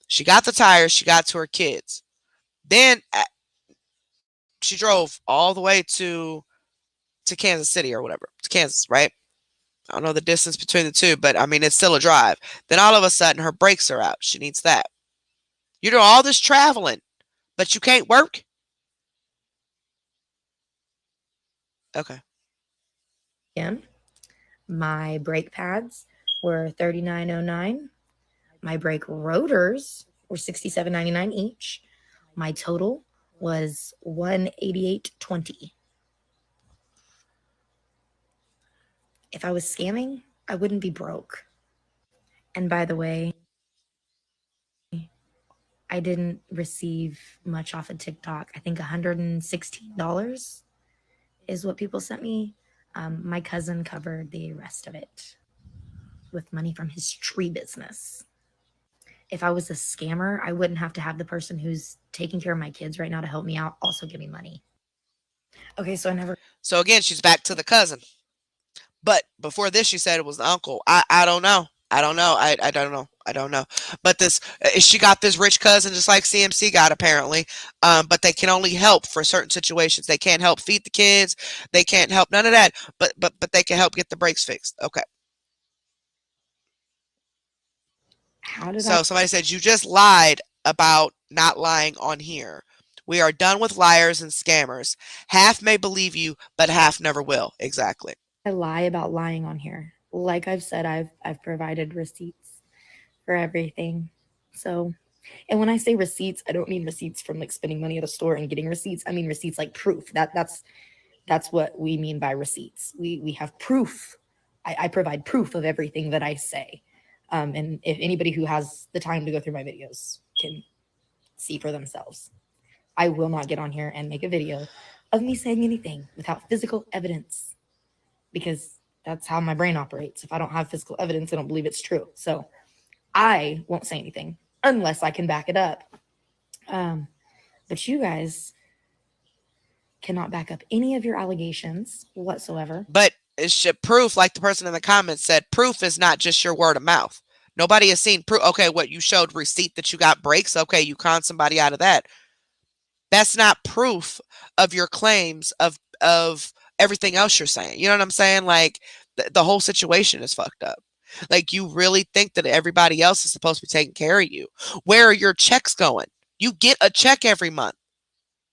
A: She got the tires, she got to her kids. Then she drove all the way to Kansas City or whatever, to Kansas, right? I don't know the distance between the two, but I mean, it's still a drive. Then all of a sudden, her brakes are out. She needs that. You're doing all this traveling, but you can't work? Okay.
B: My brake pads were $39.09. My brake rotors were $67.99 each. My total was $188.20. If I was scamming, I wouldn't be broke. And by the way, I didn't receive much off of TikTok. I think $116 is what people sent me. My cousin covered the rest of it with money from his tree business. If I was a scammer, I wouldn't have to have the person who's taking care of my kids right now to help me out also give me money. Okay, so I never.
A: So again, she's back to the cousin. But before this, she said it was the uncle. I don't know. I don't know. I don't know. I don't know. But this, she got this rich cousin just like CMC got apparently. But they can only help for certain situations. They can't help feed the kids. They can't help none of that. But they can help get the brakes fixed. Okay. So somebody said you just lied about not lying on here. We are done with liars and scammers. Half may believe you, but half never will. Exactly.
B: I lie about lying on here. Like I've said, I've provided receipts for everything. So, and when I say receipts, I don't mean receipts from like spending money at a store and getting receipts. I mean receipts like proof. That's what we mean by receipts. We have proof. I provide proof of everything that I say. And if anybody who has the time to go through my videos can see for themselves. I will not get on here and make a video of me saying anything without physical evidence, because that's how my brain operates. If I don't have physical evidence, I don't believe it's true. So I won't say anything unless I can back it up. But you guys cannot back up any of your allegations whatsoever.
A: But it's proof, like the person in the comments said, proof is not just your word of mouth. Nobody has seen proof. Okay, what you showed receipt that you got breaks. Okay, you conned somebody out of that. That's not proof of your claims of everything else you're saying. You know what I'm saying? Like the whole situation is fucked up. Like you really think that everybody else is supposed to be taking care of you. Where are your checks going? You get a check every month.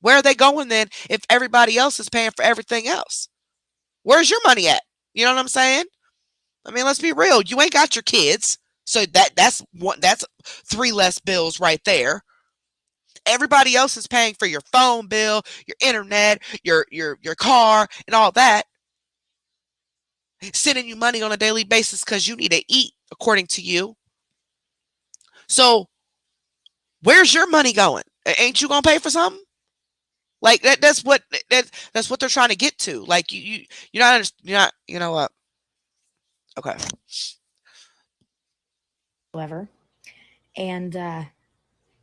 A: Where are they going then if everybody else is paying for everything else? Where's your money at? You know what I'm saying? I mean, let's be real. You ain't got your kids. So that's 3 less bills right there. Everybody else is paying for your phone bill, your internet, your car, and all that. Sending you money on a daily basis because you need to eat, according to you. So where's your money going? Ain't you gonna pay for something? Like that's what they're trying to get to. Like you're not you know what? Okay.
B: However, and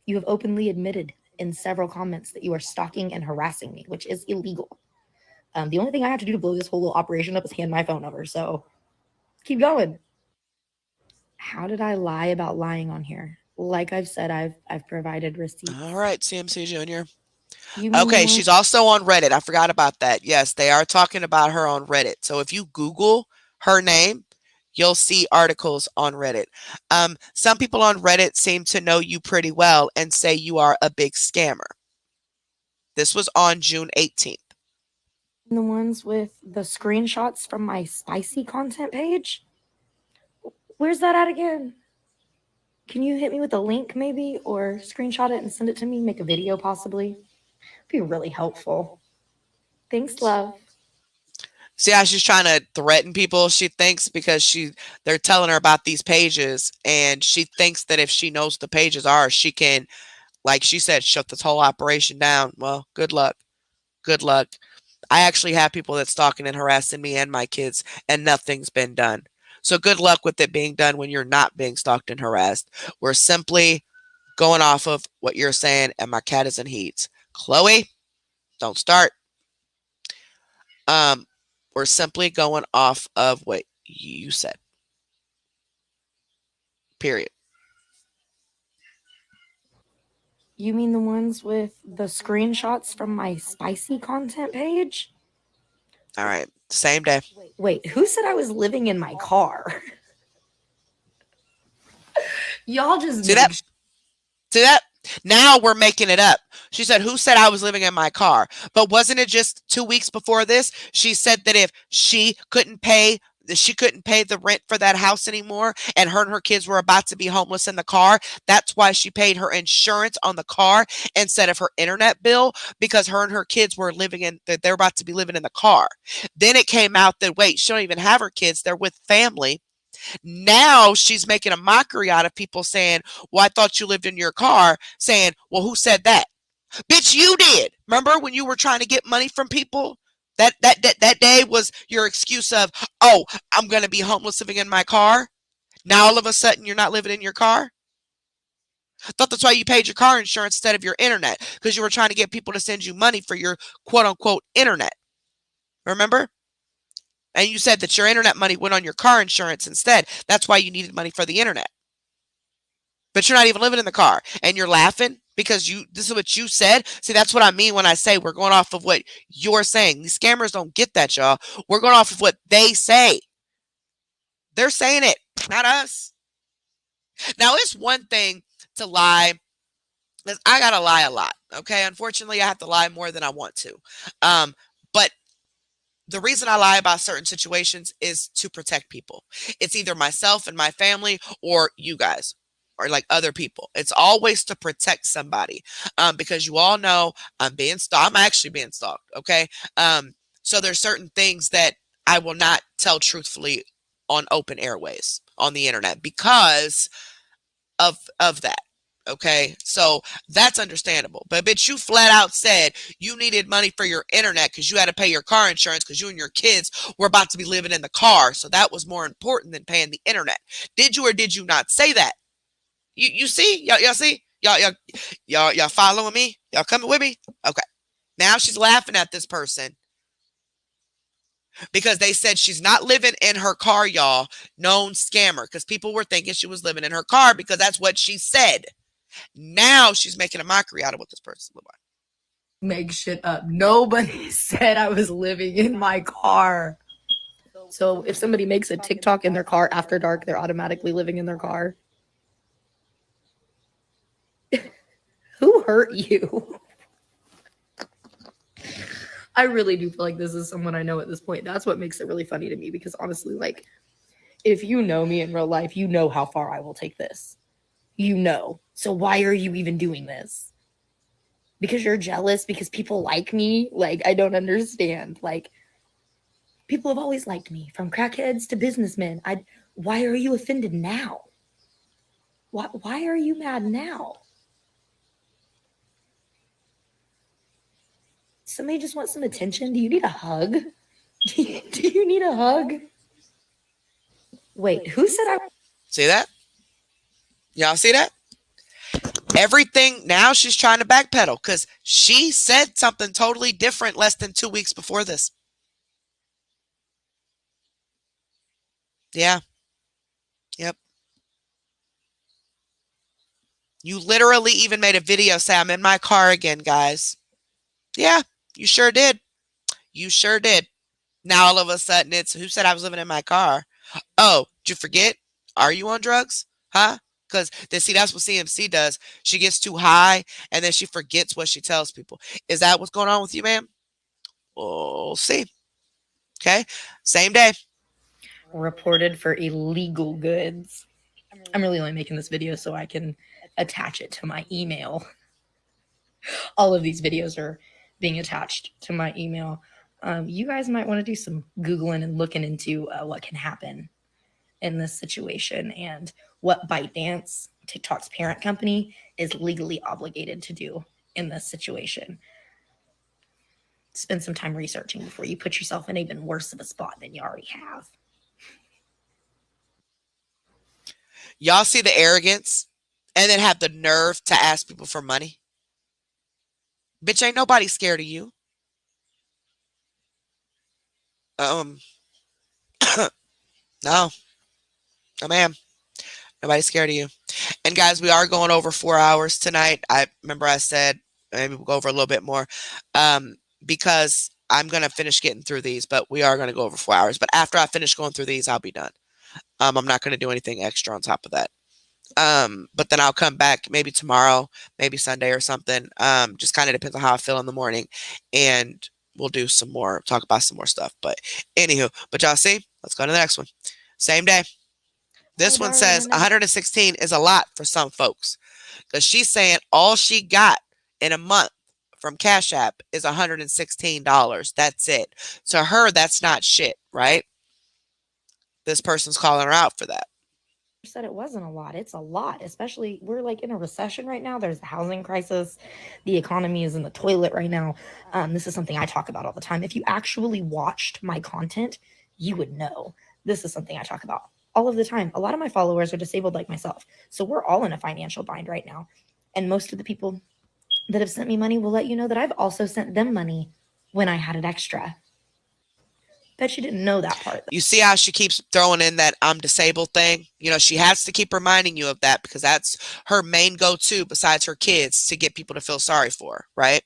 B: you have openly admitted in several comments that you are stalking and harassing me, which is illegal. The only thing I have to do to blow this whole little operation up is hand my phone over. So keep going. How did I lie about lying on here? Like I've said, I've provided
A: All
B: receipts.
A: right, CMC Jr.
B: You mean the
A: Okay,
B: one?
A: she's also on Reddit. I forgot about that. Yes, they are talking about her on Reddit. So if you Google her name, you'll see articles on Reddit. Some people on Reddit seem to know you pretty well and say you are a big scammer. This was on June 18th.
B: The ones with the screenshots from my spicy content page? Where's that at again? Can you hit me with a link maybe or screenshot it and send it to me? Make a video possibly? Be really helpful. Thanks, love.
A: See how she's trying to threaten people? She thinks because they're telling her about these pages and she thinks that if she knows the pages are, she can, like she said, shut this whole operation down. Well, good luck. Good luck. I actually have people that's stalking and harassing me and my kids, and nothing's been done. So good luck with it being done when you're not being stalked and harassed. We're simply going off of what you're saying, and my cat is in heat. Chloe, don't start. Um, we're simply going off of what you said. Period.
B: You mean the ones with the screenshots from my spicy content page?
A: All right. Same day.
B: Wait, who said I was living in my car? Y'all just
A: See
B: make
A: that? See that? Now we're making it up. She said, "Who said I was living in my car?" But wasn't it just 2 weeks before this? She said that if she couldn't pay the rent for that house anymore, and her kids were about to be homeless in the car. That's why she paid her insurance on the car instead of her internet bill because her and her kids were living in that they're about to be living in the car. Then it came out that wait, she don't even have her kids; they're with family. Now she's making a mockery out of people saying, "Well, I thought you lived in your car," saying, "Well, who said that?" Bitch, you did. Remember when you were trying to get money from people? That day was your excuse of, "Oh, I'm going to be homeless living in my car." Now all of a sudden you're not living in your car? I thought that's why you paid your car insurance instead of your internet because you were trying to get people to send you money for your quote unquote internet. Remember? And you said that your internet money went on your car insurance instead. That's why you needed money for the internet. But you're not even living in the car and you're laughing because this is what you said. See, that's what I mean when I say we're going off of what you're saying. These scammers don't get that, y'all. We're going off of what they say. They're saying it, not us. Now, it's one thing to lie. I got to lie a lot. Okay. Unfortunately, I have to lie more than I want to. But the reason I lie about certain situations is to protect people. It's either myself and my family or you guys or like other people. It's always to protect somebody because you all know I'm being stalked. I'm actually being stalked. Okay. So there's certain things that I will not tell truthfully on open airways on the internet because of that. Okay, so that's understandable. But bitch, you flat out said you needed money for your internet because you had to pay your car insurance because you and your kids were about to be living in the car. So that was more important than paying the internet. Did you or did you not say that? You see? Y'all see? Y'all following me? Y'all coming with me? Okay. Now she's laughing at this person because they said she's not living in her car, y'all. Known scammer because people were thinking she was living in her car because that's what she said. Now she's making a mockery out of what this person looked like.
B: make shit up. Nobody said I was living in my car. So if somebody makes a TikTok in their car after dark, they're automatically living in their car. Who hurt you? I really do feel like this is someone I know at this point. That's what makes it really funny to me because honestly, like, if you know me in real life, you know how far I will take this. You know. So why are you even doing this? Because you're jealous? Because people like me? Like, I don't understand. Like, people have always liked me, from crackheads to businessmen. Why are you offended now? Why are you mad now? Somebody just wants some attention? Do you need a hug? Do you need a hug? Wait, who said I?
A: See that? Y'all see that? Everything now she's trying to backpedal because she said something totally different less than 2 weeks before this. Yeah. Yep. You literally even made a video say, I'm in my car again, guys. Yeah, you sure did. You sure did. Now all of a sudden it's, who said I was living in my car? Oh, did you forget? Are you on drugs? Huh? Because see, that's what CMC does. She gets too high and then she forgets what she tells people. Is that what's going on with you, ma'am? We'll see. Okay. Same day.
B: Reported for illegal goods. I'm really only making this video so I can attach it to my email. All of these videos are being attached to my email. You guys might want to do some Googling and looking into what can happen in this situation and what ByteDance, TikTok's parent company, is legally obligated to do in this situation. Spend some time researching before you put yourself in even worse of a spot than you already have.
A: Y'all see the arrogance and then have the nerve to ask people for money? Bitch, ain't nobody scared of you. No. No, ma'am. Nobody's scared of you. And guys, we are going over 4 hours tonight. I remember I said maybe we'll go over a little bit more because I'm going to finish getting through these, but we are going to go over 4 hours. But after I finish going through these, I'll be done. I'm not going to do anything extra on top of that. But then I'll come back maybe tomorrow, maybe Sunday or something. Just kind of depends on how I feel in the morning. And we'll do some more, talk about some more stuff. But anywho, but y'all see, let's go to the next one. Same day. This one says 116 is a lot for some folks because she's saying all she got in a month from Cash App is $116. That's it. To her, that's not shit, right? This person's calling her out for that.
B: Said it wasn't a lot. It's a lot, especially we're like in a recession right now. There's the housing crisis. The economy is in the toilet right now. This is something I talk about all the time. If you actually watched my content, you would know this is something I talk about all of the time. A lot of my followers are disabled like myself. So we're all in a financial bind right now. And most of the people that have sent me money will let you know that I've also sent them money when I had it extra. Bet you didn't know that part.
A: You see how she keeps throwing in that I'm disabled thing? You know, she has to keep reminding you of that because that's her main go-to besides her kids to get people to feel sorry for her, right?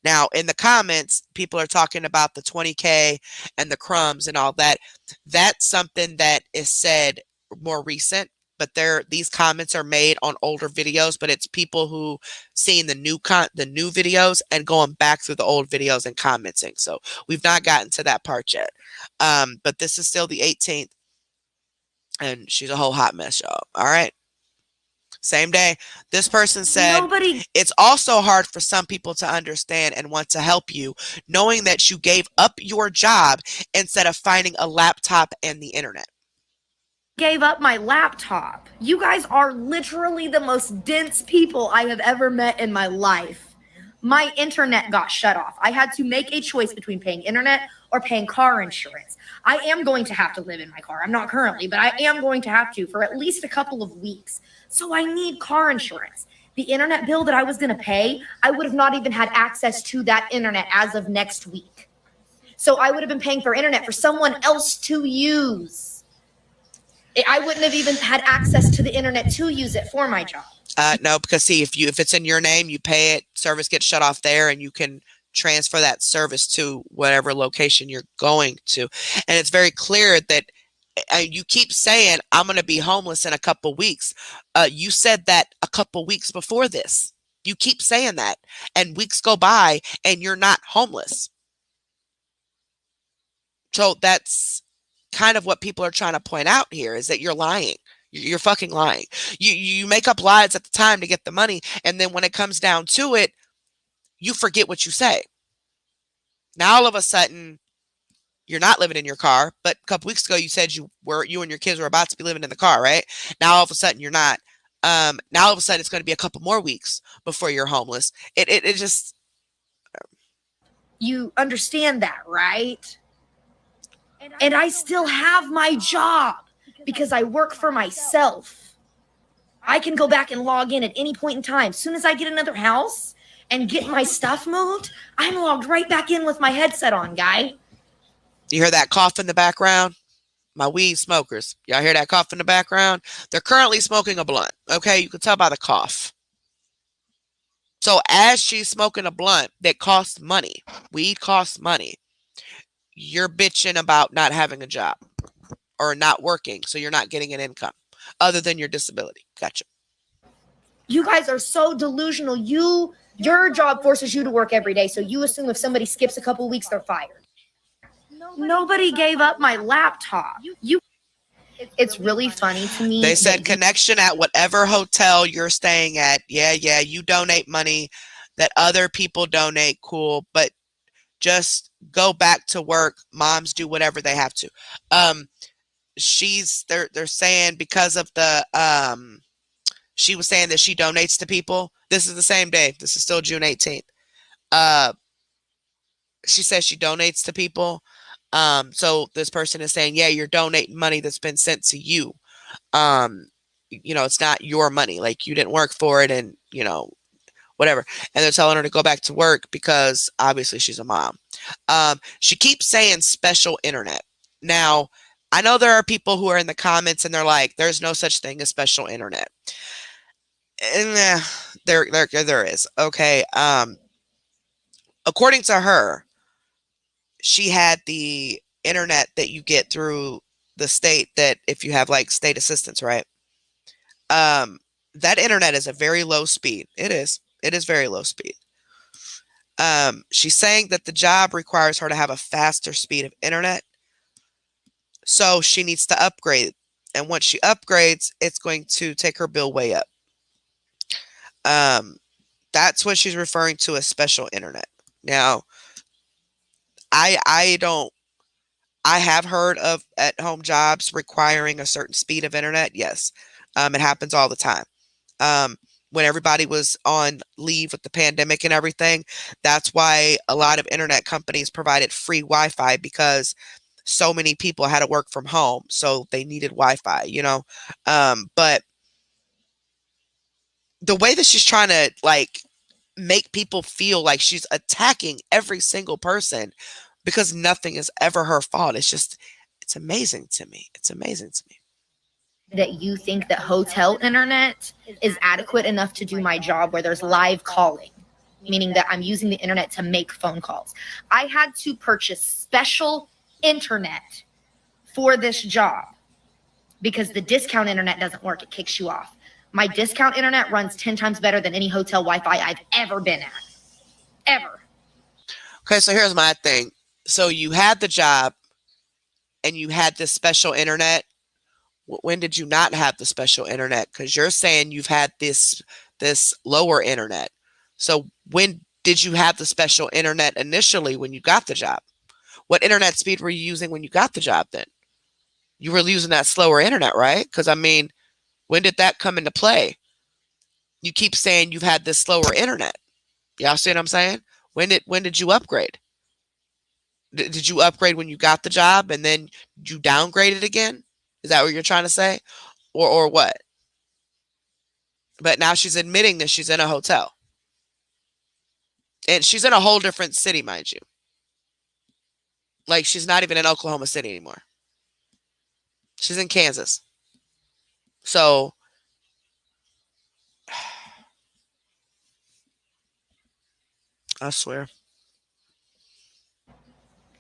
A: Now, in the comments, people are talking about the 20K and the crumbs and all that. That's something that is said more recent, but these comments are made on older videos, but it's people who seen the new videos and going back through the old videos and commenting. So we've not gotten to that part yet. But this is still the 18th and she's a whole hot mess, y'all. All right. Same day, this person said, it's also hard for some people to understand and want to help you, knowing that you gave up your job instead of finding a laptop and the internet.
F: Gave up my laptop. You guys are literally the most dense people I have ever met in my life. My internet got shut off. I had to make a choice between paying internet or paying car insurance. I am going to have to live in my car. I'm not currently, but I am going to have to for at least a couple of weeks. So I need car insurance. The internet bill that I was going to pay, I would have not even had access to that internet as of next week. So I would have been paying for internet for someone else to use. I wouldn't have even had access to the internet to use it for my job.
A: No, because see, if it's in your name, you pay it, service gets shut off there, and you can transfer that service to whatever location you're going to. And it's very clear that you keep saying, I'm going to be homeless in a couple weeks. You said that a couple weeks before this. You keep saying that, and weeks go by, and you're not homeless. So that's kind of what people are trying to point out here, is that you're lying. You're fucking lying. You make up lies at the time to get the money, and then when it comes down to it, you forget what you say. Now all of a sudden, you're not living in your car, but a couple weeks ago you said you and your kids were about to be living in the car, right? Now all of a sudden you're not. Now all of a sudden it's going to be a couple more weeks before you're homeless. It just.
F: You understand that, right? And I still have my job because I work for myself. I can go back and log in at any point in time. As soon as I get another house and get my stuff moved, I'm logged right back in with my headset on, guy.
A: You hear that cough in the background? My weed smokers. Y'all hear that cough in the background? They're currently smoking a blunt. Okay, you can tell by the cough. So as she's smoking a blunt that costs money, weed costs money, you're bitching about not having a job or not working, so you're not getting an income other than your disability. Gotcha.
F: You guys are so delusional. Your job forces you to work every day, so you assume if somebody skips a couple weeks, they're fired. Nobody gave up my laptop. It's really funny to me.
A: They said connection at whatever hotel you're staying at. Yeah, you donate money that other people donate. Cool, but just go back to work. Moms do whatever they have to. They're saying because of the she was saying that she donates to people. This is the same day. This is still June 18th. She says she donates to people. So this person is saying, yeah, you're donating money that's been sent to you. It's not your money. Like, you didn't work for it, and whatever. And they're telling her to go back to work because obviously she's a mom. She keeps saying special internet. Now, I know there are people who are in the comments and they're like, there's no such thing as special internet. And there is. Okay. According to her, she had the internet that you get through the state, that if you have like state assistance, right? That internet is a very low speed. It is very low speed. She's saying that the job requires her to have a faster speed of internet. So she needs to upgrade. And once she upgrades, it's going to take her bill way up. That's what she's referring to as special internet. Now, I have heard of at-home jobs requiring a certain speed of internet. Yes. It happens all the time. When everybody was on leave with the pandemic and everything, that's why a lot of internet companies provided free Wi-Fi, because so many people had to work from home, so they needed Wi-Fi, but the way that she's trying to like make people feel like she's attacking every single person because nothing is ever her fault. It's amazing to me. It's amazing to me.
F: That you think that hotel internet is adequate enough to do my job where there's live calling, meaning that I'm using the internet to make phone calls. I had to purchase special internet for this job because the discount internet doesn't work. It kicks you off. My discount internet runs 10 times better than any hotel Wi-Fi I've ever been at. Ever.
A: Okay, so here's my thing. So you had the job and you had this special internet. When did you not have the special internet? Because you're saying you've had this lower internet. So when did you have the special internet initially when you got the job? What internet speed were you using when you got the job then? You were using that slower internet, right? Because, I mean, when did that come into play? You keep saying you've had this slower internet. Y'all see what I'm saying? When did you upgrade? Did you upgrade when you got the job and then you downgraded again? Is that what you're trying to say? Or what? But now she's admitting that she's in a hotel. And she's in a whole different city, mind you. Like, she's not even in Oklahoma City anymore. She's in Kansas. So, I swear.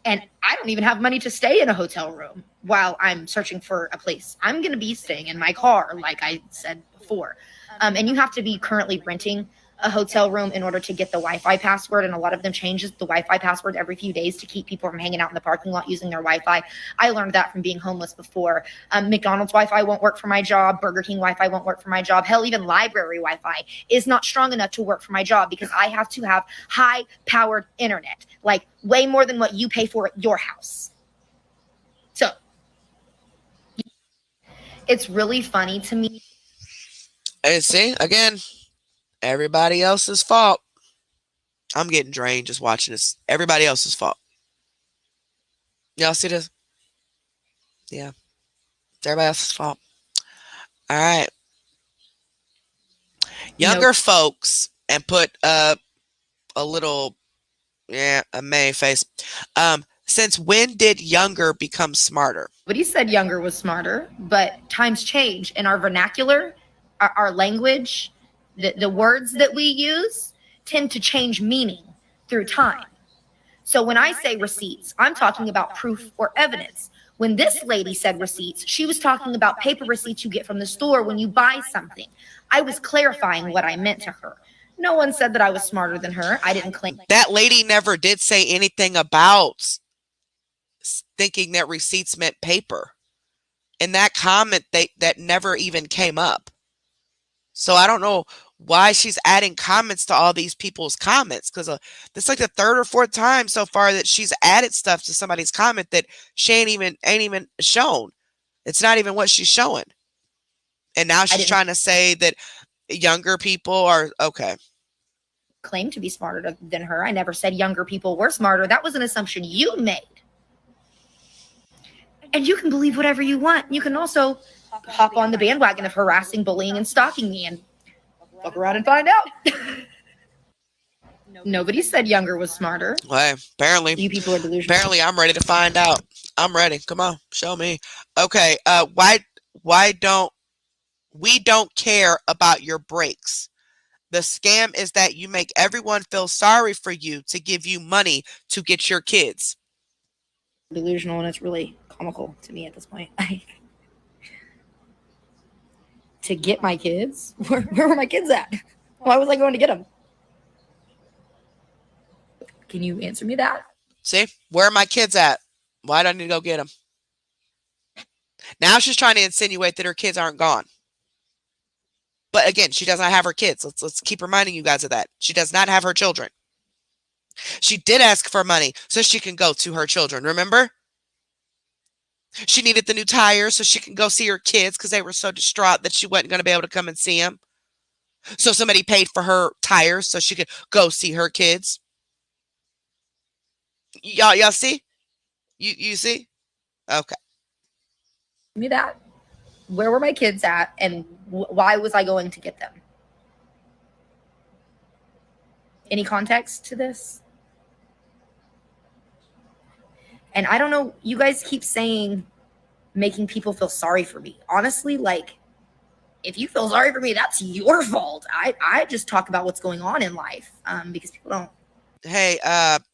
F: And I don't even have money to stay in a hotel room while I'm searching for a place. I'm going to be staying in my car, like I said before. And you have to be currently renting a hotel room in order to get the Wi-Fi password. And a lot of them changes the Wi-Fi password every few days to keep people from hanging out in the parking lot using their Wi-Fi. I learned that from being homeless before. McDonald's Wi-Fi won't work for my job. Burger King Wi-Fi won't work for my job. Hell, even library Wi-Fi is not strong enough to work for my job because I have to have high-powered internet, like way more than what you pay for at your house. So it's really funny to me.
A: And see, again, everybody else's fault. I'm getting drained just watching this. Everybody else's fault. Y'all see this? Yeah. It's everybody else's fault. All right. Younger folks, and put a little, a May face. Since when did younger become smarter?
F: But he said younger was smarter, but times change in our vernacular, our language, the words that we use tend to change meaning through time. So when I say receipts, I'm talking about proof or evidence. When this lady said receipts, she was talking about paper receipts you get from the store when you buy something. I was clarifying what I meant to her. No one said that I was smarter than her. I didn't claim.
A: That lady never did say anything about thinking that receipts meant paper. In that comment, that never even came up. So I don't know why she's adding comments to all these people's comments, because this is like the third or fourth time so far that she's added stuff to somebody's comment that she ain't even shown. It's not even what she's showing. And now she's trying to say that younger people are okay.
F: Claim to be smarter than her. I never said younger people were smarter. That was an assumption you made. And you can believe whatever you want. You can also hop on the bandwagon of harassing, bullying, and stalking me and fuck around and find out. Nobody said younger was smarter.
A: Well, apparently.
F: You people are delusional.
A: Apparently I'm ready to find out. I'm ready. Come on, show me. Okay, why don't we don't care about your breaks? The scam is that you make everyone feel sorry for you to give you money to get your kids.
F: Delusional, and it's really comical to me at this point. To get my kids? Where were my kids at? Why was I going to get them? Can you answer me that?
A: See, where are my kids at? Why do I need to go get them? Now she's trying to insinuate that her kids aren't gone. But again, she does not have her kids. Let's keep reminding you guys of that. She does not have her children. She did ask for money so she can go to her children, remember? She needed the new tires so she can go see her kids because they were so distraught that she wasn't going to be able to come and see them. So somebody paid for her tires so she could go see her kids. Y'all see? You see? Okay.
F: Me that. Where were my kids at, and why was I going to get them? Any context to this? And I don't know, you guys keep saying making people feel sorry for me. Honestly, like, if you feel sorry for me, that's your fault. I just talk about what's going on in life because people don't.
A: Hey,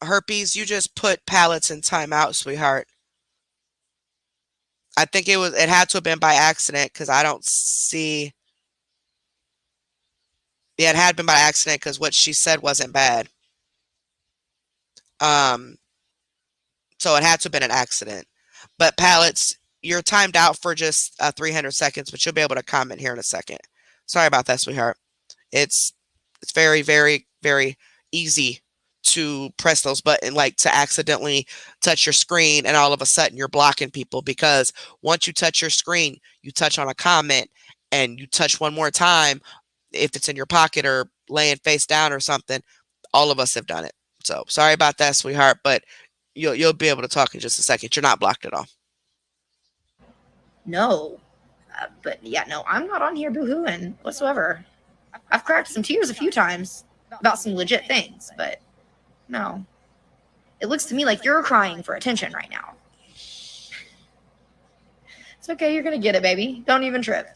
A: Herpes, you just put pallets in timeout, sweetheart. I think it had to have been by accident because I don't see. Yeah, it had been by accident because what she said wasn't bad. So it had to have been an accident. But pallets, you're timed out for just 300 seconds, but you'll be able to comment here in a second. Sorry about that, sweetheart. It's very, very, very easy to press those buttons, like to accidentally touch your screen, and all of a sudden you're blocking people, because once you touch your screen, you touch on a comment and you touch one more time, if it's in your pocket or laying face down or something. All of us have done it. So sorry about that, sweetheart, but you'll be able to talk in just a second. You're not blocked at all.
F: No. But yeah, no, I'm not on here boo-hooing whatsoever. I've cracked some tears a few times about some legit things, but no. It looks to me like you're crying for attention right now. It's okay, you're gonna get it, baby. Don't even trip.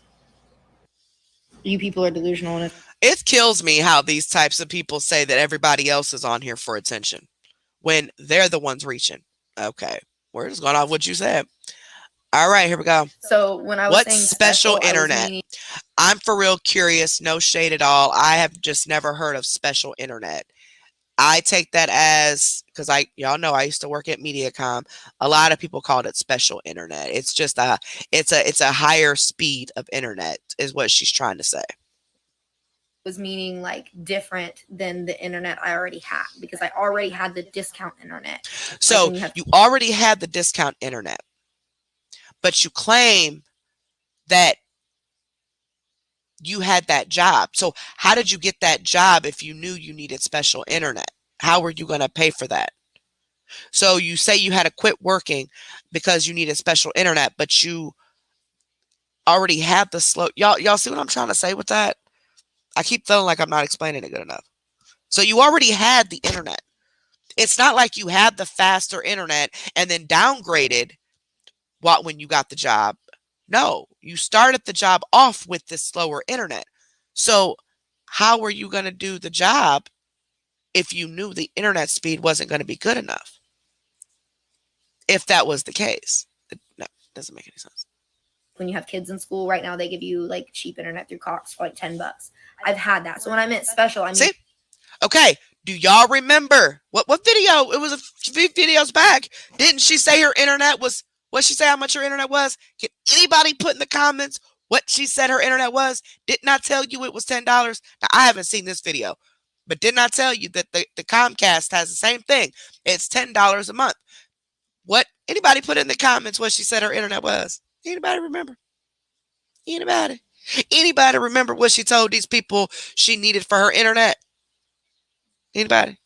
F: You people are delusional. And
A: it kills me how these types of people say that everybody else is on here for attention when they're the ones reaching. Okay, we're just going off what you said. All right, here we go.
F: So when I was saying
A: special internet? I'm for real curious. No shade at all. I have just never heard of special internet. I take that as, because y'all know I used to work at Mediacom. A lot of people called it special internet. It's just it's a higher speed of internet is what she's trying to say.
F: Was meaning like different than the internet I already had, because I already had the discount internet.
A: So you already had the discount internet, but you claim that you had that job. So how did you get that job if you knew you needed special internet? How were you going to pay for that? So you say you had to quit working because you needed special internet, but you already had the slow. Y'all see what I'm trying to say with that? I keep feeling like I'm not explaining it good enough. So you already had the internet. It's not like you had the faster internet and then downgraded when you got the job. No, you started the job off with this slower internet. So how were you going to do the job if you knew the internet speed wasn't going to be good enough. If that was the case. No, it doesn't make any sense.
F: When you have kids in school right now, they give you like cheap internet through Cox for like $10. I've had that. So when I meant special, I mean,
A: See? Okay. Do y'all remember what video? It was a few videos back. Didn't she say her internet was, what she say how much her internet was? Can anybody put in the comments what she said her internet was? Didn't I tell you it was $10? Now, I haven't seen this video, but didn't I tell you that the Comcast has the same thing? It's $10 a month. What? Anybody put in the comments what she said her internet was? Anybody remember? Anybody? Anybody remember what she told these people she needed for her internet? Anybody?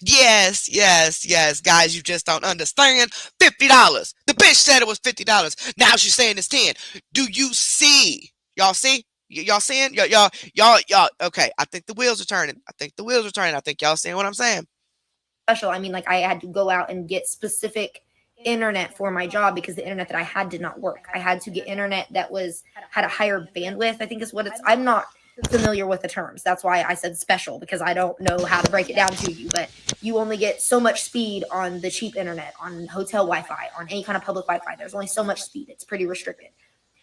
A: Yes, yes, yes. Guys, you just don't understand. $50. The bitch said it was $50. Now she's saying it's 10. Do you see? Y'all see? Y'all seeing? Y'all. Okay, I think the wheels are turning. I think y'all seeing what I'm saying.
F: special, I mean, like I had to go out and get specific internet for my job because the internet that I had did not work. I had to get internet that had a higher bandwidth, I think is what it's. I'm not familiar with the terms. That's why I said special, because I don't know how to break it down to you. But you only get so much speed on the cheap internet, on hotel Wi-Fi, on any kind of public Wi-Fi. There's only so much speed. It's pretty restricted.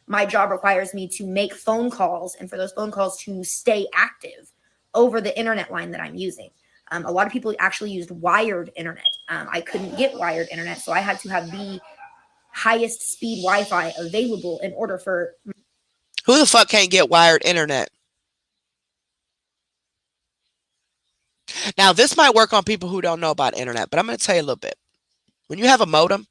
F: My job requires me to make phone calls, and for those phone calls to stay active over the internet line that I'm using. A lot of people actually used wired internet. I couldn't get wired internet, so I had to have the highest speed Wi-Fi available in order for.
A: Who the fuck can't get wired internet? Now, this might work on people who don't know about internet, but I'm going to tell you a little bit. When you have a modem,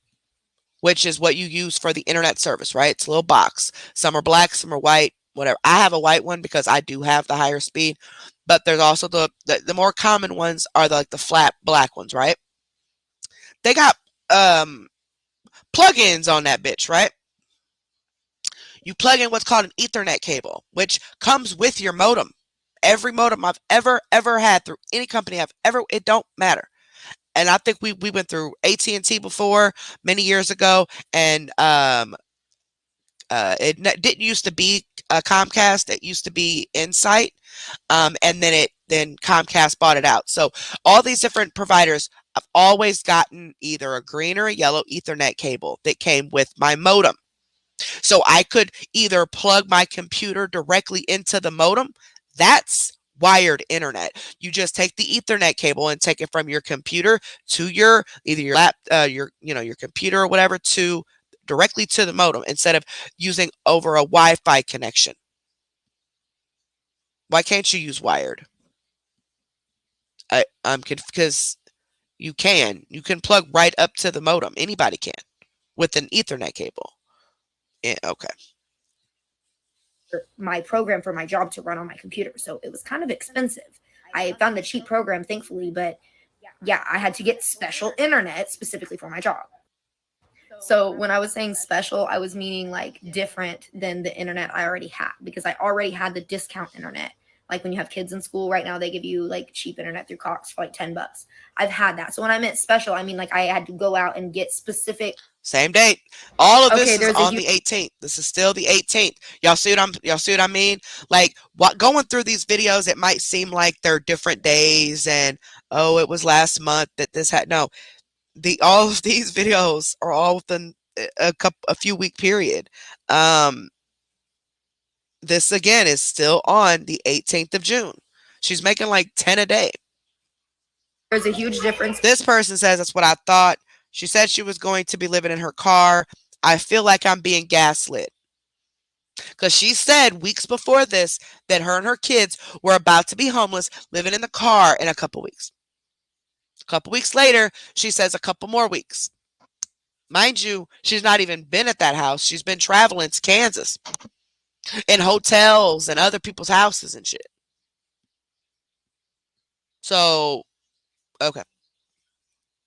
A: which is what you use for the internet service, right? It's a little box. Some are black, some are white, whatever. I have a white one because I do have the higher speed, but there's also the more common ones are like the flat black ones, right? They got plugins on that bitch, right? You plug in what's called an Ethernet cable, which comes with your modem. Every modem I've ever had through any company it don't matter. And I think we went through AT&T before many years ago, and it didn't used to be Comcast. It used to be Insight, and then Comcast bought it out. So all these different providers, I've always gotten either a green or a yellow Ethernet cable that came with my modem. So I could either plug my computer directly into the modem. That's wired internet. You just take the Ethernet cable and take it from your computer to your your computer or whatever to directly to the modem instead of using over a Wi-Fi connection. Why can't you use wired? Because you can plug right up to the modem. Anybody can with an Ethernet cable. Yeah, okay.
F: My program for my job to run on my computer, so it was kind of expensive. I found a cheap program, thankfully, but yeah, I had to get special internet specifically for my job. So when I was saying special, I was meaning like different than the internet I already had, because I already had the discount internet. Like when you have kids in school right now, they give you like cheap internet through Cox for like $10. I've had that. So when I meant special, I mean like I had to go out and get specific.
A: Same date. All of this is on the 18th. This is still the 18th. Y'all see what I mean? Like going through these videos, it might seem like they're different days and oh, it was last month that this had no. All of these videos are all within a few week period. This again is still on the 18th of June. She's making like 10 a day.
F: There's a huge difference.
A: This person says that's what I thought. She said she was going to be living in her car. I feel like I'm being gaslit. Because she said weeks before this that her and her kids were about to be homeless, living in the car in a couple weeks. A couple weeks later, she says a couple more weeks. Mind you, she's not even been at that house. She's been traveling to Kansas in hotels and other people's houses and shit. So, okay.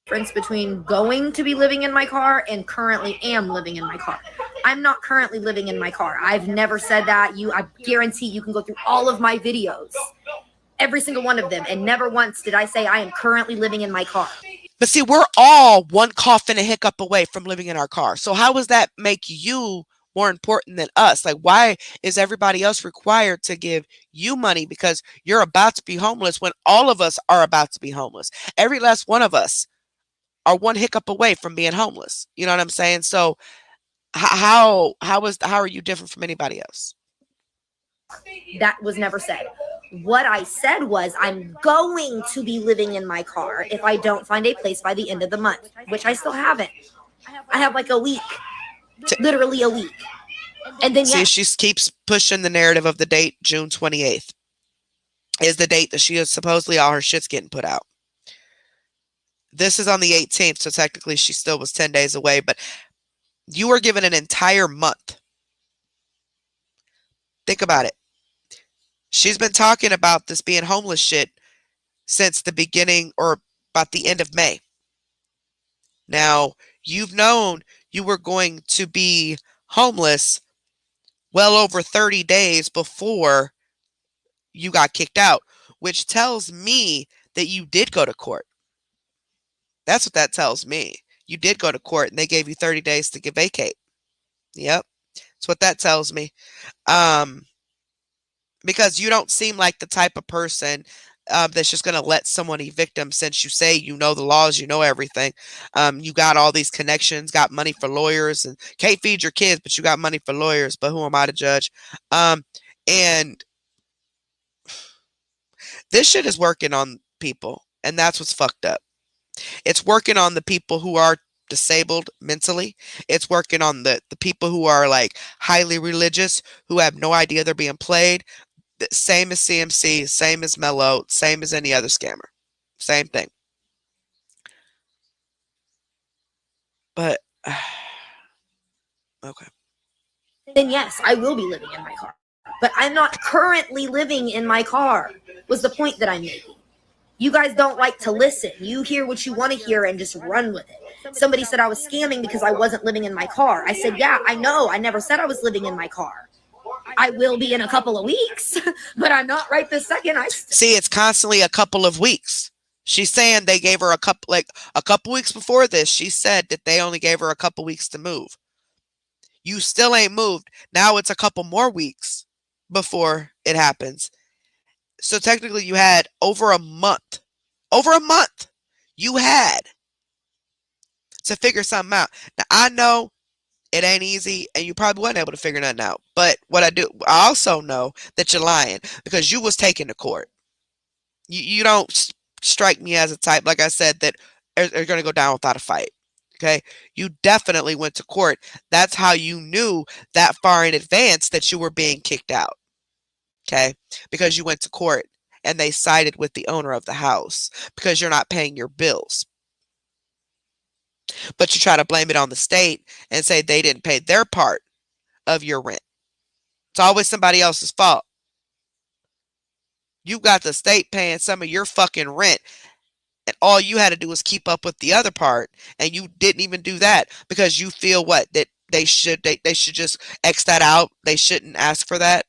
F: Difference between going to be living in my car and currently am living in my car. I'm not currently living in my car. I've never said that. I guarantee you can go through all of my videos, every single one of them, and never once did I say I am currently living in my car.
A: But see, we're all one cough and a hiccup away from living in our car. So how does that make you more important than us? Like, why is everybody else required to give you money because you're about to be homeless when all of us are about to be homeless? Every last one of us are one hiccup away from being homeless. You know what I'm saying? So how are you different from anybody else?
C: That was never said. What I said was, I'm going to be living in my car if I don't find a place by the end of the month, which I still haven't. I have like a week, literally a week. And then,
A: See,
C: yes,
A: she keeps pushing the narrative of the date, June 28th, is the date that she is supposedly all her shit's getting put out. This is on the 18th, so technically she still was 10 days away, but you were given an entire month. Think about it. She's been talking about this being homeless shit since the beginning or about the end of May. Now, you've known you were going to be homeless well over 30 days before you got kicked out, which tells me that you did go to court. That's what that tells me. You did go to court and they gave you 30 days to vacate. Yep. That's what that tells me. Because you don't seem like the type of person that's just going to let someone evict them, since you say you know the laws, you know everything. You got all these connections, got money for lawyers, and can't feed your kids, but you got money for lawyers. But who am I to judge? And this shit is working on people, and that's what's fucked up. It's working on the people who are disabled mentally. It's working on the people who are like highly religious, who have no idea they're being played. Same as CMC, same as Mello, same as any other scammer. Same thing. But, okay.
C: then yes, I will be living in my car. But I'm not currently living in my car, was the point that I'm making. You guys don't like to listen. You hear what you want to hear and just run with it. Somebody said I was scamming because I wasn't living in my car. I said, yeah, I know. I never said I was living in my car. I will be in a couple of weeks, but I'm not right this second.
A: See, it's constantly a couple of weeks. She's saying they gave her a couple weeks before this. She said that they only gave her a couple weeks to move. You still ain't moved. Now it's a couple more weeks before it happens. So technically you had over a month. Over a month you had to figure something out. Now, I know it ain't easy, and you probably wasn't able to figure nothing out. But I also know that you're lying, because you was taken to court. You don't strike me as a type, like I said, that are going to go down without a fight. Okay, you definitely went to court. That's how you knew that far in advance that you were being kicked out. Okay, because you went to court and they sided with the owner of the house because you're not paying your bills. But you try to blame it on the state and say they didn't pay their part of your rent. It's always somebody else's fault. You got the state paying some of your fucking rent, and all you had to do was keep up with the other part, and you didn't even do that because you feel what? That they should just X that out. They shouldn't ask for that.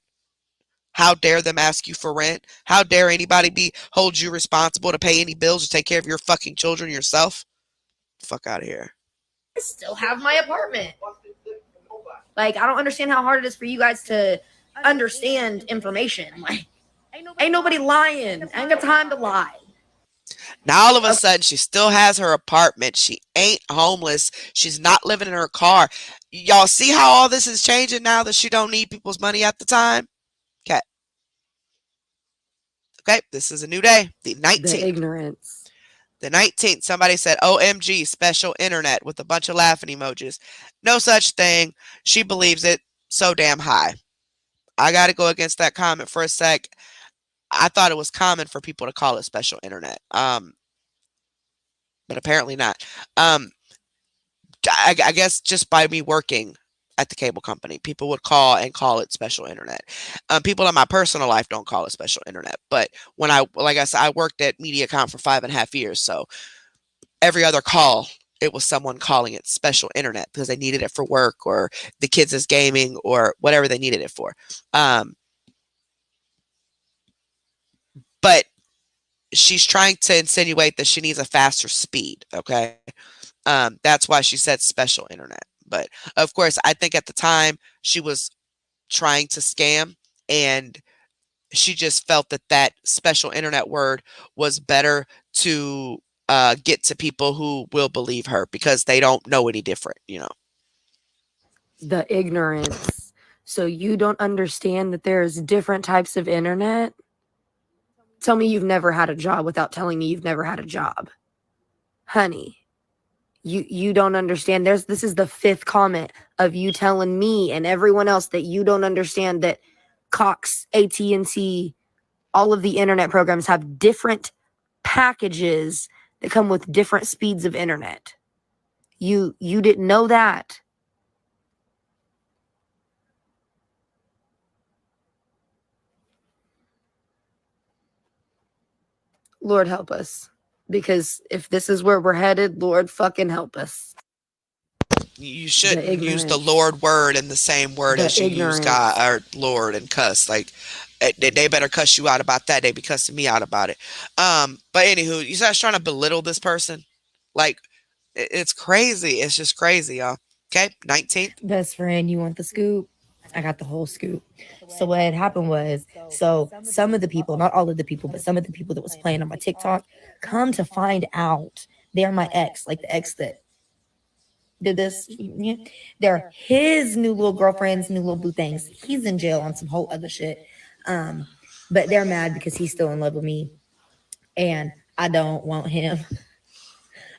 A: How dare them ask you for rent? How dare anybody hold you responsible to pay any bills or take care of your fucking children yourself? Fuck out of here.
C: I still have my apartment. Like, I don't understand how hard it is for you guys to understand information. Like, ain't nobody lying. I ain't got time to lie.
A: Now all of a sudden she still has her apartment. She ain't homeless. She's not living in her car. Y'all see how all this is changing now that she don't need people's money at the time? Okay. Okay, this is a new day. The 19th.
H: The ignorance.
A: The 19th, somebody said, OMG, special internet, with a bunch of laughing emojis. No such thing. She believes it so damn high. I got to go against that comment for a sec. I thought it was common for people to call it special internet. But apparently not. I guess just by me working at the cable company, people would call it special internet. People in my personal life don't call it special internet, but like I said, I worked at MediaCom for 5.5 years, so every other call, it was someone calling it special internet because they needed it for work, or the kids is gaming, or whatever they needed it for. But she's trying to insinuate that she needs a faster speed. Okay. That's why she said special internet. But of course, I think at the time she was trying to scam, and she just felt that that special internet word was better to get to people who will believe her because they don't know any different, you know.
H: The ignorance. So you don't understand that there's different types of internet? Tell me you've never had a job without telling me you've never had a job. Honey, you don't understand. This is the fifth comment of you telling me and everyone else that you don't understand that Cox, AT&T, all of the internet programs have different packages that come with different speeds of internet. You didn't know that. Lord help us. Because if this is where we're headed, Lord fucking help us.
A: You shouldn't use the Lord word in the same word as you use God or Lord and cuss. Like, they better cuss you out about that. They be cussing me out about it. But anywho, you guys trying to belittle this person? Like, it's crazy. It's just crazy, y'all. Okay, 19th.
B: Best friend, you want the scoop? I got the whole scoop. So what had happened was, so some of the people, not all of the people, but some of the people that was playing on my TikTok, come to find out they're my ex, like the ex that did this. Yeah. They're his new little girlfriends, new little boo things. He's in jail on some whole other shit. But they're mad because he's still in love with me, and I don't want him.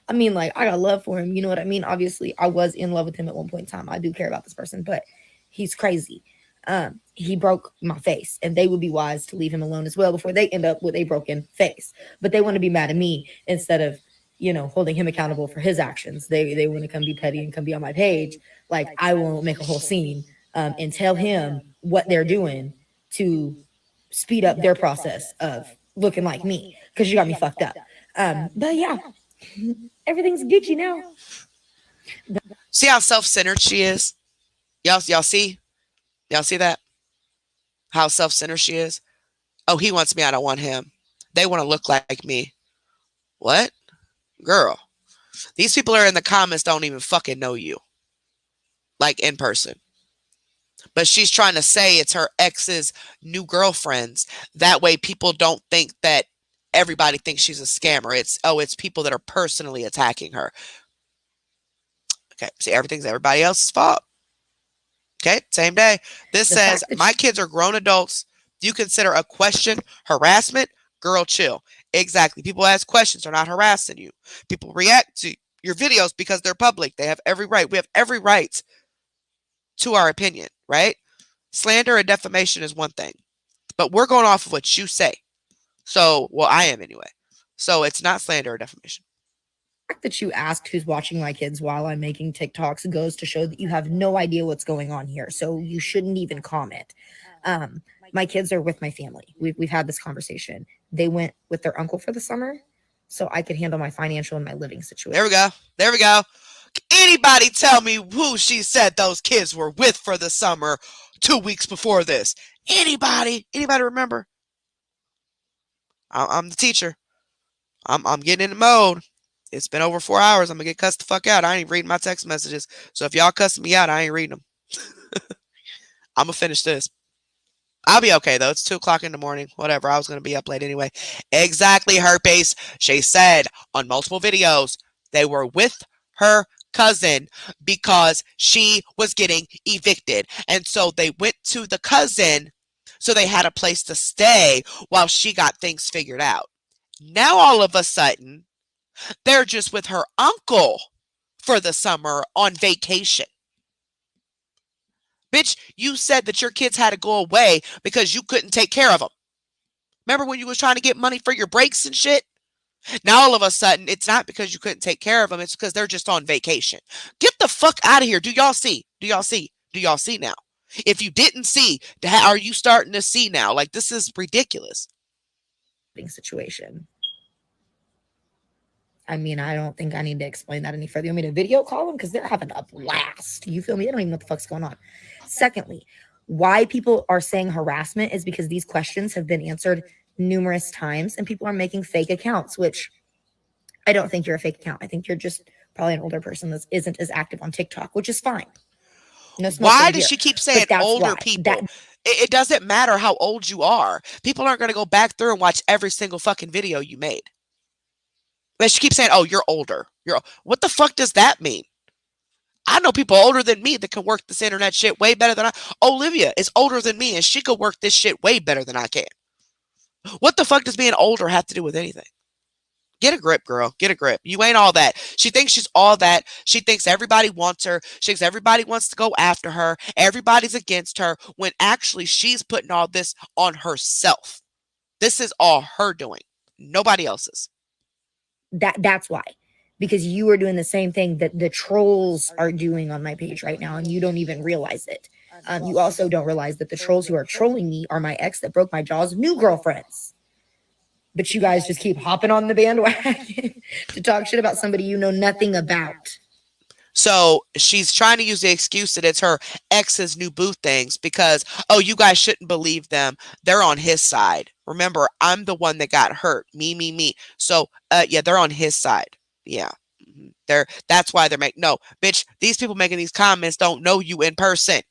B: I mean, like, I got love for him. You know what I mean? Obviously, I was in love with him at one point in time. I do care about this person, but he's crazy. He broke my face, and they would be wise to leave him alone as well before they end up with a broken face. But they want to be mad at me instead of, you know, holding him accountable for his actions. They want to come be petty and come be on my page. Like, I won't make a whole scene and tell him what they're doing to speed up their process of looking like me, because you got me fucked up. But yeah, everything's Gucci now.
A: See how self-centered she is? Y'all see? Y'all see that? How self-centered she is? Oh, he wants me, I don't want him. They want to look like me. What? Girl. These people are in the comments don't even fucking know you. Like, in person. But she's trying to say it's her ex's new girlfriends. That way people don't think that everybody thinks she's a scammer. It's people that are personally attacking her. Okay, see, everything's everybody else's fault. Okay, same day. This says, my kids are grown adults. Do you consider a question harassment? Girl, chill. Exactly. People ask questions. They're not harassing you. People react to your videos because they're public. They have every right. We have every right to our opinion, right? Slander and defamation is one thing. But we're going off of what you say. So, well, I am anyway. So it's not slander or defamation.
B: The fact that you asked who's watching my kids while I'm making TikToks goes to show that you have no idea what's going on here. So you shouldn't even comment. My kids are with my family. We've had this conversation. They went with their uncle for the summer, so I could handle my financial and my living situation.
A: There we go. There we go. Anybody tell me who she said those kids were with for the summer 2 weeks before this? Anybody? Anybody remember? I'm the teacher. I'm getting in the mode. It's been over 4 hours. I'm gonna get cussed the fuck out. I ain't reading my text messages. So if y'all cussing me out, I ain't reading them. I'm gonna finish this. I'll be okay though. It's 2 o'clock in the morning. Whatever. I was gonna be up late anyway. Exactly, herpes. She said on multiple videos they were with her cousin because she was getting evicted. And so they went to the cousin so they had a place to stay while she got things figured out. Now all of a sudden, they're just with her uncle for the summer on vacation. Bitch, you said that your kids had to go away because you couldn't take care of them. Remember when you was trying to get money for your breaks and shit? Now all of a sudden, it's not because you couldn't take care of them. It's because they're just on vacation. Get the fuck out of here. Do y'all see? Do y'all see? Do y'all see now? If you didn't see, are you starting to see now? Like, this is ridiculous.
B: Situation. I mean, I don't think I need to explain that any further. You want me to video call them? Because they're having a blast. You feel me? They don't even know what the fuck's going on. Secondly, why people are saying harassment is because these questions have been answered numerous times and people are making fake accounts, which I don't think you're a fake account. I think you're just
C: probably an older person that isn't as active on TikTok, which is fine. No smoke
A: Why
C: over
A: does
C: here.
A: she keep
C: But
A: saying
C: that's
A: older
C: why.
A: people? It doesn't matter how old you are. People aren't going to go back through and watch every single fucking video you made. But she keeps saying, "Oh, you're older. What the fuck does that mean?" I know people older than me that can work this internet shit way better than I. Olivia is older than me and she could work this shit way better than I can. What the fuck does being older have to do with anything? Get a grip, girl. Get a grip. You ain't all that. She thinks she's all that. She thinks everybody wants her. She thinks everybody wants to go after her. Everybody's against her when actually she's putting all this on herself. This is all her doing. Nobody else's.
C: That's why. Because you are doing the same thing that the trolls are doing on my page right now, and you don't even realize it. You also don't realize that the trolls who are trolling me are my ex that broke my jaw's new girlfriends. But you guys just keep hopping on the bandwagon to talk shit about somebody you know nothing about.
A: So she's trying to use the excuse that it's her ex's new boo things because, oh, you guys shouldn't believe them. They're on his side. Remember, I'm the one that got hurt. Me. So, yeah, they're on his side. Yeah. That's why they're making, no, bitch, these people making these comments don't know you in person.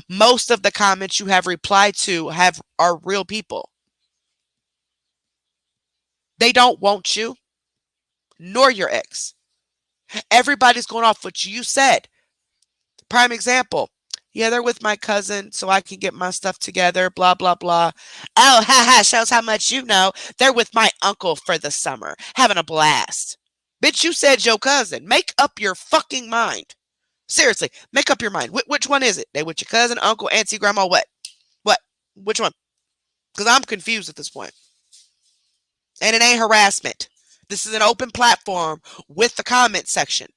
A: Most of the comments you have replied to are real people. They don't want you, nor your ex. Everybody's going off what you said. Prime example. Yeah, they're with my cousin so I can get my stuff together, blah, blah, blah. Oh, haha, shows how much you know. They're with my uncle for the summer, having a blast. Bitch, you said your cousin. Make up your fucking mind. Seriously, make up your mind. Which one is it? They with your cousin, uncle, auntie, grandma, what? What? Which one? Because I'm confused at this point. And it ain't harassment. This is an open platform with the comment section.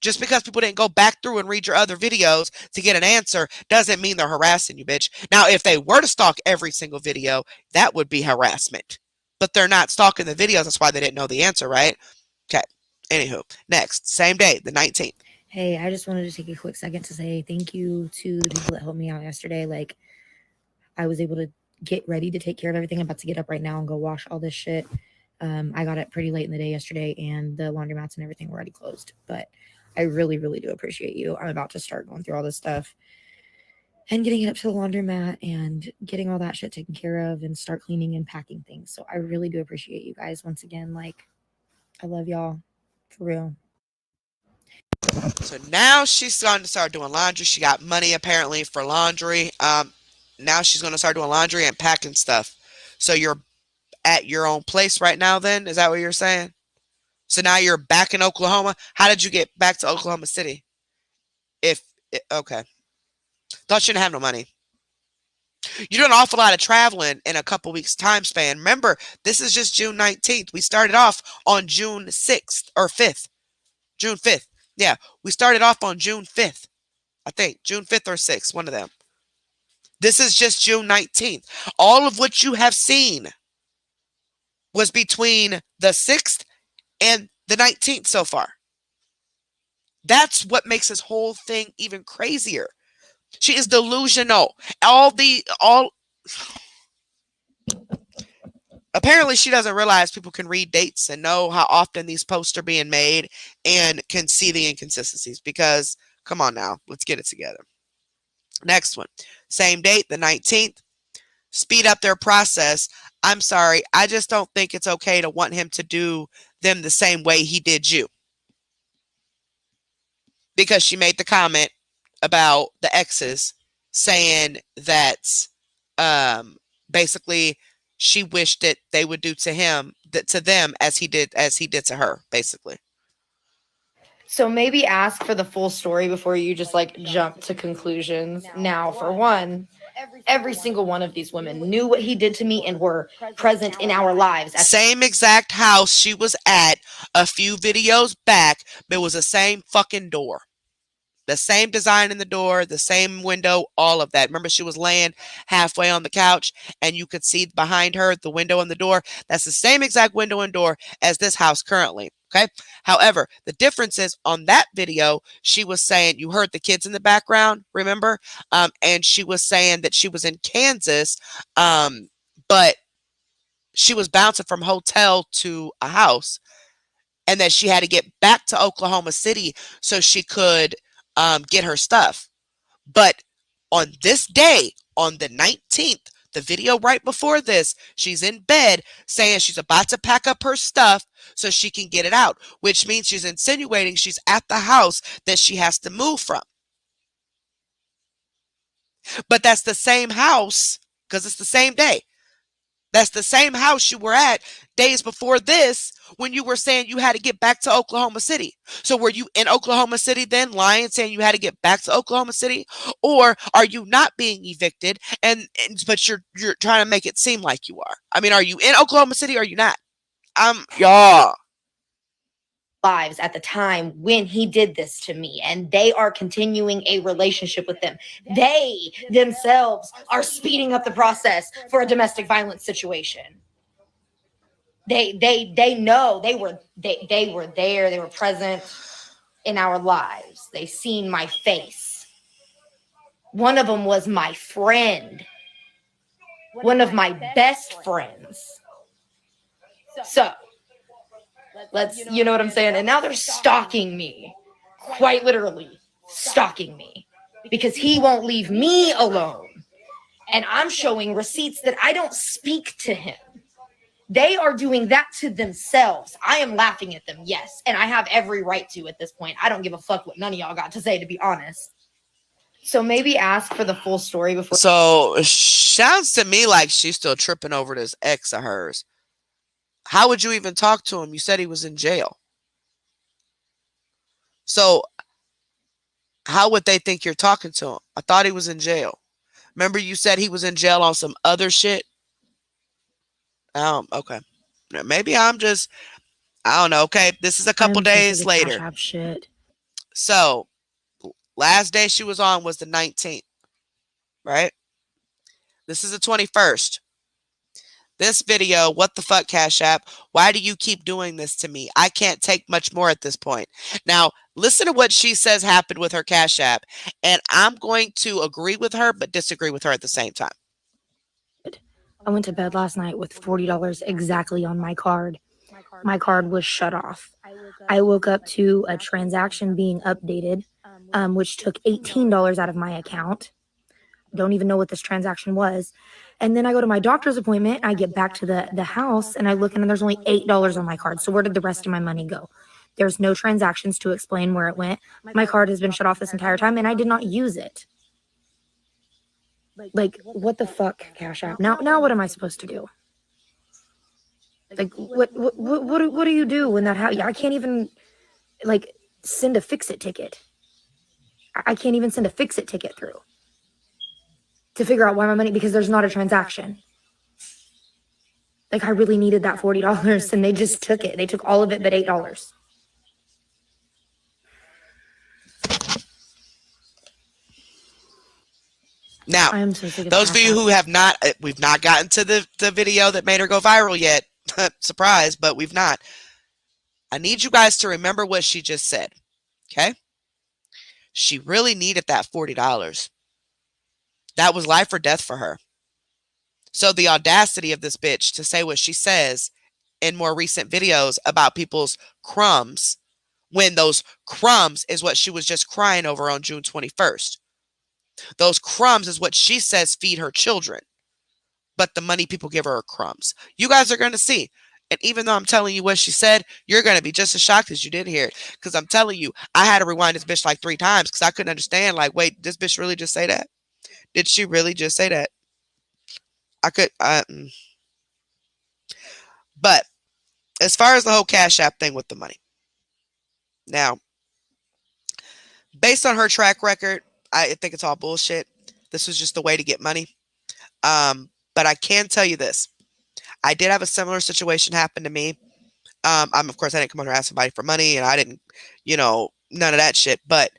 A: Just because people didn't go back through and read your other videos to get an answer doesn't mean they're harassing you, bitch. Now, if they were to stalk every single video, that would be harassment. But they're not stalking the videos. That's why they didn't know the answer, right? Okay. Anywho, next, same day, the 19th.
C: Hey, I just wanted to take a quick second to say thank you to the people that helped me out yesterday. Like, I was able to get ready to take care of everything. I'm about to get up right now and go wash all this shit. I got it pretty late in the day yesterday, and the laundromats and everything were already closed. But I really, really do appreciate you. I'm about to start going through all this stuff and getting it up to the laundromat and getting all that shit taken care of and start cleaning and packing things. So I really do appreciate you guys once again. Like, I love y'all for real.
A: So now she's going to start doing laundry. She got money apparently for laundry. Now she's going to start doing laundry and packing stuff. So you're at your own place right now then? Is that what you're saying? So now you're back in Oklahoma? How did you get back to Oklahoma City? Okay. Thought you didn't have no money. You do an awful lot of traveling in a couple weeks time span. Remember, this is just June 19th. We started off on June 6th or 5th. June 5th. Yeah, we started off on June 5th. I think June 5th or 6th, one of them. This is just June 19th. All of what you have seen was between the 6th and the 19th so far. That's what makes this whole thing even crazier. She is delusional. Apparently she doesn't realize people can read dates and know how often these posts are being made and can see the inconsistencies because, come on now, let's get it together. Next one. Same date, the 19th. Speed up their process. I'm sorry. I just don't think it's okay to want him to do them the same way he did you. Because she made the comment about the exes saying that basically she wished that they would do to them as he did to her, basically.
H: So maybe ask for the full story before you just like jump to conclusions. Now, for one, every single one of these women knew what he did to me and were present in our lives.
A: Same exact house she was at a few videos back, but it was the same fucking door. The same design in the door, the same window, all of that. Remember, she was laying halfway on the couch and you could see behind her the window and the door. That's the same exact window and door as this house currently. Okay. However, the difference is on that video, she was saying, you heard the kids in the background, remember? And she was saying that she was in Kansas, but she was bouncing from hotel to a house. and that she had to get back to Oklahoma City so she could get her stuff. But on this day, on the 19th, the video right before this, she's in bed saying she's about to pack up her stuff so she can get it out, which means she's insinuating she's at the house that she has to move from. But that's the same house, because it's the same day. That's the same house you were at days before this when you were saying you had to get back to Oklahoma City. So were you in Oklahoma City then lying, saying you had to get back to Oklahoma City? Or are you not being evicted but you're trying to make it seem like you are? I mean, are you in Oklahoma City or are you not? Y'all.
D: Lives at the time when he did this to me, and they are continuing a relationship with them. They themselves are speeding up the process for a domestic violence situation. They know they were there, they were present in our lives. They seen my face. One of them was my friend, one of my best friends. So let's, you know what I'm saying? And now they're stalking me, quite literally stalking me, because he won't leave me alone. And I'm showing receipts that I don't speak to him. They are doing that to themselves. I am laughing at them, yes. And I have every right to at this point. I don't give a fuck what none of y'all got to say, to be honest. So maybe ask for the full story before.
A: So sounds to me like she's still tripping over this ex of hers. How would you even talk to him? You said he was in jail. So how would they think you're talking to him? I thought he was in jail. Remember you said he was in jail on some other shit? Okay. Maybe I'm just, I don't know. Okay, this is a couple days later.
H: Shit.
A: So last day she was on was the 19th, right? This is the 21st. This video, what the fuck, Cash App? Why do you keep doing this to me? I can't take much more at this point. Now, listen to what she says happened with her Cash App, and I'm going to agree with her, but disagree with her at the same time.
F: I went to bed last night with $40 exactly on my card. My card was shut off. I woke up to a transaction being updated, which took $18 out of my account. Don't even know what this transaction was. And then I go to my doctor's appointment. I get back to the house and I look and there's only $8 on my card. So where did the rest of my money go? There's no transactions to explain where it went. My card has been shut off this entire time and I did not use it. Like, what the fuck, Cash App? Now what am I supposed to do? Like, what do you do when that happens? I can't even, like, send a fix-it ticket. I can't even send a fix-it ticket through to figure out why my money, because there's not a transaction. Like, I really needed that $40 and they just took it. They took all of it but $8.
A: Now,
F: I am so sick of
A: those of
F: Cash
A: you
F: App.
A: who have not, we've not gotten to the video that made her go viral yet. Surprise, but we've not. I need you guys to remember what she just said. Okay? She really needed that $40. That was life or death for her. So the audacity of this bitch to say what she says in more recent videos about people's crumbs, when those crumbs is what she was just crying over on June 21st. Those crumbs is what she says feed her children. But the money people give her are crumbs. You guys are going to see. And even though I'm telling you what she said, you're going to be just as shocked as you did hear it. Because I'm telling you, I had to rewind this bitch like 3 times because I couldn't understand. Like, wait, did this bitch really just say that? Did she really just say that? But as far as the whole Cash App thing with the money. Now, based on her track record, I think it's all bullshit. This was just the way to get money. But I can tell you this. I did have a similar situation happen to me. Of course, I didn't come over and ask somebody for money, and I didn't, none of that shit. But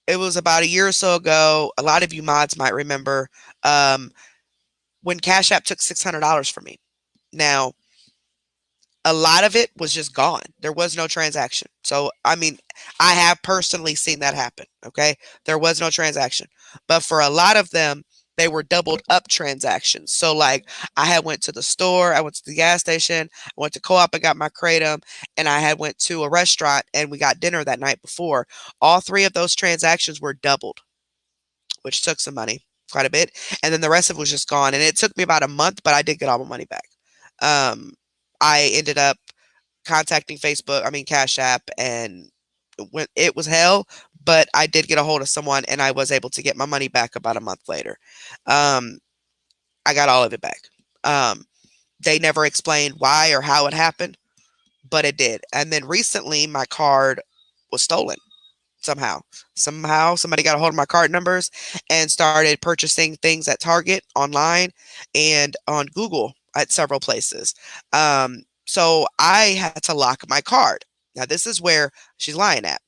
A: it was about a year or so ago. A lot of you mods might remember when Cash App took $600 from me. Now, a lot of it was just gone. There was no transaction. So, I mean, I have personally seen that happen. Okay. There was no transaction. But for a lot of them, they were doubled up transactions. So like I had went to the store, I went to the gas station, I went to Co-op and got my kratom, and I had went to a restaurant and we got dinner that night before. All three of those transactions were doubled, which took some money, quite a bit. And then the rest of it was just gone. And it took me about a month, but I did get all my money back. Um, I ended up contacting Cash App, and it was hell, but I did get a hold of someone and I was able to get my money back about a month later. Um, I got all of it back. Um, they never explained why or how it happened, but it did. And then recently, my card was stolen somehow. Somehow, somebody got a hold of my card numbers and started purchasing things at Target online and on Google at several places. So I had to lock my card. Now, this is where she's lying at.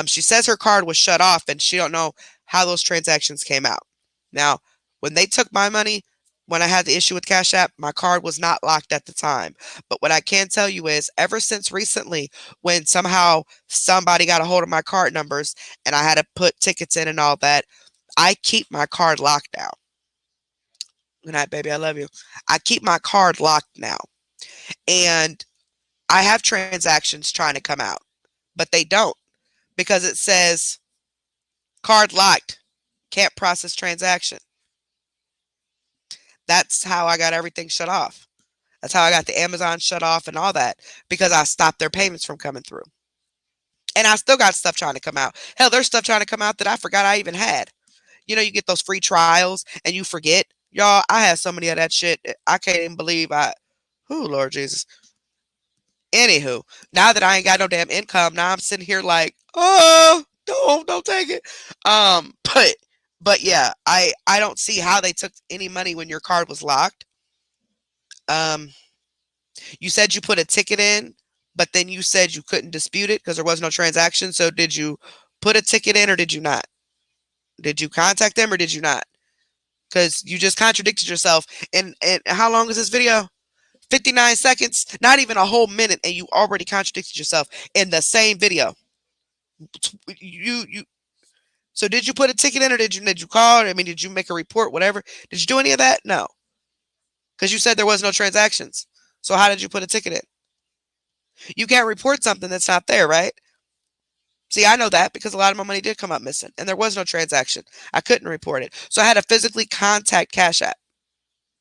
A: She says her card was shut off and she don't know how those transactions came out. Now, when they took my money, when I had the issue with Cash App, my card was not locked at the time. But what I can tell you is ever since recently, when somehow somebody got a hold of my card numbers and I had to put tickets in and all that, I keep my card locked now. Good night, baby. I love you. I keep my card locked now. And I have transactions trying to come out, but they don't because it says card locked, can't process transaction. That's how I got everything shut off. That's how I got the Amazon shut off and all that because I stopped their payments from coming through. And I still got stuff trying to come out. Hell, there's stuff trying to come out that I forgot I even had. You know, you get those free trials and you forget. Y'all, I had so many of that shit. I can't even believe oh, Lord Jesus. Anywho, now that I ain't got no damn income, now I'm sitting here like, oh, don't take it. But yeah, I don't see how they took any money when your card was locked. You said you put a ticket in, but then you said you couldn't dispute it because there was no transaction. So did you put a ticket in or did you not? Did you contact them or did you not? Because you just contradicted yourself. And how long is this video? 59 seconds, not even a whole minute, and you already contradicted yourself in the same video. You So did you put a ticket in or did you call? I mean, did you make a report, whatever? Did you do any of that? No. Because you said there was no transactions. So how did you put a ticket in? You can't report something that's not there, right? See, I know that because a lot of my money did come up missing and there was no transaction. I couldn't report it. So I had to physically contact Cash App,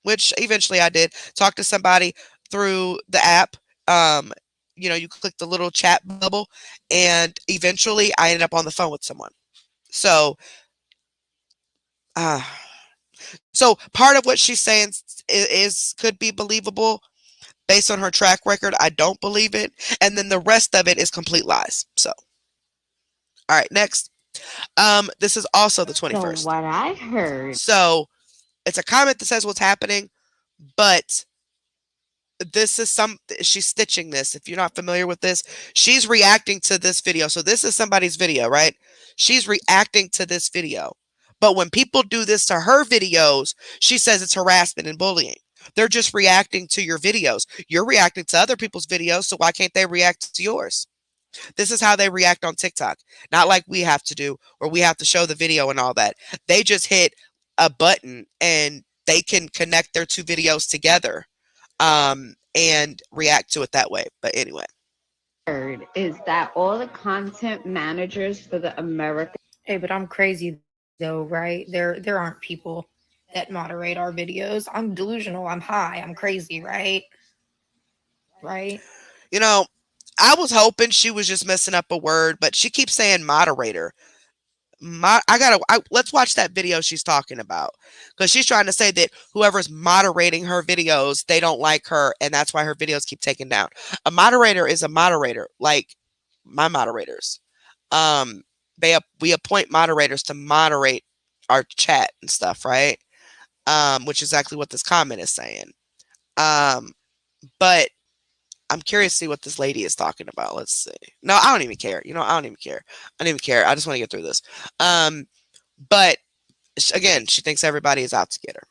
A: which eventually I did. Talk to somebody through the app. Um, you click the little chat bubble, and eventually I ended up on the phone with someone. So, uh, so part of what she's saying is could be believable based on her track record. I don't believe it, and then the rest of it is complete lies. So, all right, next. This is also the 21st.
I: What I heard.
A: So it's a comment that says what's happening, but this is she's stitching this. If you're not familiar with this, she's reacting to this video. So this is somebody's video, right? She's reacting to this video. But when people do this to her videos, she says it's harassment and bullying. They're just reacting to your videos. You're reacting to other people's videos, so why can't they react to yours? This is how they react on TikTok. Not like we have to do, or we have to show the video and all that. They just hit a button and they can connect their two videos together and react to it that way. But anyway.
I: Heard is that all the content managers for the American.
F: Hey, but I'm crazy though, right? There aren't people that moderate our videos. I'm delusional. I'm high. I'm crazy, right? Right?
A: You know, I was hoping she was just messing up a word, but she keeps saying moderator. Let's watch that video she's talking about, because she's trying to say that whoever's moderating her videos, they don't like her, and that's why her videos keep taken down. A moderator is a moderator, like my moderators. We appoint moderators to moderate our chat and stuff, right? Which is exactly what this comment is saying. But I'm curious to see what this lady is talking about. Let's see. No, I don't even care. I don't even care. I don't even care. I just want to get through this. But again, she thinks everybody is out to get her.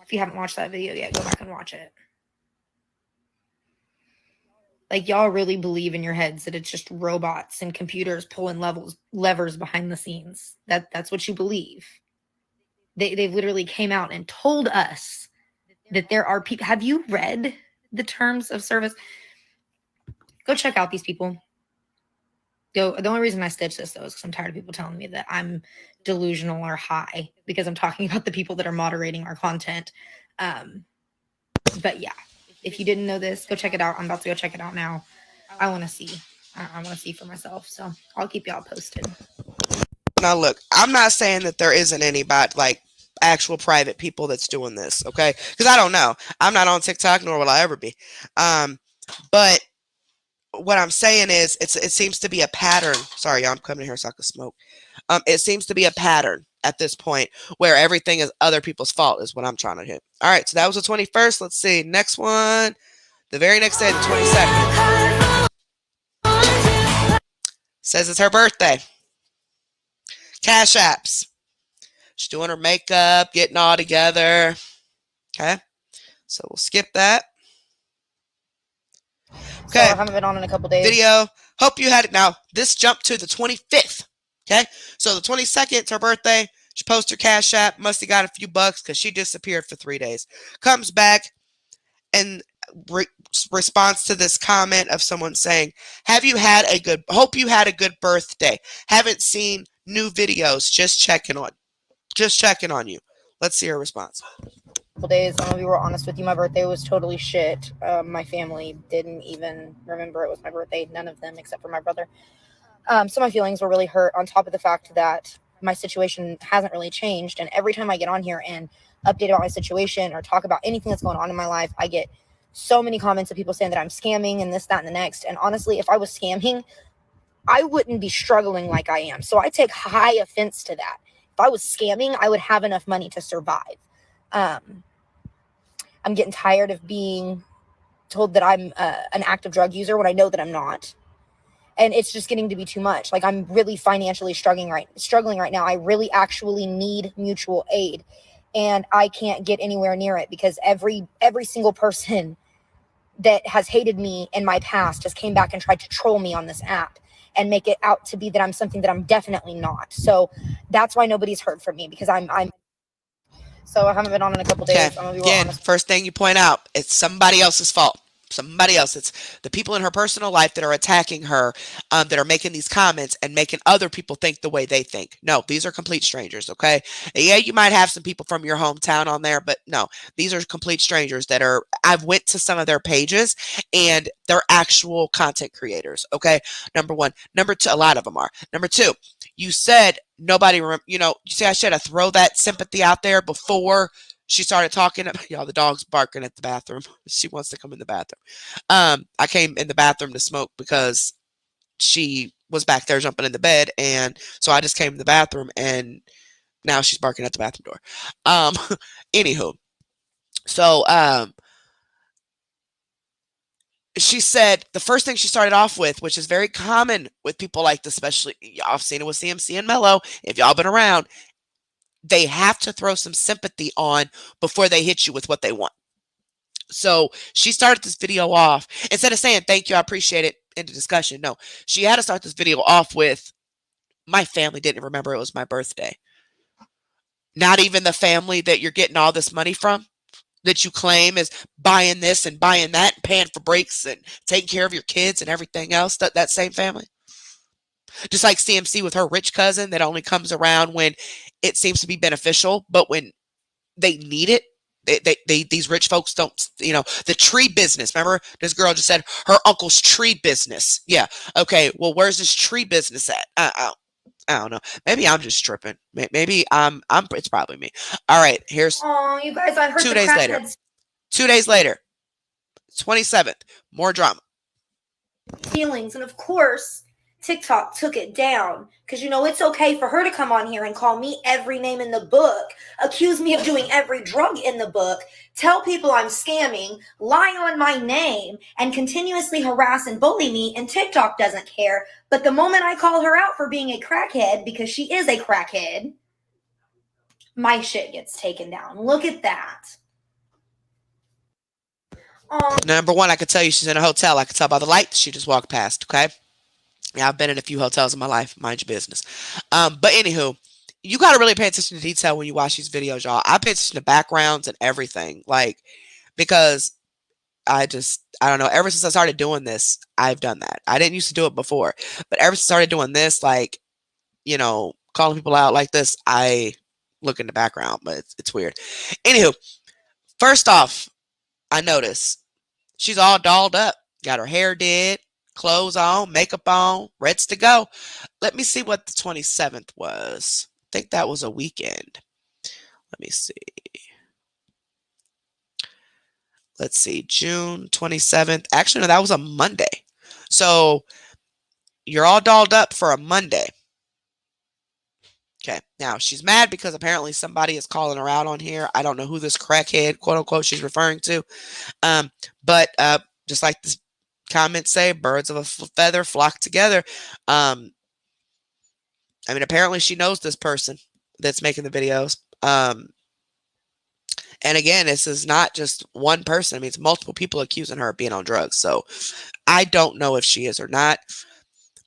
F: If you haven't watched that video yet, go back and watch it. Like, y'all really believe in your heads that it's just robots and computers pulling levers behind the scenes. That's what you believe. They literally came out and told us that there are people. Have you read the terms of service? Go check out these people. The only reason I stitch this, though, is because I'm tired of people telling me that I'm delusional or high because I'm talking about the people that are moderating our content. But yeah, if you didn't know this, go check it out. I'm about to go check it out now. I want to see. I want to see for myself. So I'll keep y'all posted.
A: Now, look, I'm not saying that there isn't anybody, like, actual private people that's doing this, okay? Because I don't know. I'm not on TikTok, nor will I ever be. But what I'm saying is, it seems to be a pattern. Sorry, y'all, I'm coming here so I can smoke. It seems to be a pattern at this point where everything is other people's fault, is what I'm trying to hit. All right, so that was the 21st. Let's see. Next one. The very next day, the 22nd. Says it's her birthday. Cash apps. She's doing her makeup, getting all together. Okay. So we'll skip that.
C: So I
A: Okay.
C: haven't been on in a couple days.
A: Video. Hope you had it. Now, this jumped to the 25th. Okay. So the 22nd, it's her birthday. She posts her Cash App. Must have got a few bucks because she disappeared for 3 days. Comes back and responds to this comment of someone saying, hope you had a good birthday. Haven't seen new videos. Just checking on you. Let's see her response.
C: Couple days. I'm gonna be real honest with you. My birthday was totally shit. My family didn't even remember it was my birthday. None of them except for my brother. So my feelings were really hurt, on top of the fact that my situation hasn't really changed. And every time I get on here and update about my situation or talk about anything that's going on in my life, I get so many comments of people saying that I'm scamming and this, that, and the next. And honestly, if I was scamming, I wouldn't be struggling like I am. So I take high offense to that. If I was scamming, I would have enough money to survive. I'm getting tired of being told that I'm an active drug user when I know that I'm not. And it's just getting to be too much. Like, I'm really financially struggling right now. I really actually need mutual aid, and I can't get anywhere near it because every single person that has hated me in my past has came back and tried to troll me on this app and make it out to be that I'm something that I'm definitely not. So that's why nobody's heard from me, because I'm so I haven't been on in a couple days.
A: Okay.
C: I'm gonna be real
A: Again,
C: honest.
A: first thing you point out, it's somebody else's fault. Somebody else. It's the people in her personal life that are attacking her, that are making these comments and making other people think the way they think. No, these are complete strangers, okay? Yeah, you might have some people from your hometown on there, but no, these are complete strangers that are, I've went to some of their pages and they're actual content creators, okay? Number one. Number two, a lot of them are. Number two, you said nobody, you say I should have throw that sympathy out there before she started talking. Y'all, the dog's barking at the bathroom. She wants to come in the bathroom. I came in the bathroom to smoke because she was back there jumping in the bed, and so I just came in the bathroom, and now she's barking at the bathroom door. Anywho, so she said the first thing she started off with, which is very common with people like this, especially y'all have seen it with CMC and Mello. If y'all been around, they have to throw some sympathy on before they hit you with what they want. So she started this video off, instead of saying, thank you, I appreciate it, in the discussion. No, she had to start this video off with, my family didn't remember it was my birthday. Not even the family that you're getting all this money from, that you claim is buying this and buying that and paying for breaks and taking care of your kids and everything else, that same family. Just like CMC with her rich cousin that only comes around when it seems to be beneficial, but when they need it, these rich folks don't, the tree business. Remember, this girl just said her uncle's tree business. Yeah. Okay. Well, where's this tree business at? I don't know. Maybe I'm just tripping. Maybe it's probably me. All right. Here's
F: Oh, you guys, I heard
A: 2
F: the
A: days later.
F: crackheads
A: 2 days later, 27th, more drama.
F: feelings, and of course TikTok took it down because it's okay for her to come on here and call me every name in the book, accuse me of doing every drug in the book, tell people I'm scamming, lie on my name, and continuously harass and bully me, and TikTok doesn't care. But the moment I call her out for being a crackhead, because she is a crackhead, my shit gets taken down. Look at that.
A: Number one, I could tell you she's in a hotel. I could tell by the light that she just walked past. Okay. Yeah, I've been in a few hotels in my life. Mind your business. But anywho, you got to really pay attention to detail when you watch these videos, y'all. I pay attention to backgrounds and everything, like because I don't know. Ever since I started doing this, I've done that. I didn't used to do it before, but ever since I started doing this, like calling people out like this, I look in the background, but it's weird. Anywho, first off, I notice she's all dolled up, got her hair did, clothes on, makeup on, ready to go. Let me see what the 27th was. I think that was a weekend. Let me see. Let's see, June 27th. Actually, no, that was a Monday. So you're all dolled up for a Monday. Okay, now she's mad because apparently somebody is calling her out on here. I don't know who this crackhead, quote unquote, she's referring to. But just like the comments say, birds of a feather flock together. I mean, apparently she knows this person that's making the videos. And again, this is not just one person. I mean, it's multiple people accusing her of being on drugs. So I don't know if she is or not.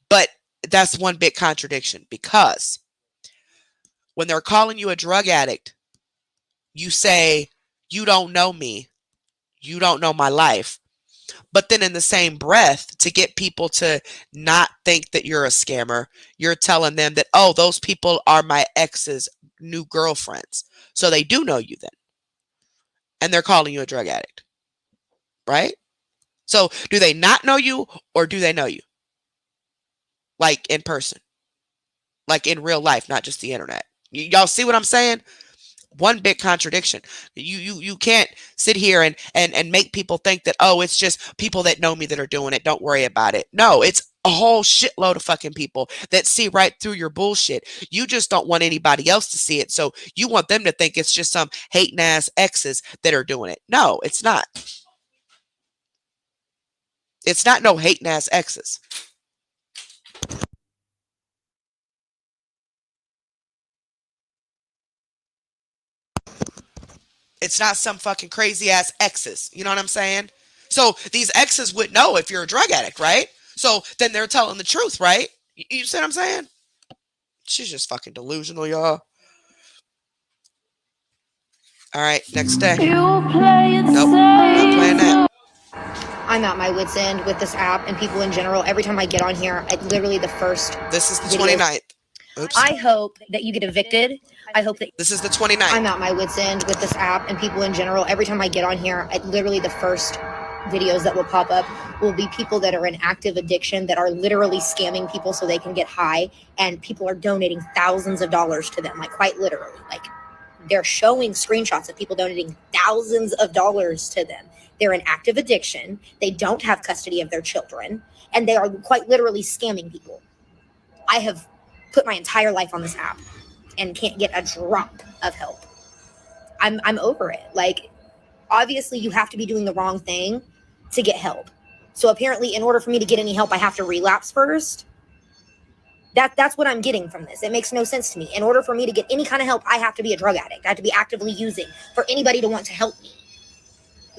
A: But that's one big contradiction because when they're calling you a drug addict, you say, you don't know me. You don't know my life. But then in the same breath, to get people to not think that you're a scammer, you're telling them that, oh, those people are my ex's new girlfriends. So they do know you then. And they're calling you a drug addict. Right? So do they not know you or do they know you? Like in person. Like in real life, not just the internet. Y'all see what I'm saying? One big contradiction. You can't sit here and make people think that, oh, it's just people that know me that are doing it. Don't worry about it. No, it's a whole shitload of fucking people that see right through your bullshit. You just don't want anybody else to see it. So you want them to think it's just some hating ass exes that are doing it. No, it's not. It's not no hating ass exes. It's not some fucking crazy ass exes. You know what I'm saying? So these exes would know if you're a drug addict, right? So then they're telling the truth, right? You see what I'm saying? She's just fucking delusional, y'all. All right, next day. Nope, not playing that.
F: I'm at my wit's end with this app and people in general. Every time I get on here, literally the first.
A: This is the
F: video.
A: 29th. Oops.
F: I hope that you get evicted. I hope that.
A: This is the 29th.
F: I'm at my wit's end with this app and people in general. Every time I get on here, literally the first videos that will pop up will be people that are in active addiction that are literally scamming people so they can get high, and people are donating thousands of dollars to them, like quite literally. Like they're showing screenshots of people donating thousands of dollars to them. They're in active addiction. They don't have custody of their children, and they are quite literally scamming people. I have put my entire life on this app and can't get a drop of help. I'm over it. Like, obviously you have to be doing the wrong thing to get help. So apparently in order for me to get any help, I have to relapse first. That's what I'm getting from this. It makes no sense to me. In order for me to get any kind of help, I have to be a drug addict. I have to be actively using for anybody to want to help me.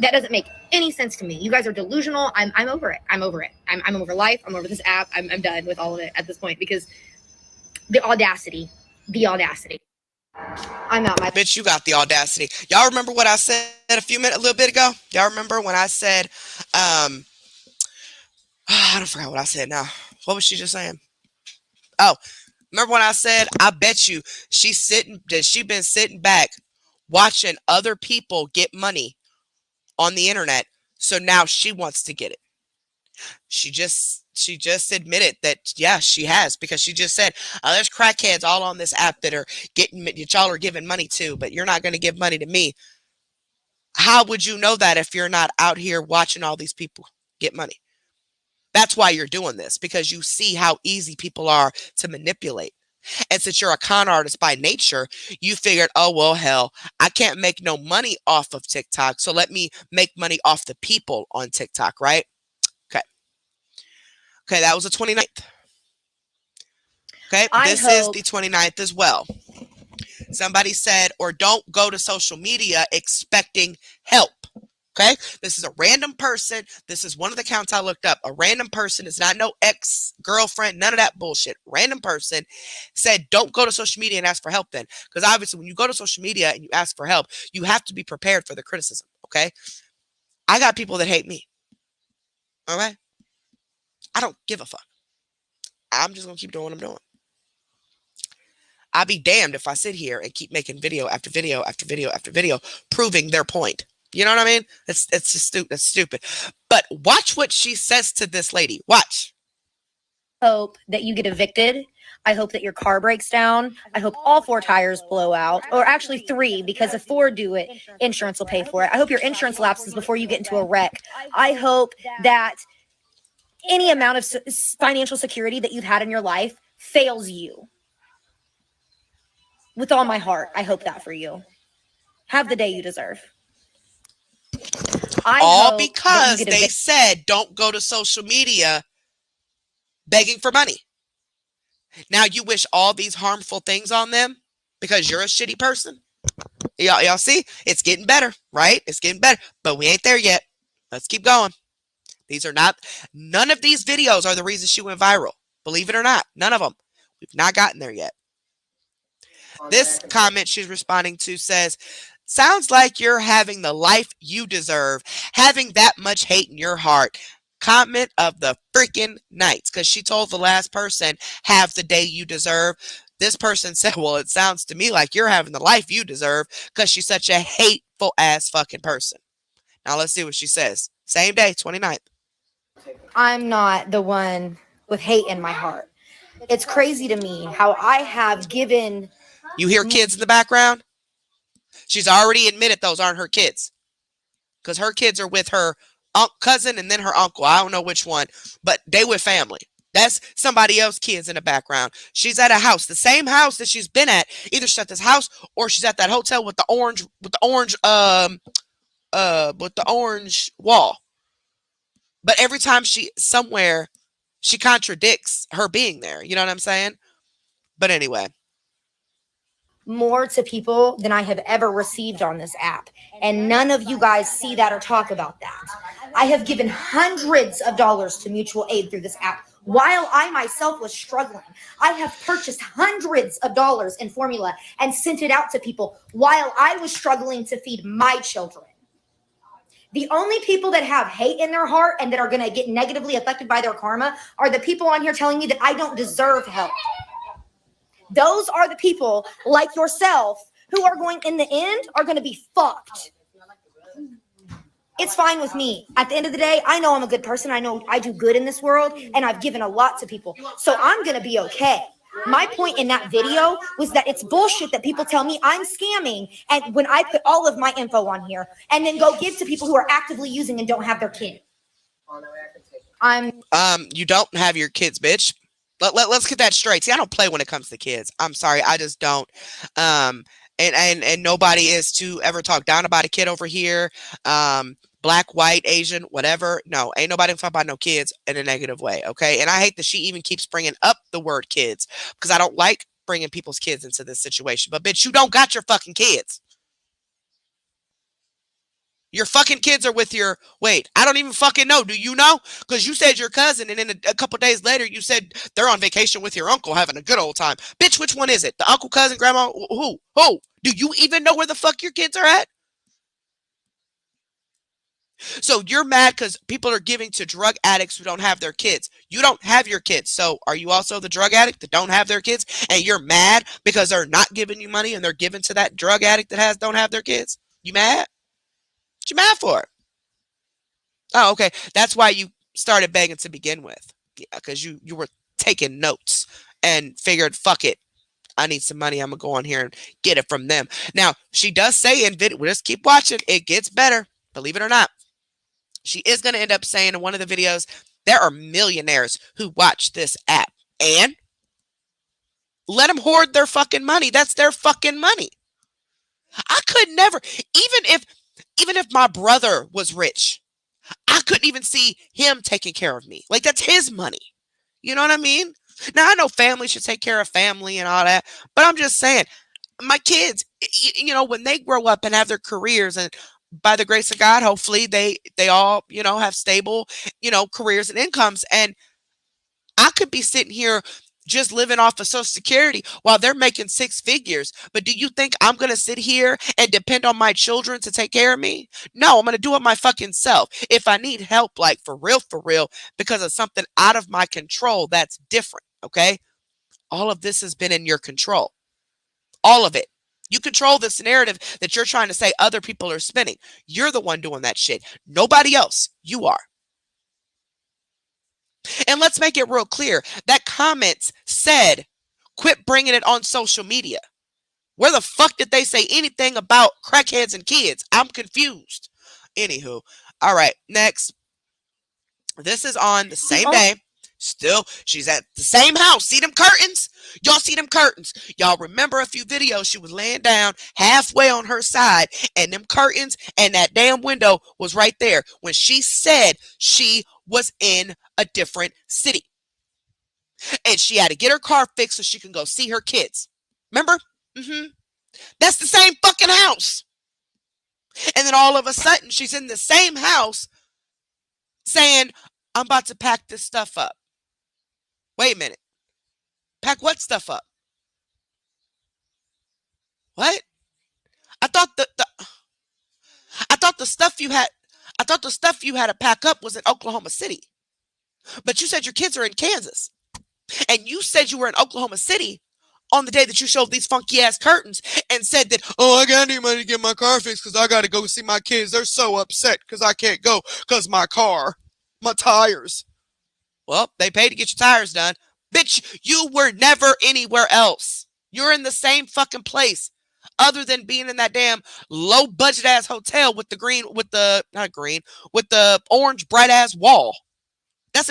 F: That doesn't make any sense to me. You guys are delusional. I'm over it. I'm over it. I'm over life. I'm over this app. I'm done with all of it at this point because the audacity. I'm not my
A: bitch. You got the audacity. Y'all remember what I said a little bit ago? Y'all remember when I said, I don't forget what I said now. What was she just saying? Oh, remember when I said, I bet you she been sitting back watching other people get money on the internet. So now she wants to get it. She just admitted that, yeah, she has, because she just said, oh, there's crackheads all on this app that y'all are giving money to, but you're not going to give money to me. How would you know that if you're not out here watching all these people get money? That's why you're doing this, because you see how easy people are to manipulate. And since you're a con artist by nature, you figured, oh, well, hell, I can't make no money off of TikTok, so let me make money off the people on TikTok, right? Okay, that was the 29th. Okay, this is the 29th as well. Somebody said, or don't go to social media expecting help. Okay? This is a random person. This is one of the accounts I looked up. A random person. It's not no ex-girlfriend, none of that bullshit. Random person said, don't go to social media and ask for help then. Because obviously when you go to social media and you ask for help, you have to be prepared for the criticism. Okay? I got people that hate me. All right? I don't give a fuck. I'm just going to keep doing what I'm doing. I'll be damned if I sit here and keep making video after video after video after video proving their point. You know what I mean? It's just stupid. That's stupid. But watch what she says to this lady. Watch.
J: Hope that you get evicted. I hope that your car breaks down. I hope all 4 tires blow out, or actually 3, because if 4 do it, insurance will pay for it. I hope your insurance lapses before you get into a wreck. I hope that any amount of financial security that you've had in your life fails you. With all my heart, I hope that for you. Have the day you deserve.
A: All because they said don't go to social media begging for money. Now you wish all these harmful things on them because you're a shitty person. Y'all see? It's getting better, right? It's getting better, but we ain't there yet. Let's keep going. None of these videos are the reason she went viral. Believe it or not, none of them. We've not gotten there yet. This comment she's responding to says, sounds like you're having the life you deserve, having that much hate in your heart. Comment of the freaking night, because she told the last person, have the day you deserve. This person said, well, it sounds to me like you're having the life you deserve because she's such a hateful ass fucking person. Now let's see what she says. Same day, 29th.
J: I'm not the one with hate in my heart. It's crazy to me how I have given...
A: You hear kids in the background? She's already admitted those aren't her kids. Because her kids are with her cousin and then her uncle. I don't know which one, but they with family. That's somebody else's kids in the background. She's at a house, the same house that she's been at. Either she's at this house or she's at that hotel with the orange wall. But every time she contradicts her being there. You know what I'm saying? But anyway.
J: More to people than I have ever received on this app. And none of you guys see that or talk about that. I have given hundreds of dollars to mutual aid through this app while I myself was struggling. I have purchased hundreds of dollars in formula and sent it out to people while I was struggling to feed my children. The only people that have hate in their heart and that are going to get negatively affected by their karma are the people on here telling me that I don't deserve help. Those are the people like yourself who are going, in the end, are going to be fucked. It's fine with me. At the end of the day, I know I'm a good person. I know I do good in this world, and I've given a lot to people. So I'm going to be okay. My point in that video was that it's bullshit that people tell me I'm scamming, and when I put all of my info on here and then go give to people who are actively using and don't have their kid.
A: You don't have your kids, bitch. Let's get that straight. See, I don't play when it comes to kids. I'm sorry, I just don't. And nobody is to ever talk down about a kid over here. Black, white, Asian, whatever. No, ain't nobody talking about no kids in a negative way, okay? And I hate that she even keeps bringing up the word kids because I don't like bringing people's kids into this situation. But bitch, you don't got your fucking kids. Your fucking kids are with your... Wait, I don't even fucking know. Do you know? Because you said your cousin, and then a couple days later, you said they're on vacation with your uncle having a good old time. Bitch, which one is it? The uncle, cousin, grandma? Who? Do you even know where the fuck your kids are at? So you're mad because people are giving to drug addicts who don't have their kids. You don't have your kids. So are you also the drug addict that don't have their kids? And you're mad because they're not giving you money and they're giving to that drug addict that don't have their kids? You mad? What you mad for? Oh, okay. That's why you started begging to begin with. Yeah, because you were taking notes and figured, fuck it. I need some money. I'm going to go on here and get it from them. Now, she does say in video, just keep watching. It gets better. Believe it or not. She is going to end up saying in one of the videos, there are millionaires who watch this app. And let them hoard their fucking money. That's their fucking money. I could never, even if my brother was rich, I couldn't even see him taking care of me. Like, that's his money. You know what I mean? Now, I know family should take care of family and all that, but I'm just saying, my kids, you know, when they grow up and have their careers and by the grace of God, hopefully they all, have stable, careers and incomes. And I could be sitting here just living off of Social Security while they're making six figures. But do you think I'm going to sit here and depend on my children to take care of me? No, I'm going to do it my fucking self. If I need help, like for real, because of something out of my control, that's different. Okay. All of this has been in your control. All of it. You control this narrative that you're trying to say other people are spinning. You're the one doing that shit. Nobody else. You are. And let's make it real clear. That comments said, quit bringing it on social media. Where the fuck did they say anything about crackheads and kids? I'm confused. Anywho. All right. Next. This is on the same day. Still, she's at the same house. See them curtains? Y'all see them curtains? Y'all remember a few videos? She was laying down halfway on her side, and them curtains and that damn window was right there when she said she was in a different city. And she had to get her car fixed so she can go see her kids. Remember? That's the same fucking house. And then all of a sudden, she's in the same house saying, I'm about to pack this stuff up. Wait a minute. Pack what stuff up? What? I thought I thought the stuff you had to pack up was in Oklahoma City. But you said your kids are in Kansas. And you said you were in Oklahoma City on the day that you showed these funky ass curtains and said that, oh, I got any money to get my car fixed because I got to go see my kids. They're so upset because I can't go because my tires. Well, they paid to get your tires done. Bitch, you were never anywhere else. You're in the same fucking place other than being in that damn low budget ass hotel with the orange bright ass wall. That's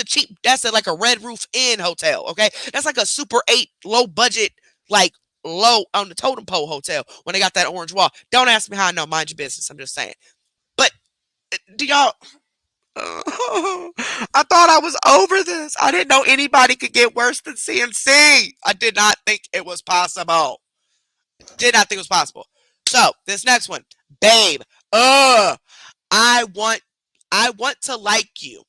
A: like a Red Roof Inn hotel, okay? That's like a Super 8 low budget, like low on the totem pole hotel when they got that orange wall. Don't ask me how I know, mind your business. I'm just saying. But do y'all I thought I was over this. I didn't know anybody could get worse than CMC. I did not think it was possible. Did not think it was possible. So, this next one. Babe, I want to like you.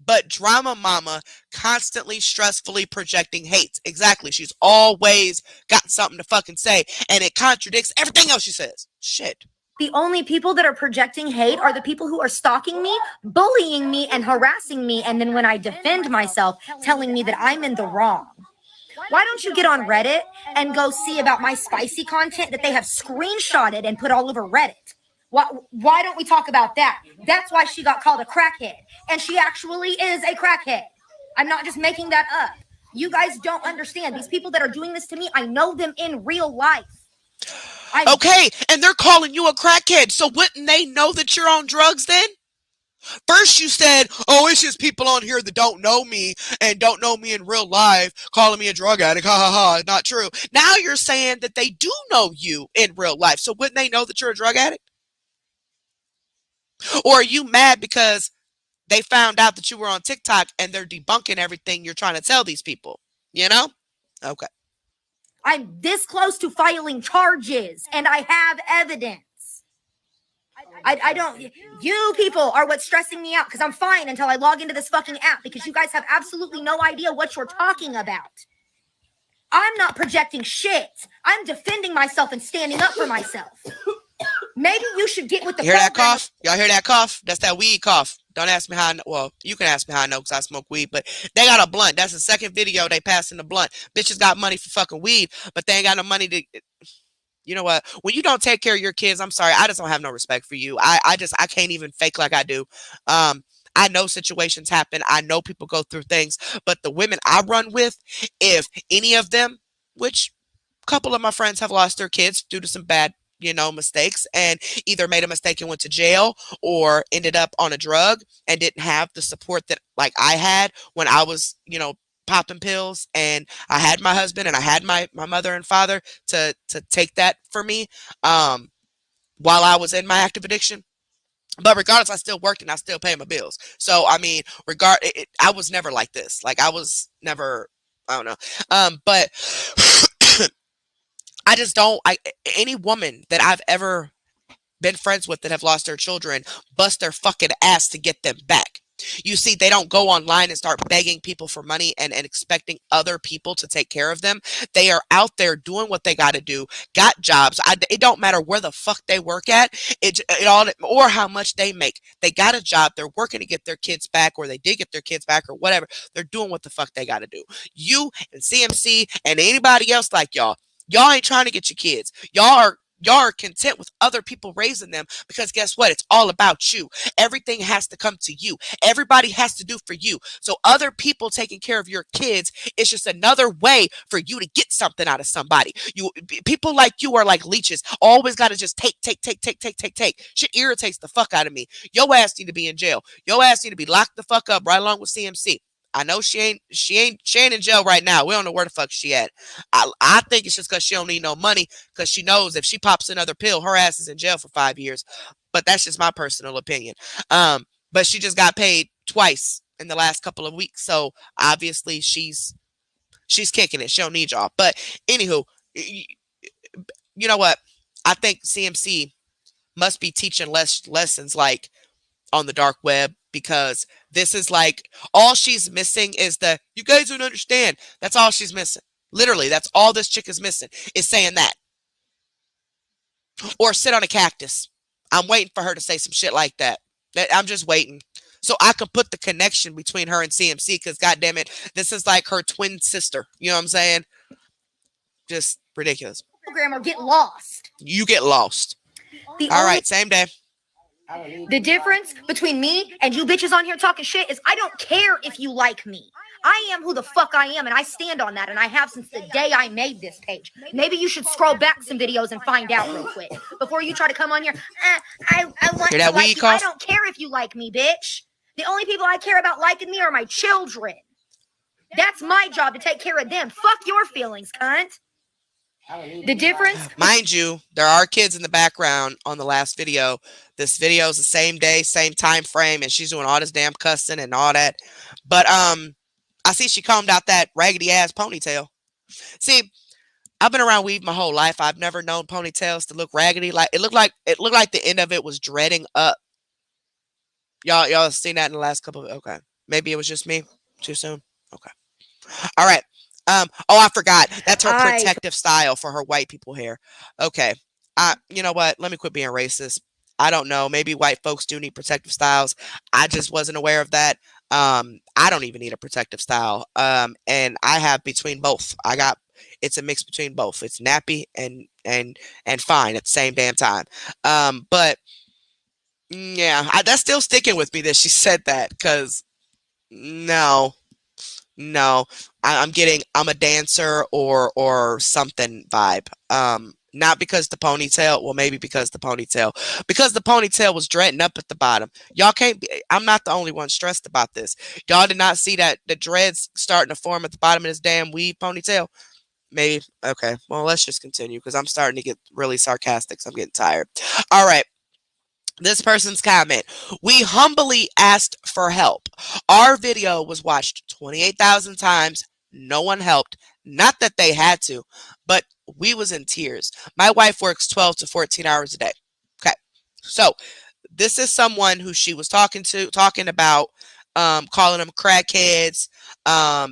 A: But drama mama constantly stressfully projecting hate. Exactly. She's always got something to fucking say. And it contradicts everything else she says. Shit.
J: The only people that are projecting hate are the people who are stalking me, bullying me, and harassing me. And then when I defend myself, telling me that I'm in the wrong. Why don't you get on Reddit and go see about my spicy content that they have screenshotted and put all over Reddit? Why don't we talk about that? That's why she got called a crackhead. And she actually is a crackhead. I'm not just making that up. You guys don't understand. These people that are doing this to me, I know them in real life.
A: Okay, and they're calling you a crackhead. So wouldn't they know that you're on drugs then? First you said, oh, it's just people on here that don't know me and don't know me in real life calling me a drug addict. Ha ha ha. Not true. Now you're saying that they do know you in real life. So wouldn't they know that you're a drug addict? Or are you mad because they found out that you were on TikTok and they're debunking everything you're trying to tell these people? You know? Okay.
J: I'm this close to filing charges and I have evidence. I don't, you people are what's stressing me out because I'm fine until I log into this fucking app because you guys have absolutely no idea what you're talking about. I'm not projecting shit. I'm defending myself and standing up for myself. Maybe you should get with the
A: program. Hear that cough? Y'all hear that cough? That's that weed cough. Don't ask me how I know. Well, you can ask me how I know because I smoke weed, but they got a blunt. That's the second video they passed in the blunt. Bitches got money for fucking weed, but they ain't got no money to... You know what? When you don't take care of your kids, I'm sorry. I just don't have no respect for you. I can't even fake like I do. I know situations happen. I know people go through things, but the women I run with, if any of them, which a couple of my friends have lost their kids due to some bad, mistakes and either made a mistake and went to jail or ended up on a drug and didn't have the support that like I had when I was, popping pills, and I had my husband and I had my mother and father to take that for me while I was in my active addiction. But regardless, I still worked and I still pay my bills. So I mean, I was never like this. Like I was never, I don't know. But I just don't. Any woman that I've ever been friends with that have lost their children bust their fucking ass to get them back. You see, they don't go online and start begging people for money and expecting other people to take care of them. They are out there doing what they got to do, got jobs. It don't matter where the fuck they work at, it all, or how much they make. They got a job. They're working to get their kids back, or they did get their kids back, or whatever. They're doing what the fuck they got to do. You and CMC and anybody else like y'all ain't trying to get your kids. Y'all are content with other people raising them because guess what? It's all about you. Everything has to come to you. Everybody has to do for you. So other people taking care of your kids is just another way for you to get something out of somebody. People like you are like leeches. Always got to just take. Shit irritates the fuck out of me. Your ass need to be in jail. Your ass need to be locked the fuck up right along with CMC. I know she ain't in jail right now. We don't know where the fuck she at. I think it's just because she don't need no money, because she knows if she pops another pill, her ass is in jail for 5 years. But that's just my personal opinion. But she just got paid twice in the last couple of weeks, so obviously she's kicking it. She don't need y'all. But anywho, you know what? I think CMC must be teaching lessons like on the dark web, because this is like all she's missing is you guys don't understand. That's all she's missing. Literally, that's all this chick is missing, is saying that. Or sit on a cactus. I'm waiting for her to say some shit like that. I'm just waiting. So I can put the connection between her and CMC, because goddamn it, this is like her twin sister. You know what I'm saying? Just ridiculous.
J: Program or get lost.
A: You get lost. All right, same day.
J: The difference between me and you bitches on here talking shit is I don't care if you like me. I am who the fuck I am, and I stand on that, and I have since the day I made this page. Maybe you should scroll back some videos and find out real quick before you try to come on here. I want to like you. I don't care if you like me, bitch. The only people I care about liking me are my children. That's my job, to take care of them. Fuck your feelings, cunt. The difference,
A: mind you, there are kids in the background on the last video. This video is the same day, same time frame, and she's doing all this damn cussing and all that. But I see she combed out that raggedy ass ponytail. See, I've been around weave my whole life. I've never known ponytails to look raggedy. Like it looked like the end of it was dreading up. Y'all seen that in the last couple of, okay. Maybe it was just me. Too soon. Okay. All right. Oh, I forgot. That's her protective style for her white people hair. Okay. You know what? Let me quit being racist. I don't know. Maybe white folks do need protective styles. I just wasn't aware of that. I don't even need a protective style. And I have between both. It's a mix between both. It's nappy and fine at the same damn time. But yeah, that's still sticking with me that she said that, because no, I'm a dancer or something vibe. Not because the ponytail, well, maybe because the ponytail was dreading up at the bottom. Y'all can't be, I'm not the only one stressed about this. Y'all did not see that the dreads starting to form at the bottom of this damn weave ponytail? Maybe. Okay, well, let's just continue, because I'm starting to get really sarcastic, so I'm getting tired. All right. This person's comment: we humbly asked for help. Our video was watched 28,000 times. No one helped. Not that they had to, but we was in tears. My wife works 12 to 14 hours a day. Okay. So this is someone who she was talking about, calling them crackheads,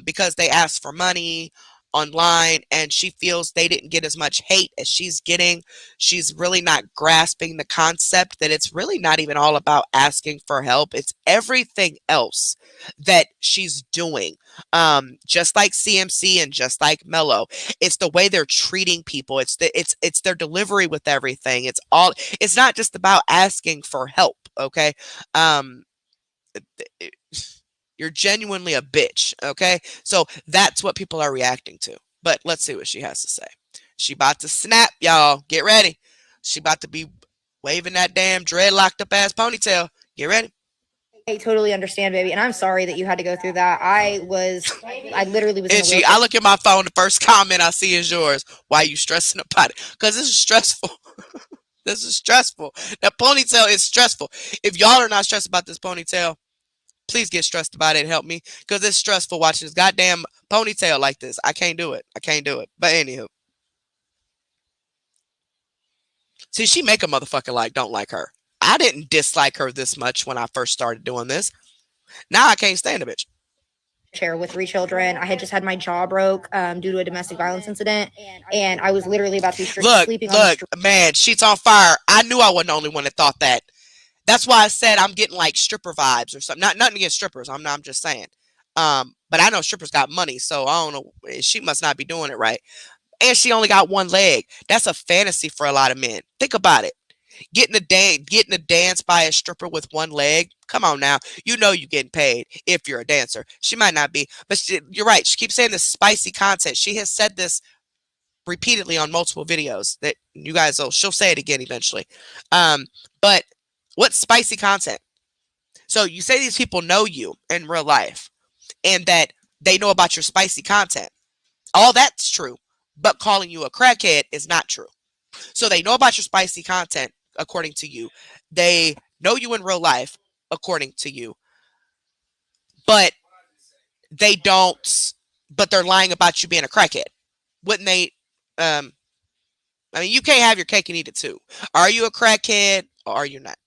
A: because they asked for money online, and she feels they didn't get as much hate as she's getting. She's really not grasping the concept that it's really not even all about asking for help. It's everything else that she's doing. Just like CMC and just like Mello, it's the way they're treating people. It's their delivery with everything. It's not just about asking for help. Okay. You're genuinely a bitch, okay? So that's what people are reacting to. But let's see what she has to say. She about to snap, y'all. Get ready. She about to be waving that damn dreadlocked up ass ponytail. Get ready.
J: I totally understand, baby, and I'm sorry that you had to go through that. I literally was.
A: Itchy. I look at my phone. The first comment I see is yours. Why are you stressing about it? Because this is stressful. This is stressful. That ponytail is stressful. If y'all are not stressed about this ponytail, please get stressed about it and help me, because it's stressful watching this goddamn ponytail like this. I can't do it. But anywho. See, she make a motherfucker don't like her. I didn't dislike her this much when I first started doing this. Now I can't stand a bitch.
F: Chair with 3 children. I had just had my jaw broke due to a domestic violence incident, and I was literally about to be sleeping on the street.
A: Man, she's on fire. I knew I wasn't the only one that thought that. That's why I said I'm getting like stripper vibes or something. Nothing against strippers. I'm just saying. But I know strippers got money, so I don't know. She must not be doing it right. And she only got one leg. That's a fantasy for a lot of men. Think about it. Getting a dance by a stripper with one leg. Come on now. You know you're getting paid if you're a dancer. She might not be, but you're right. She keeps saying this spicy content. She has said this repeatedly on multiple videos that you guys she'll say it again eventually. But what's spicy content? So you say these people know you in real life and that they know about your spicy content. All that's true, but calling you a crackhead is not true. So they know about your spicy content, according to you. They know you in real life, according to you. But they don't, but they're lying about you being a crackhead. Wouldn't they? I mean, you can't have your cake and eat it too. Are you a crackhead or are you not?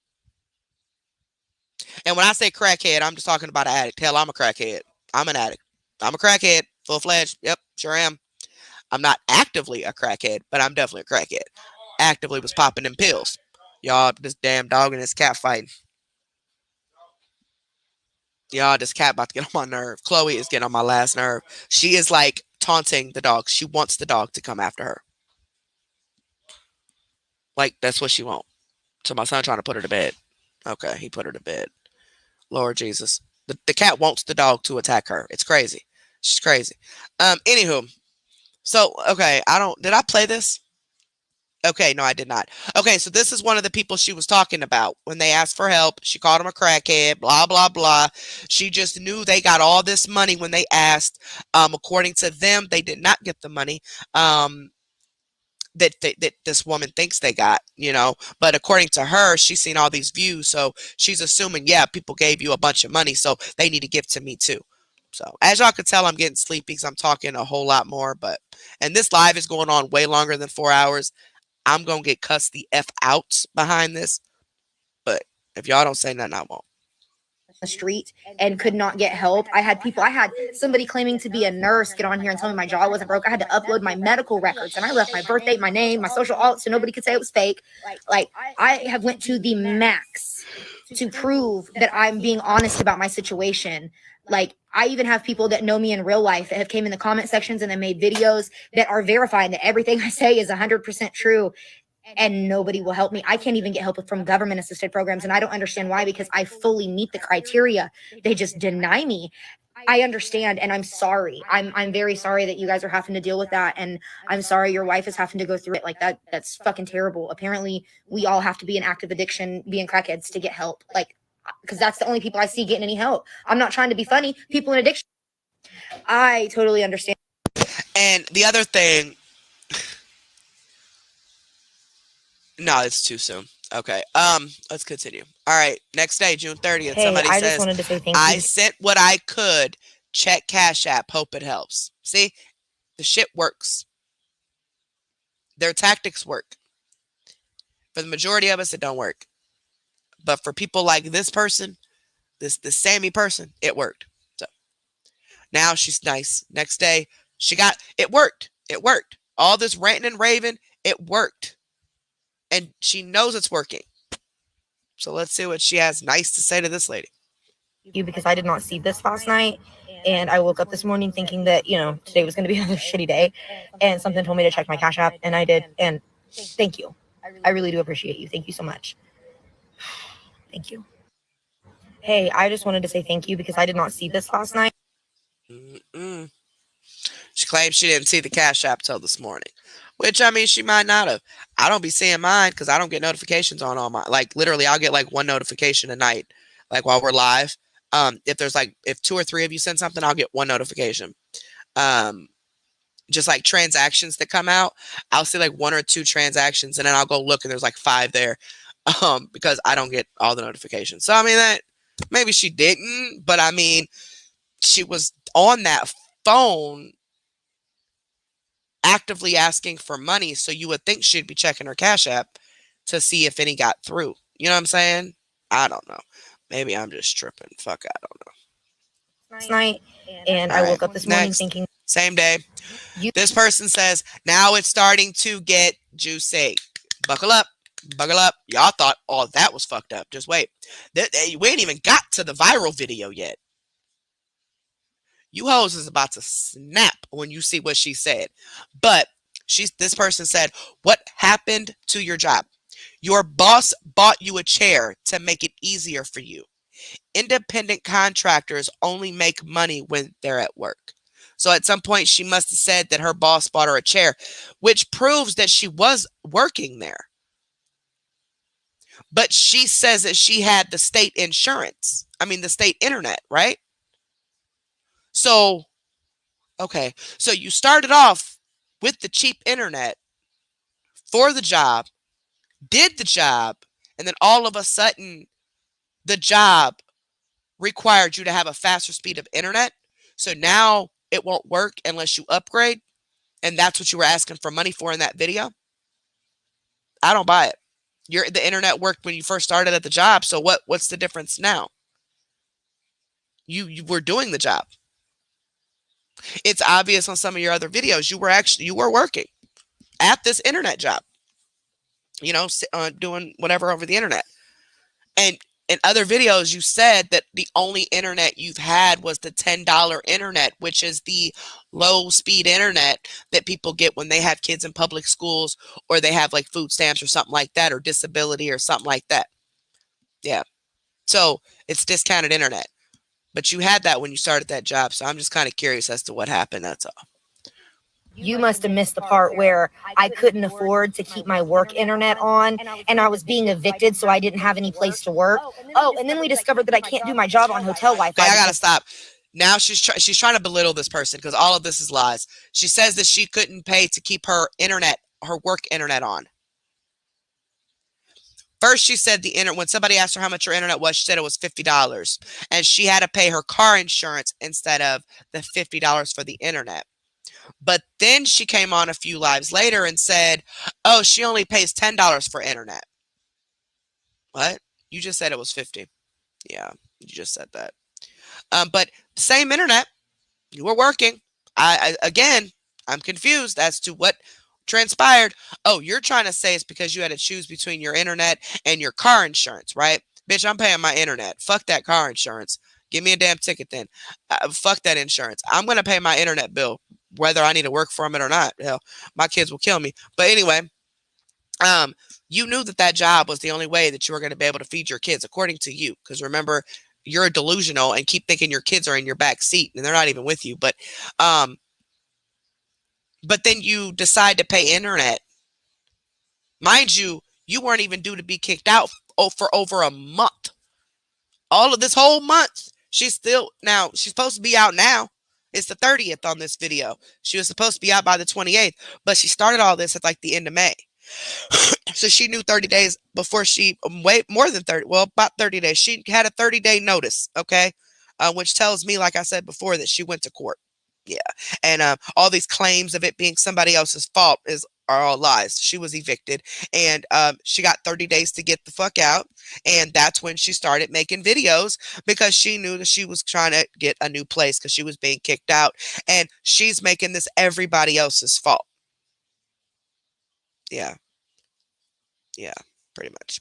A: And when I say crackhead, I'm just talking about an addict. Hell, I'm a crackhead. I'm an addict. I'm a crackhead, full-fledged. Yep, sure am. I'm not actively a crackhead, but I'm definitely a crackhead. Actively was popping them pills. Y'all, this damn dog and this cat fighting. Y'all, this cat about to get on my nerve. Chloe is getting on my last nerve. She is like taunting the dog. She wants the dog to come after her. Like, that's what she wants. So my son trying to put her to bed. Okay, he put her to bed. Lord Jesus. The cat wants the dog to attack her. It's crazy. She's crazy. Anywho. So, okay, did I play this? Okay, no, I did not. Okay, so this is one of the people she was talking about. When they asked for help, she called him a crackhead, blah, blah, blah. She just knew they got all this money when they asked. According to them, they did not get the money. That this woman thinks they got, but according to her, she's seen all these views, so she's assuming, yeah, people gave you a bunch of money, so they need to give to me too. So as y'all can tell, I'm getting sleepy because I'm talking a whole lot more, and this live is going on way longer than 4 hours. I'm gonna get cussed the F out behind this, but if y'all don't say nothing, I won't.
F: The street and could not get help. I had somebody claiming to be a nurse get on here and tell me my jaw wasn't broke. I had to upload my medical records and I left my birth date, my name, my social alt so nobody could say it was fake. Like I have went to the max to prove that I'm being honest about my situation. Like I even have people that know me in real life that have came in the comment sections and then made videos that are verifying that everything I say is 100% true. And nobody will help me. I can't even get help from government assisted programs. And I don't understand why, because I fully meet the criteria. They just deny me. I understand. And I'm sorry. I'm very sorry that you guys are having to deal with that. And I'm sorry your wife is having to go through it like that. That's fucking terrible. Apparently we all have to be in active addiction, being crackheads to get help. Like, because that's the only people I see getting any help. I'm not trying to be funny. People in addiction. I totally understand.
A: And the other thing, no, it's too soon. Okay. Let's continue. All right. Next day, June 30th.
F: Hey,
A: somebody
F: I
A: says,
F: just wanted to say thank
A: I
F: you.
A: sent what I could. Check Cash App. Hope it helps. See, the shit works. Their tactics work. For the majority of us, it don't work. But for people like this person, this Sammy person, it worked. So now she's nice. Next day, it worked. It worked. All this ranting and raving, it worked. And she knows it's working. So let's see what she has nice to say to this lady.
F: You because I did not see this last night. And I woke up this morning thinking that, today was going to be another shitty day. And something told me to check my Cash App. And I did. And thank you. I really do appreciate you. Thank you so much. Thank you. Hey, I just wanted to say thank you because I did not see this last night.
A: She claims she didn't see the Cash App till this morning. Which, I mean, she might not have. I don't be seeing mine because I don't get notifications on all my... Like, literally, I'll get, like, one notification a night, like, while we're live. If 2 or 3 of you send something, I'll get one notification. Just, like, transactions that come out, I'll see, like, 1 or 2 transactions, and then I'll go look, and there's, like, 5 there because I don't get all the notifications. So, I mean, that... Maybe she didn't, but, I mean, she was on that phone actively asking for money, so you would think she'd be checking her Cash App. to see if any got through. You know what I'm saying? I don't know. Maybe I'm just tripping. Fuck, I don't know.
J: Last night, and
A: All
J: I
A: right,
J: woke up this morning
A: next.
J: thinking,
A: Same day.
J: you
A: This person says, now it's starting to get juicy. Buckle up. Buckle up. Y'all thought all that was fucked up. Just wait. We ain't even got to the viral video yet. You hoes is about to snap when you see what she said. But this person said, what happened to your job? Your boss bought you a chair to make it easier for you. Independent contractors only make money when they're at work. So at some point, she must have said that her boss bought her a chair, which proves that she was working there. But she says that she had the state insurance. I mean, the state internet, right? So, okay. So you started off with the cheap internet for the job, did the job, and then all of a sudden, the job required you to have a faster speed of internet. So now it won't work unless you upgrade. And that's what you were asking for money for in that video. I don't buy it. The internet worked when you first started at the job. So what's the difference now? You were doing the job. It's obvious on some of your other videos. You were working at this internet job, doing whatever over the internet. And in other videos, you said that the only internet you've had was the $10 internet, which is the low speed internet that people get when they have kids in public schools, or they have like food stamps or something like that, or disability or something like that. Yeah. So it's discounted internet. But you had that when you started that job. So I'm just kind of curious as to what happened. That's all.
J: you must have missed the part where I couldn't afford to keep my work internet on and I was being evicted, so I didn't have any place to work. Oh, and then we discovered that I can't do my job on hotel Wi-Fi.
A: Okay, I gotta stop. Now she's trying to belittle this person because all of this is lies. She says that she couldn't pay to keep her work internet on. First, she said when somebody asked her how much her internet was, she said it was $50, and she had to pay her car insurance instead of the $50 for the internet. But then she came on a few lives later and said, oh, she only pays $10 for internet. What? You just said it was 50. Yeah, you just said that. But same internet, you were working. I'm confused as to what transpired. Oh, you're trying to say it's because you had to choose between your internet and your car insurance, right? Bitch, I'm paying my internet. Fuck that car insurance. Give me a damn ticket then. Fuck that insurance. I'm going to pay my internet bill, whether I need to work from it or not. Hell, my kids will kill me. But anyway, you knew that job was the only way that you were going to be able to feed your kids, according to you. Because remember, you're delusional and keep thinking your kids are in your back seat and they're not even with you. But then you decide to pay internet. Mind you, you weren't even due to be kicked out for over a month. All of this whole month, she's supposed to be out now. It's the 30th on this video. She was supposed to be out by the 28th, but she started all this at like the end of May. So she knew 30 days before way more than 30, well, about 30 days. She had a 30-day notice, okay? Which tells me, like I said before, that she went to court. Yeah. And all these claims of it being somebody else's fault are all lies. She was evicted, and she got 30 days to get the fuck out. And that's when she started making videos, because she knew that she was trying to get a new place because she was being kicked out. And she's making this everybody else's fault. Yeah. Yeah, pretty much.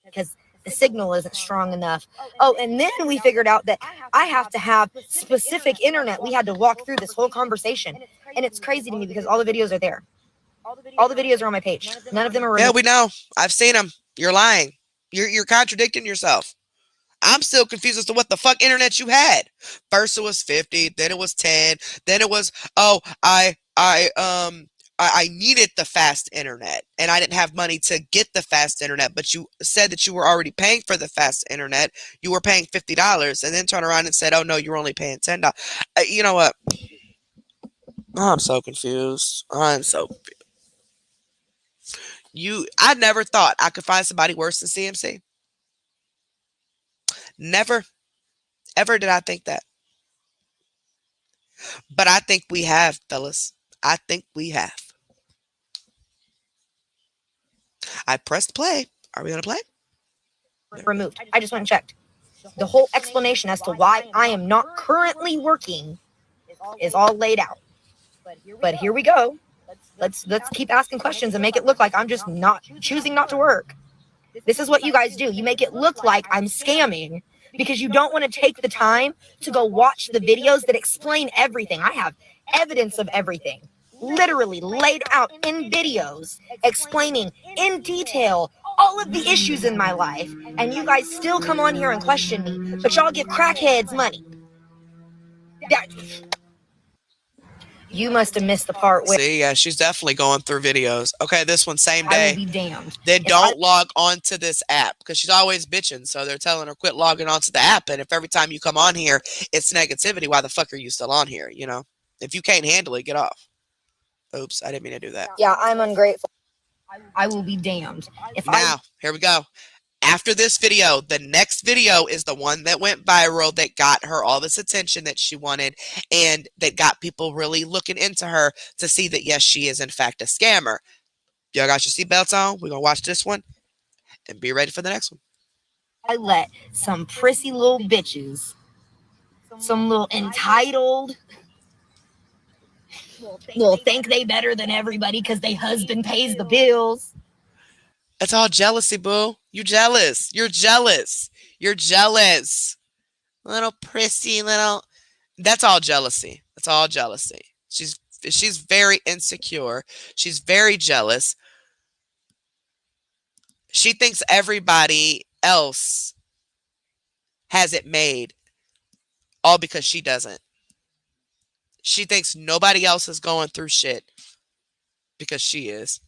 J: Because the signal isn't strong enough. Oh, and then we figured out that I have to have specific internet. We had to walk through this whole conversation. And it's crazy to me because all the videos are there. All the videos are on my page. None of them are removed.
A: Yeah, we know. I've seen them. You're lying. You're contradicting yourself. I'm still confused as to what the fuck internet you had. First it was 50, then it was 10, then it was, oh, I needed the fast internet and I didn't have money to get the fast internet, but you said that you were already paying for the fast internet. You were paying $50 and then turned around and said, oh no, you're only paying $10. You know what? I'm so confused. I never thought I could find somebody worse than CMC. Never, ever did I think that. But I think we have, fellas. I think we have. I pressed play. Are we gonna play?
J: Removed. I just went and checked. The whole explanation as to why I am not currently working is all laid out. But here we go. Let's keep asking questions and make it look like I'm just not choosing not to work. This is what you guys do. You make it look like I'm scamming because you don't want to take the time to go watch the videos that explain everything. I have evidence of everything, literally laid out in videos, explaining in detail all of the issues in my life. And you guys still come on here and question me, but y'all give crackheads money. You must have missed the part where
A: See, yeah, she's definitely going through videos. Okay, this one, same
J: I will
A: day.
J: be damned.
A: Then don't log on to this app because she's always bitching. So they're telling her quit logging onto the app. And if every time you come on here, it's negativity, why the fuck are you still on here? You know, if you can't handle it, get off. Oops, I didn't mean to do that.
J: Yeah, I'm ungrateful. I will be damned.
A: Now, here we go. After this video, the next video is the one that went viral that got her all this attention that she wanted and that got people really looking into her to see that, yes, she is in fact a scammer. Y'all got your seatbelts on? We're going to watch this one and be ready for the next one.
J: I let some prissy little bitches, some little entitled, little think they better than everybody because they husband pays the bills.
A: It's all jealousy, boo. You jealous. You're jealous. You're jealous. Little prissy little. That's all jealousy. That's all jealousy. She's very insecure. She's very jealous. She thinks everybody else has it made, all because she doesn't. She thinks nobody else is going through shit because she is.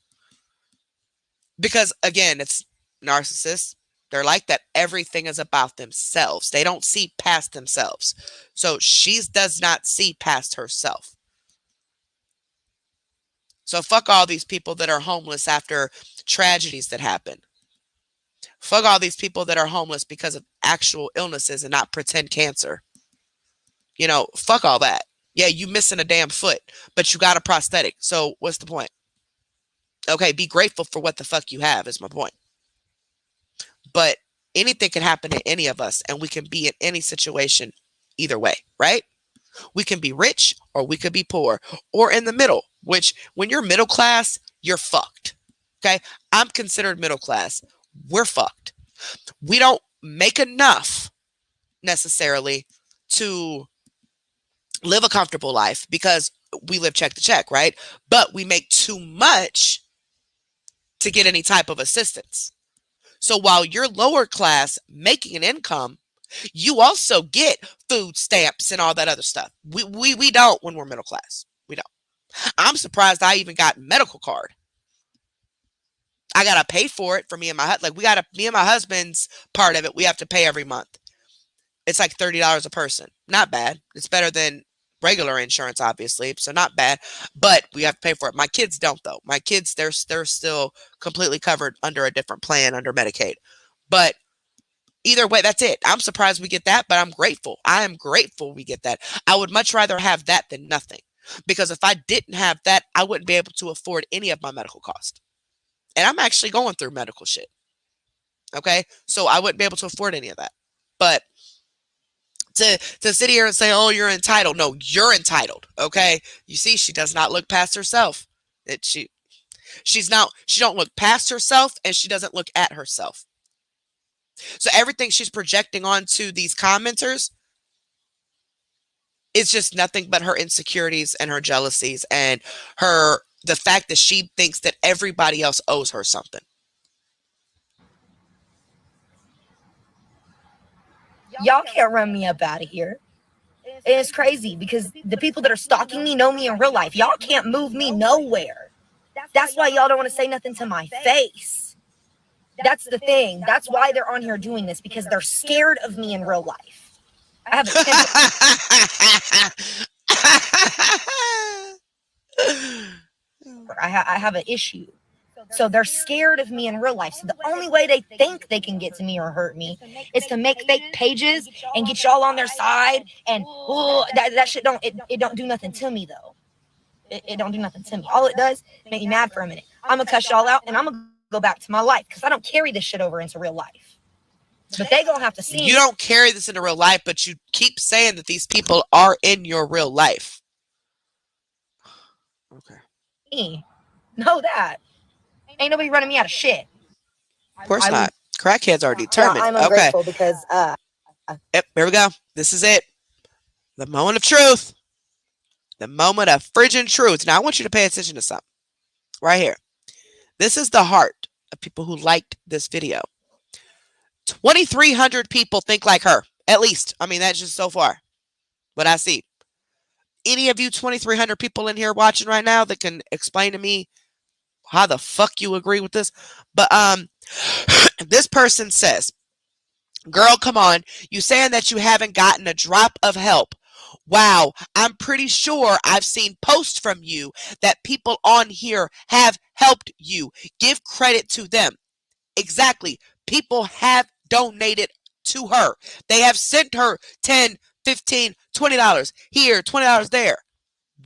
A: Because, again, it's narcissists. They're like that. Everything is about themselves. They don't see past themselves. So she does not see past herself. So fuck all these people that are homeless after tragedies that happen. Fuck all these people that are homeless because of actual illnesses and not pretend cancer. You know, fuck all that. Yeah, you missing a damn foot, but you got a prosthetic. So what's the point? Okay, be grateful for what the fuck you have is my point. But anything can happen to any of us, and we can be in any situation either way, right? We can be rich or we could be poor or in the middle, which when you're middle class, you're fucked. Okay, I'm considered middle class. We're fucked. We don't make enough necessarily to live a comfortable life because we live check to check, right? But we make too much to get any type of assistance. So while you're lower class making an income, you also get food stamps and all that other stuff. We don't when we're middle class. We don't. I'm surprised I even got medical card. I gotta pay for it for me and my husband. Like me and my husband's part of it, we have to pay every month. It's like $30 a person. Not bad. It's better than regular insurance, obviously, so not bad, but we have to pay for it. My kids don't, though. My kids, they're still completely covered under a different plan under Medicaid. But either way, that's it. I'm surprised we get that, but I'm grateful. I am grateful we get that. I would much rather have that than nothing, because if I didn't have that, I wouldn't be able to afford any of my medical costs. And I'm actually going through medical shit. Okay, so I wouldn't be able to afford any of that. But to sit here and say, oh, you're entitled. No, you're entitled. Okay. You see, she does not look past herself. She don't look past herself, and she doesn't look at herself. So everything she's projecting onto these commenters is just nothing but her insecurities and her jealousies and the fact that she thinks that everybody else owes her something.
J: Y'all can't run me up out of here. It's crazy because the people that are stalking me know me in real life. Y'all can't move me nowhere. That's why y'all don't want to say nothing to my face. That's the thing. That's why they're on here doing this, because they're scared of me in real life. I have I have an issue. So they're scared of me in real life. So the only way they think they can get to me or hurt me is to make fake pages and get y'all on their side. And that shit don't do nothing to me, though. It don't do nothing to me. All it does, make me mad for a minute. I'm gonna cuss y'all out and I'm gonna go back to my life because I don't carry this shit over into real life. But they gonna have to see.
A: You don't carry this into real life, but you keep saying that these people are in your real life. Okay.
J: Me. Know that. Ain't nobody running me out of shit.
A: Of course not. Crackheads are determined.
C: Yeah, I'm
A: Okay.
C: ungrateful because
A: Yep, here we go. This is it. The moment of truth. The moment of friggin' truth. Now, I want you to pay attention to something. Right here. This is the heart of people who liked this video. 2,300 people think like her. At least. I mean, that's just so far what I see. Any of you 2,300 people in here watching right now that can explain to me how the fuck you agree with this? But this person says, girl, come on. You saying that you haven't gotten a drop of help. Wow, I'm pretty sure I've seen posts from you that people on here have helped you. Give credit to them. Exactly. People have donated to her. They have sent her $10, $15, $20 here, $20 there.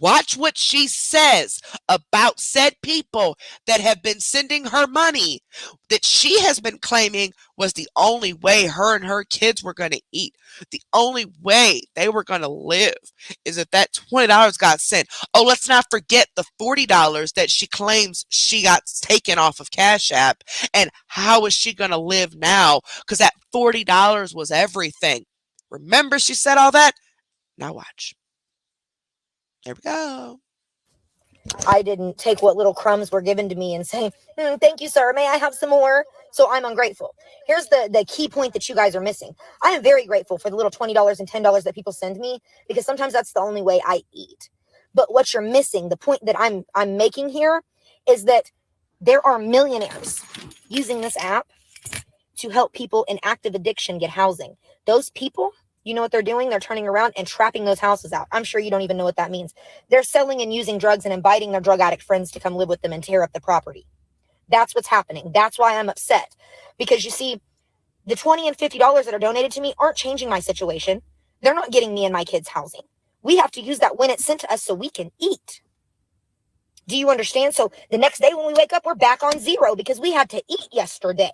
A: Watch what she says about said people that have been sending her money that she has been claiming was the only way her and her kids were going to eat. The only way they were going to live is if that $20 got sent. Oh, let's not forget the $40 that she claims she got taken off of Cash App. And how is she going to live now? Because that $40 was everything. Remember she said all that? Now watch. There we go.
C: I didn't take what little crumbs were given to me and say, thank you, sir. May I have some more? So I'm ungrateful. Here's the key point that you guys are missing. I am very grateful for the little $20 and $10 that people send me because sometimes that's the only way I eat. But what you're missing, the point that I'm making here is that there are millionaires using this app to help people in active addiction get housing. Those people, you know what they're doing? They're turning around and trapping those houses out. I'm sure you don't even know what that means. They're selling and using drugs and inviting their drug addict friends to come live with them and tear up the property. That's what's happening. That's why I'm upset. Because you see, the $20 and $50 that are donated to me aren't changing my situation. They're not getting me and my kids housing. We have to use that when it's sent to us so we can eat. Do you understand? So the next day when we wake up, we're back on zero because we had to eat yesterday.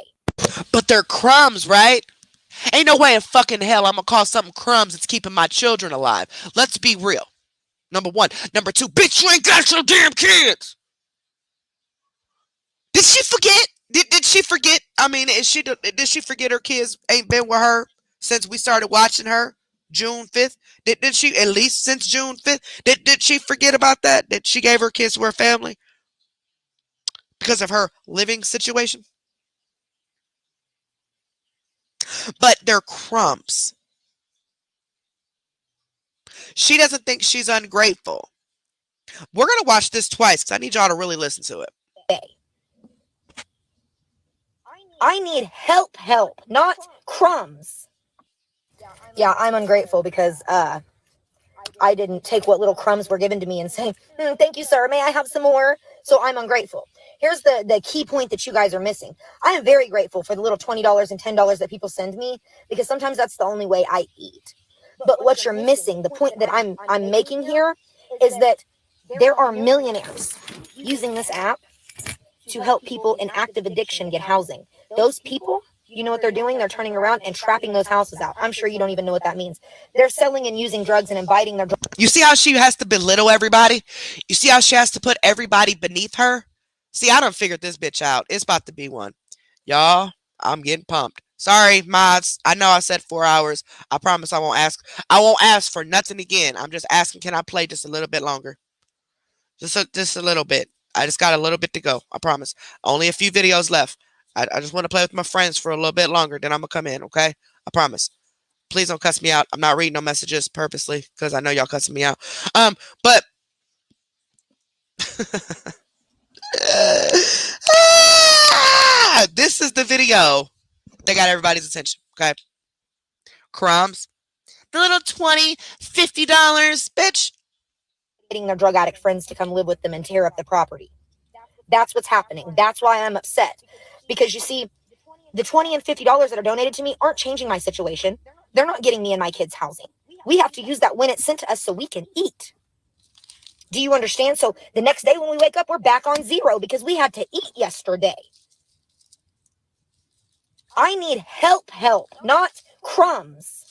A: But they're crumbs, right? Ain't no way in fucking hell I'm gonna call something crumbs that's keeping my children alive. Let's be real. Number one. Number two, bitch, you ain't got your damn kids. Did she forget? Did she forget? I mean, did she forget her kids ain't been with her since we started watching her June 5th? Did she, at least since June 5th? Did she forget about that? That she gave her kids to her family because of her living situation? But they're crumbs. She doesn't think she's ungrateful. We're going to watch this twice because I need y'all to really listen to it.
C: I need help, not crumbs. Yeah, I'm ungrateful because I didn't take what little crumbs were given to me and say, thank you, sir. May I have some more? So I'm ungrateful. Here's the key point that you guys are missing. I am very grateful for the little $20 and $10 that people send me because sometimes that's the only way I eat. But what you're missing, the point that I'm making here is that there are millionaires using this app to help people in active addiction get housing. Those people, you know what they're doing? They're turning around and trapping those houses out. I'm sure you don't even know what that means. They're selling and using drugs and inviting their...
A: You see how she has to belittle everybody? You see how she has to put everybody beneath her? See, I done figured this bitch out. It's about to be one. Y'all, I'm getting pumped. Sorry, mods. I know I said 4 hours. I promise I won't ask for nothing again. I'm just asking, can I play just a little bit longer? Just a little bit. I just got a little bit to go. I promise. Only a few videos left. I just want to play with my friends for a little bit longer. Then I'm going to come in, okay? I promise. Please don't cuss me out. I'm not reading no messages purposely because I know y'all cussing me out. But this is the video that got everybody's attention, okay? Crumbs. The little $20, $50, bitch.
C: Getting their drug addict friends to come live with them and tear up the property. That's what's happening. That's why I'm upset. Because you see, the $20 and $50 that are donated to me aren't changing my situation. They're not getting me and my kids housing. We have to use that when it's sent to us so we can eat. Do you understand? So the next day when we wake up, we're back on zero because we had to eat yesterday. I need help, not crumbs.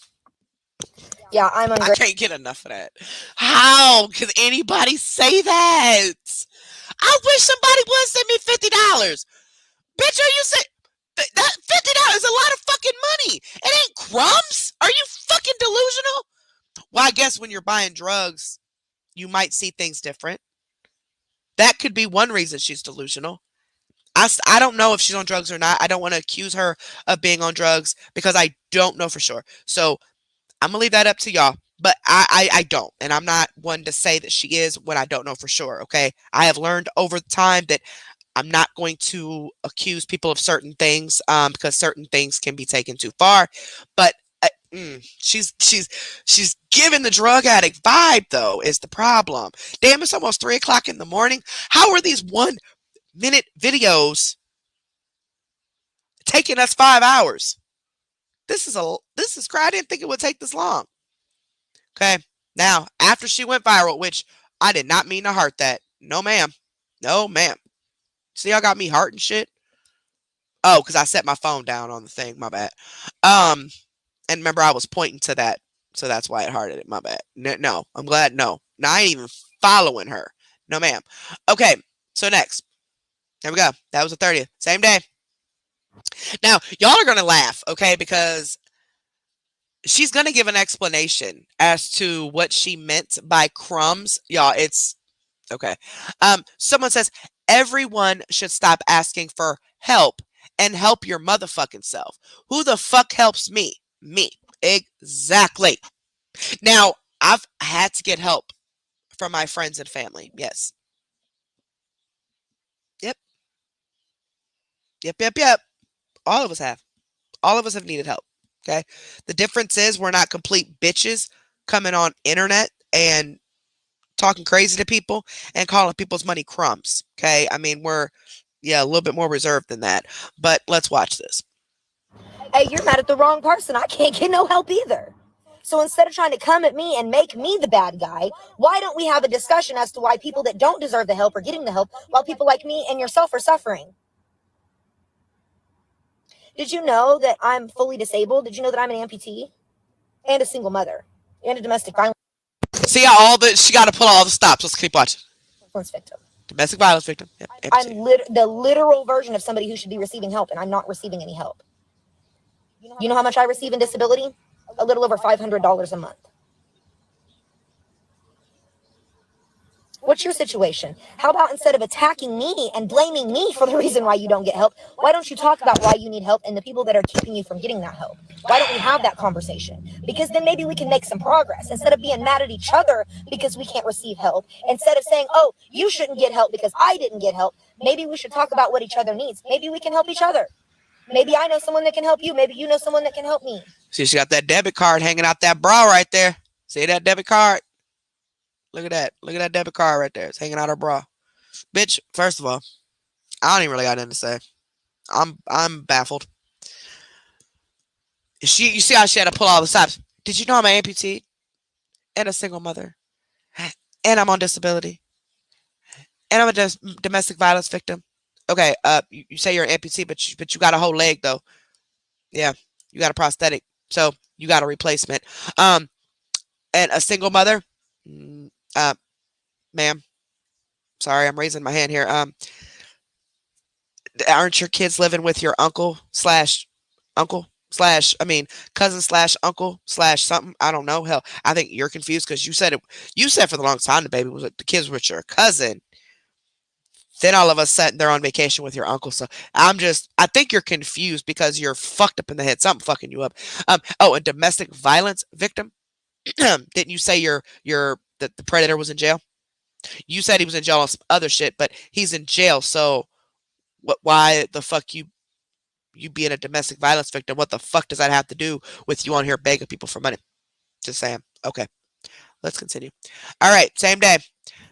C: Yeah, I'm
A: I
C: ungrateful.
A: can't get enough of that. How can anybody say that? I wish somebody would send me $50. Bitch, are you saying that $50 is a lot of fucking money? It ain't crumbs. Are you fucking delusional? Well, I guess when you're buying drugs, you might see things different. That could be one reason she's delusional. I don't know if she's on drugs or not. I don't want to accuse her of being on drugs because I don't know for sure. So I'm gonna leave that up to y'all. But I don't, and I'm not one to say that she is when I don't know for sure. Okay, I have learned over time that I'm not going to accuse people of certain things because certain things can be taken too far. But she's giving the drug addict vibe though is the problem. Damn, it's almost 3 o'clock in the morning. How are these 1 minute videos taking us 5 hours? This is crazy. I didn't think it would take this long. Okay, now after she went viral, which I did not mean to heart that. No, ma'am. No, ma'am. See, y'all got me hearting shit. Oh, because I set my phone down on the thing. My bad. And remember, I was pointing to that, so that's why it hearted it. My bad. No, I'm glad. No, I ain't even following her. No, ma'am. Okay, so next. There we go. That was the 30th. Same day. Now, y'all are gonna laugh, okay? Because she's gonna give an explanation as to what she meant by crumbs. Y'all, it's okay. Someone says everyone should stop asking for help and help your motherfucking self. Who the fuck helps me? Me. Exactly. Now, I've had to get help from my friends and family. Yes. Yep. Yep. All of us have. All of us have needed help. Okay. The difference is we're not complete bitches coming on internet and talking crazy to people and calling people's money crumbs. Okay. I mean, we're, a little bit more reserved than that. But let's watch this.
C: Hey, you're mad at the wrong person. I can't get no help either. So instead of trying to come at me and make me the bad guy, why don't we have a discussion as to why people that don't deserve the help are getting the help while people like me and yourself are suffering? Did you know that I'm fully disabled? Did you know that I'm an amputee and a single mother and a domestic violence
A: See how all the she got to pull all the stops. Let's keep watching.
C: victim?
A: Domestic violence victim. Yep,
C: I'm
A: amputee.
C: the literal version of somebody who should be receiving help, and I'm not receiving any help. You know how much I receive in disability? A little over $500 a month. What's your situation? How about instead of attacking me and blaming me for the reason why you don't get help, why don't you talk about why you need help and the people that are keeping you from getting that help? Why don't we have that conversation? Because then maybe we can make some progress instead of being mad at each other because we can't receive help. Instead of saying, oh, you shouldn't get help because I didn't get help, maybe we should talk about what each other needs. Maybe we can help each other. Maybe I know someone that can help you. Maybe you know someone that can help me.
A: See, she got that debit card hanging out that bra right there. See that debit card? Look at that. Look at that debit card right there. It's hanging out her bra. Bitch, first of all, I don't even really got nothing to say. I'm baffled. You see how she had to pull all the stops. Did you know I'm an amputee and a single mother? And I'm on disability. And I'm a domestic violence victim. Okay, you say you're an amputee, but you got a whole leg though. Yeah, you got a prosthetic, so you got a replacement. And a single mother. Ma'am, sorry, I'm raising my hand here. Aren't your kids living with your cousin slash uncle slash something? I don't know. Hell, I think you're confused because you said it. You said for the long time the baby was the kids with your cousin. Then all of a sudden they're on vacation with your uncle. So I think you're confused because you're fucked up in the head. Something fucking you up. A domestic violence victim. Didn't you say the predator was in jail? You said he was in jail on some other shit, but he's in jail. So why the fuck you being a domestic violence victim? What the fuck does that have to do with you on here begging people for money? Just saying. Okay, let's continue. All right, same day.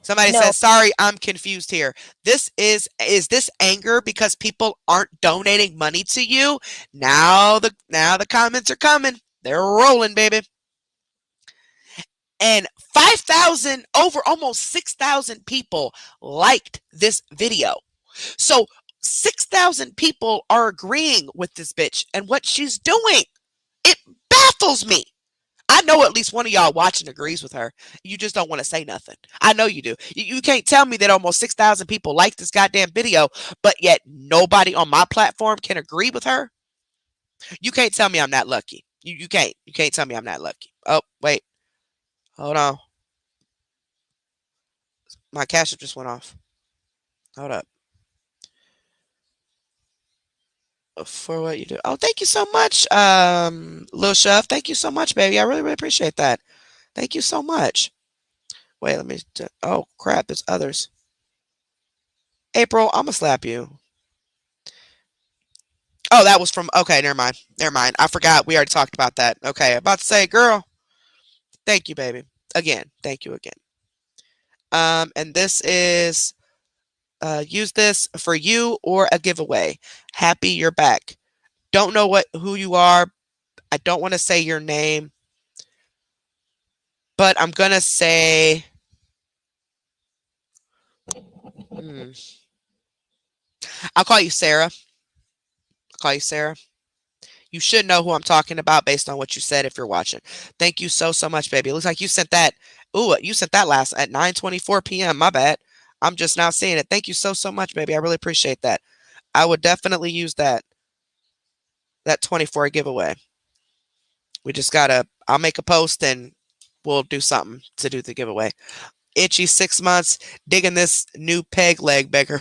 A: Somebody says, sorry, I'm confused here. Is this anger because people aren't donating money to you? Now the comments are coming. They're rolling, baby. And 5,000, over almost 6,000 people liked this video. So 6,000 people are agreeing with this bitch and what she's doing. It baffles me. I know at least one of y'all watching agrees with her. You just don't want to say nothing. I know you do. You can't tell me that almost 6,000 people like this goddamn video, but yet nobody on my platform can agree with her. You can't tell me I'm not lucky. You can't. You can't tell me I'm not lucky. Oh, wait. Hold on. My cash app just went off. Hold up. For what you do. Oh, thank you so much, Lil Chef. Thank you so much, baby. I really, really appreciate that. Thank you so much. Wait, let me. Oh, crap. There's others. April, I'm gonna slap you. Oh, that was from. Okay, never mind. Never mind. I forgot. We already talked about that. Okay, about to say, girl. Thank you, baby. Again. Thank you again. And this is use this for you or a giveaway. Happy you're back. Don't know who you are. I don't want to say your name, but I'm gonna say. Hmm, I'll call you Sarah. I'll call you Sarah. You should know who I'm talking about based on what you said if you're watching. Thank you so much, baby. It looks like you sent that. Ooh, you sent that last at 9:24 p.m. My bad. I'm just now seeing it. Thank you so much, baby. I really appreciate that. I would definitely use that 24 giveaway. We just gotta. I'll make a post and we'll do something to do the giveaway. Itchy 6 months digging this new peg leg beggar.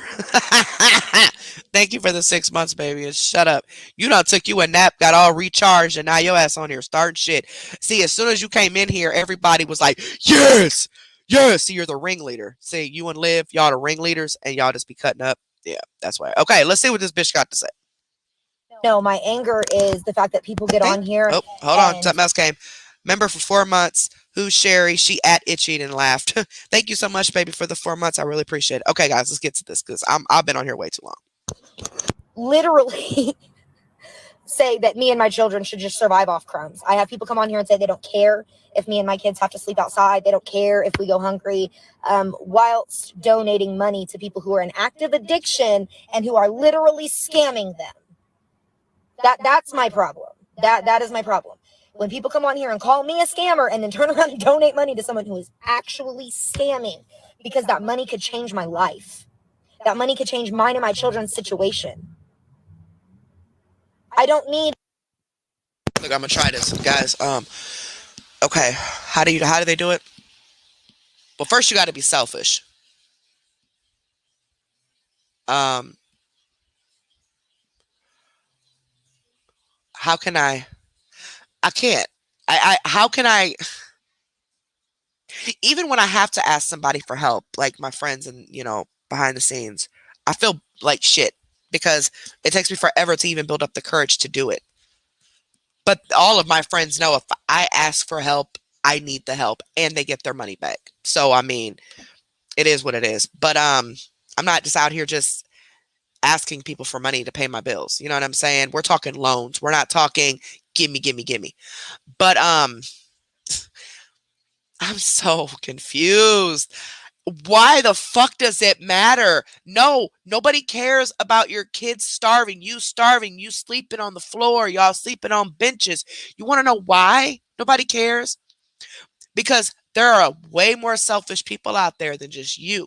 A: Thank you for the 6 months, baby. And shut up. You done took you a nap, got all recharged, and now your ass on here starting shit. See, as soon as you came in here, everybody was like, yes, yes. See, you're the ringleader. See, you and Liv, y'all the ringleaders, and y'all just be cutting up. Yeah, that's why. Okay, let's see what this bitch got to say.
C: No, my anger is the fact that people get on here.
A: Oh, hold on.
C: and
A: Something else came. Member for 4 months. Who's Sherry? She at itchy and laughed. Thank you so much, baby, for the 4 months. I really appreciate it. Okay, guys, let's get to this because I've been on here way too long.
C: literally say that me and my children should just survive off crumbs. I have people come on here and say they don't care if me and my kids have to sleep outside. They don't care if we go hungry, whilst donating money to people who are in active addiction and who are literally scamming them. That's my problem. That is my problem. When people come on here and call me a scammer and then turn around and donate money to someone who is actually scamming, because that money could change my life. That money could change mine and my children's situation. I don't need.
A: Look, I'm gonna try this, guys. Okay, how do they do it? Well, first you got to be selfish. How can I? I can't. How can I? Even when I have to ask somebody for help, like my friends and behind the scenes, I feel like shit because it takes me forever to even build up the courage to do it. But all of my friends know if I ask for help, I need the help and they get their money back. So I mean, it is what it is. But I'm not just out here just asking people for money to pay my bills. You know what I'm saying? We're talking loans. We're not talking gimme, gimme, gimme. But I'm so confused. Why the fuck does it matter? No, nobody cares about your kids starving, you sleeping on the floor, y'all sleeping on benches. You want to know why nobody cares? Because there are way more selfish people out there than just you.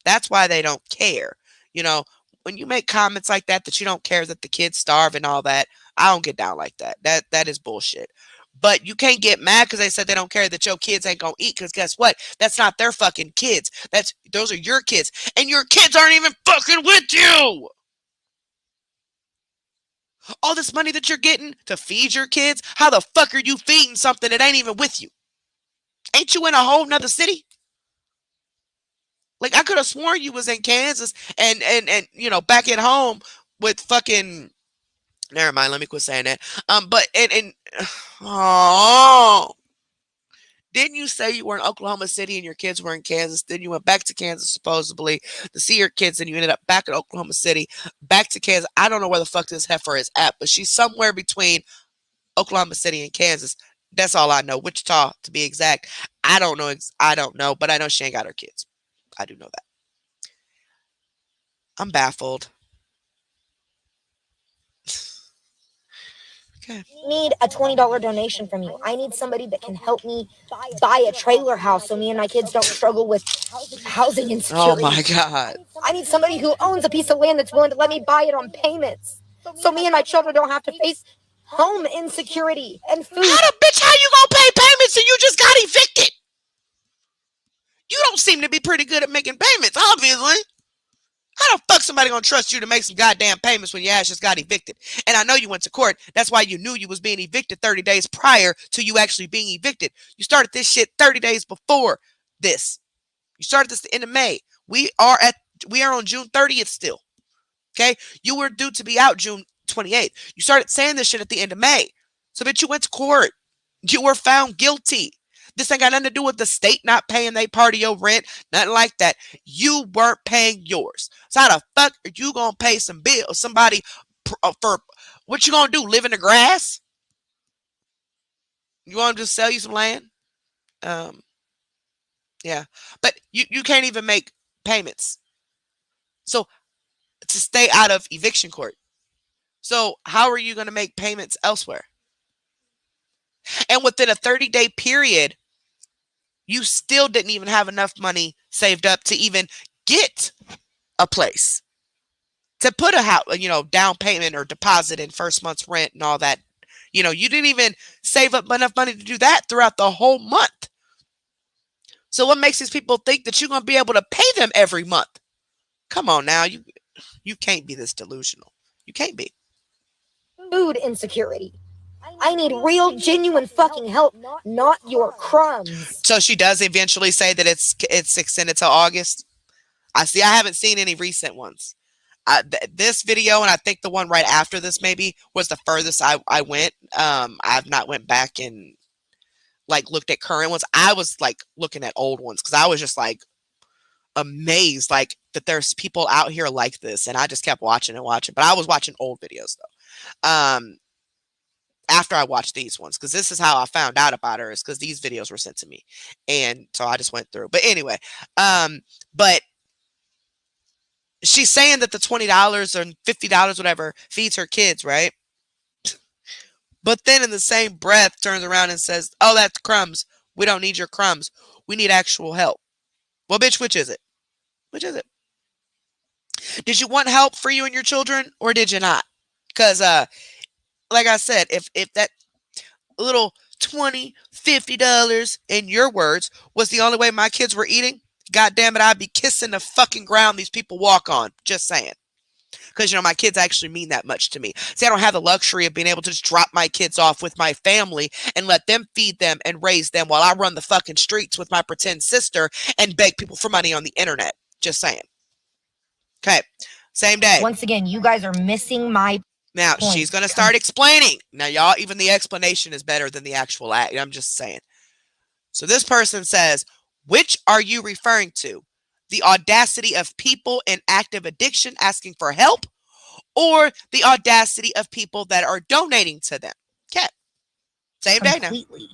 A: That's why they don't care. When you make comments like that you don't care that the kids starve and all that, I don't get down like that. That is bullshit. But you can't get mad because they said they don't care that your kids ain't gonna eat. Because guess what? That's not their fucking kids. Those are your kids, and your kids aren't even fucking with you. All this money that you're getting to feed your kids, how the fuck are you feeding something that ain't even with you? Ain't you in a whole nother city? Like I could have sworn you was in Kansas and back at home with fucking. Never mind. Let me quit saying that. But oh, didn't you say you were in Oklahoma City and your kids were in Kansas? Then you went back to Kansas supposedly to see your kids, and you ended up back in Oklahoma City, back to Kansas. I don't know where the fuck this heifer is at, but she's somewhere between Oklahoma City and Kansas. That's all I know. Wichita, to be exact. I don't know. I don't know, but I know she ain't got her kids. I do know that. I'm baffled. Okay.
J: Need a $20 donation from you. I need somebody that can help me buy a trailer house so me and my kids don't struggle with housing
A: Oh
J: insecurity.
A: my God.
J: I need somebody who owns a piece of land that's willing to let me buy it on payments so me and my children don't have to face home insecurity and food.
A: How the bitch, how you gonna pay payments and you just got evicted? You don't seem to be pretty good at making payments, obviously. How the fuck somebody gonna trust you to make some goddamn payments when your ass just got evicted? And I know you went to court. That's why you knew you was being evicted 30 days prior to you actually being evicted. You started this shit 30 days before this. You started this the end of May. We are on June 30th still. Okay? You were due to be out June 28th. You started saying this shit at the end of May. So bitch, you went to court. You were found guilty. This ain't got nothing to do with the state not paying their part of your rent. Nothing like that. You weren't paying yours. So how the fuck are you going to pay some bill? Somebody for what you going to do? Live in the grass? You want to just sell you some land? Yeah. But you can't even make payments. So to stay out of eviction court. So how are you going to make payments elsewhere? And within a 30-day period, you still didn't even have enough money saved up to even get a place, to put a house, down payment or deposit in first month's rent and all that. You didn't even save up enough money to do that throughout the whole month. So what makes these people think that you're going to be able to pay them every month? Come on now. You can't be this delusional. You can't be.
J: Food insecurity. I need real, genuine fucking help, not your crumbs.
A: So she does eventually say that it's extended to August. I haven't seen any recent ones. This video, and I think the one right after this maybe, was the furthest I went. I've not went back and looked at current ones. I was looking at old ones because I was just amazed that there's people out here like this, and I just kept watching and watching. But I was watching old videos though. After I watched these ones, because this is how I found out about her, is because these videos were sent to me, and so I just went through. But anyway, but she's saying that the $20 or $50, whatever, feeds her kids, right? But then in the same breath turns around and says, oh, that's crumbs. We don't need your crumbs. We need actual help. Well, bitch, which is it? Which is it? Did you want help for you and your children, or did you not? Because, like I said, if that little $20, $50, in your words, was the only way my kids were eating, God damn it, I'd be kissing the fucking ground these people walk on. Just saying. Because, my kids actually mean that much to me. See, I don't have the luxury of being able to just drop my kids off with my family and let them feed them and raise them while I run the fucking streets with my pretend sister and beg people for money on the internet. Just saying. Okay. Same day.
J: Once again, you guys are missing my
A: Now,
J: point.
A: she's going to start explaining. Now, y'all, even the explanation is better than the actual act. I'm just saying. So this person says, which are you referring to? The audacity of people in active addiction asking for help, or the audacity of people that are donating to them? Okay. Same day now.
J: Completely.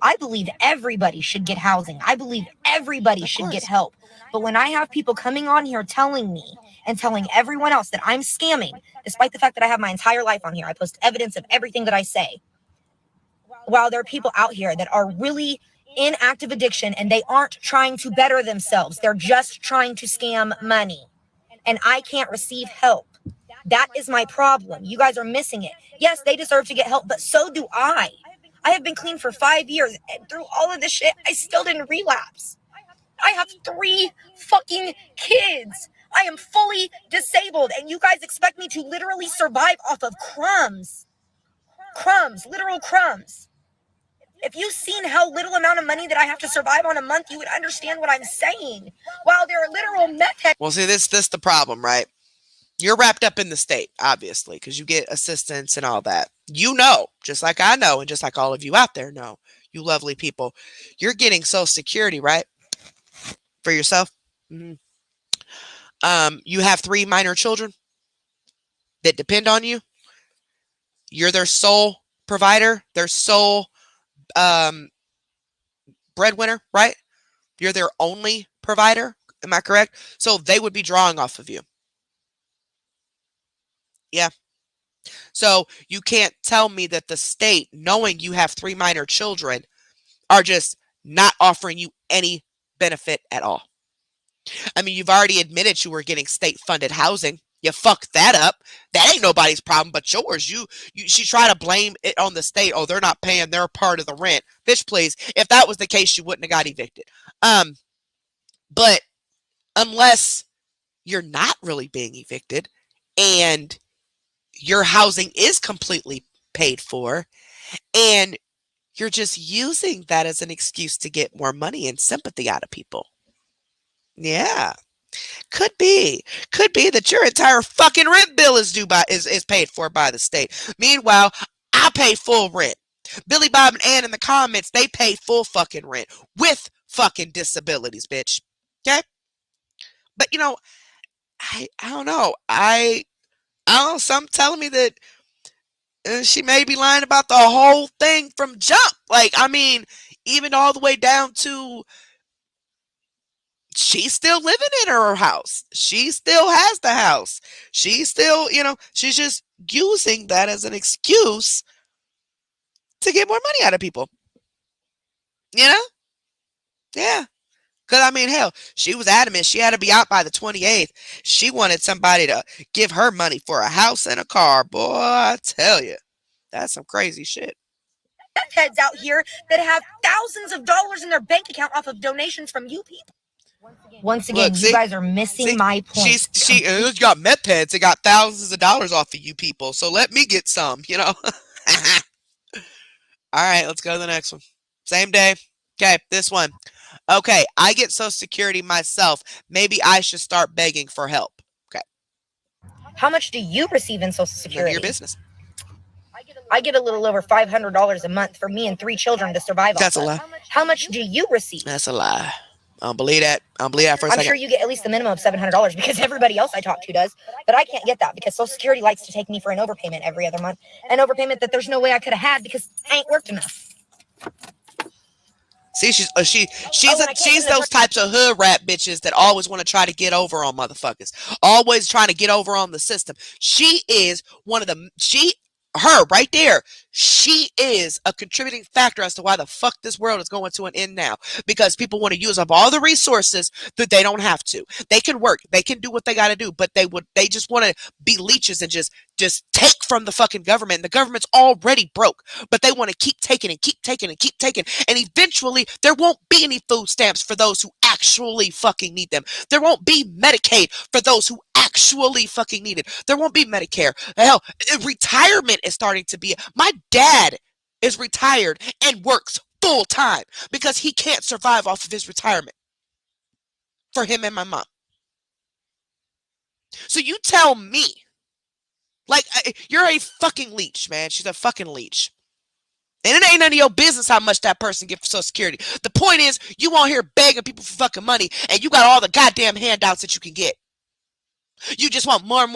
J: I believe everybody should get housing. I believe everybody should get help. But when I have people coming on here telling me and telling everyone else that I'm scamming, despite the fact that I have my entire life on here, I post evidence of everything that I say. While there are people out here that are really in active addiction and they aren't trying to better themselves, they're just trying to scam money. And I can't receive help. That is my problem. You guys are missing it. Yes, they deserve to get help, but so do I. I have been clean for 5 years, and through all of this shit, I still didn't relapse. I have 3 fucking kids. I am fully disabled, and you guys expect me to literally survive off of crumbs. Crumbs, literal crumbs. If you've seen how little amount of money that I have to survive on a month, you would understand what I'm saying. While there are literal meth heads.
A: Well, see, this the problem, right? You're wrapped up in the state, obviously, because you get assistance and all that. Just like I know, and just like all of you out there know, you lovely people, you're getting Social Security, right? For yourself. Mm-hmm. You have 3 minor children that depend on you. You're their sole provider, their sole breadwinner, right? You're their only provider. Am I correct? So they would be drawing off of you. Yeah. So you can't tell me that the state, knowing you have 3 minor children, are just not offering you any benefit at all. I mean, you've already admitted you were getting state-funded housing. You fucked that up. That ain't nobody's problem but yours. She tried to blame it on the state. Oh, they're not paying their part of the rent. Bitch, please. If that was the case, you wouldn't have got evicted. But unless you're not really being evicted and your housing is completely paid for and you're just using that as an excuse to get more money and sympathy out of people. Yeah. Could be. Could be that your entire fucking rent bill is is paid for by the state. Meanwhile, I pay full rent. Billy Bob and Ann in the comments, they pay full fucking rent with fucking disabilities, bitch. Okay? But I don't know. I don't know. Some telling me that she may be lying about the whole thing from jump. Like, I mean, even all the way down to she's still living in her house. She still has the house. She's still, she's just using that as an excuse to get more money out of people. You know? Yeah. Because, I mean, hell, she was adamant she had to be out by the 28th. She wanted somebody to give her money for a house and a car. Boy, I tell you, that's some crazy shit.
J: Heads out here that have thousands of dollars in their bank account off of donations from you people. Once again,
A: Look,
J: you guys are missing my point.
A: She got meth heads. They got thousands of dollars off of you people. So let me get some, All right, let's go to the next one. Same day. Okay, this one. Okay, I get Social Security myself. Maybe I should start begging for help. Okay.
J: How much do you receive in Social Security?
A: None of your business.
J: I get a little over $500 a month for me and 3 children to survive.
A: That's a lie.
J: How much do you receive?
A: That's a lie. I don't believe that. I don't believe that for a second.
J: I'm sure you get at least the minimum of $700 because everybody else I talk to does. But I can't get that because Social Security likes to take me for an overpayment every other month. An overpayment that there's no way I could have had because I ain't worked enough.
A: See, she's those types of hood rat bitches that always want to try to get over on motherfuckers. Always trying to get over on the system. She is one of the her right there. She is a contributing factor as to why the fuck this world is going to an end now. Because people want to use up all the resources that they don't have to. They can work. They can do what they got to do. But they just want to be leeches and just take from the fucking government. The government's already broke. But they want to keep taking and keep taking and keep taking. And eventually there won't be any food stamps for those who actually fucking need them. There won't be Medicaid for those who actually fucking need it. There won't be Medicare. Hell, retirement is starting to be. My dad is retired and works full time because he can't survive off of his retirement. For him and my mom. So you tell me, like, you're a fucking leech, man. She's a fucking leech. And it ain't none of your business how much that person gets for Social Security. The point is, you on here begging people for fucking money, and you got all the goddamn handouts that you can get. You just want more.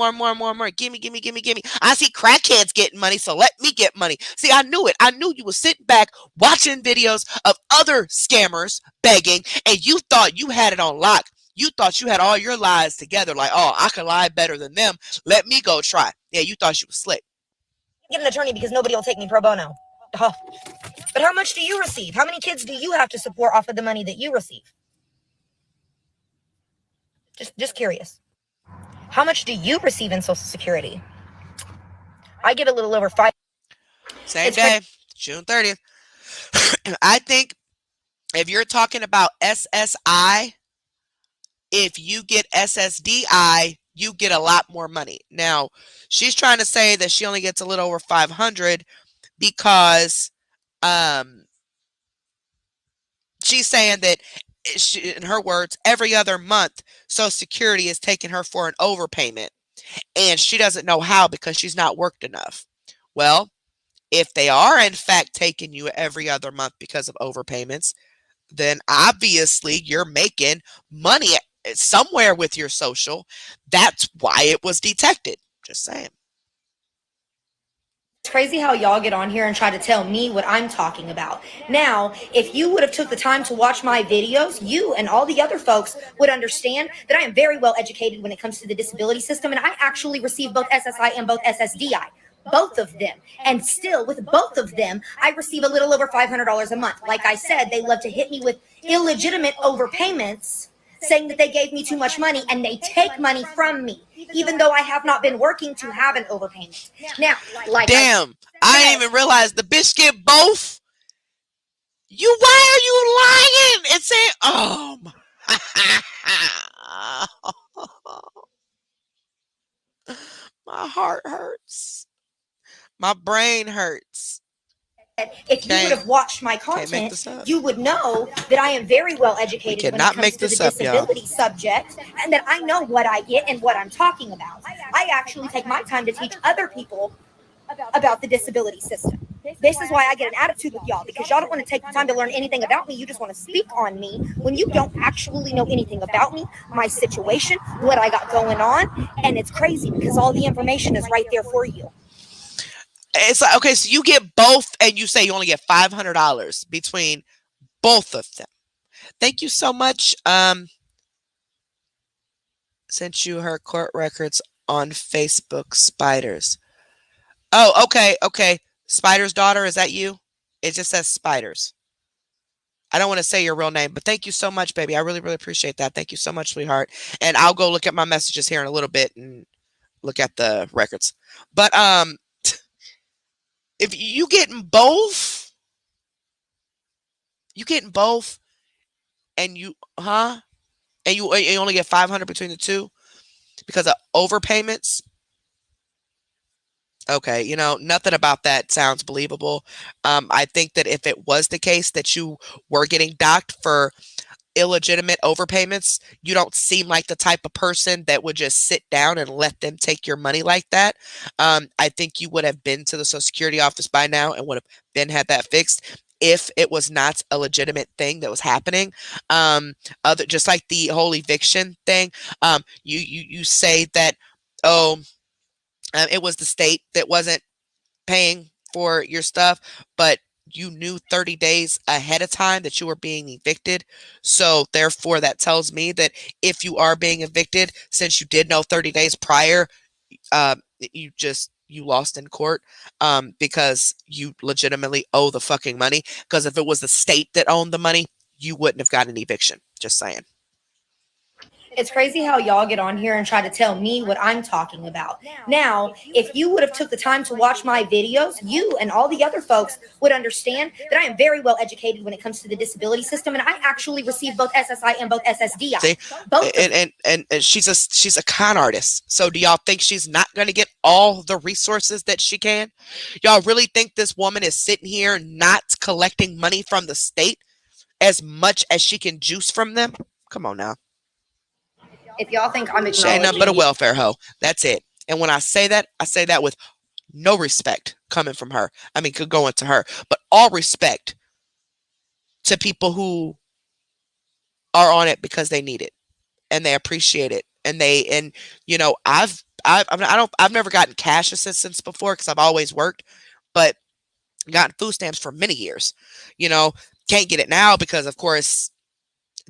A: Gimme. I see crackheads getting money, so let me get money. See, I knew it. I knew you were sitting back watching videos of other scammers begging, and you thought you had it on lock. You thought you had all your lies together, like, oh, I can lie better than them. Let me go try. Yeah, you thought you was slick.
J: Get an attorney because nobody will take me pro bono. Oh. But how much do you receive? How many kids do you have to support off of the money that you receive? Just curious. How much do you receive in Social Security? I get a little over 5.
A: Same day, June 30th. I think if you're talking about SSI, if you get SSDI, you get a lot more money. Now, she's trying to say that she only gets a little over 500 because she's saying that, in her words, every other month, Social Security is taking her for an overpayment. And she doesn't know how because she's not worked enough. Well, if they are, in fact, taking you every other month because of overpayments, then obviously you're making money somewhere with your social. That's why it was detected. Just saying.
J: It's crazy how y'all get on here and try to tell me what I'm talking about. Now, if you would have took the time to watch my videos, you and all the other folks would understand that I am very well educated when it comes to the disability system, and I actually receive both SSI and both SSDI. both of them. And still, with both of them, I receive a little over $500 a month. Like I said, they love to hit me with illegitimate overpayments, saying that they gave me too much money, and they take money from me, even though I have not been working to have an overpayment. Now, like
A: Damn, I didn't even realize the bitch get both. Why are you lying and saying, oh my. My heart hurts. My brain hurts.
J: if you would have watched my
A: Can't make
J: content,
A: this up.
J: you would know that I am very well
A: We
J: educated when it
A: cannot
J: comes
A: make
J: to the
A: this up, y'all.
J: disability subject, and that I know what I get and what I'm talking about. I actually take my time to teach other people about the disability system. This is why I get an attitude with y'all, because y'all don't want to take the time to learn anything about me. You just want to speak on me when you don't actually know anything about me, my situation, what I got going on. And it's crazy because all the information is right there for you.
A: It's like, okay, so you get both and you say you only get $500 between both of them. Thank you so much. Sent you her court records on Facebook, Spiders. Oh, okay. Spider's daughter, is that you? It just says Spiders. I don't want to say your real name, but thank you so much, baby. I really, really appreciate that. Thank you so much, sweetheart. And I'll go look at my messages here in a little bit and look at the records. But if you getting both, and you and you only get 500 between the two because of overpayments. Okay, nothing about that sounds believable. I think that if it was the case that you were getting docked for illegitimate overpayments, you don't seem like the type of person that would just sit down and let them take your money like that. I think you would have been to the Social Security office by now and would have had that fixed if it was not a legitimate thing that was happening. Just like the whole eviction thing, you say that, oh, it was the state that wasn't paying for your stuff, but you knew 30 days ahead of time that you were being evicted. So therefore, that tells me that if you are being evicted, since you did know 30 days prior, you lost in court, because you legitimately owe the fucking money. Because if it was the state that owned the money, you wouldn't have gotten an eviction. Just saying.
J: It's crazy how y'all get on here and try to tell me what I'm talking about. Now, if you would have took the time to watch my videos, you and all the other folks would understand that I am very well educated when it comes to the disability system, and I actually receive both SSI and both SSDI.
A: See?
J: Both
A: and she's a con artist. So do y'all think she's not going to get all the resources that she can? Y'all really think this woman is sitting here not collecting money from the state as much as she can juice from them? Come on now.
J: If y'all think I'm
A: She ain't nothing but a
J: acknowledging
A: welfare hoe. That's it. And when I say that with no respect coming from her. I mean, could go into her, but all respect to people who are on it because they need it and they appreciate it. And I've never gotten cash assistance before because I've always worked, but gotten food stamps for many years. Can't get it now because, of course,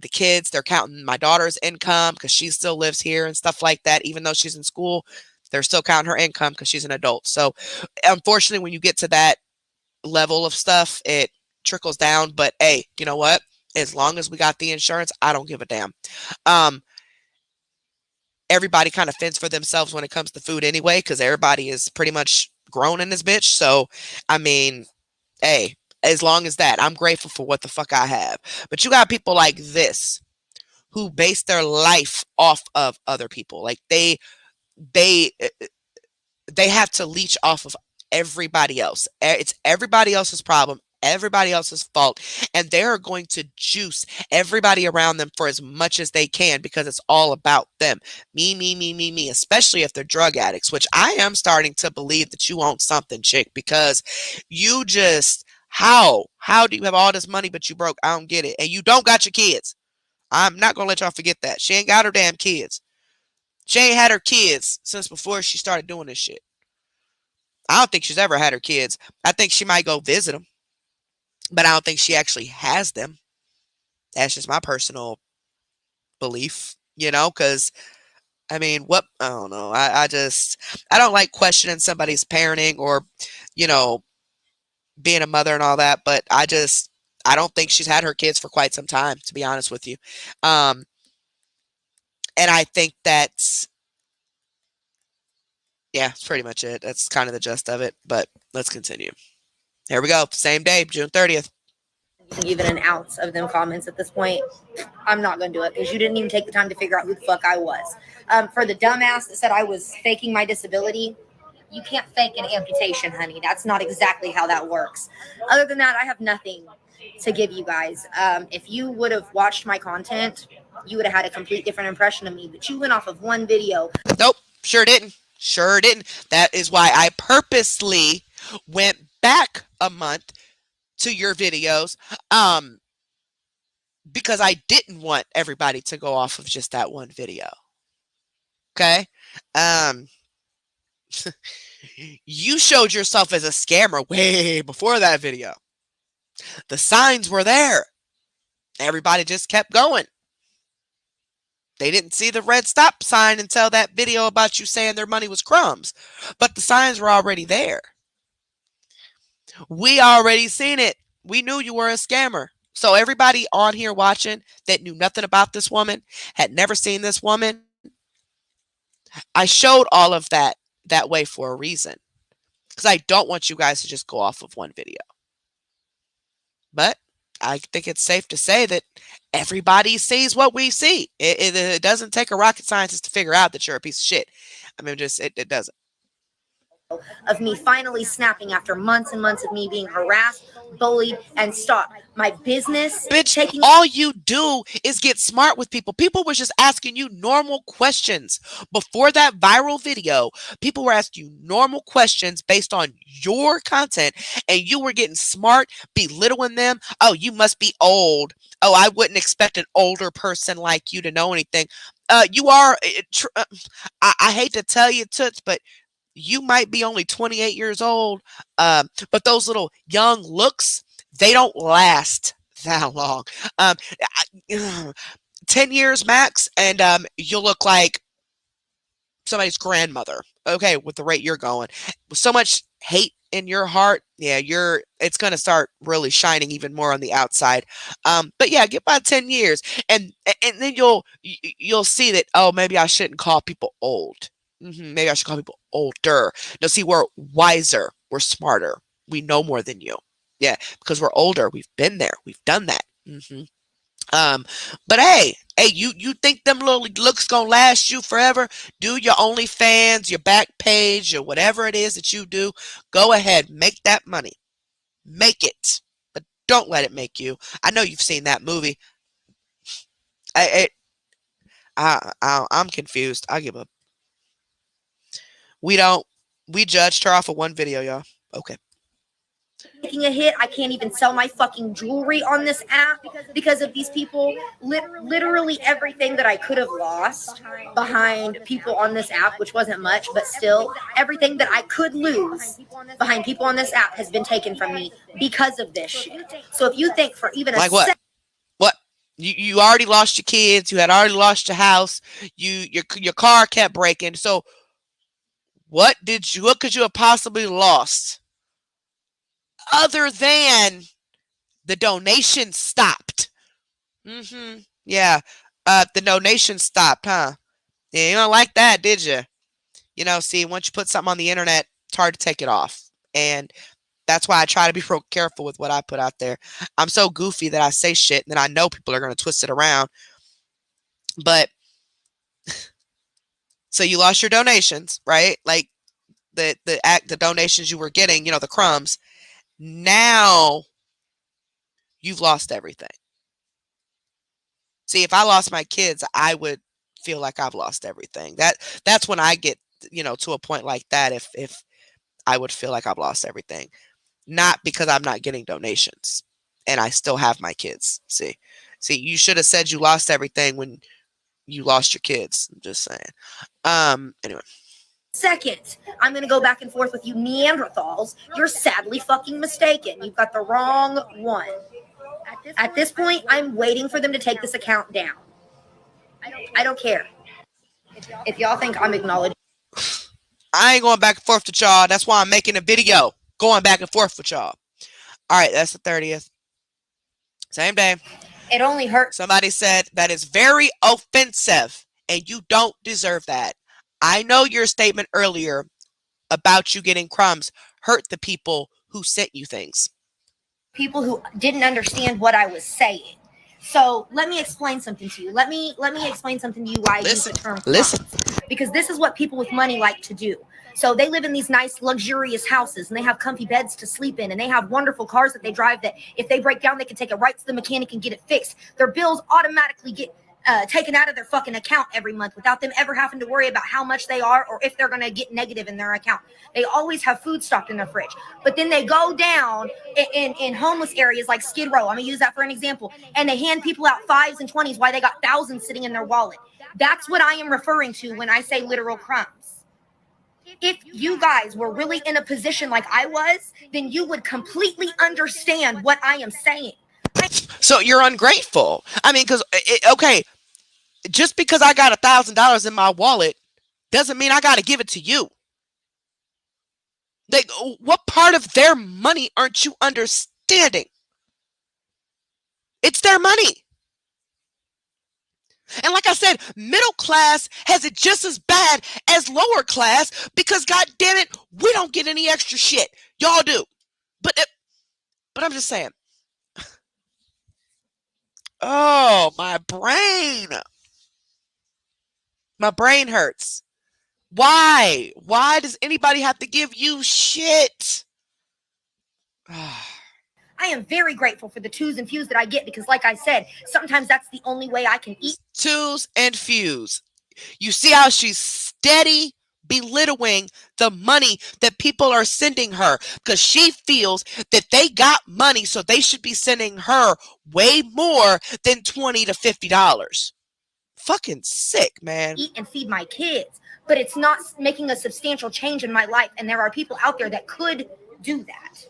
A: the kids, they're counting my daughter's income because she still lives here and stuff like that. Even though she's in school, they're still counting her income because she's an adult. So unfortunately, when you get to that level of stuff, it trickles down. But hey, you know what? As long as we got the insurance, I don't give a damn. Everybody kind of fends for themselves when it comes to food anyway, because everybody is pretty much grown in this bitch. So, I mean, hey, as long as that, I'm grateful for what the fuck I have. But you got people like this who base their life off of other people. Like they have to leech off of everybody else. It's everybody else's problem, everybody else's fault, and they're going to juice everybody around them for as much as they can because it's all about them. Me, especially if they're drug addicts, which I am starting to believe that you own something, chick, because you just how do you have all this money but you broke? I don't get it. And you don't got your kids. I'm not gonna let y'all forget that. She ain't got her damn kids. She ain't had her kids since before she started doing this shit. I don't think she's ever had her kids. I think she might go visit them, but I don't think she actually has them. That's just my personal belief, because I mean, what? I don't know. I don't like questioning somebody's parenting or, you know, being a mother and all that, but I don't think she's had her kids for quite some time, to be honest with you. Um, and I think that's, yeah, that's pretty much it. That's kind of the gist of it, but let's continue. Here we go. Same day, June 30th.
J: Even an ounce of them comments at this point, I'm not going to do it because you didn't even take the time to figure out who the fuck I was. For the dumbass that said I was faking my disability, you can't fake an amputation, honey. That's not exactly how that works. Other than that, I have nothing to give you guys. If you would have watched my content, you would have had a complete different impression of me. But you went off of one video.
A: Nope, sure didn't. Sure didn't. That is why I purposely went back a month to your videos, because I didn't want everybody to go off of just that one video. Okay? Um, you showed yourself as a scammer way before that video. The signs were there. Everybody just kept going. They didn't see the red stop sign until that video about you saying their money was crumbs. But the signs were already there. We already seen it. We knew you were a scammer. So everybody on here watching that knew nothing about this woman, had never seen this woman, I showed all of that way for a reason. Because I don't want you guys to just go off of one video. But I think it's safe to say that everybody sees what we see. It doesn't take a rocket scientist to figure out that you're a piece of shit. I mean, it doesn't.
J: Of me finally snapping after months and months of me being harassed, bullied, and stalked. My business,
A: bitch, all you do is get smart with people. People were just asking you normal questions before that viral video. People were asking you normal questions based on your content, and you were getting smart, belittling them. Oh, you must be old. Oh, I wouldn't expect an older person like you to know anything. You are. I hate to tell you, Toots, but you might be only 28 years old. But those little young looks, they don't last that long. Um, 10 years max, and you'll look like somebody's grandmother. Okay, with the rate you're going. With so much hate in your heart, yeah, it's gonna start really shining even more on the outside. But yeah, get by 10 years, and then you'll see that, oh, maybe I shouldn't call people old. Maybe I should call people older. No, see, we're wiser, we're smarter, we know more than you. Yeah, because we're older, we've been there, we've done that. But hey, you think them little looks gonna last you forever? Do your OnlyFans, your back page, or whatever it is that you do. Go ahead, make that money, make it, but don't let it make you. I know you've seen that movie. I'm confused. I give up. We judged her off of one video, y'all. Okay.
J: Taking a hit. I can't even sell my fucking jewelry on this app because of these people. Literally everything that I could have lost behind people on this app, which wasn't much, but still, everything that I could lose behind people on this app has been taken from me because of this shit. So if you think for even a
A: like what? You already lost your kids. You had already lost your house. Your car kept breaking. So what could you have possibly lost other than the donation stopped? Yeah. The donation stopped, huh? Yeah, you don't like that, did you? See, once you put something on the internet, it's hard to take it off. And that's why I try to be real careful with what I put out there. I'm so goofy that I say shit, and then I know people are going to twist it around. But so you lost your donations, right? Like the donations you were getting, the crumbs. Now you've lost everything. See, if I lost my kids, I would feel like I've lost everything. That's when I get, to a point like that, if I would feel like I've lost everything. Not because I'm not getting donations and I still have my kids. See, you should have said you lost everything when you lost your kids. I'm just saying. Anyway.
J: Second, I'm going to go back and forth with you Neanderthals. You're sadly fucking mistaken. You've got the wrong one. At this point, I'm waiting for them to take this account down. I don't care.
F: If y'all think I'm acknowledging,
A: I ain't going back and forth with y'all. That's why I'm making a video going back and forth with y'all. All right, that's the 30th. Same day.
F: it only hurts.
A: Somebody said that is very offensive and you don't deserve that. I know your statement earlier about you getting crumbs hurt the people who sent you things.
F: People who didn't understand what I was saying. So let me explain something to you. Let me explain something to you why I use the term crumbs. Because this is what people with money like to do. So they live in these nice luxurious houses and they have comfy beds to sleep in and they have wonderful cars that they drive that if they break down they can take it right to the mechanic and get it fixed. Their bills automatically get taken out of their fucking account every month without them ever having to worry about how much they are or if they're going to get negative in their account. They always have food stocked in their fridge. But then they go down in homeless areas like Skid Row. I'm going to use that for an example. And they hand people out 5s and 20s while they got thousands sitting in their wallet. That's what I am referring to when I say literal crumbs. If you guys were really in a position like I was, then you would completely understand what I am saying.
A: So you're ungrateful. I mean, because, okay, just because I got $1,000 in my wallet doesn't mean I got to give it to you. Like, what part of their money aren't you understanding? It's their money. And like I said, middle class has it just as bad as lower class because, God damn it, we don't get any extra shit. Y'all do. But I'm just saying. Oh, my brain. My brain hurts. Why? Why does anybody have to give you shit?
F: I am very grateful for the twos and fews that I get because, like I said, sometimes that's the only way I can eat.
A: Twos and fews. You see how she's steady belittling the money that people are sending her because she feels that they got money, so they should be sending her way more than $20 to $50. Fucking sick, man.
F: Eat and feed my kids, but it's not making a substantial change in my life, and there are people out there that could do that.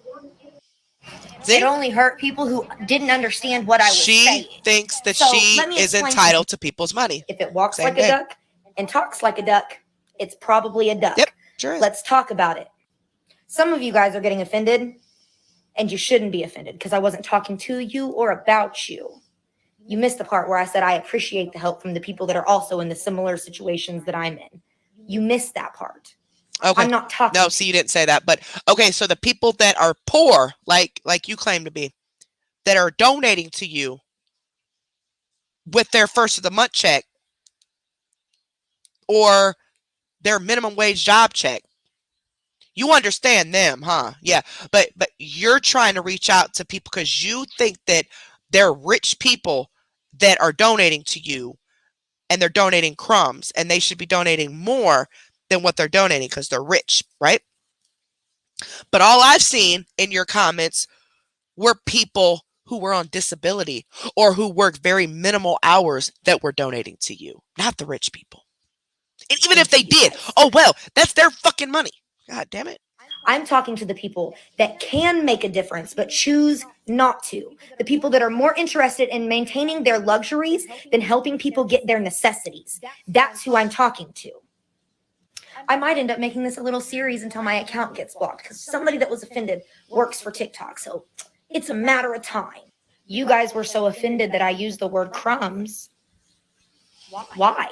A: See?
F: It only hurt people who didn't understand what I was saying.
A: She thinks that
F: So,
A: she
F: let me
A: is
F: explain
A: entitled to people's money.
F: If it walks
A: Same
F: like
A: day.
F: a duck and talks like a duck, it's probably a duck.
A: Yep, sure is.
F: Let's talk about it. Some of you guys are getting offended, and you shouldn't be offended because I wasn't talking to you or about you. You missed the part where I said I appreciate the help from the people that are also in the similar situations that I'm in. You missed that part.
A: Okay.
F: I'm not talking.
A: No, see, you didn't say that. But okay, so the people that are poor, like you claim to be, that are donating to you with their first of the month check or their minimum wage job check. You understand them, huh? Yeah. But you're trying to reach out to people because you think that they're rich people that are donating to you and they're donating crumbs and they should be donating more than what they're donating because they're rich, right? But all I've seen in your comments were people who were on disability or who work very minimal hours that were donating to you, not the rich people. And even if they did, oh well, that's their fucking money. God damn it.
F: I'm talking to the people that can make a difference but choose not to. The people that are more interested in maintaining their luxuries than helping people get their necessities. That's who I'm talking to. I might end up making this a little series until my account gets blocked because somebody that was offended works for TikTok, so it's a matter of time. You guys were so offended that I used the word crumbs. Why?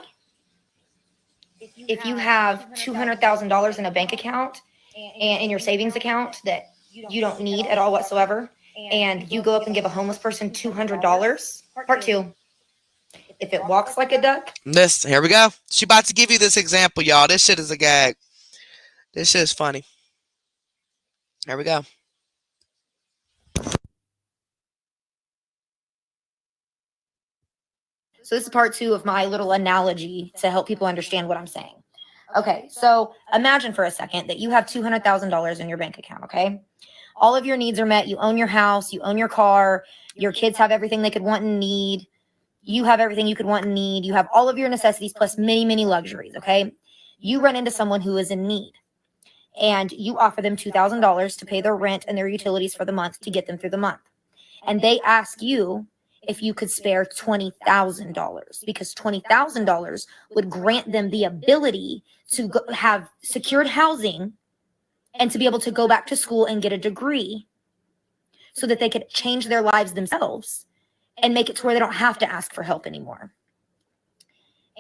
F: If you have $200,000 in a bank account and in your savings account that you don't need at all whatsoever, and you go up and give a homeless person $200, part two, if it walks like a duck.
A: Here we go. She about to give you this example, y'all. This shit is a gag. This shit is funny. Here we go.
F: So this is part two of my little analogy to help people understand what I'm saying. Okay, so imagine for a second that you have $200,000 in your bank account, okay? All of your needs are met. You own your house. You own your car. Your kids have everything they could want and need. You have everything you could want and need. You have all of your necessities plus many, many luxuries, okay? You run into someone who is in need, and you offer them $2,000 to pay their rent and their utilities for the month to get them through the month. And they ask you
J: if you could spare $20,000, because $20,000 would grant them the ability to have secured housing and to be able to go back to school and get a degree so that they could change their lives themselves and make it to where they don't have to ask for help anymore.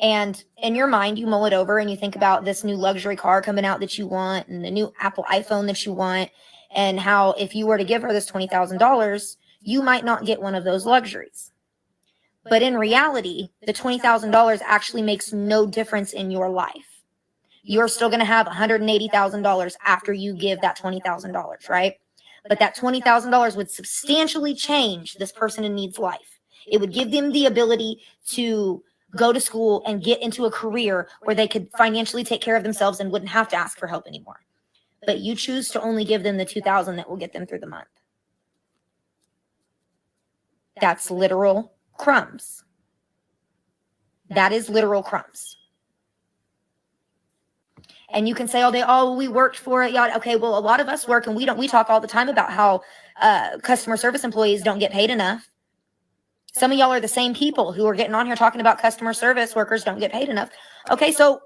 J: And in your mind, you mull it over and you think about this new luxury car coming out that you want and the new Apple iPhone that you want, and how if you were to give her this $20,000, you might not get one of those luxuries. But in reality, the $20,000 actually makes no difference in your life. You're still going to have $180,000 after you give that $20,000, right? But that $20,000 would substantially change this person in need's life. It would give them the ability to go to school and get into a career where they could financially take care of themselves and wouldn't have to ask for help anymore. But you choose to only give them the $2,000 that will get them through the month. That's literal crumbs. That is literal crumbs. And you can say all day, oh, we worked for it. Yeah, okay, well, a lot of us work and we talk all the time about how customer service employees don't get paid enough. Some of y'all are the same people who are getting on here talking about customer service workers don't get paid enough. Okay, so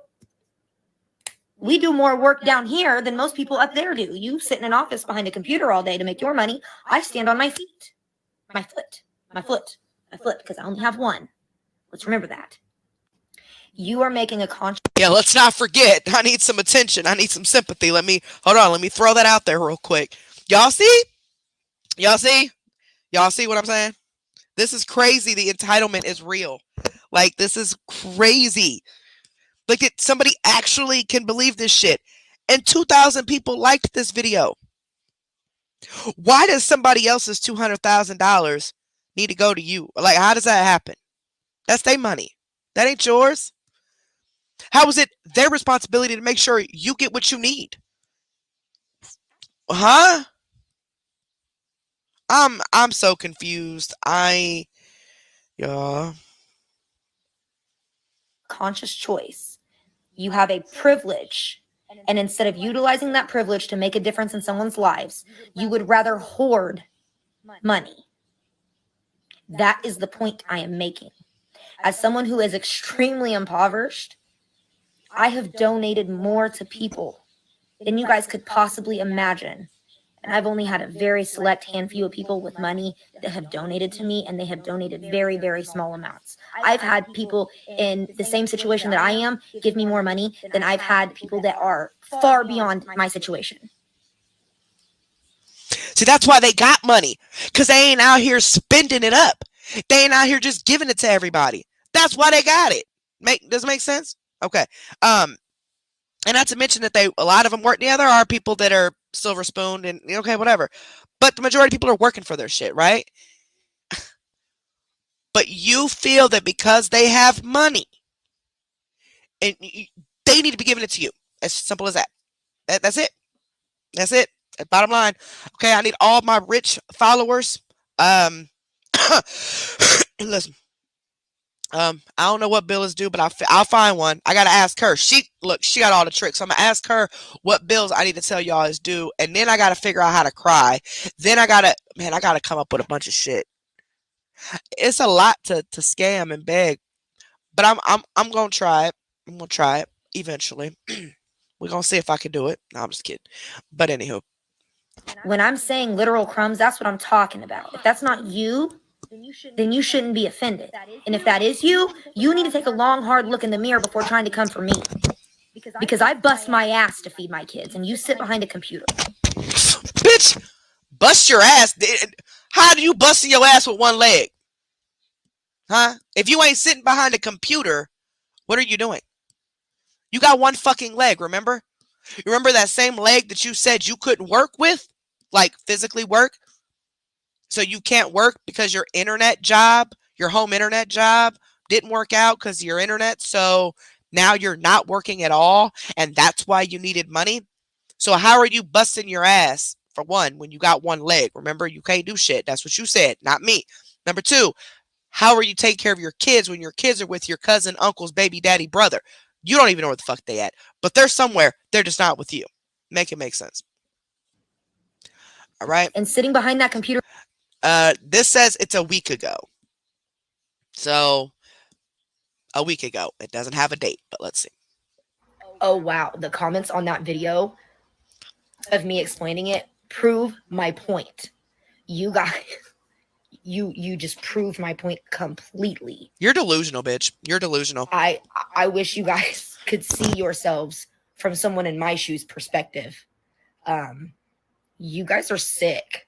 J: we do more work down here than most people up there do. You sit in an office behind a computer all day to make your money. I stand on my feet, my foot, because I only have one. Let's remember that. You are making a conscious.
A: Yeah, let's not forget. I need some attention. I need some sympathy. Let me throw that out there real quick. Y'all see? Y'all see what I'm saying? This is crazy. The entitlement is real. Like, this is crazy. Like, somebody actually can believe this shit. And 2,000 people liked this video. Why does somebody else's $200,000 need to go to you? Like, how does that happen? That's their money. That ain't yours. How is it their responsibility to make sure you get what you need? Huh? I'm so confused. Yeah.
J: Conscious choice. You have a privilege, and instead of utilizing that privilege to make a difference in someone's lives, you would rather hoard money. That is the point I am making. As someone who is extremely impoverished, I have donated more to people than you guys could possibly imagine. And I've only had a very select handful of people with money that have donated to me, and they have donated very, very small amounts. I've had people in the same situation that I am give me more money than I've had people that are far beyond my situation.
A: See, that's why they got money, because they ain't out here spending it up. They ain't out here just giving it to everybody. That's why they got it. Does it make sense? Okay. And not to mention that a lot of them work. Yeah, there are people that are silver spooned and okay, whatever. But the majority of people are working for their shit, right? But you feel that because they have money, and they need to be giving it to you. As simple as that. That's it. That's it. Bottom line. Okay, I need all my rich followers. Listen. I don't know what bill is due, but I'll find one. I gotta ask her. She got all the tricks. So I'm gonna ask her what bills I need to tell y'all is due, and then I gotta figure out how to cry. Then I gotta come up with a bunch of shit. It's a lot to scam and beg, but I'm gonna try it. I'm gonna try it eventually. We're gonna see if I can do it. No, I'm just kidding. But anywho,
J: when I'm saying literal crumbs, that's what I'm talking about. If that's not you, then you shouldn't be offended. And if that is you, you need to take a long, hard look in the mirror before trying to come for me. Because I bust my ass to feed my kids, and you sit behind a computer.
A: Bitch, bust your ass. How do you bust your ass with one leg? Huh? If you ain't sitting behind a computer, what are you doing? You got one fucking leg, remember? You remember that same leg that you said you couldn't work with? Like, physically work? So you can't work because your home internet job didn't work out because of your internet. So now you're not working at all. And that's why you needed money. So how are you busting your ass, for one, when you got one leg? Remember, you can't do shit. That's what you said, not me. Number two, how are you taking care of your kids when your kids are with your cousin, uncle's baby daddy, brother? You don't even know where the fuck they at. But they're somewhere. They're just not with you. Make it make sense. All right.
J: And sitting behind that computer.
A: This says it's a week ago. So a week ago. It doesn't have a date, but let's see.
J: Oh wow, the comments on that video of me explaining it prove my point. You guys, you just proved my point completely.
A: You're delusional, bitch. You're delusional.
J: I wish you guys could see yourselves from someone in my shoes perspective. You guys are sick.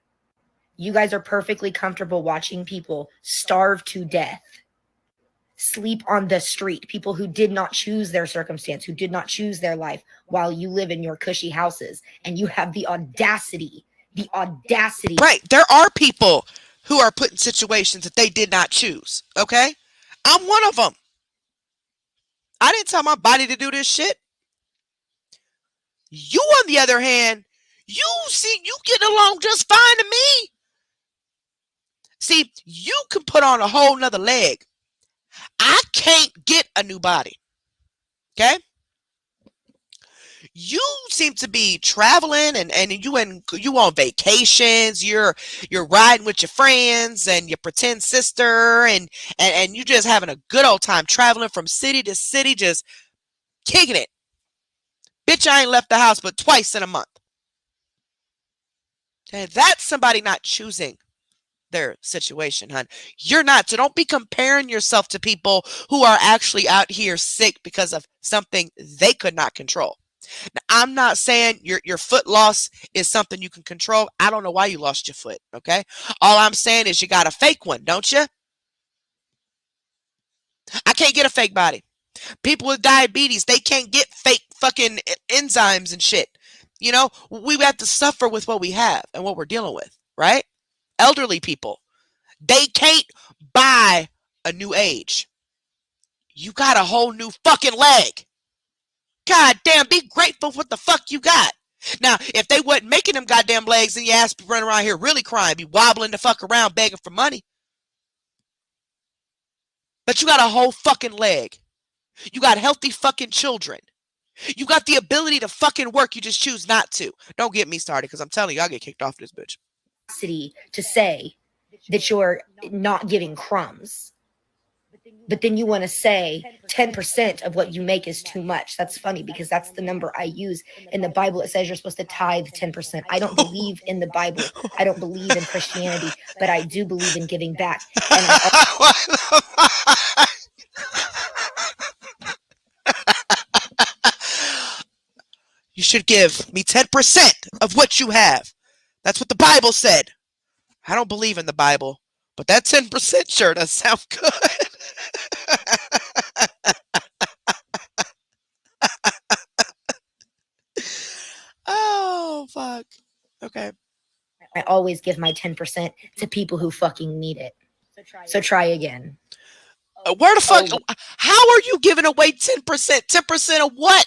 J: You guys are perfectly comfortable watching people starve to death, sleep on the street, people who did not choose their circumstance, who did not choose their life, while you live in your cushy houses. And you have the audacity.
A: Right. There are people who are put in situations that they did not choose. Okay? I'm one of them. I didn't tell my body to do this shit. You, on the other hand, you getting along just fine to me. See, you can put on a whole nother leg. I can't get a new body. Okay? You seem to be traveling and you on vacations. You're riding with your friends and your pretend sister and you just having a good old time traveling from city to city, just kicking it. Bitch, I ain't left the house but twice in a month. Okay, that's somebody not choosing their situation, hon. You're not. So don't be comparing yourself to people who are actually out here sick because of something they could not control. Now, I'm not saying your foot loss is something you can control. I don't know why you lost your foot, okay? All I'm saying is you got a fake one, don't you? I can't get a fake body. People with diabetes, they can't get fake fucking enzymes and shit. You know, we have to suffer with what we have and what we're dealing with, right? Elderly people, they can't buy a new age. You got a whole new fucking leg. God damn, be grateful for what the fuck you got. Now, if they wasn't making them goddamn legs, then your ass be running around here really crying, be wobbling the fuck around begging for money. But you got a whole fucking leg. You got healthy fucking children. You got the ability to fucking work. You just choose not to. Don't get me started, because I'm telling you, I'll get kicked off this bitch.
J: To say that you're not giving crumbs, but then you want to say 10% of what you make is too much. That's funny because that's the number I use in the Bible. It says you're supposed to tithe 10%. I don't believe in the Bible. I don't believe in Christianity, but I do believe in giving back. And
A: you should give me 10% of what you have. That's what the Bible said. I don't believe in the Bible, but that 10% sure does sound good. Oh, fuck. Okay.
J: I always give my 10% to people who fucking need it. So try again.
A: Where the fuck? How are you giving away 10%? 10% of what?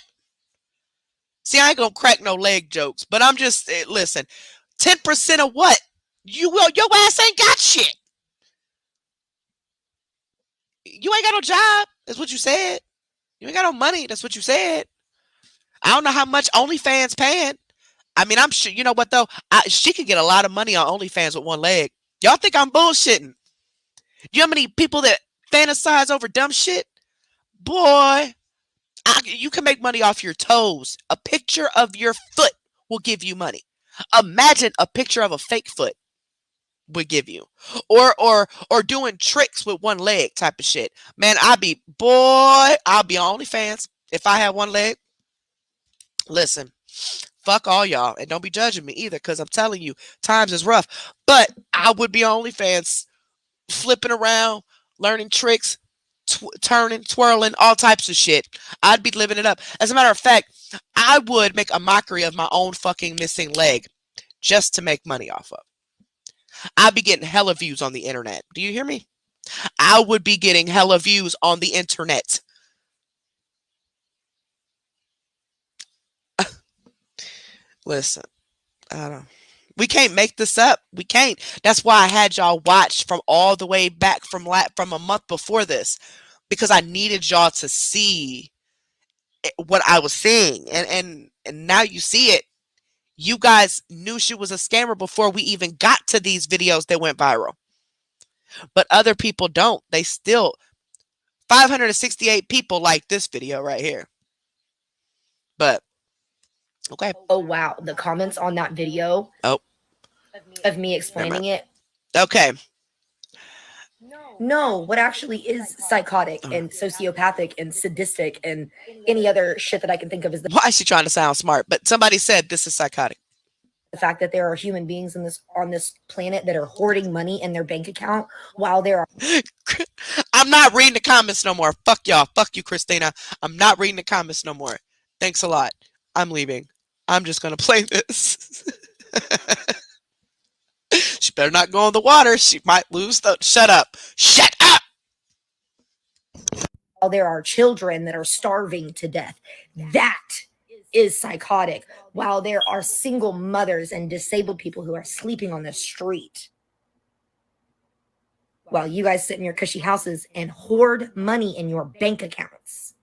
A: See, I ain't gonna crack no leg jokes, but I'm just, listen, 10% of what? Your ass ain't got shit. You ain't got no job. That's what you said. You ain't got no money. That's what you said. I don't know how much OnlyFans paying. I mean, I'm sure, you know what though? She could get a lot of money on OnlyFans with one leg. Y'all think I'm bullshitting? You know how many people that fantasize over dumb shit? Boy, you can make money off your toes. A picture of your foot will give you money. Imagine a picture of a fake foot would give you. Or doing tricks with one leg type of shit. Man, I'll be on OnlyFans if I had one leg. Listen, fuck all y'all. And don't be judging me either, because I'm telling you, times is rough. But I would be on OnlyFans flipping around, learning tricks, turning, twirling, all types of shit. I'd be living it up. As a matter of fact, I would make a mockery of my own fucking missing leg just to make money off of. I'd be getting hella views on the internet. Do you hear me? I would be getting hella views on the internet. Listen, I don't. We can't make this up. We can't. That's why I had y'all watch from all the way back from a month before this, because I needed y'all to see what I was seeing, and now you see it. You guys knew she was a scammer before we even got to these videos that went viral. but other people don't. They still 568 people like this video right here. But okay.
J: Oh wow, the comments on that video
A: Oh,
J: of me explaining it.
A: okay.
J: No, what actually is psychotic and sociopathic and sadistic and any other shit that I can think of is
A: Why is she trying to sound smart? But somebody said this is psychotic.
J: the fact that there are human beings in this on this planet that are hoarding money in their bank account while there are
A: I'm not reading the comments no more. Fuck y'all. Fuck you, Christina. I'm not reading the comments no more. Thanks a lot. I'm leaving. I'm just gonna play this. She better not go in the water. She might lose the. Shut up. Shut up.
J: while there are children that are starving to death. That is psychotic. While there are single mothers and disabled people who are sleeping on the street. While you guys sit in your cushy houses and hoard money in your bank accounts.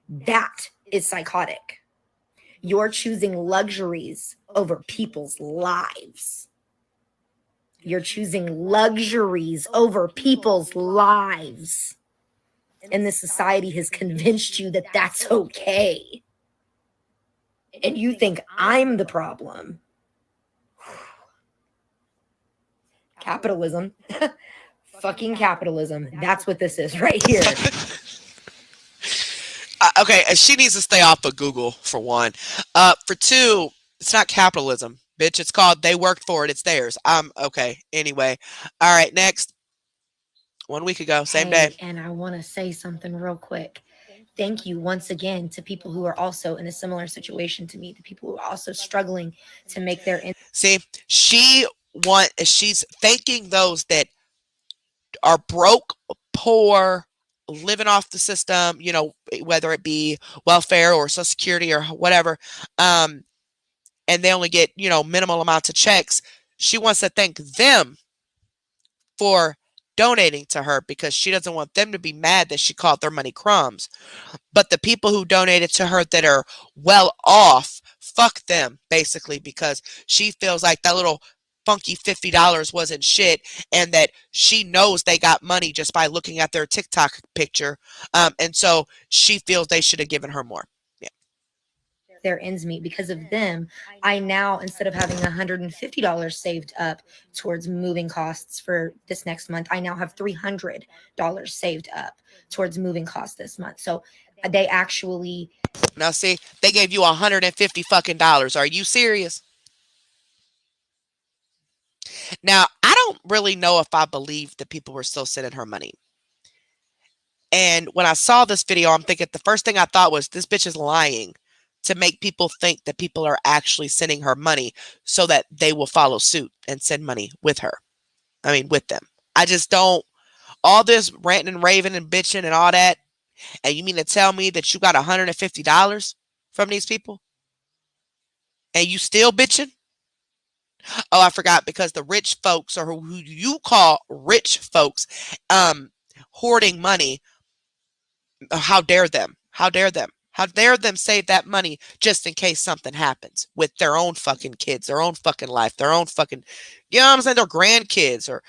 J: That is psychotic. You're choosing luxuries over people's lives. You're choosing luxuries over people's lives. And this society has convinced you that that's okay. And you think I'm the problem. Capitalism. Fucking capitalism. That's what this is right here.
A: Okay, she needs to stay off of Google for one. For two, it's not capitalism, bitch. It's called they worked for it. It's theirs. Okay. Anyway, all right. Next. 1 week ago, same day.
J: And I want to say something real quick. Thank you once again to people who are also in a similar situation to me, the people who are also struggling to make their.
A: See, she's thanking those that are broke, poor, living off the system, you know, whether it be welfare or Social Security or whatever, and they only get, you know, minimal amounts of checks. She wants to thank them for donating to her because she doesn't want them to be mad that she called their money crumbs. But the people who donated to her that are well off, fuck them, basically, because she feels like that little funky $50 wasn't shit and that she knows they got money just by looking at their TikTok picture. And so she feels they should have given her more. Yeah.
J: Their ends meet. Because of them, I now, instead of having $150 saved up towards moving costs for this next month, I now have $300 saved up towards moving costs this month. So they actually.
A: Now see, they gave you $150 fucking dollars. Are you serious? Now, I don't really know if I believe that people were still sending her money. And when I saw this video, I'm thinking the first thing I thought was this bitch is lying to make people think that people are actually sending her money so that they will follow suit and send money with her. I mean, with them. I just don't. All this ranting and raving and bitching and all that. And you mean to tell me that you got $150 from these people? And you still bitching? Oh, I forgot, because the rich folks, or who you call rich folks, hoarding money. How dare them? How dare them? How dare them save that money just in case something happens with their own fucking kids, their own fucking life, their own fucking, you know what I'm saying, their grandkids, or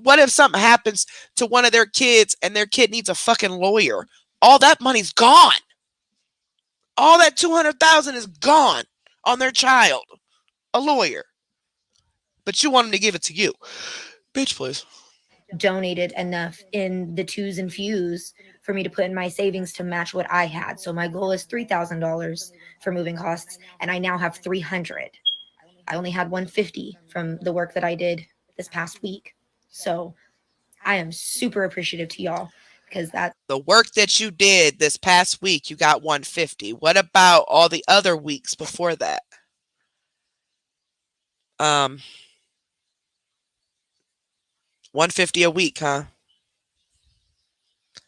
A: what if something happens to one of their kids and their kid needs a fucking lawyer? All that money's gone. All that 200,000 is gone on their child, a lawyer. But you want them to give it to you. Bitch, please.
J: Donated enough in the twos and fews for me to put in my savings to match what I had. So my goal is $3,000 for moving costs, and I now have $300. I only had $150 from the work that I did this past week. So I am super appreciative to y'all, because that
A: the work that you did this past week, you got $150. What about all the other weeks before that? $150 a week, huh?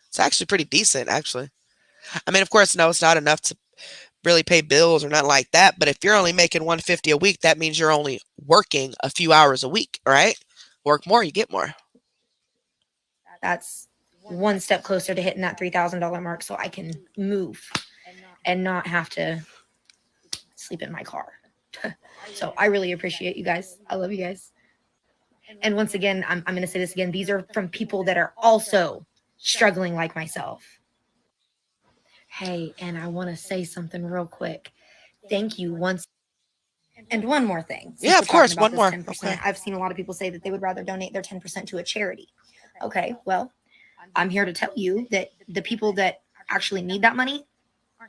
A: It's actually pretty decent, actually. I mean, of course, no, it's not enough to really pay bills or nothing like that. But if you're only making $150 a week, that means you're only working a few hours a week, right? Work more, you get more.
J: That's one step closer to hitting that $3,000 mark, so I can move and not have to sleep in my car. So I really appreciate you guys. I love you guys. And once again, I'm going to say this again. These are from people that are also struggling like myself. Hey, and I want to say something real quick. Thank you once. And one more thing, since
A: Yeah,
J: we're
A: of
J: talking
A: course.
J: about
A: One
J: this
A: more.
J: 10%,
A: Okay.
J: I've seen a lot of people say that they would rather donate their 10% to a charity. Okay, well, I'm here to tell you that the people that actually need that money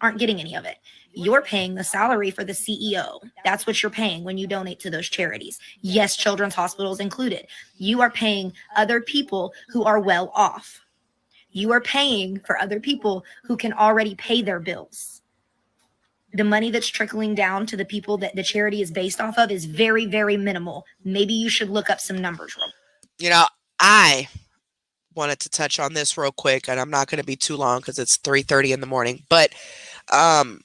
J: aren't getting any of it. You're paying the salary for the CEO. That's what you're paying when you donate to those charities. Yes, children's hospitals included. You are paying other people who are well off. You are paying for other people who can already pay their bills. The money that's trickling down to the people that the charity is based off of is very, very minimal. Maybe you should look up some numbers real.
A: You know, I wanted to touch on this real quick, and I'm not going to be too long because it's 3:30 in the morning. But um,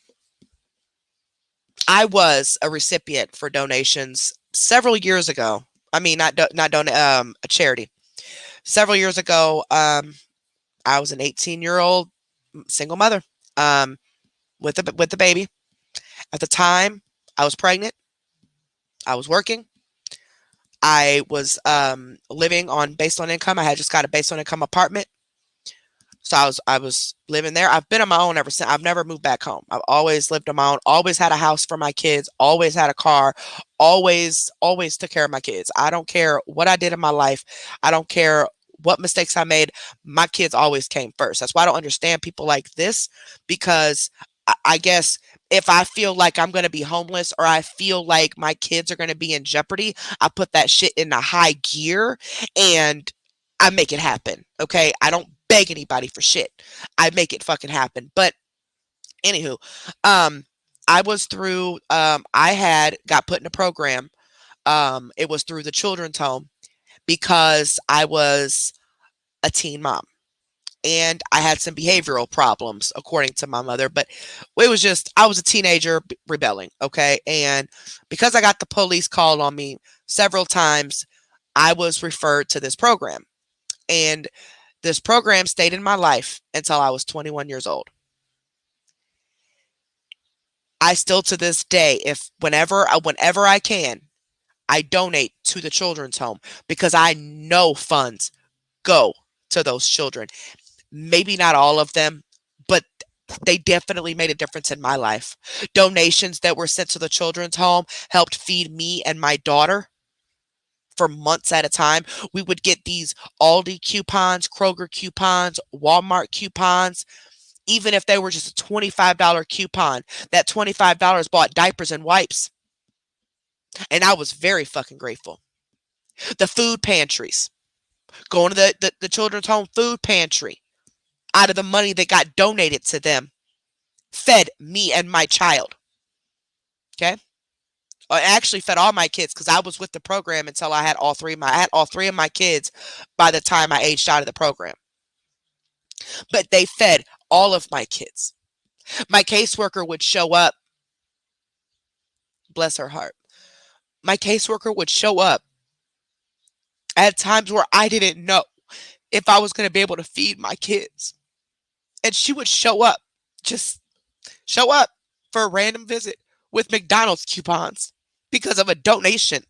A: I was a recipient for donations several years ago. I mean, not a charity. Several years ago, I was an 18-year-old single mother with a baby. At the time, I was pregnant. I was working. I was living on based on income. I had just got a based on income apartment. So I was living there. I've been on my own ever since. I've never moved back home. I've always lived on my own. Always had a house for my kids. Always had a car. Always took care of my kids. I don't care what I did in my life. I don't care what mistakes I made. My kids always came first. That's why I don't understand people like this, because I guess if I feel like I'm going to be homeless or I feel like my kids are going to be in jeopardy, I put that shit in a high gear and I make it happen. Okay. I don't beg anybody for shit. I make it fucking happen. But anywho, um, I was through, I had got put in a program. It was through the children's home because I was a teen mom and I had some behavioral problems, according to my mother. But it was just, I was a teenager rebelling. Okay. And because I got the police called on me several times, I was referred to this program. And this program stayed in my life until I was 21 years old. I still to this day, if whenever I can, I donate to the children's home because I know funds go to those children. Maybe not all of them, but they definitely made a difference in my life. Donations that were sent to the children's home helped feed me and my daughter for months at a time. We would get these Aldi coupons, Kroger coupons, Walmart coupons, even if they were just a $25 coupon. That $25 bought diapers and wipes. And I was very fucking grateful. The food pantries, going to the children's home food pantry, out of the money that got donated to them, fed me and my child. Okay. I actually fed all my kids because I was with the program until I had all three of my kids by the time I aged out of the program. But they fed all of my kids. My caseworker would show up, bless her heart. My caseworker would show up at times where I didn't know if I was going to be able to feed my kids. And she would show up, just show up for a random visit with McDonald's coupons because of a donation.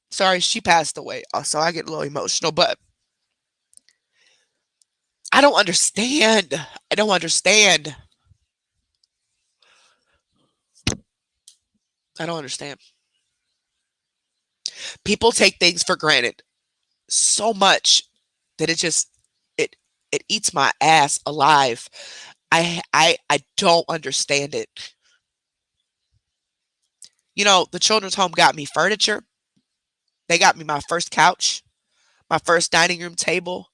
A: Sorry, she passed away. So I get a little emotional, but I don't understand. I don't understand. I don't understand. People take things for granted so much that it it eats my ass alive. I don't understand it. You know, the children's home got me furniture. They got me my first couch, my first dining room table,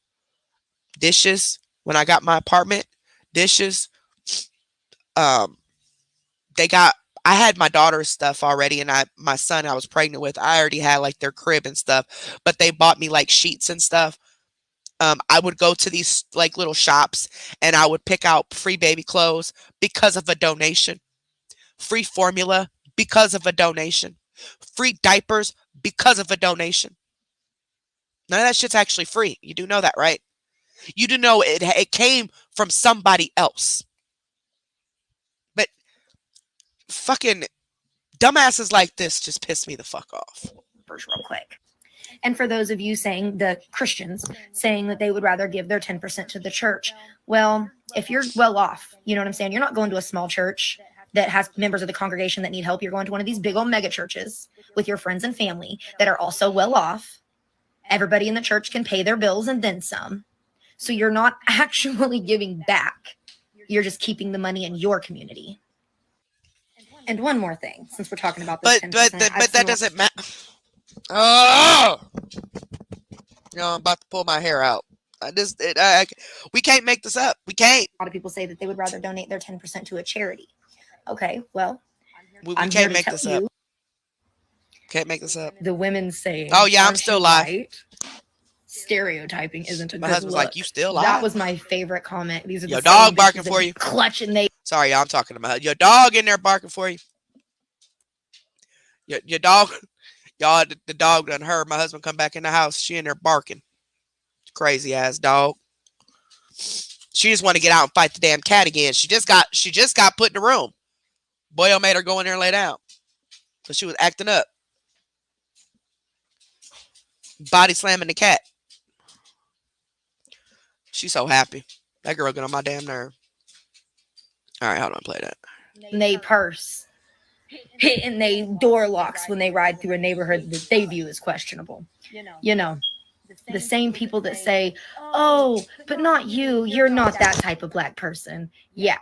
A: dishes when I got my apartment, dishes. Um, they got I had my daughter's stuff already, and my son I was pregnant with, I already had like their crib and stuff, but they bought me like sheets and stuff. I would go to these like little shops and I would pick out free baby clothes because of a donation, free formula because of a donation, free diapers because of a donation. None of that shit's actually free. You do know that, right? You do know it came from somebody else. But fucking Dumbasses like this just piss me the fuck off.
J: Real quick. And for those of you saying, the Christians saying that they would rather give their 10% to the church, well, if you're well off, you know what I'm saying? You're not going to a small church that has members of the congregation that need help. You're going to one of these big old mega churches with your friends and family that are also well off. Everybody in the church can pay their bills and then some. So you're not actually giving back. You're just keeping the money in your community. And one more thing, since we're talking about this,
A: But
J: 10%,
A: but that doesn't matter. Oh, I'm about to pull my hair out. We can't make this up. We can't.
J: A lot of people say that they would rather donate their 10% to a charity. Okay, well,
A: We
J: I'm
A: can't
J: here
A: make
J: to
A: this
J: tell
A: up.
J: you,
A: Can't make this up.
J: the women say,
A: Oh yeah, I'm
J: "Aren't
A: still
J: you
A: live."
J: right? Stereotyping isn't a
A: My
J: good
A: husband's
J: look.
A: like, "You still
J: That
A: live?"
J: was my favorite comment. These are
A: Your
J: the
A: dog
J: same
A: barking
J: bitches that
A: for
J: be
A: you.
J: clutching they.
A: Sorry, y'all, I'm talking about your dog in there barking for you. Your dog, y'all. The dog done heard my husband come back in the house. She in there barking. Crazy ass dog. She just want to get out and fight the damn cat again. She just got put in the room. Boyle made her go in there and lay down. So she was acting up. Body slamming the cat. She's so happy. That girl get on my damn nerve. All right, hold on, play that.
J: They purse, hitting they door locks when they ride through a neighborhood that they view as questionable. You know, the same people that say, "Oh, but not you. You're not that type of black person." Yeah.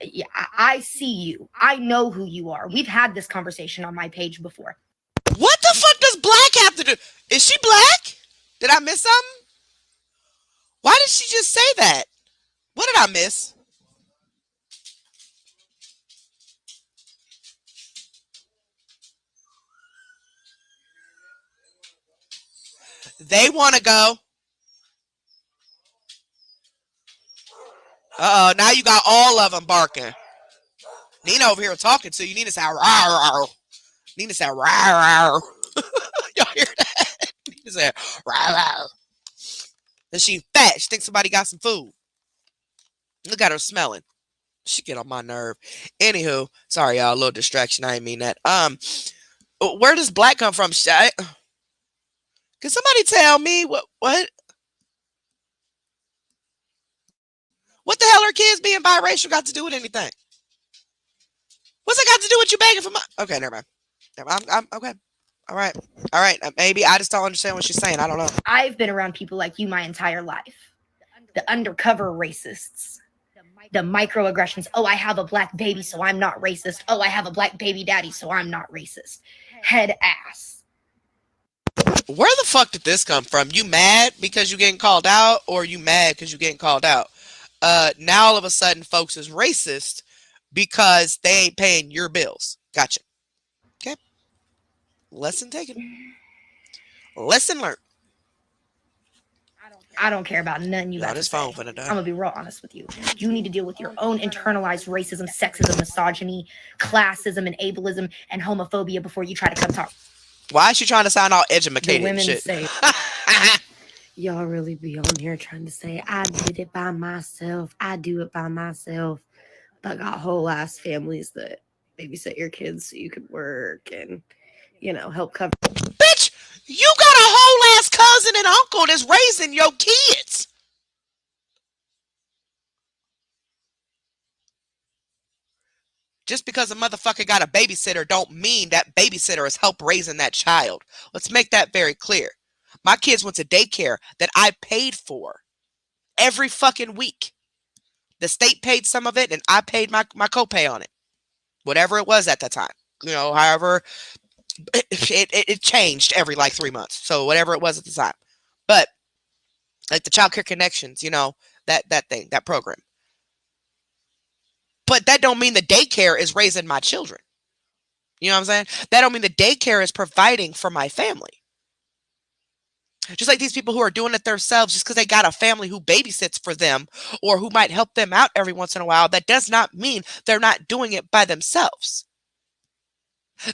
J: Yeah, I see you. I know who you are. We've had this conversation on my page before.
A: What the fuck does black have to do? Is she black? Did I miss something? Why did she just say that? What did I miss? They want to go. Uh-oh, now you got all of them barking. Nina over here talking to you. Nina said, "Rawr, rawr." Nina said, "Rawr, rawr." Y'all hear that? Nina said, "Rawr, rawr." And she fat. She thinks somebody got some food. Look at her smelling. She get on my nerve. Anywho, sorry y'all, a little distraction. I didn't mean that. Where does black come from? Can somebody tell me what the hell are kids being biracial got to do with anything? What's it got to do with you begging for money? Okay, never mind. I'm okay. All right. Maybe I just don't understand what she's saying. I don't know.
J: I've been around people like you my entire life. The undercover racists. The microaggressions. Oh, I have a black baby, so I'm not racist. Oh, I have a black baby daddy, so I'm not racist. Head ass.
A: Where the fuck did this come from? You mad because you getting called out, or you mad because you getting called out? Now all of a sudden folks is racist because they ain't paying your bills. Gotcha. Okay. Lesson taken. Lesson learned.
J: I don't care about nothing you
A: Y'all,
J: got to
A: this
J: say.
A: phone finna die.
J: I'm gonna be real honest with you. You need to deal with your own internalized racism, sexism, misogyny, classism, and ableism and homophobia before you try to come talk.
A: Why is she trying to sound all
J: The
A: educated and
J: women
A: shit?
J: say,
H: Y'all really be on here trying to say, I did it by myself. I do it by myself. But got whole ass families that babysit your kids so you could work and, help cover.
A: Bitch, you got a whole ass cousin and uncle that's raising your kids. Just because a motherfucker got a babysitter don't mean that babysitter is help raising that child. Let's make that very clear. My kids went to daycare that I paid for every fucking week. The state paid some of it and I paid my copay on it. Whatever it was at that time. However, it changed every like 3 months. So whatever it was at the time. But like the Child Care Connections, that thing, that program. But that don't mean the daycare is raising my children. You know what I'm saying? That don't mean the daycare is providing for my family. Just like these people who are doing it themselves just because they got a family who babysits for them or who might help them out every once in a while, that does not mean they're not doing it by themselves.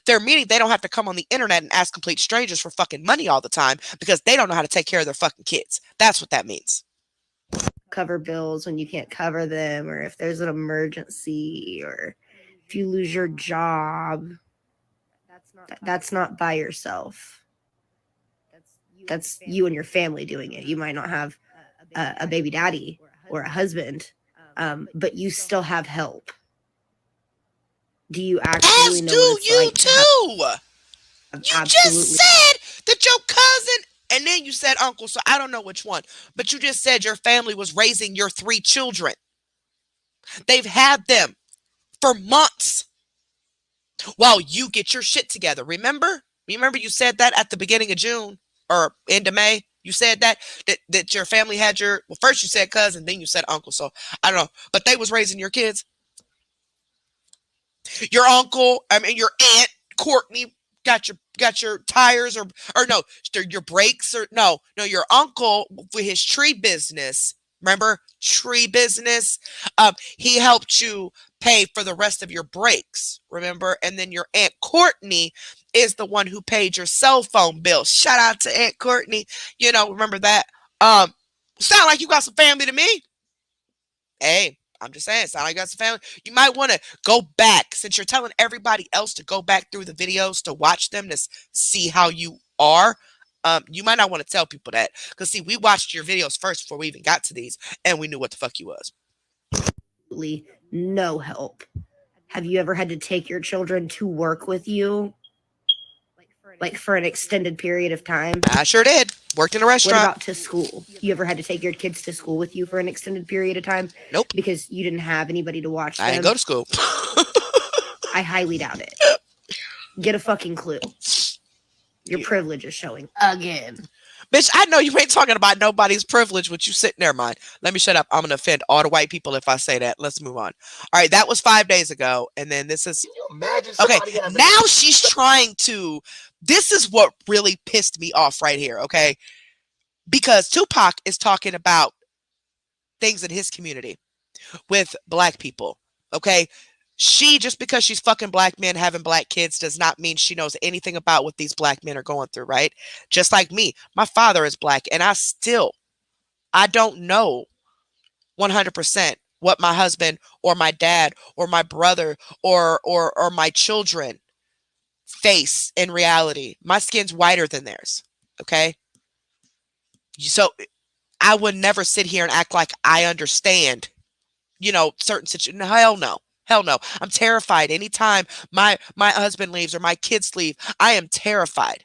A: They're meaning they don't have to come on the internet and ask complete strangers for fucking money all the time because they don't know how to take care of their fucking kids. That's what that means.
H: Cover bills when you can't cover them, or if there's an emergency, or if you lose your job. That's not by yourself. That's you and your family doing it. You might not have a baby daddy or a husband, but you still have help. Do you actually
A: As
H: know
A: do
H: what it's
A: you
H: like to
A: too.
H: have
A: You just
H: absolutely?
A: said that your cousin, and then you said uncle, so I don't know which one, but you just said your family was raising your 3 children. They've had them for months while you get your shit together. Remember? Remember you said that at the beginning of June or end of May? You said that your family had your, well, first you said cousin, then you said uncle. So I don't know, but they was raising your kids. Your uncle, I mean your aunt Courtney got your tires or no, your brakes or no, your uncle for his tree business. Remember tree business? He helped you pay for the rest of your brakes. Remember? And then your aunt Courtney is the one who paid your cell phone bill. Shout out to Aunt Courtney. Remember that? Sound like you got some family to me. Hey, I'm just saying, sound like you got some family. You might want to go back, since you're telling everybody else to go back through the videos to watch them to see how you are. You might not want to tell people that, because see, we watched your videos first before we even got to these, and we knew what the fuck you was.
H: No help. Have you ever had to take your children to work with you, like for an extended period of time?
A: I sure did. Worked in a
H: What
A: restaurant.
H: about to school? You ever had to take your kids to school with you for an extended period of time?
A: Nope.
H: Because you didn't have anybody to watch them?
A: I didn't go to school.
H: I highly doubt it. Get a fucking clue. Your privilege is showing again.
A: Bitch, I know you ain't talking about nobody's privilege with you sitting there, mine. Let me shut up. I'm going to offend all the white people if I say that. Let's move on. All right, that was 5 days ago. And then this is... Okay, now she's trying to... This is what really pissed me off right here, okay? Because Tupac is talking about things in his community with black people, okay? She, just because she's fucking black men having black kids does not mean she knows anything about what these black men are going through, right? Just like me. My father is black, and I don't know 100% what my husband or my dad or my brother or my children face in reality. My skin's whiter than theirs, okay? So I would never sit here and act like I understand, certain situations. Hell no. Hell no. I'm terrified. Anytime my husband leaves or my kids leave, I am terrified.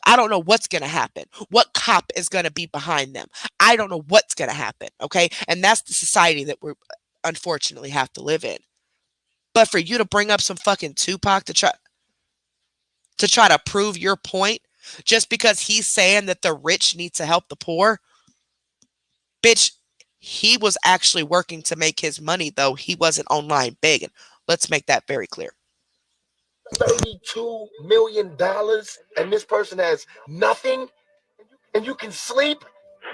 A: I don't know what's going to happen. What cop is going to be behind them? I don't know what's going to happen. Okay. And that's the society that we unfortunately have to live in. But for you to bring up some fucking Tupac to try to prove your point just because he's saying that the rich need to help the poor, bitch, he was actually working to make his money, though. He wasn't online begging. Let's make that very clear.
K: $32 million and this person has nothing, and you can sleep?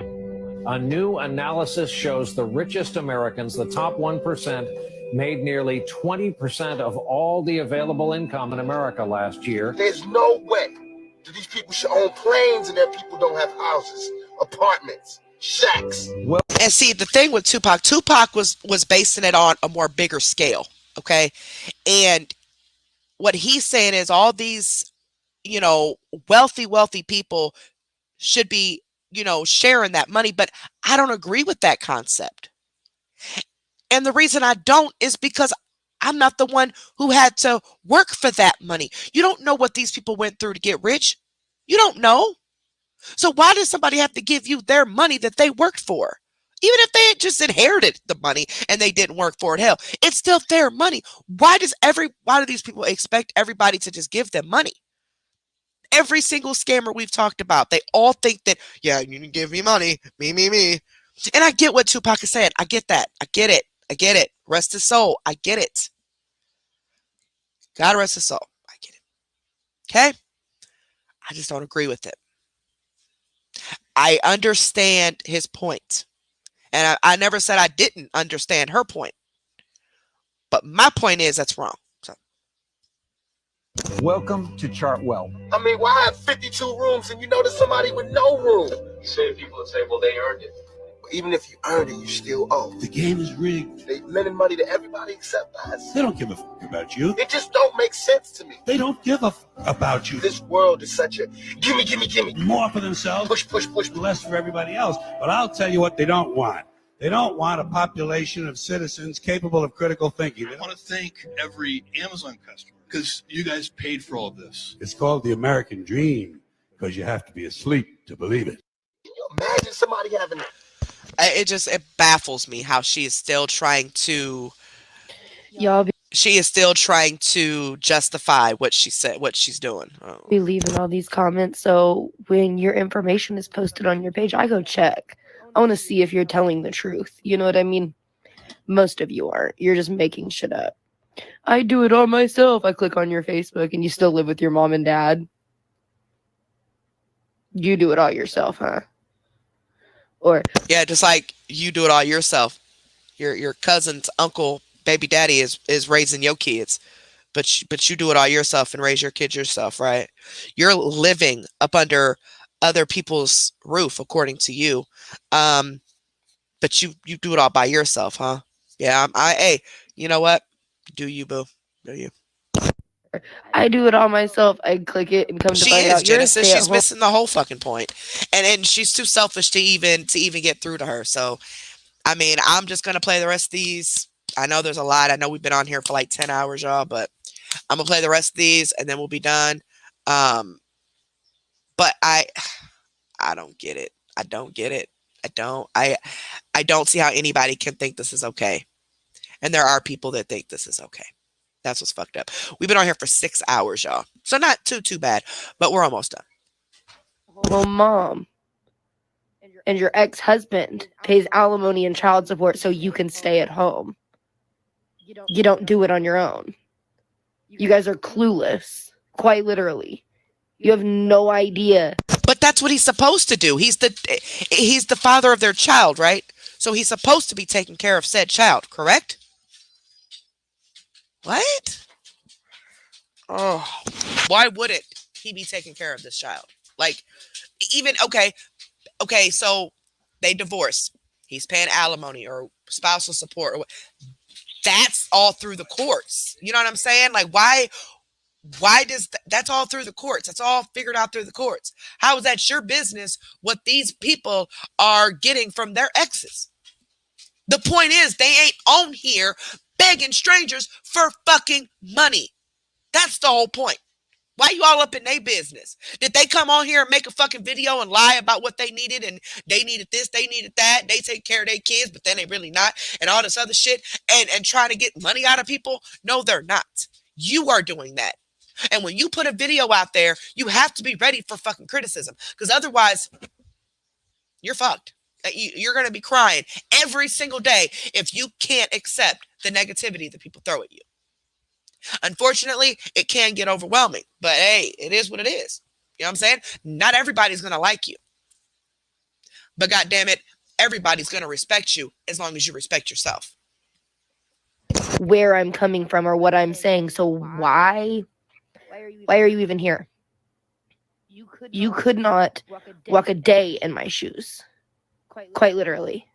L: A new analysis shows the richest Americans, the top 1%, made nearly 20% of all the available income in America last year.
K: There's no way that these people should own planes and their people don't have houses, apartments, shacks.
L: Well,
A: and see, the thing with Tupac was basing it on a more bigger scale, okay? And what he's saying is all these, wealthy people should be, sharing that money, but I don't agree with that concept. And the reason I don't is because I'm not the one who had to work for that money. You don't know what these people went through to get rich. You don't know. So why does somebody have to give you their money that they worked for? Even if they had just inherited the money and they didn't work for it, hell, it's still their money. Why do these people expect everybody to just give them money? Every single scammer we've talked about, they all think that, yeah, you can give me money, me. And I get what Tupac is saying. I get that. I get it. Rest his soul. I get it. God rest his soul. I get it. Okay? I just don't agree with it. I understand his point. And I never said I didn't understand her point. But my point is that's wrong. So.
L: Welcome to Chartwell.
K: I mean, why have 52 rooms and you know there's somebody with no room?
M: You say people that say, well, they earned it.
K: But even if you earned it, you still owe.
M: The game is rigged.
K: They lending money to everybody except us.
M: They don't give a fuck about you.
K: It just don't make sense to me.
M: They don't give a fuck about you.
K: This world is such a gimme, gimme, gimme.
M: More for themselves,
K: push, push, push,
M: less for everybody else. But I'll tell you what they don't want. They don't want a population of citizens capable of critical thinking.
N: I want to thank every Amazon customer because you guys paid for all of this.
M: It's called the American dream because you have to be asleep to believe it.
K: Can you imagine somebody having...
A: It baffles me how she is still trying to...
H: Y'all
A: She is still trying to justify what she said, what she's doing.
H: be leaving all these comments, so when your information is posted on your page, I go check. I want to see if you're telling the truth. You know what I mean? Most of you aren't. You're just making shit up. I do it all myself. I click on your Facebook and you still live with your mom and dad. You do it all yourself, huh? Or
A: yeah, just like you do it all yourself. Your cousin's uncle, baby daddy is raising your kids. But you do it all yourself and raise your kids yourself, right? You're living up under other people's roof, according to you. But you do it all by yourself, huh? Yeah, hey, you know what? Do you, boo? Do you?
H: I do it all myself. I click it and come to find out
A: Genesis. She's missing the whole fucking point. And she's too selfish to even get through to her. So, I mean, I'm just gonna play the rest of these. I know there's a lot. I know we've been on here for like 10 hours, y'all, but I'm gonna play the rest of these and then we'll be done. But I don't get it. I don't get it. I don't see how anybody can think this is okay. And there are people that think this is okay. That's what's fucked up. We've been on here for 6 hours, y'all. So not too bad, but we're almost done.
H: Well, mom and your ex-husband pays alimony and child support so you can stay at home. You don't do it on your own. You guys are clueless, quite literally. You have no idea.
A: But that's what he's supposed to do. He's the father of their child, right? So he's supposed to be taking care of said child, correct? What? Oh, why wouldn't he be taking care of this child? Like, even, okay, so they divorce. He's paying alimony or spousal support. Or that's all through the courts. You know what I'm saying? Like, why does that's all through the courts? That's all figured out through the courts. How is that your business what these people are getting from their exes? The point is, they ain't on here begging strangers for fucking money. That's the whole point. Why you all up in their business? Did they come on here and make a fucking video and lie about what they needed and they needed this, they needed that, they take care of their kids, but then they really not, and all this other shit, and trying to get money out of people? No, they're not. You are doing that. And when you put a video out there, you have to be ready for fucking criticism, because otherwise, you're fucked. You're going to be crying every single day if you can't accept the negativity that people throw at you. Unfortunately, it can get overwhelming, but hey, it is what it is. You know what I'm saying? Not everybody's going to like you. But God damn it, everybody's going to respect you as long as you respect yourself.
H: Where I'm coming from or what I'm saying. So why are you even here? You could not walk a day in my shoes. Quite literally.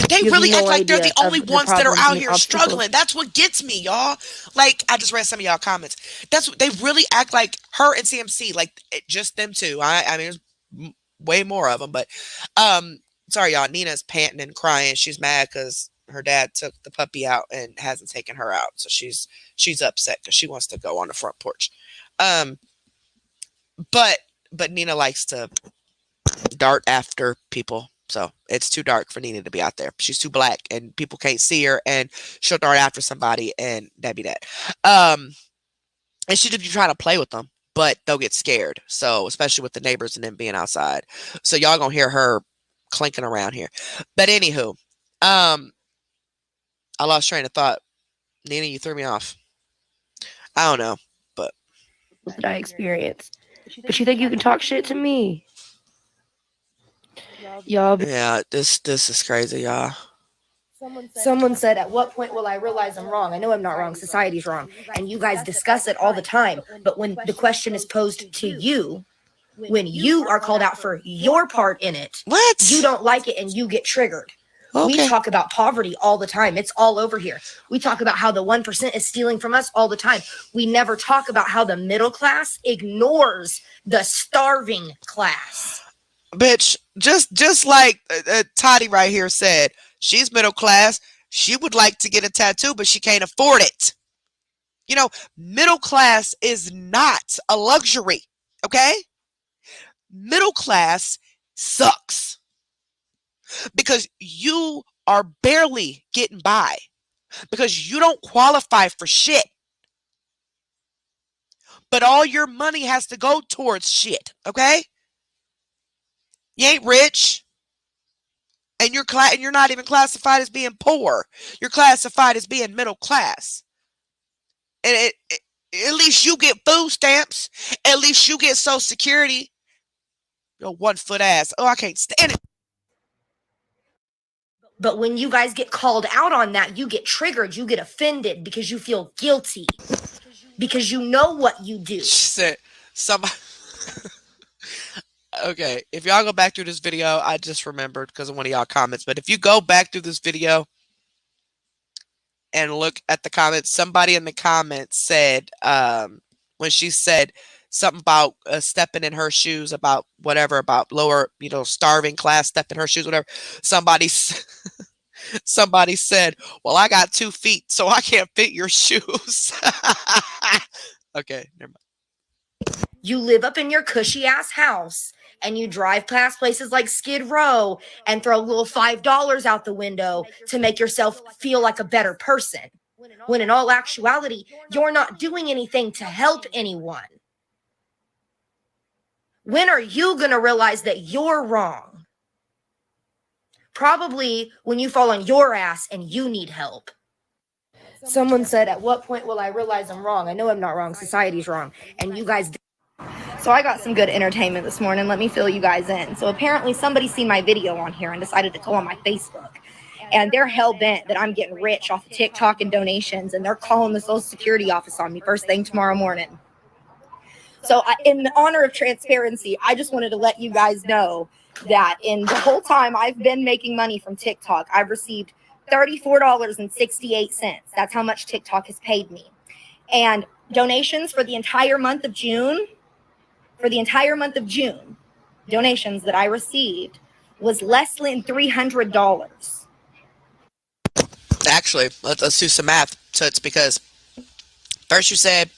A: They really act like they're the only ones that are out here struggling. That's what gets me, y'all. Like, I just read some of y'all comments. That's what they really act like. Her and CMC, like just them two. I mean, there's way more of them, but sorry, y'all. Nina's panting and crying. She's mad because her dad took the puppy out and hasn't taken her out, so she's upset because she wants to go on the front porch. But Nina likes to dart after people. So it's too dark for Nina to be out there. She's too black and people can't see her, and she'll dart after somebody, and that'd be that. And she did try to play with them, but they'll get scared. So especially with the neighbors and them being outside. So y'all gonna hear her clinking around here. But anywho, I lost train of thought. Nina, you threw me off. I don't know, but
H: that I experienced. But you think you can talk shit to me? Y'all.
A: Yeah, this is crazy, y'all.
J: Someone said, at what point will I realize I'm wrong? I know I'm not wrong. Society's wrong. And you guys discuss it all the time. But when the question is posed to you, When you are called out for your part in it,
A: What?
J: you don't like it and you get triggered. We
A: Okay.
J: talk about poverty all the time. It's all over here. We talk about how the 1% is stealing from us all the time. We never talk about how the middle class ignores the starving class.
A: Bitch, just like Toddy right here said, she's middle class. She would like to get a tattoo, but she can't afford it. You know, middle class is not a luxury, okay? Middle class sucks because you are barely getting by because you don't qualify for shit. But all your money has to go towards shit, okay? You ain't rich. And you're not even classified as being poor. You're classified as being middle class. And at least you get food stamps. At least you get Social Security. Your 1 foot ass. Oh, I can't stand it.
J: But when you guys get called out on that, you get triggered, you get offended because you feel guilty. Because you know what you do.
A: She said, somebody. Okay, if y'all go back through this video, I just remembered because of one of y'all comments. But if you go back through this video and look at the comments, somebody in the comments said, when she said something about stepping in her shoes, about whatever, about lower, starving class, step in her shoes, whatever. Somebody said, well, I got 2 feet, so I can't fit your shoes. Okay, never mind.
J: You live up in your cushy ass house and you drive past places like Skid Row and throw a little $5 out the window to make yourself feel like a better person. When in all actuality, you're not doing anything to help anyone. When are you going to realize that you're wrong? Probably when you fall on your ass and you need help. Someone said, at what point will I realize I'm wrong? I know I'm not wrong. Society's wrong. And you guys... So I got some good entertainment this morning. Let me fill you guys in. So apparently somebody seen my video on here and decided to go on my Facebook. And they're hell-bent that I'm getting rich off of TikTok and donations. And they're calling the Social Security office on me first thing tomorrow morning. So in the honor of transparency, I just wanted to let you guys know that in the whole time I've been making money from TikTok, I've received $34.68. That's how much TikTok has paid me. And donations for the entire month of June, donations that I received was less than $300.
A: Actually, let's do some math. So it's because first you said,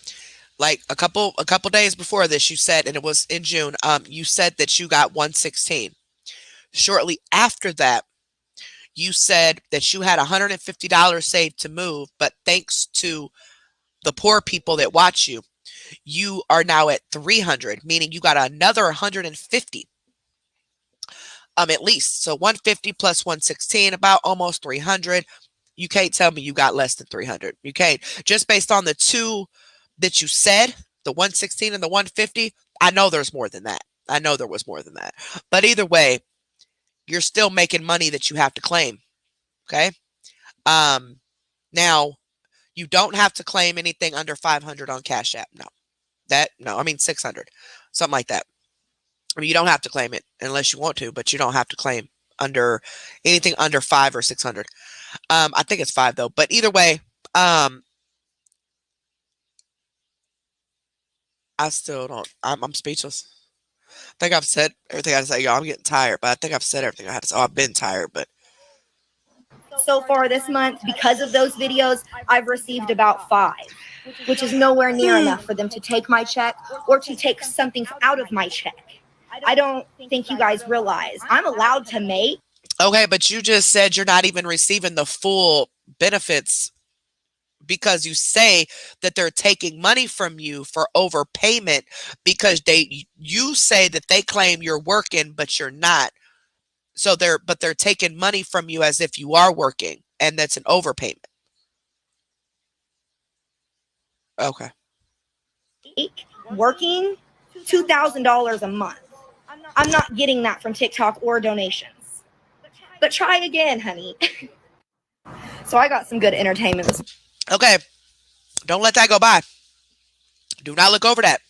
A: like a couple days before this, you said, and it was in June, you said that you got 116. Shortly after that, you said that you had $150 saved to move, but thanks to the poor people that watch you, you are now at 300, meaning you got another 150. At least. So 150 plus 116, about almost 300. You can't tell me you got less than 300. You can't. Just based on the two that you said, the 116 and the 150, I know there's more than that. I know there was more than that. But either way, you're still making money that you have to claim. Okay? Now, you don't have to claim anything under 500 on Cash App. No, I mean 600. Something like that. I mean, you don't have to claim it unless you want to, but you don't have to claim under anything under 5 or 600. I think it's 5 though. But either way, I still don't. I'm speechless. I think I've said everything I had to say. Y'all, I'm getting tired, but I think I've said everything I had to say. Oh, I've been tired, but
J: So far this month, because of those videos, I've received about 5, which is nowhere near enough for them to take my check or to take something out of my check. I don't think you guys realize I'm allowed to make.
A: Okay, but you just said you're not even receiving the full benefits because you say that they're taking money from you for overpayment because you say that they claim you're working, but you're not. So they're taking money from you as if you are working, and that's an overpayment. Okay.
J: Working $2,000 a month. I'm not getting that from TikTok or donations. But try again, honey. So I got some good entertainment.
A: Okay. Don't let that go by. Do not look over that.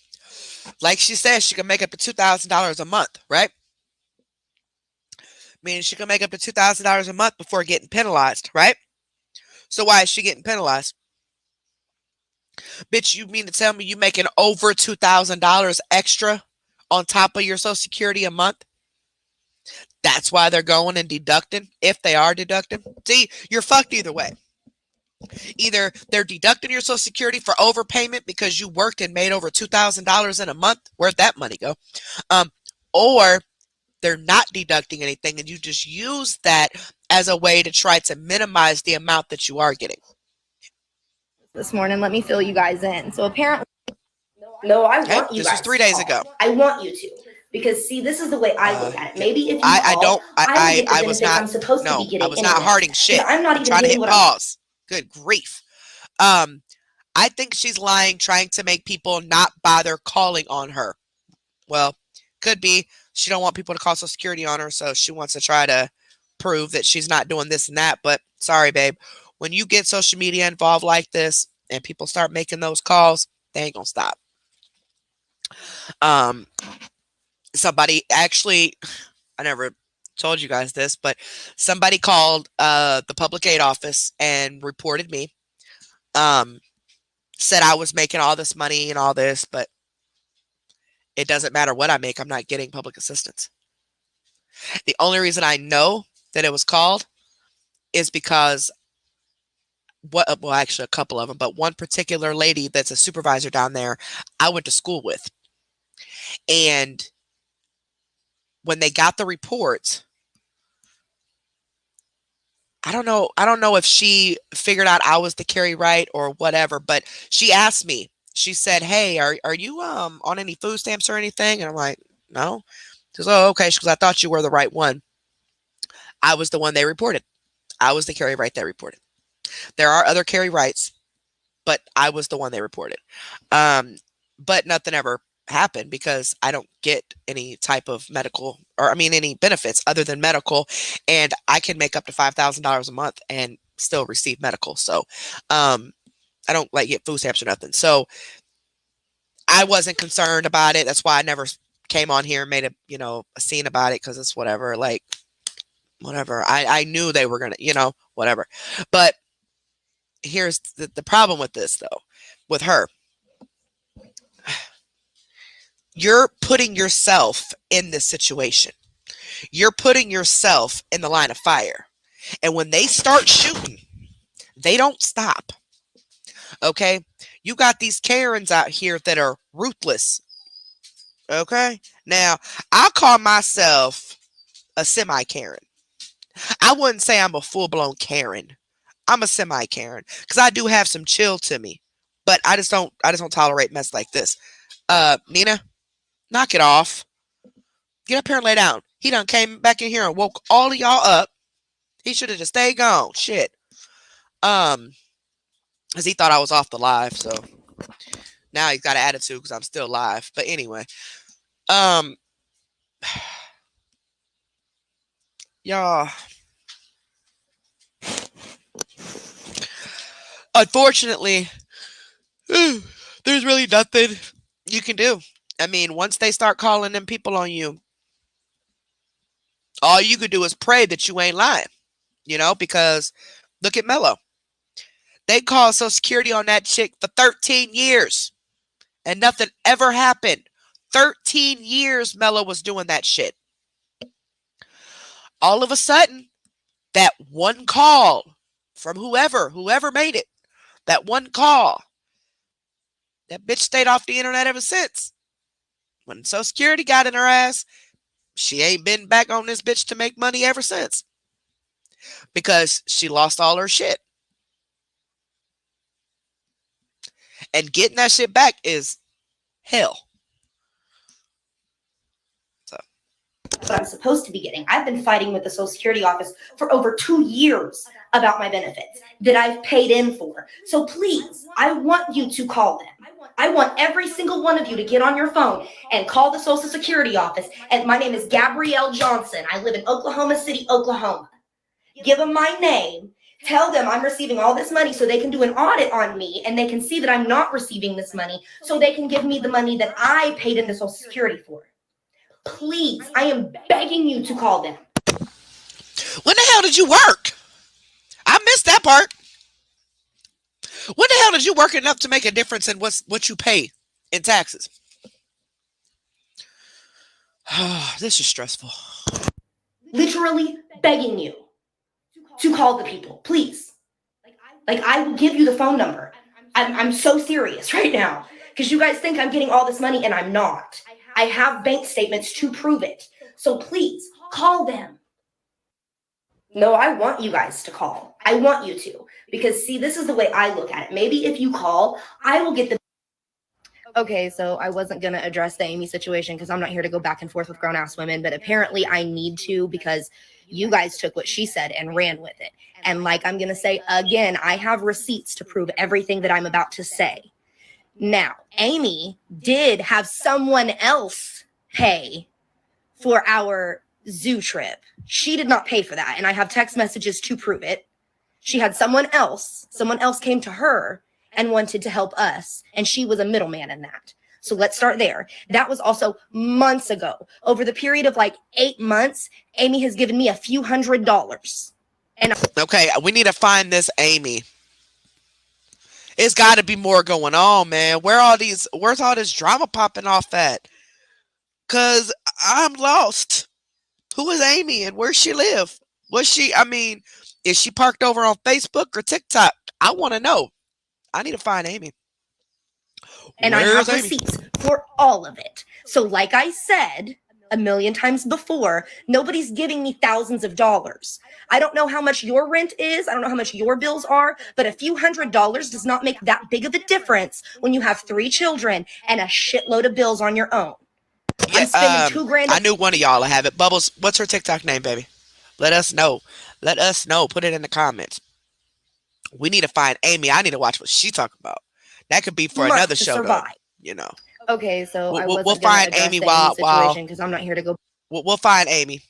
A: Like she said, she can make up to $2,000 a month, right? Meaning she can make up to $2,000 a month before getting penalized, right? So why is she getting penalized? Bitch, you mean to tell me you making over $2,000 extra on top of your Social Security a month? That's why they're going and deducting, if they are deducting. See, you're fucked either way. Either they're deducting your Social Security for overpayment because you worked and made over $2,000 in a month. Where'd that money go? Or they're not deducting anything and you just use that as a way to try to minimize the amount that you are getting.
F: This morning, let me fill you guys in. So apparently,
J: No, I
A: Okay,
J: want you
A: this was
J: guys
A: 3
J: to
A: days
J: call.
A: ago.
J: I want you to. Because see, this is the way I look at it. Maybe if you
A: I
J: call,
A: don't.
J: I will get the
A: I was
J: benefits
A: not.
J: I'm supposed to be
A: No, I
J: getting
A: was not
J: anyway.
A: hearting shit.
J: Because I'm not
A: I'm
J: even
A: trying to
J: doing
A: hit
J: what I'm.
A: pause. Good grief. I think she's lying, trying to make people not bother calling on her. Well, could be she don't want people to call Social Security on her, so she wants to try to prove that she's not doing this and that. But sorry, babe, when you get social media involved like this and people start making those calls, they ain't gonna stop. Somebody actually, I never told you guys this, but somebody called the public aid office and reported me. Said I was making all this money and all this, but it doesn't matter what I make, I'm not getting public assistance. The only reason I know that it was called is because well, actually a couple of them, but one particular lady that's a supervisor down there, I went to school with. And when they got the report, I don't know if she figured out I was the Carrie Wright or whatever, but she asked me. She said, "Hey, are you on any food stamps or anything?" And I'm like, "No." She goes, "Oh, okay." She goes, "I thought you were the right one." I was the one they reported. I was the Carrie Wright they reported. There are other Carrie Wrights, but I was the one they reported. But nothing ever happened because I don't get any type of medical or any benefits other than medical, and I can make up to $5,000 a month and still receive medical. So I don't get food stamps or nothing. So I wasn't concerned about it. That's why I never came on here and made a scene about it, because it's whatever. Whatever. I knew they were gonna, whatever. But here's the problem with this though, with her. You're putting yourself in this situation. You're putting yourself in the line of fire. And when they start shooting, they don't stop. Okay? You got these Karens out here that are ruthless. Okay? Now, I'll call myself a semi-Karen. I wouldn't say I'm a full-blown Karen. I'm a semi-Karen because I do have some chill to me. But I just don't tolerate mess like this. Nina, knock it off. Get up here and lay down. He done came back in here and woke all of y'all up. He should have just stayed gone. Shit. Because he thought I was off the live, so now he's got an attitude because I'm still live. But anyway, y'all. Unfortunately, there's really nothing you can do. Once they start calling them people on you, all you could do is pray that you ain't lying, because look at Mello. They called Social Security on that chick for 13 years and nothing ever happened. 13 years Mello was doing that shit. All of a sudden, that one call from whoever made it, that one call, that bitch stayed off the internet ever since. When Social Security got in her ass, she ain't been back on this bitch to make money ever since. Because she lost all her shit. And getting that shit back is hell.
J: What I'm supposed to be getting. I've been fighting with the Social Security office for over 2 years about my benefits that I've paid in for. So please, I want you to call them. I want every single one of you to get on your phone and call the Social Security office. And my name is Gabrielle Johnson. I live in Oklahoma City, Oklahoma. Give them my name. Tell them I'm receiving all this money so they can do an audit on me and they can see that I'm not receiving this money so they can give me the money that I paid into Social Security for. Please, I am begging you to call them.
A: When the hell did you work? I missed that part. When the hell did you work enough to make a difference in what you pay in taxes? This is stressful.
J: Literally begging you to call the people, please. Like, I will give you the phone number. I'm so serious right now because you guys think I'm getting all this money and I'm not. I have bank statements to prove it. So please call them. No, I want you guys to call. I want you to. Because, see, this is the way I look at it. Maybe if you call, I will get the. Okay, so I wasn't going to address the Amy situation because I'm not here to go back and forth with grown ass women, but apparently I need to because you guys took what she said and ran with it. And like I'm going to say again, I have receipts to prove everything that I'm about to say. Now, Amy did have someone else pay for our zoo trip. She did not pay for that. And I have text messages to prove it. She had someone else came to her and wanted to help us. And she was a middleman in that. So let's start there. That was also months ago. Over the period of like 8 months, Amy has given me a few $100s. And
A: okay, we need to find this Amy. It's got to be more going on, man. Where's all this drama popping off at? Cause I'm lost. Who is Amy and where she live? Is she parked over on Facebook or TikTok? I want to know. I need to find Amy.
J: And
A: Where's
J: I have
A: Amy?
J: receipts for all of it. So like I said a million times before, nobody's giving me thousands of dollars. I don't know how much your rent is. I don't know how much your bills are, but a few $100 does not make that big of a difference when you have 3 children and a shitload of bills on your own.
A: Yeah,
J: I'm spending $2,000.
A: I knew one of y'all will have it. Bubbles, what's her TikTok name, baby? Let us know. Let us know. Put it in the comments. We need to find Amy. I need to watch what she talking about. That could be for another show, though. You know.
J: Okay, so
A: we'll find Amy while
J: because I'm not here to go.
A: We'll find Amy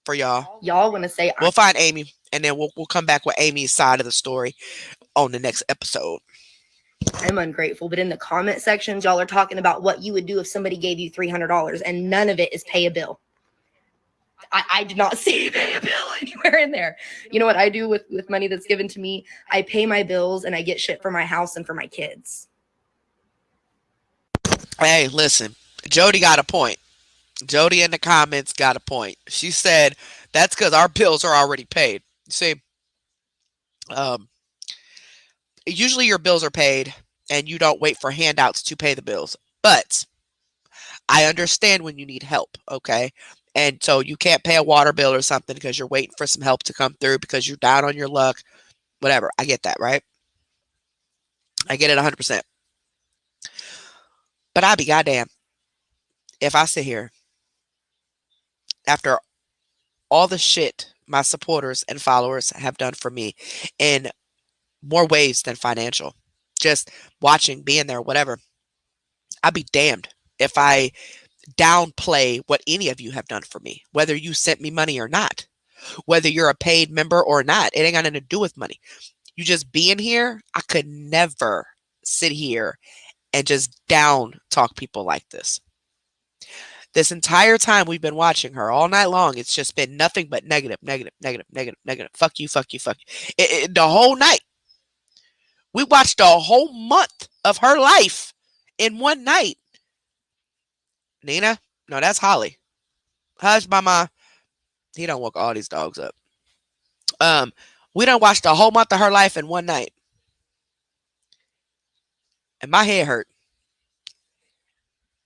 A: for y'all.
J: Y'all want to say
A: we'll find Amy, and then we'll come back with Amy's side of the story on the next episode.
J: I'm ungrateful, but in the comment sections, y'all are talking about what you would do if somebody gave you $300, and none of it is pay a bill. I did not see pay a bill anywhere in there. You know what I do with money that's given to me? I pay my bills and I get shit for my house and for my kids.
A: Hey, listen, Jody got a point. Jody in the comments got a point. She said that's because our bills are already paid. You see, usually your bills are paid and you don't wait for handouts to pay the bills. But I understand when you need help, okay? And so you can't pay a water bill or something because you're waiting for some help to come through because you're down on your luck. Whatever. I get that, right? I get it 100%. But I'd be goddamn if I sit here after all the shit my supporters and followers have done for me in more ways than financial, just watching, being there, whatever. I'd be damned if I downplay what any of you have done for me, whether you sent me money or not, whether you're a paid member or not. It ain't got nothing to do with money. You just being here, I could never sit here and just down talk people like this. This entire time we've been watching her all night long, it's just been nothing but negative, negative, negative, negative, negative. Fuck you, fuck you, fuck you. The whole night. We watched a whole month of her life in one night. Nina? No, that's Holly. Hush, mama. He don't woke all these dogs up. We done watched a whole month of her life in one night. And my head hurt.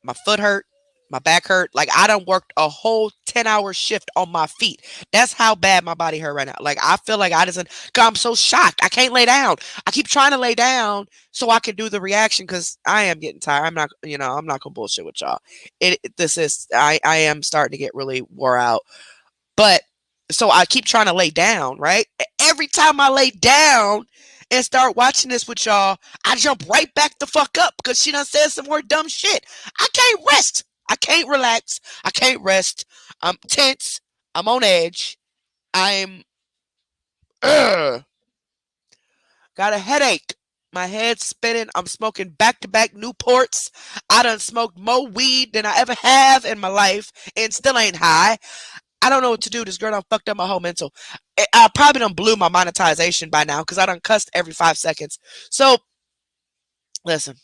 A: My foot hurt. My back hurt. Like, I done worked a whole 10-hour shift on my feet. That's how bad my body hurt right now. Like, I feel like I'm so shocked. I can't lay down. I keep trying to lay down so I can do the reaction because I am getting tired. I'm not gonna bullshit with y'all. I am starting to get really wore out. But so I keep trying to lay down, right? Every time I lay down and start watching this with y'all, I jump right back the fuck up because she done said some more dumb shit. I can't rest. I can't relax. I can't rest. I'm tense. I'm on edge. I'm Got a headache. My head's spinning. I'm smoking back-to-back Newports. I done smoked more weed than I ever have in my life and still ain't high. I don't know what to do. This girl done fucked up my whole mental. I probably done blew my monetization by now because I done cussed every 5 seconds. So, listen,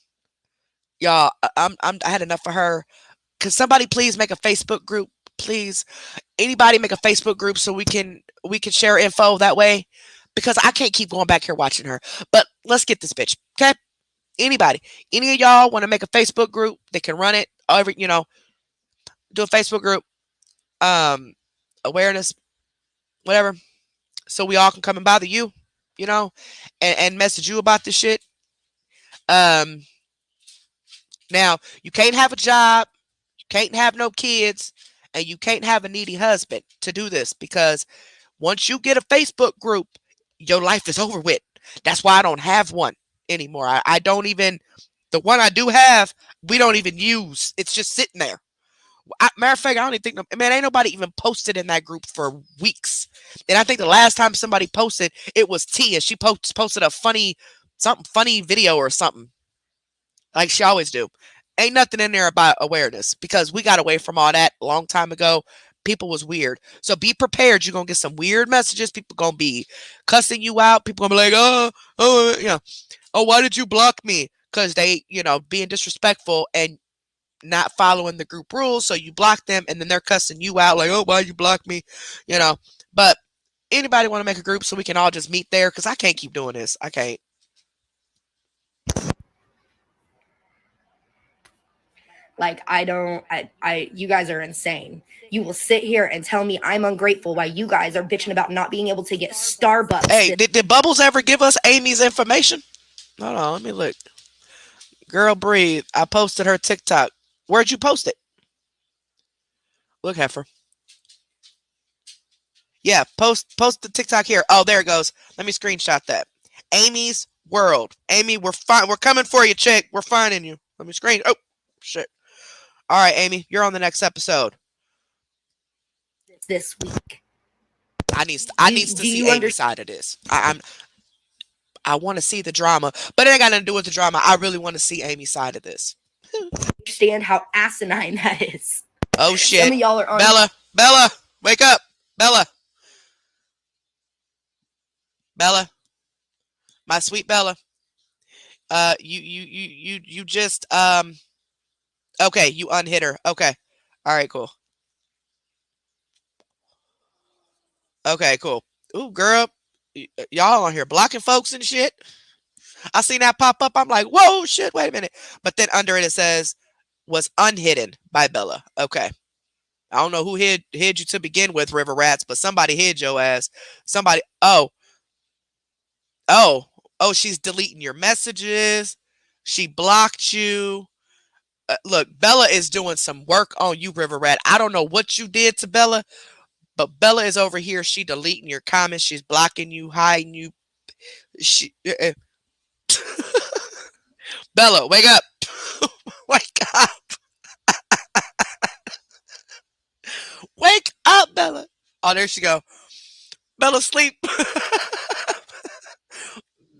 A: y'all, I had enough for her. Can somebody please make a Facebook group? Please, anybody make a Facebook group so we can share info that way, because I can't keep going back here watching her. But let's get this bitch, okay? Anybody, any of y'all want to make a Facebook group? They can run it. Do a Facebook group, awareness, whatever, so we all can come and bother you, you know, and message you about this shit. Um, Now you can't have a job, you can't have no kids, and you can't have a needy husband to do this, because once you get a Facebook group, your life is over with. That's why I don't have one anymore. I don't even, the one I do have, we don't even use. It's just sitting there. Matter of fact, I don't even think, man, ain't nobody even posted in that group for weeks. And I think the last time somebody posted, it was Tia. She posted a something funny video or something, like she always do. Ain't nothing in there about awareness, because we got away from all that a long time ago. People was weird. So be prepared. You're going to get some weird messages. People going to be cussing you out. People going to be like, oh, why did you block me? Because they, being disrespectful and not following the group rules. So you block them, and then they're cussing you out like, oh, why you block me? But anybody want to make a group so we can all just meet there? Because I can't keep doing this. I can't.
J: Like, you guys are insane. You will sit here and tell me I'm ungrateful while you guys are bitching about not being able to get Starbucks.
A: Hey, did Bubbles ever give us Amy's information? Hold on, let me look. Girl, breathe. I posted her TikTok. Where'd you post it? Look, Heifer. Yeah, post the TikTok here. Oh, there it goes. Let me screenshot that. Amy's World. Amy, we're fine. We're coming for you, chick. We're finding you. Let me screen. Oh, shit. All right, Amy, you're on the next episode.
J: This week.
A: I need to see Amy's side of this. I want to see the drama, but it ain't got nothing to do with the drama. I really want to see Amy's side of this.
J: Understand how asinine that is.
A: Oh shit.
J: Some of y'all are on
A: Bella, wake up. Bella, my sweet Bella. You just okay, you unhit her. Okay. All right, cool. Okay, cool. Ooh, girl, y'all on here blocking folks and shit. I seen that pop up. I'm like, whoa, shit, wait a minute. But then under it says was unhidden by Bella. Okay. I don't know who hid you to begin with, River Rats, but somebody hid your ass. Somebody. Oh, she's deleting your messages. She blocked you. Look, Bella is doing some work on you, River Rat. I don't know what you did to Bella, but Bella is over here. She deleting your comments. She's blocking you, hiding you. Bella, wake up. Wake up. Wake up, Bella. Oh, there she go. Bella, sleep.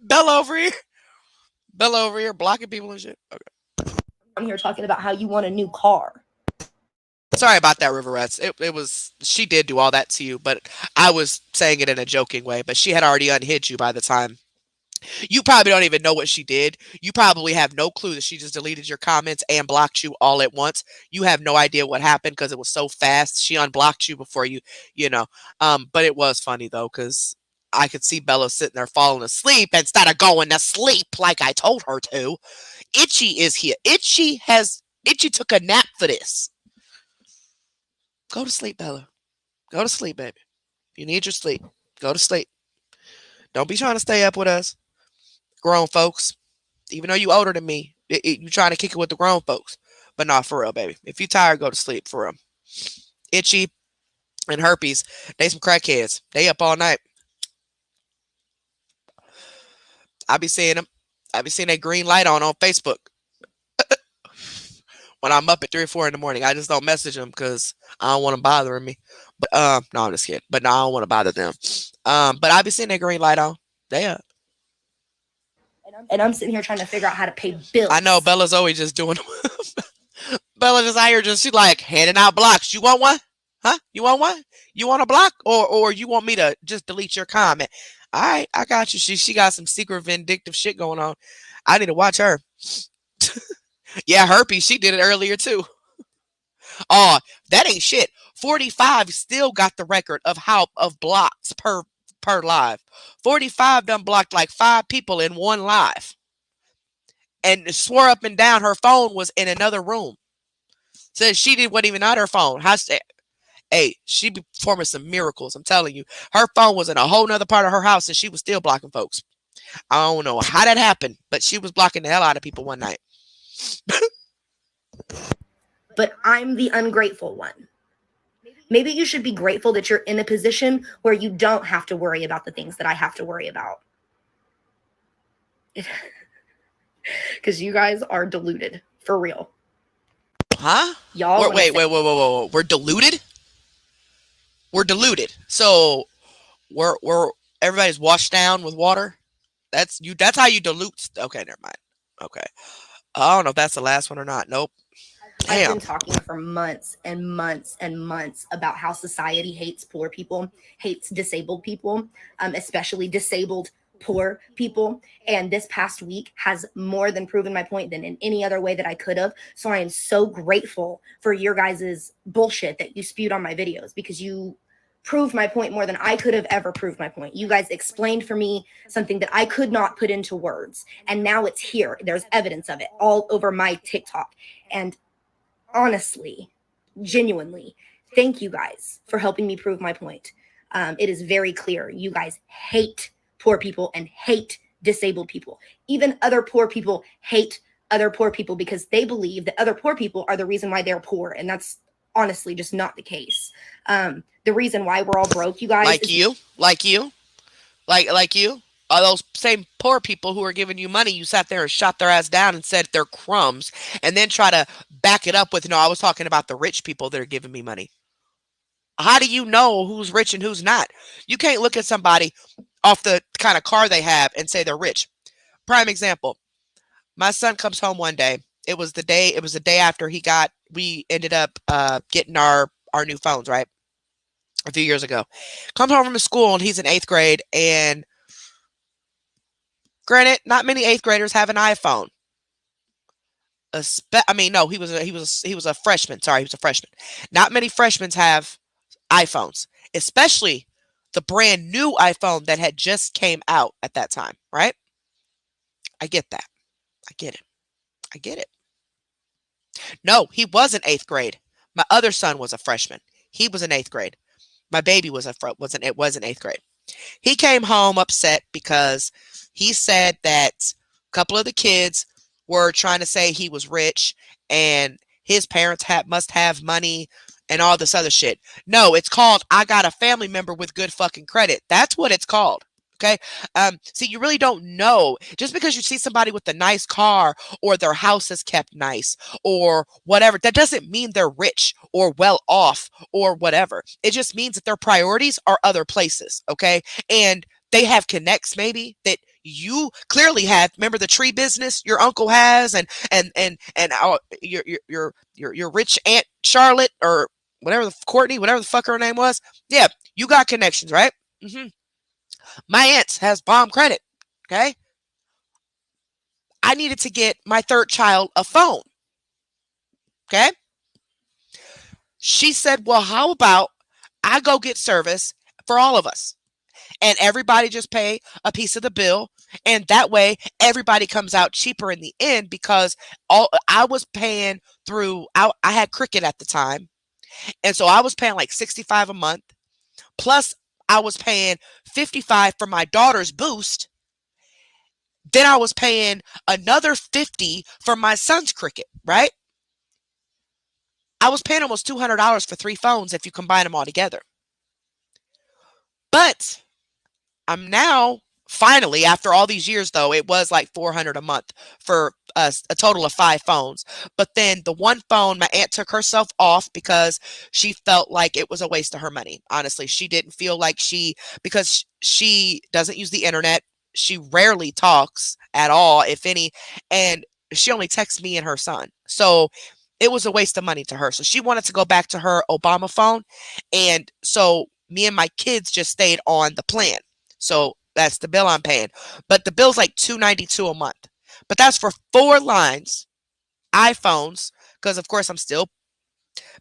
A: Bella over here. Bella over here blocking people and shit. Okay.
J: I'm here talking about how you want a new car.
A: Sorry about that, River Rats. It was, she did do all that to you, but I was saying it in a joking way. But she had already unhid you by the time. You probably don't even know what she did. You probably have no clue that she just deleted your comments and blocked you all at once. You have no idea what happened because it was so fast. She unblocked you before but it was funny though, because I could see Bella sitting there falling asleep instead of going to sleep like I told her to. Itchy is here. Itchy took a nap for this. Go to sleep, Bella. Go to sleep, baby. You need your sleep. Go to sleep. Don't be trying to stay up with us. Grown folks, even though you older than me, you trying to kick it with the grown folks. But not for real, baby. If you tired, go to sleep for real. Itchy and herpes, they some crackheads. They up all night. I be seeing them. I be seeing that green light on Facebook. When I'm up at 3 or 4 in the morning, I just don't message them because I don't want them bothering me. But no, I'm just kidding. But no, I don't want to bother them. But I be seeing that green light on. They up.
J: And I'm sitting here trying to figure out how to pay bills.
A: I know Bella's always just doing. Bella just out here just she like handing out blocks. You want one? Huh? You want one? You want a block, or you want me to just delete your comment? All right, I got you. She got some secret vindictive shit going on. I need to watch her. Yeah, herpes. She did it earlier too. Oh, that ain't shit. 45 still got the record of blocks per live. 45 done blocked like 5 people in one live. And swore up and down her phone was in another room. Said she wasn't even on her phone. Hey, she be performing some miracles. I'm telling you. Her phone was in a whole nother part of her house and she was still blocking folks. I don't know how that happened, but she was blocking the hell out of people one night.
J: But I'm the ungrateful one. Maybe you should be grateful that you're in a position where you don't have to worry about the things that I have to worry about. Because you guys are deluded. For real.
A: Huh?
J: Y'all
A: Wait. We're deluded? We're deluded. So we're everybody's washed down with water? That's how you dilute. Okay, never mind. Okay. I don't know if that's the last one or not. Nope.
J: I've
A: Damn.
J: been talking for months and months and months about how society hates poor people, hates disabled people, especially disabled poor people. And this past week has more than proven my point than in any other way that I could have. So I am so grateful for your guys' bullshit that you spewed on my videos, because you proved my point more than I could have ever proved my point. You guys explained for me something that I could not put into words. And now it's here. There's evidence of it all over my TikTok. And honestly, genuinely, thank you guys for helping me prove my point. It is very clear. You guys hate poor people and hate disabled people. Even other poor people hate other poor people because they believe that other poor people are the reason why they're poor. And that's honestly just not the case. The reason why we're all broke, you guys.
A: Like you? Are those same poor people who are giving you money, you sat there and shot their ass down and said they're crumbs, and then try to back it up with, no, I was talking about the rich people that are giving me money. How do you know who's rich and who's not? You can't look at somebody off the kind of car they have and say they're rich. Prime example. My son comes home one day. It was the day after we ended up getting our new phones, right? A few years ago. Comes home from school and he's in 8th grade, and granted, not many 8th graders have an iPhone. He was a freshman. Sorry, he was a freshman. Not many freshmen have iPhones, especially the brand new iPhone that had just came out at that time, right? I get that. I get it. No, he was in 8th grade. My other son was a freshman. He was in 8th grade. My baby was in 8th grade. He came home upset because he said that a couple of the kids were trying to say he was rich and his parents must have money and all this other shit. No, it's called I got a family member with good fucking credit. That's what it's called. Okay. See, you really don't know. Just because you see somebody with a nice car or their house is kept nice or whatever, that doesn't mean they're rich or well off or whatever. It just means that their priorities are other places. Okay. And they have connects maybe that you clearly have. Remember the tree business your uncle has and your rich Aunt Charlotte or whatever, Courtney, whatever the fuck her name was. Yeah. You got connections, right? Mm-hmm. My aunt has bomb credit. Okay. I needed to get my 3rd child a phone. Okay. She said, well, how about I go get service for all of us and everybody just pay a piece of the bill. And that way everybody comes out cheaper in the end, because I was paying I had Cricket at the time. And so I was paying like $65 a month. Plus I was paying $55 for my daughter's Boost. Then I was paying another $50 for my son's Cricket, right? I was paying almost $200 for 3 phones if you combine them all together. But I'm now, finally, after all these years, though, it was like $400 a month for a total of 5 phones. But then the one phone, my aunt took herself off because she felt like it was a waste of her money. Honestly, she didn't feel like because she doesn't use the internet. she rarely talks at all, if any, and she only texts me and her son. So it was a waste of money to her. So she wanted to go back to her Obama phone. And so me and my kids just stayed on the plan. So that's the bill I'm paying. But the bill's like $292 a month. But that's for 4 lines, iPhones, because of course I'm still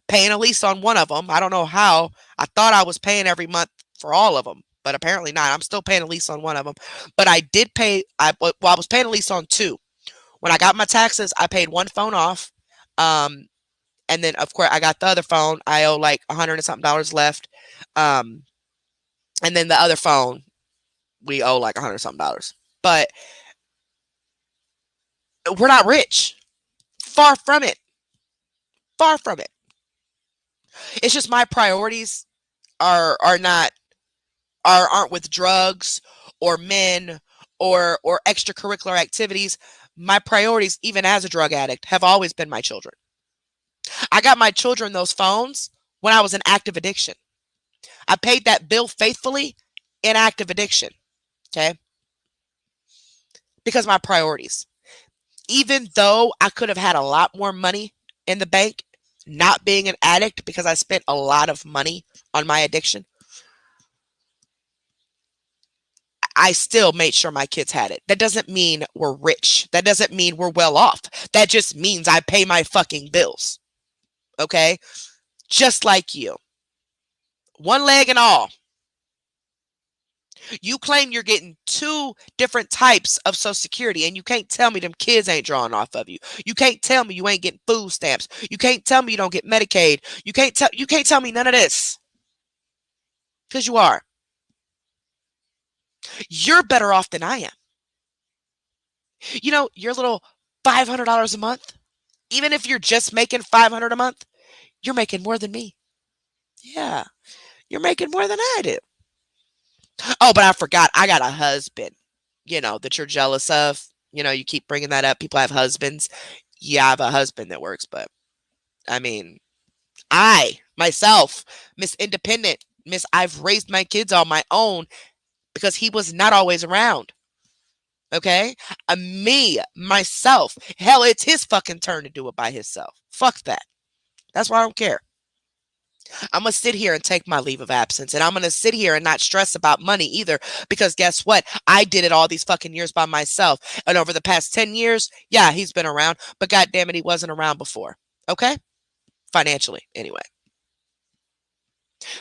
A: paying a lease on one of them. I don't know how. I thought I was paying every month for all of them, but apparently not. I'm still paying a lease on one of them. But I did pay, I was paying a lease on 2. When I got my taxes, I paid one phone off. And then of course I got the other phone. I owe like $100 and something left. Um, and then the other phone, we owe like $100 and something. But we're not rich. Far from it. Far from it. It's just my priorities are not aren't with drugs or men or extracurricular activities. My priorities, even as a drug addict, have always been my children. I got my children those phones when I was in active addiction. I paid that bill faithfully in active addiction. Okay. Because my priorities. Even though I could have had a lot more money in the bank, not being an addict, because I spent a lot of money on my addiction, I still made sure my kids had it. That doesn't mean we're rich. That doesn't mean we're well off. That just means I pay my fucking bills. Okay? Just like you. One leg and all. You claim you're getting 2 different types of Social Security, and you can't tell me them kids ain't drawing off of you. You can't tell me you ain't getting food stamps. You can't tell me you don't get Medicaid. You can't tell me none of this. Because you are. You're better off than I am. You know, your little $500 a month, even if you're just making $500 a month, you're making more than me. Yeah, you're making more than I do. Oh, but I forgot, I got a husband, that you're jealous of. You keep bringing that up. People have husbands. Yeah, I have a husband that works, but I mean, I, myself, Miss Independent, Miss I've raised my kids on my own because he was not always around. Okay? Me, myself. Hell, it's his fucking turn to do it by himself. Fuck that. That's why I don't care. I'm going to sit here and take my leave of absence. And I'm going to sit here and not stress about money either. Because guess what? I did it all these fucking years by myself. And over the past 10 years, yeah, he's been around. But God damn it, he wasn't around before. Okay? Financially, anyway.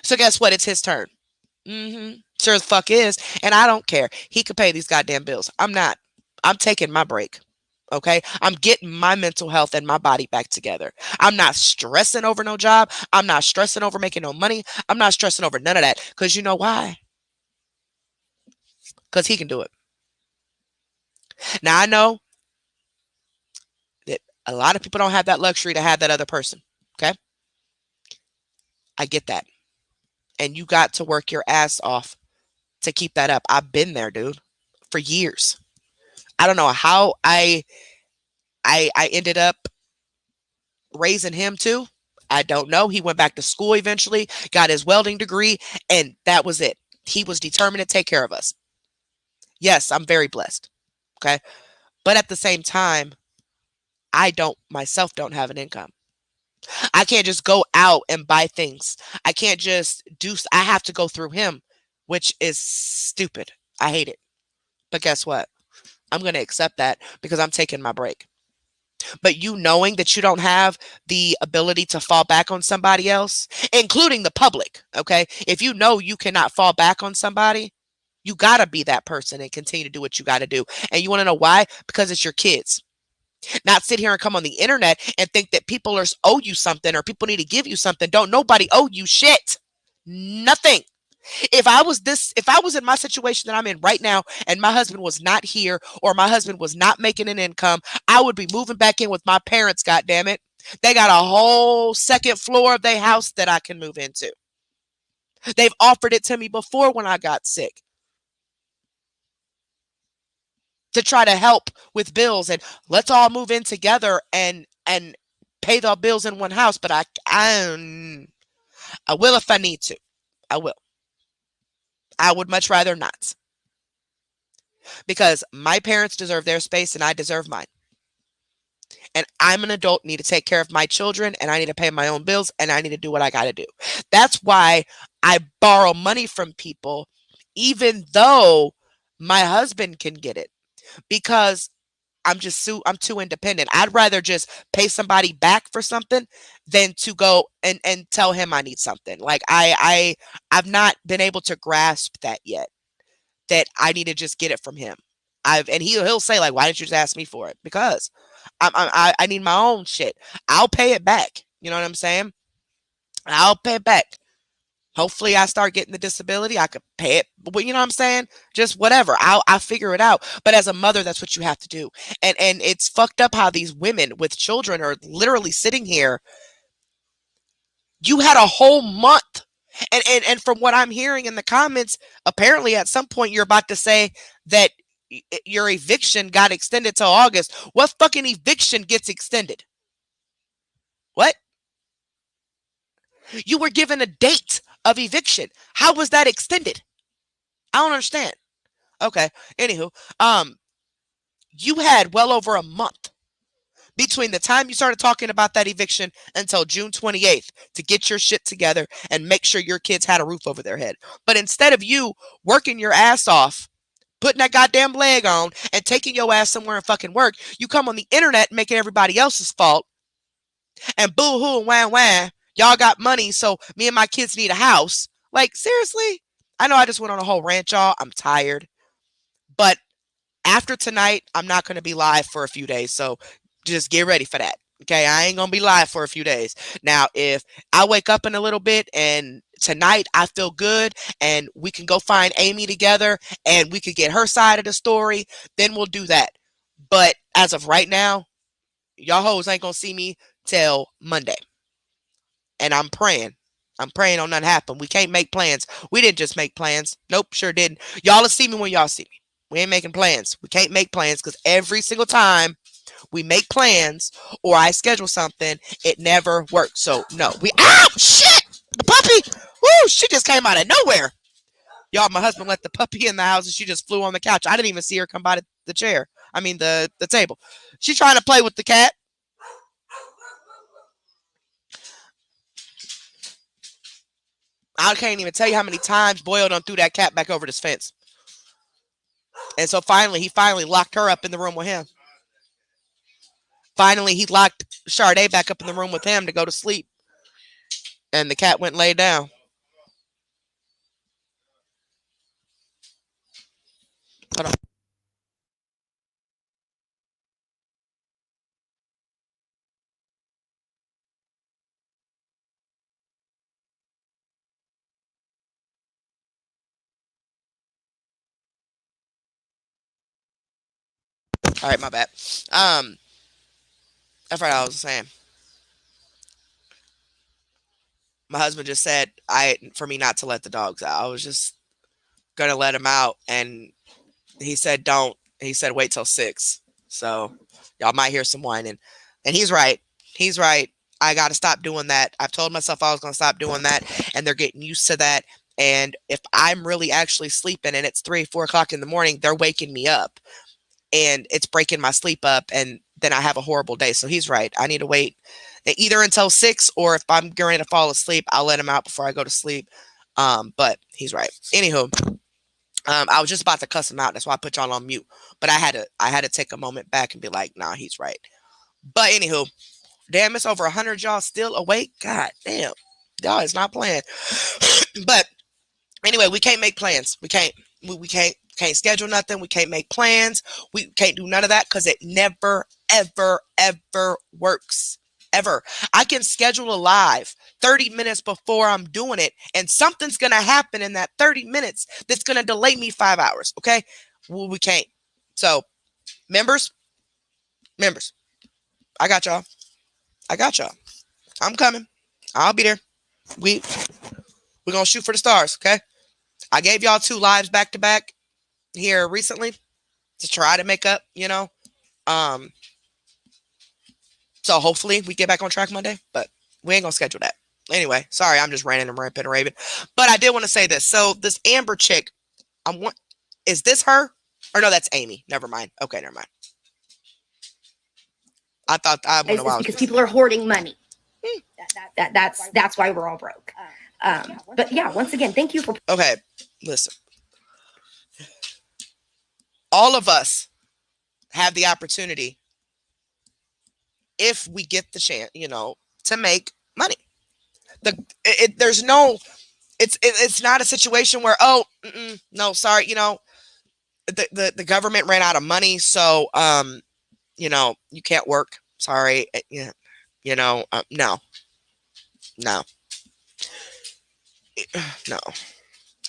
A: So guess what? It's his turn. Sure as fuck is. And I don't care. He could pay these goddamn bills. I'm not. I'm taking my break. Okay? I'm getting my mental health and my body back together. I'm not stressing over no job. I'm not stressing over making no money. I'm not stressing over none of that. Because you know why? Because he can do it. Now, I know that a lot of people don't have that luxury to have that other person. Okay? I get that. And you got to work your ass off to keep that up. I've been there, dude, for years. I don't know how I ended up raising him too. I don't know. He went back to school eventually, got his welding degree, and that was it. He was determined to take care of us. Yes, I'm very blessed. Okay. But at the same time, I don't myself don't have an income. I can't just go out and buy things. I can't just I have to go through him, which is stupid. I hate it. But guess what? I'm going to accept that because I'm taking my break. But you knowing that you don't have the ability to fall back on somebody else, including the public, okay? If you know you cannot fall back on somebody, you got to be that person and continue to do what you got to do. And you want to know why? Because it's your kids. Not sit here and come on the internet and think that people owe you something or people need to give you something. Don't nobody owe you shit. Nothing. If I was in my situation that I'm in right now and my husband was not here or my husband was not making an income, I would be moving back in with my parents, goddammit. They got a whole second floor of their house that I can move into. They've offered it to me before when I got sick to try to help with bills and let's all move in together and pay the bills in one house. But I will if I need to. I will. I would much rather not. because my parents deserve their space and I deserve mine. And I'm an adult, need to take care of my children, and I need to pay my own bills, and I need to do what I got to do. That's why I borrow money from people, even though my husband can get it, because I'm too independent. I'd rather just pay somebody back for something than to go and tell him I need something. Like I've not been able to grasp that yet, that I need to just get it from him. And he'll say, like, why didn't you just ask me for it? Because I need my own shit. I'll pay it back. You know what I'm saying? I'll pay it back. Hopefully I start getting the disability. I could pay it. But you know what I'm saying? Just whatever. I'll figure it out. But as a mother, that's what you have to do. And it's fucked up how these women with children are literally sitting here. You had a whole month. And from what I'm hearing in the comments, apparently at some point you're about to say that your eviction got extended till August. What fucking eviction gets extended? What? You were given a date of eviction. How was that extended? I don't understand. Okay. Anywho, you had well over a month between the time you started talking about that eviction until June 28th to get your shit together and make sure your kids had a roof over their head. But instead of you working your ass off, putting that goddamn leg on and taking your ass somewhere and fucking work, you come on the internet making everybody else's fault and boo-hoo and wah-wah. Y'all got money, so me and my kids need a house. Like, seriously? I know I just went on a whole rant, y'all. I'm tired. But after tonight, I'm not going to be live for a few days, so just get ready for that. Okay, I ain't going to be live for a few days. Now, if I wake up in a little bit and tonight I feel good and we can go find Amy together and we could get her side of the story, then we'll do that. But as of right now, y'all hoes ain't going to see me till Monday. And I'm praying. I'm praying on nothing happen. We can't make plans. We didn't just make plans. Nope, sure didn't. Y'all will see me when y'all see me. We ain't making plans. We can't make plans because every single time we make plans or I schedule something, it never works. So no, shit! The puppy! Woo! She just came out of nowhere. Y'all, my husband let the puppy in the house and she just flew on the couch. I didn't even see her come by the chair. I mean the table. She's trying to play with the cat. I can't even tell you how many times Boyle done threw that cat back over this fence. And so he finally locked her up in the room with him. Finally, he locked Sade back up in the room with him to go to sleep. And the cat went and laid down. Hold on. All right, my bad. I forgot what I was saying. My husband just said for me not to let the dogs out. I was just gonna let him out, and he said don't. He said wait till 6. So y'all might hear some whining, and he's right. He's right. I got to stop doing that. I've told myself I was gonna stop doing that, and they're getting used to that. And if I'm really actually sleeping and it's 3, 4 o'clock in the morning, they're waking me up. And it's breaking my sleep up, and then I have a horrible day. So he's right. I need to wait either until 6, or if I'm going to fall asleep, I'll let him out before I go to sleep. But he's right. Anywho, I was just about to cuss him out. That's why I put y'all on mute. But I had to take a moment back and be like, nah, he's right. But anywho, damn, it's over 100 y'all still awake. God damn, y'all is not playing. But anyway, we can't make plans. We can't schedule nothing. We can't make plans. We can't do none of that because it never, ever, ever works. Ever. I can schedule a live 30 minutes before I'm doing it, and something's going to happen in that 30 minutes that's going to delay me 5 hours. Okay? Well, we can't. So, members, I got y'all. I'm coming. I'll be there. We're going to shoot for the stars. Okay? I gave y'all 2 lives back to back here recently to try to make up, so hopefully we get back on track Monday, but we ain't gonna schedule that. Anyway, sorry, I'm just ranting and raving. But I did want to say this. So this Amber chick, is this her? Or no, that's Amy. Never mind. Okay, never mind. I thought I don't know why I was
F: because
A: mixing
F: people are hoarding money. That's why we're all broke. But yeah, once again, thank you for.
A: Okay, listen. All of us have the opportunity, if we get the chance, to make money. There's no, it's not a situation where, oh, no, sorry, the government ran out of money, so you can't work. Sorry, no, no, no.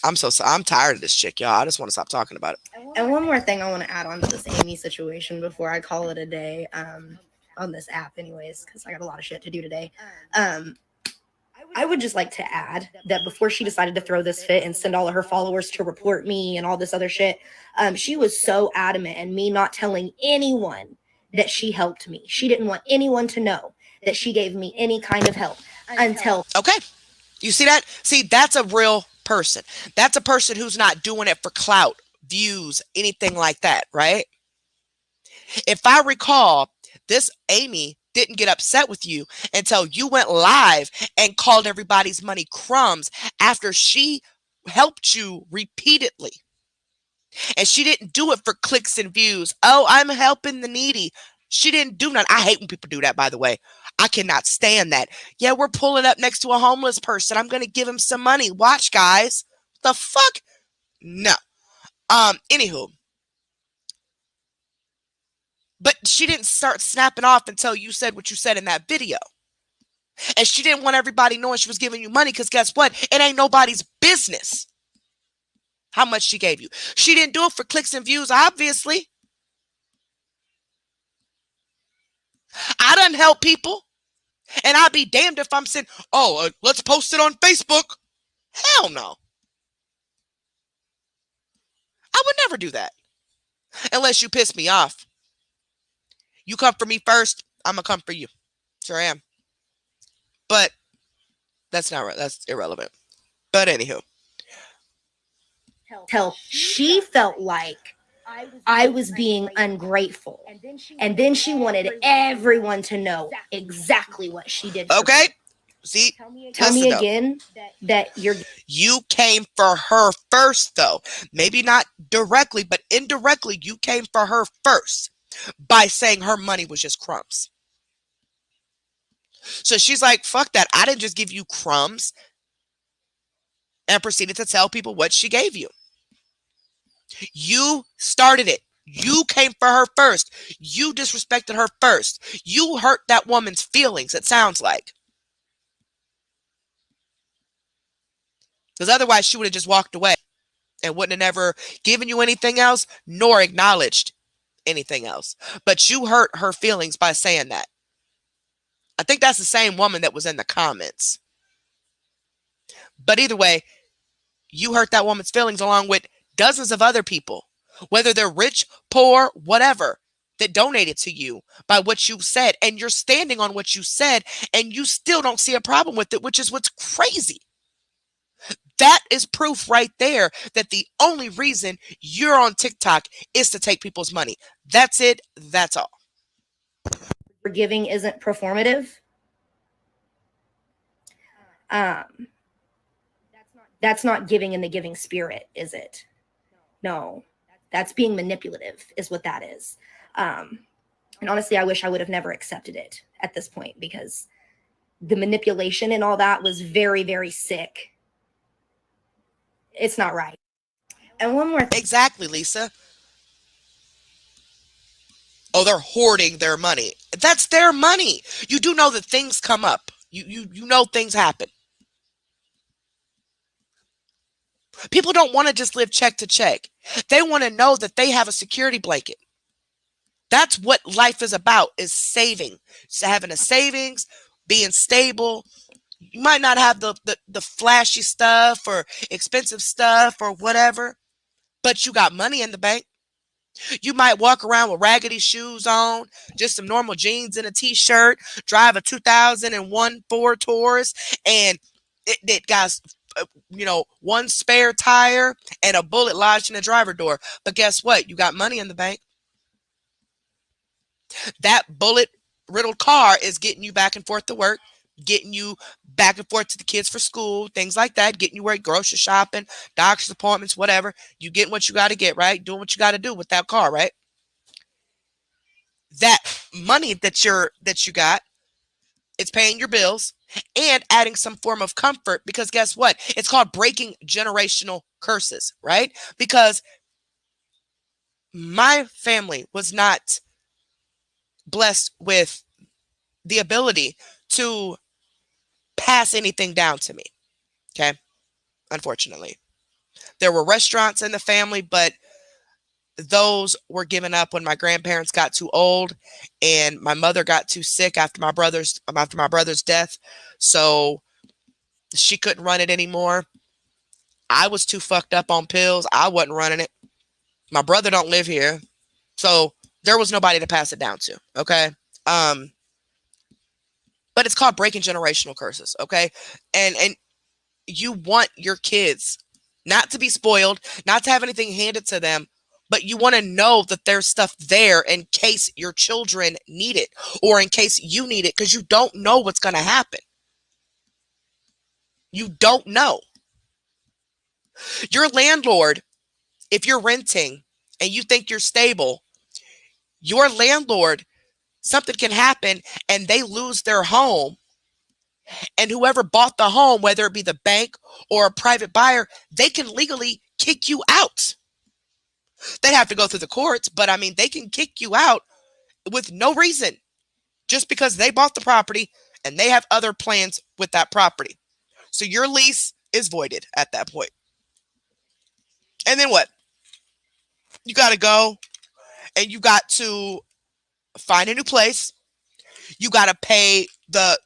A: I'm tired of this chick, y'all. I just want to stop talking about it.
F: And one more thing I want to add on to this Amy situation before I call it a day on this app, anyways, because I got a lot of shit to do today. I would just like to add that before she decided to throw this fit and send all of her followers to report me and all this other shit, she was so adamant and me not telling anyone that she helped me. She didn't want anyone to know that she gave me any kind of help until.
A: Okay. You see that? See, that's a real person. That's a person who's not doing it for clout, views, anything like that, right? If I recall, this Amy didn't get upset with you until you went live and called everybody's money crumbs after she helped you repeatedly. And she didn't do it for clicks and views. Oh, I'm helping the needy. She didn't do nothing. I hate when people do that, by the way. I cannot stand that. Yeah, we're pulling up next to a homeless person. I'm going to give him some money. Watch, guys. The fuck? No. Anywho. But she didn't start snapping off until you said what you said in that video. And she didn't want everybody knowing she was giving you money because guess what? It ain't nobody's business how much she gave you. She didn't do it for clicks and views, obviously. I done help people. And I'd be damned if I'm saying, oh, let's post it on Facebook. Hell no. I would never do that. Unless you piss me off. You come for me first, I'm going to come for you. Sure am. But that's irrelevant. But anywho.
F: Till she felt like I was being ungrateful. And then she wanted everyone to know exactly what she did.
A: Okay. See,
F: tell me again that
A: you came for her first, though. Maybe not directly, but indirectly, you came for her first by saying her money was just crumbs. So she's like, fuck that. I didn't just give you crumbs, and proceeded to tell people what she gave you. You started it. You came for her first. You disrespected her first. You hurt that woman's feelings, it sounds like. Because otherwise she would have just walked away and wouldn't have never given you anything else, nor acknowledged anything else. But you hurt her feelings by saying that. I think that's the same woman that was in the comments. But either way, you hurt that woman's feelings along with dozens of other people, whether they're rich, poor, whatever, that donated to you by what you said. And you're standing on what you said, and you still don't see a problem with it, which is what's crazy. That is proof right there that the only reason you're on TikTok is to take people's money. That's it. That's all.
F: Giving isn't performative. That's not giving in the giving spirit, is it? No, that's being manipulative is what that is. And honestly, I wish I would have never accepted it at this point, because the manipulation and all that was very, very sick. It's not right. And one more thing.
A: Exactly, Lisa. Oh, they're hoarding their money. That's their money. You do know that things come up. You know things happen. People don't want to just live check to check. They want to know that they have a security blanket. That's what life is about, is saving. So having a savings, being stable. You might not have the flashy stuff or expensive stuff or whatever, but you got money in the bank. You might walk around with raggedy shoes on, just some normal jeans and a t-shirt, drive a 2001 Ford Taurus, and it got one spare tire and a bullet lodged in the driver door. But guess what? You got money in the bank. That bullet riddled car is getting you back and forth to work, getting you back and forth to the kids for school, things like that, getting you where grocery shopping, doctor's appointments, whatever. You getting what you got to get, right? Doing what you got to do with that car, right? That money that you got, it's paying your bills and adding some form of comfort, because guess what? It's called breaking generational curses, right? Because my family was not blessed with the ability to pass anything down to me. Okay. Unfortunately, there were restaurants in the family, but those were given up when my grandparents got too old and my mother got too sick after my brother's death. So she couldn't run it anymore. I was too fucked up on pills. I wasn't running it. My brother don't live here. So there was nobody to pass it down to. Okay. But it's called breaking generational curses. Okay. And you want your kids not to be spoiled, not to have anything handed to them, but you want to know that there's stuff there in case your children need it or in case you need it, because you don't know what's going to happen. You don't know. Your landlord, if you're renting and you think you're stable, your landlord, something can happen and they lose their home. And whoever bought the home, whether it be the bank or a private buyer, they can legally kick you out. They'd have to go through the courts, but I mean, they can kick you out with no reason, just because they bought the property and they have other plans with that property. So your lease is voided at that point. And then what? You got to go and you got to find a new place. You got to pay the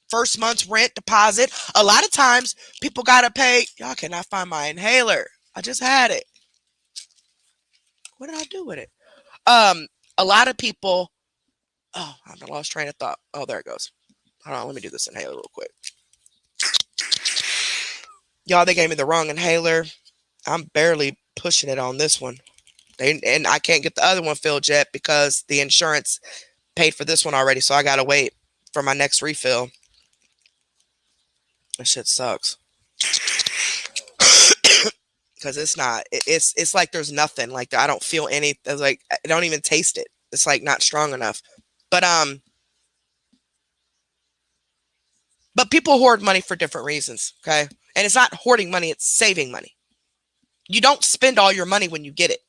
A: first month's rent deposit. A lot of times people got to pay. Y'all cannot find my inhaler. I just had it. What did I do with it? A lot of people. Oh, I've lost train of thought. Oh, there it goes. Hold on, let me do this inhaler real quick. Y'all, they gave me the wrong inhaler. I'm barely pushing it on this one. And I can't get the other one filled yet because the insurance paid for this one already. So I got to wait for my next refill. That shit sucks. Because it's like there's nothing. Like I don't feel any, like I don't even taste it. It's like not strong enough. But people hoard money for different reasons, okay? And it's not hoarding money, it's saving money. You don't spend all your money when you get it.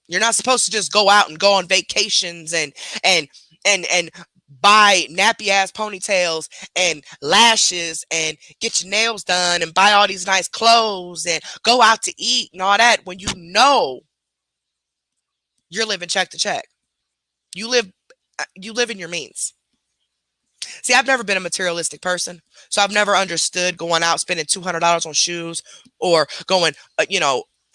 A: You're not supposed to just go out and go on vacations and buy nappy ass ponytails and lashes and get your nails done and buy all these nice clothes and go out to eat and all that when you know you're living check to check. You live in your means. See, I've never been a materialistic person, so I've never understood going out spending $200 on shoes or going,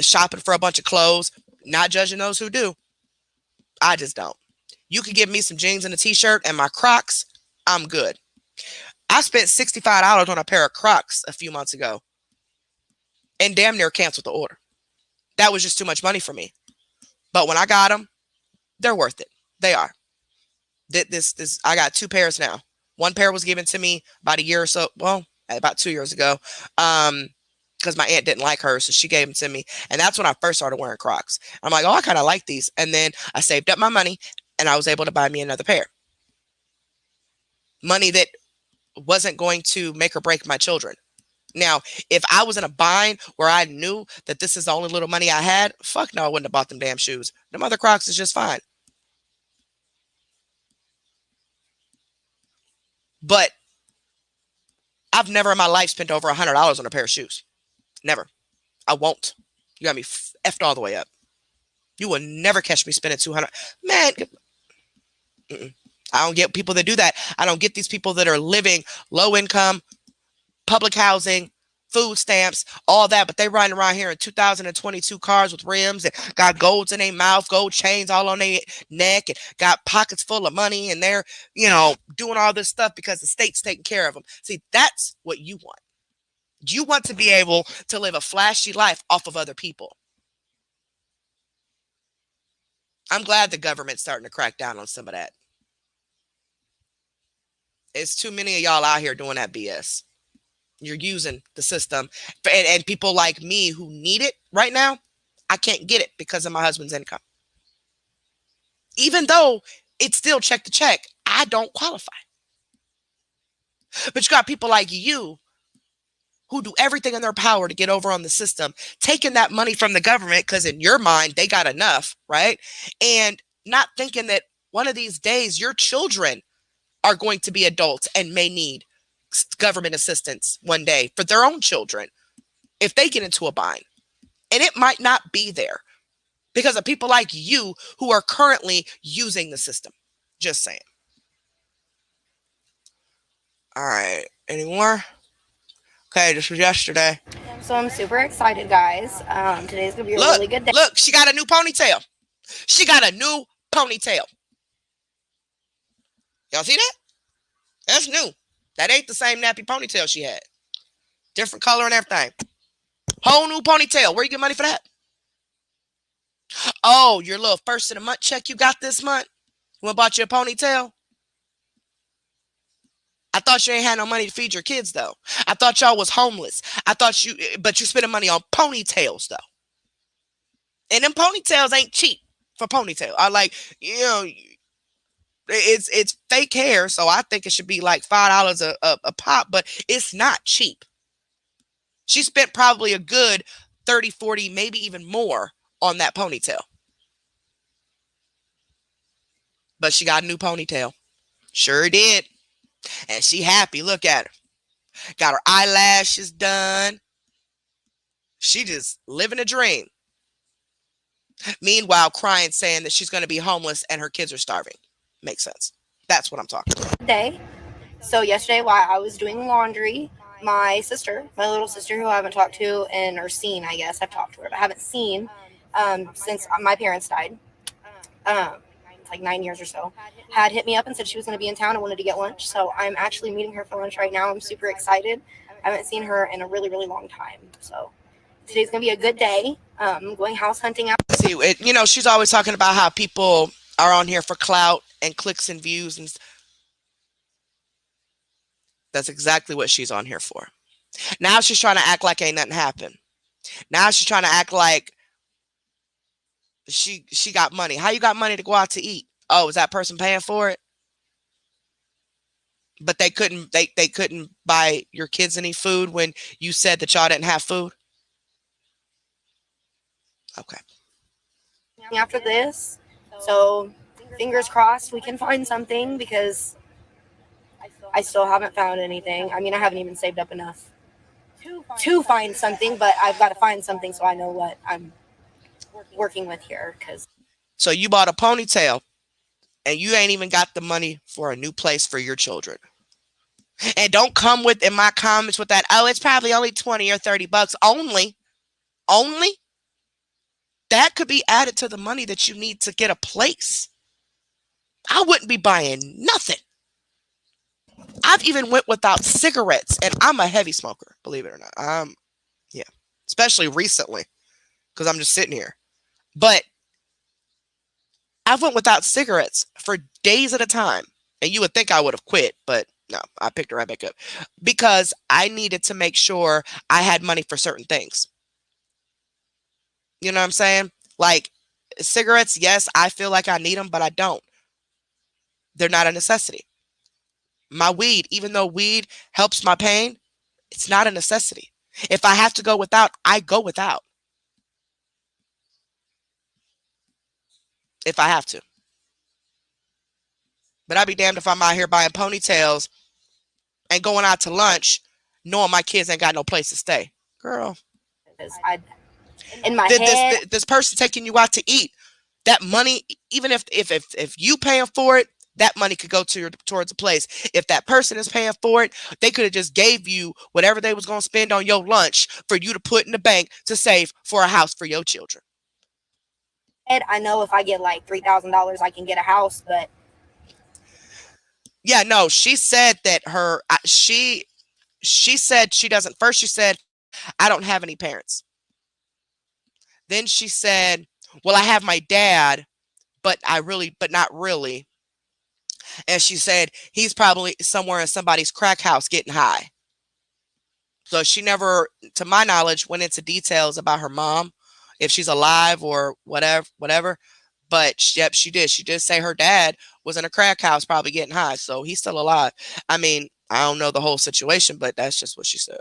A: shopping for a bunch of clothes. Not judging those who do. I just don't. You could give me some jeans and a t-shirt and my Crocs, I'm good. I spent $65 on a pair of Crocs a few months ago and damn near canceled the order. That was just too much money for me. But when I got them, they're worth it. They are. I got 2 pairs now. One pair was given to me about a year or so. Well, about 2 years ago. Because my aunt didn't like hers, so she gave them to me. And that's when I first started wearing Crocs. I'm like, oh, I kind of like these. And then I saved up my money, and I was able to buy me another pair. Money that wasn't going to make or break my children. Now, if I was in a bind where I knew that this is the only little money I had, fuck no, I wouldn't have bought them damn shoes. Them other Crocs is just fine. But I've never in my life spent over $100 on a pair of shoes. Never. I won't. You got me effed all the way up. You will never catch me spending $200. Man, I don't get people that do that. I don't get these people that are living low income, public housing, food stamps, all that. But they riding around here in 2022 cars with rims and got golds in their mouth, gold chains all on their neck, and got pockets full of money. And they're, doing all this stuff because the state's taking care of them. See, that's what you want. You want to be able to live a flashy life off of other people. I'm glad the government's starting to crack down on some of that. It's too many of y'all out here doing that BS. You're using the system. And people like me who need it right now, I can't get it because of my husband's income. Even though it's still check to check, I don't qualify. But you got people like you who do everything in their power to get over on the system, taking that money from the government because in your mind, they got enough, right? And not thinking that one of these days your children are going to be adults and may need government assistance one day for their own children if they get into a bind. And it might not be there because of people like you who are currently using the system. Just saying. All right. Any more? Okay, this was yesterday.
F: So I'm super excited, guys. Today's gonna be a really good day.
A: Look, she got a new ponytail. She got a new ponytail. Y'all see that? That's new. That ain't the same nappy ponytail she had. Different color and everything. Whole new ponytail. Where you get money for that? Oh, your little first of the month check you got this month? You went bought you a ponytail? I thought you ain't had no money to feed your kids, though. I thought y'all was homeless. But you spending money on ponytails, though. And them ponytails ain't cheap for ponytail. It's fake hair, so I think it should be like $5 a pop, but it's not cheap. She spent probably a good 30, 40, maybe even more on that ponytail. But she got a new ponytail. Sure did. And she happy. Look at her. Got her eyelashes done. She just living a dream. Meanwhile, crying, saying that she's going to be homeless and her kids are starving. Makes sense. That's what I'm talking about.
F: Day. So yesterday, while I was doing laundry, my little sister, who I haven't talked to or seen, I guess I've talked to her, but I haven't seen since my parents died, like 9 years or so, had hit me up and said she was going to be in town and wanted to get lunch. So I'm actually meeting her for lunch right now. I'm super excited. I haven't seen her in a really, really long time. So today's going to be a good day. I'm going house hunting out.
A: See, she's always talking about how people are on here for clout and clicks and views, and that's exactly what she's on here for. Now she's trying to act like ain't nothing happened. Now she's trying to act like she got money. How you got money to go out to eat? Oh, is that person paying for it? But they couldn't buy your kids any food when you said that y'all didn't have food? Okay.
F: After this, so fingers crossed we can find something, because I still haven't found anything. I mean, I haven't even saved up enough to find something, but I've got to find something so I know what I'm working with here.
A: So you bought a ponytail and you ain't even got the money for a new place for your children. And don't come with in my comments with that, oh, it's probably only 20 or 30 bucks. Only that could be added to the money that you need to get a place. I wouldn't be buying nothing. I've even went without cigarettes, and I'm a heavy smoker, believe it or not. Yeah, especially recently, because I'm just sitting here. But I've went without cigarettes for days at a time, and you would think I would have quit, but no, I picked it right back up because I needed to make sure I had money for certain things. You know what I'm saying? Like cigarettes, yes, I feel like I need them, but I don't. They're not a necessity. My weed, even though weed helps my pain, it's not a necessity. If I have to go without, I go without. If I have to. But I'd be damned if I'm out here buying ponytails and going out to lunch knowing my kids ain't got no place to stay. Girl.
F: In my head.
A: This person taking you out to eat, that money, even if you paying for it, that money could go towards a place. If that person is paying for it, they could have just gave you whatever they was going to spend on your lunch for you to put in the bank to save for a house for your children.
F: I know if I get like $3,000, I can get a house, but
A: yeah, no, she said that she she said she doesn't. First, she said, I don't have any parents. Then she said, well, I have my dad, but not really. And she said, he's probably somewhere in somebody's crack house getting high. So she never, to my knowledge, went into details about her mom, if she's alive or whatever. But yep, she did. She did say her dad was in a crack house, probably getting high. So he's still alive. I mean, I don't know the whole situation, but that's just what she said.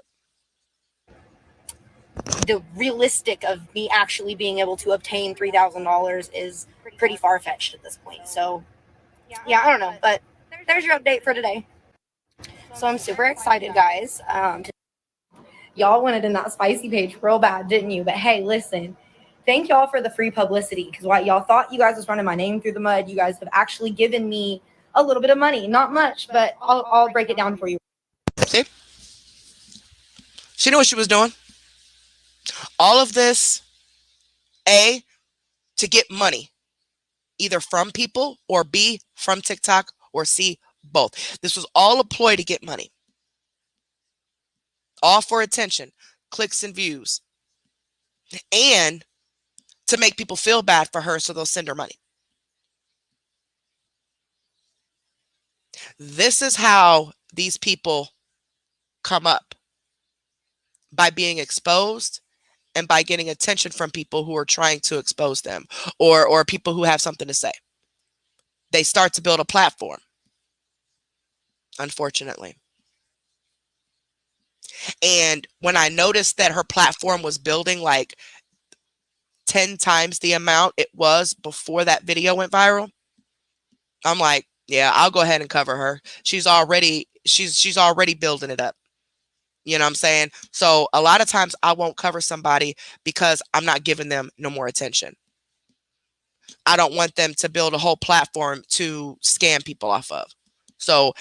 F: The realistic of me actually being able to obtain $3,000 is pretty far fetched at this point. So, yeah, I don't know. But there's your update for today. So I'm super excited, guys. Y'all wanted in that spicy page real bad, didn't you? But hey, listen. Thank y'all for the free publicity, because while y'all thought you guys was running my name through the mud, you guys have actually given me a little bit of money. Not much, but I'll break it down for you.
A: See? She knew what she was doing. All of this, A, to get money, either from people, or B, from TikTok, or C, both. This was all a ploy to get money. All for attention, clicks and views, and to make people feel bad for her so they'll send her money. This is how these people come up, by being exposed and by getting attention from people who are trying to expose them, or people who have something to say. They start to build a platform, unfortunately. And when I noticed that her platform was building like 10 times the amount it was before that video went viral, I'm like, yeah, I'll go ahead and cover her. She's already building it up. You know what I'm saying? So a lot of times I won't cover somebody because I'm not giving them no more attention. I don't want them to build a whole platform to scam people off of. So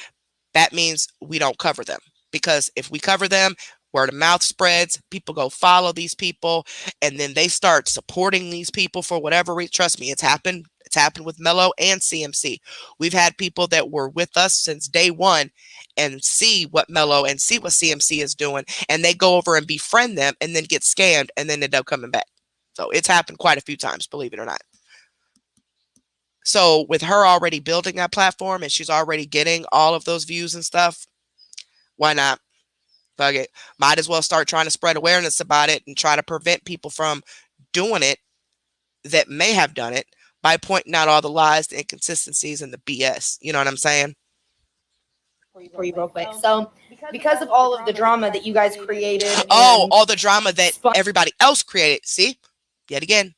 A: that means we don't cover them, because if we cover them, word of mouth spreads, people go follow these people, and then they start supporting these people for whatever reason. Trust me, it's happened. It's happened with Mello and CMC. We've had people that were with us since day one and see what Mello and see what CMC is doing, and they go over and befriend them and then get scammed and then end up coming back. So it's happened quite a few times, believe it or not. So with her already building that platform and she's already getting all of those views and stuff, why not? Fuck it. Might as well start trying to spread awareness about it and try to prevent people from doing it that may have done it, by pointing out all the lies, the inconsistencies, and the BS. You know what I'm saying?
F: For you real quick. So because of all of the drama that you guys created.
A: All the drama that everybody else created. See? Yet again,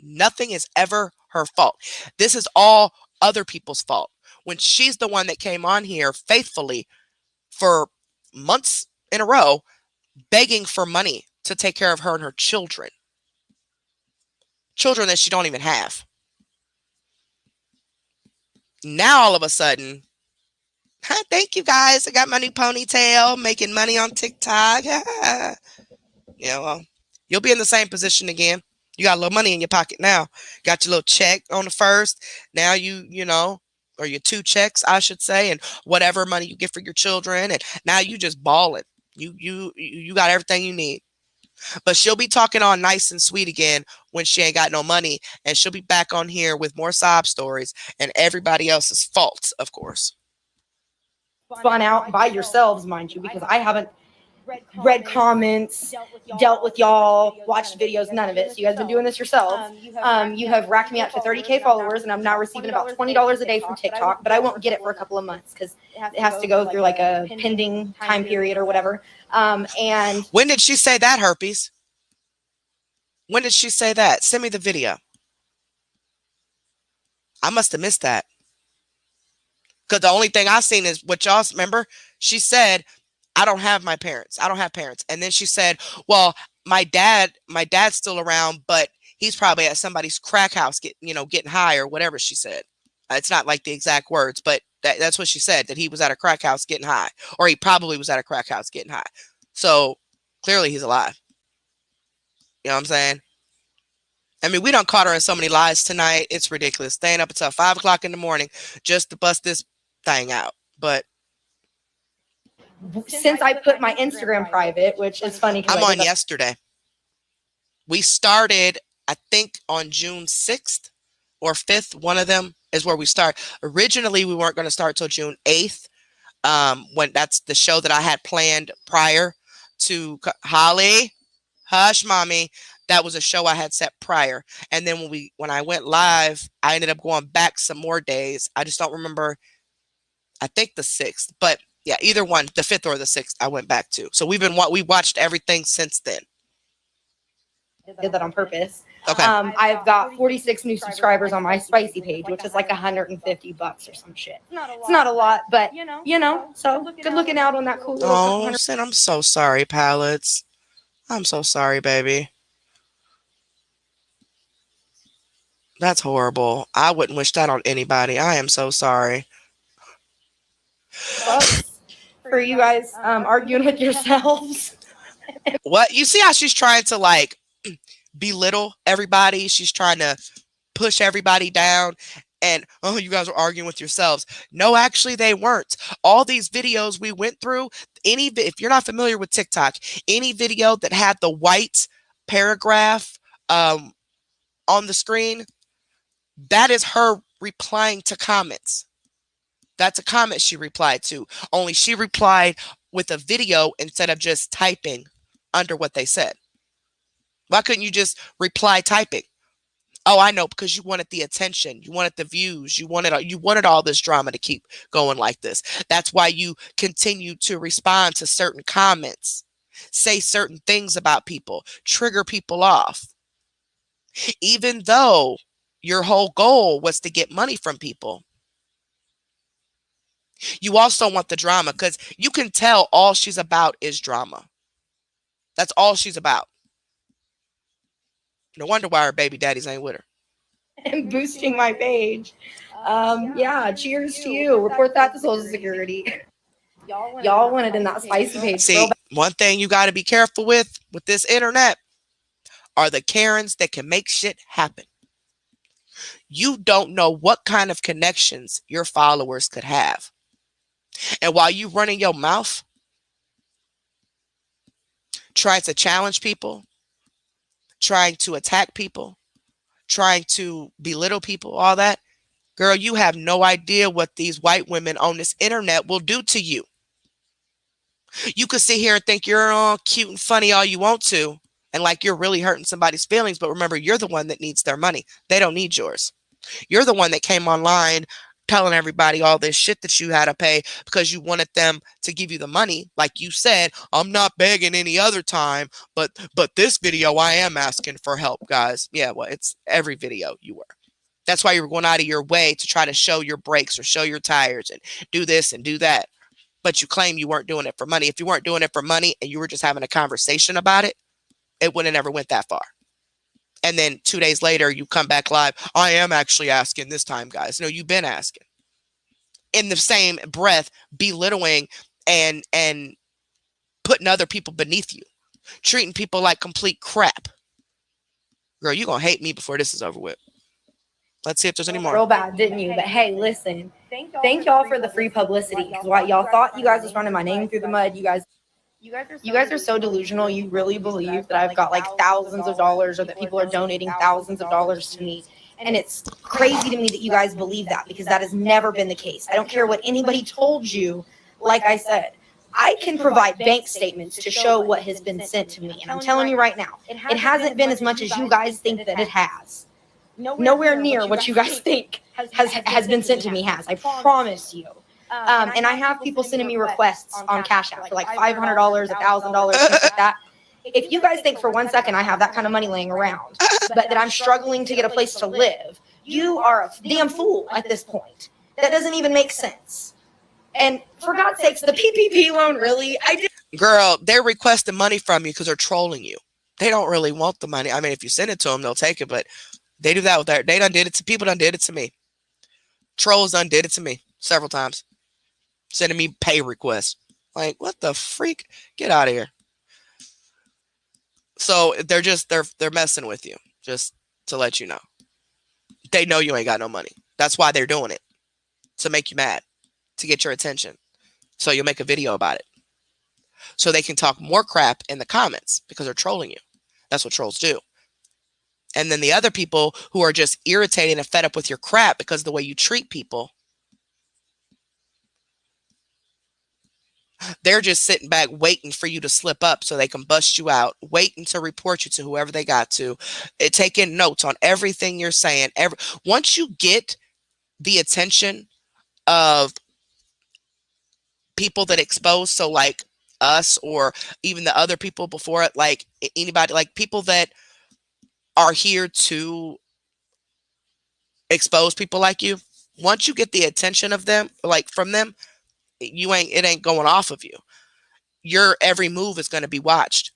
A: nothing is ever her fault. This is all other people's fault. When she's the one that came on here faithfully for months in a row, begging for money to take care of her and her children. Children that she don't even have. Now all of a sudden, thank you guys, I got my new ponytail, making money on TikTok. Yeah, well, you'll be in the same position again. You got a little money in your pocket now. Got your little check on the first. Now you know, or your 2 checks, I should say, and whatever money you get for your children, and now you just balling. You got everything you need. But she'll be talking all nice and sweet again when she ain't got no money, and she'll be back on here with more sob stories and everybody else's faults, of course.
F: Spun out by yourselves, mind you, because I haven't read comments, dealt with y'all, watched videos, none of it. So you guys been doing this yourselves. You have racked me up to 30K followers, and I'm now receiving about $20 a day from TikTok, but I won't get it for a couple of months because it has to go through like a pending time period or whatever. And
A: when did she say that, Herpes? When did she say that? Send me the video. I must have missed that. Because the only thing I seen is what y'all remember. She said, I don't have my parents. I don't have parents. And then she said, well, my dad's still around, but he's probably at somebody's crack house getting high or whatever she said. It's not like the exact words, but that's what she said, that he was at a crack house getting high, or he probably was at a crack house getting high. So clearly he's alive. You know what I'm saying? I mean, we done caught her in so many lies tonight. It's ridiculous. Staying up until 5 o'clock in the morning just to bust this thing out. But
F: since I put my Instagram private, which is funny.
A: I'm on yesterday. We started, I think, on June 6th or 5th. One of them is where we start. Originally, we weren't going to start till June 8th. When that's the show that I had planned prior to Holly. Hush, mommy. That was a show I had set prior. And then when I went live, I ended up going back some more days. I just don't remember. I think the 6th, but yeah, either one, the 5th or the 6th, I went back to. So we watched everything since then.
F: Did that on purpose.
A: Okay.
F: I've got 46 new subscribers on my spicy page, which is like $150 or some shit. It's not a lot, but you know, so good looking out on that cool little couple
A: Oh,
F: hundred.
A: Sin, I'm so sorry, Palettes. I'm so sorry, baby. That's horrible. I wouldn't wish that on anybody. I am so sorry.
F: Bucks for you guys arguing with yourselves.
A: What? You see how she's trying to like belittle everybody? She's trying to push everybody down. And, oh, you guys are arguing with yourselves. No, actually, they weren't. All these videos we went through, if you're not familiar with TikTok, any video that had the white paragraph on the screen, that is her replying to comments. That's a comment she replied to. Only she replied with a video instead of just typing under what they said. Why couldn't you just reply typing? Oh, I know, because you wanted the attention, you wanted the views, you wanted all this drama to keep going like this. That's why you continue to respond to certain comments, say certain things about people, trigger people off. Even though your whole goal was to get money from people. You also want the drama because you can tell all she's about is drama. That's all she's about. No wonder why her baby daddies ain't with her.
F: And boosting my page. Yeah, cheers to you. Report that to Social Security. Y'all wanted in that spicy page.
A: See, one thing you got to be careful with this internet are the Karens that can make shit happen. You don't know what kind of connections your followers could have. And while you running your mouth, trying to challenge people, trying to attack people, trying to belittle people, all that, girl, you have no idea what these white women on this internet will do to you. You could sit here and think you're all cute and funny all you want to, and like you're really hurting somebody's feelings, but remember, you're the one that needs their money. They don't need yours. You're the one that came online telling everybody all this shit that you had to pay because you wanted them to give you the money. Like you said, I'm not begging any other time, but this video, I am asking for help, guys. Yeah, well, it's every video you were. That's why you were going out of your way to try to show your brakes or show your tires and do this and do that. But you claim you weren't doing it for money. If you weren't doing it for money and you were just having a conversation about it, it would have never went that far. And then 2 days later, you come back live. I am actually asking this time, guys. No, you've been asking. In the same breath, belittling and putting other people beneath you. Treating people like complete crap. Girl, you're going to hate me before this is over with. Let's see if there's any more.
F: Real bad, didn't you? But hey, listen. Thank y'all for the free publicity. Because what y'all thought you guys was running my name through the mud. You guys are so delusional. You really believe that I've got like thousands of dollars or that people are donating thousands of dollars to me. And it's crazy to me that you guys believe that because that has never been the case. I don't care what anybody told you. Like I said, I can provide bank statements to show what has been sent to me. And I'm telling you right now, it hasn't been as much as you guys think that it has. Nowhere near what you guys think has been sent to me has. I promise you. And I have people sending me requests on Cash App for like $500, $1,000, things like that. If you guys think for 1 second I have that kind of money laying around, but that I'm struggling to get a place to live, you are a damn fool at this point. That doesn't even make sense. And for God's sakes, the PPP loan, really?
A: Girl, they're requesting money from you because they're trolling you. They don't really want the money. I mean, if you send it to them, they'll take it, but they do that with their, they done did it to people, done did it to me. Trolls done did it to me several times. Sending me pay requests. Like, what the freak? Get out of here. So they're messing with you, just to let you know. They know you ain't got no money. That's why they're doing it. To make you mad. To get your attention. So you'll make a video about it. so they can talk more crap in the comments because they're trolling you. That's what trolls do. And then the other people who are just irritated and fed up with your crap because of the way you treat people, they're just sitting back waiting for you to slip up so they can bust you out, waiting to report you to whoever they got to, taking notes on everything you're saying. Once you get the attention of people that expose, so like us or even the other people before it, like anybody, like people that are here to expose people like you, once you get the attention of them, like from them, it ain't going off of you. Your every move is going to be watched.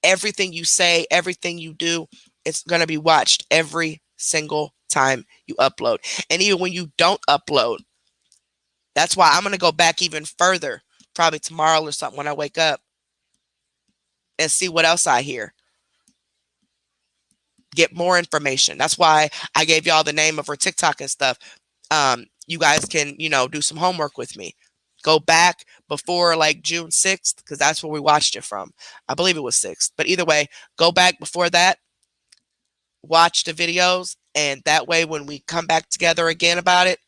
A: Everything you say, everything you do, it's going to be watched every single time you upload. And even when you don't upload, that's why I'm going to go back even further, probably tomorrow or something when I wake up, and see what else I hear. Get more information. That's why I gave y'all the name of her TikTok and stuff. You guys can, do some homework with me. Go back before like June 6th, because that's where we watched it from. I believe it was 6th. But either way, go back before that, watch the videos, and that way when we come back together again about it,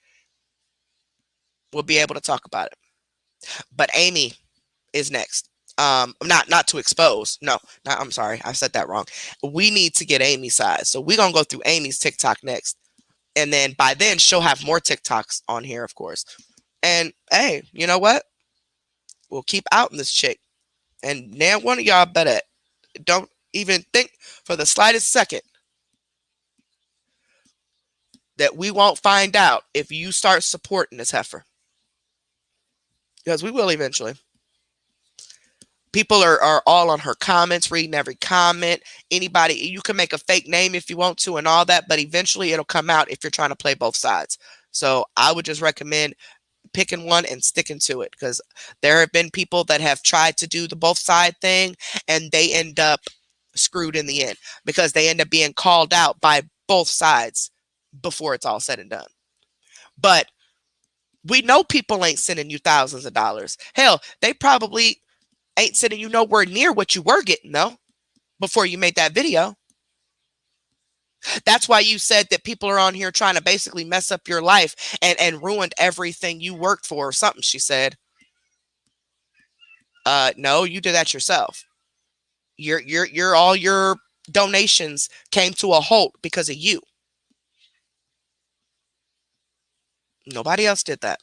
A: we'll be able to talk about it. But Amy is next. Not to expose. No, I'm sorry. I said that wrong. We need to get Amy's side. So we're going to go through Amy's TikTok next. And then by then she'll have more TikToks on here, of course. And hey, you know what? We'll keep outing this chick. And now one of y'all better don't even think for the slightest second that we won't find out if you start supporting this heifer. Because we will eventually. People are all on her comments, reading every comment. Anybody, you can make a fake name if you want to and all that, but eventually it'll come out if you're trying to play both sides. So I would just recommend picking one and sticking to it, because there have been people that have tried to do the both side thing and they end up screwed in the end because they end up being called out by both sides before it's all said and done. But we know people ain't sending you thousands of dollars. Hell, they probably ain't sending you nowhere near what you were getting though before you made that video. That's why you said that people are on here trying to basically mess up your life and ruined everything you worked for or something, she said. No, you did that yourself. Your all your donations came to a halt because of you. Nobody else did that.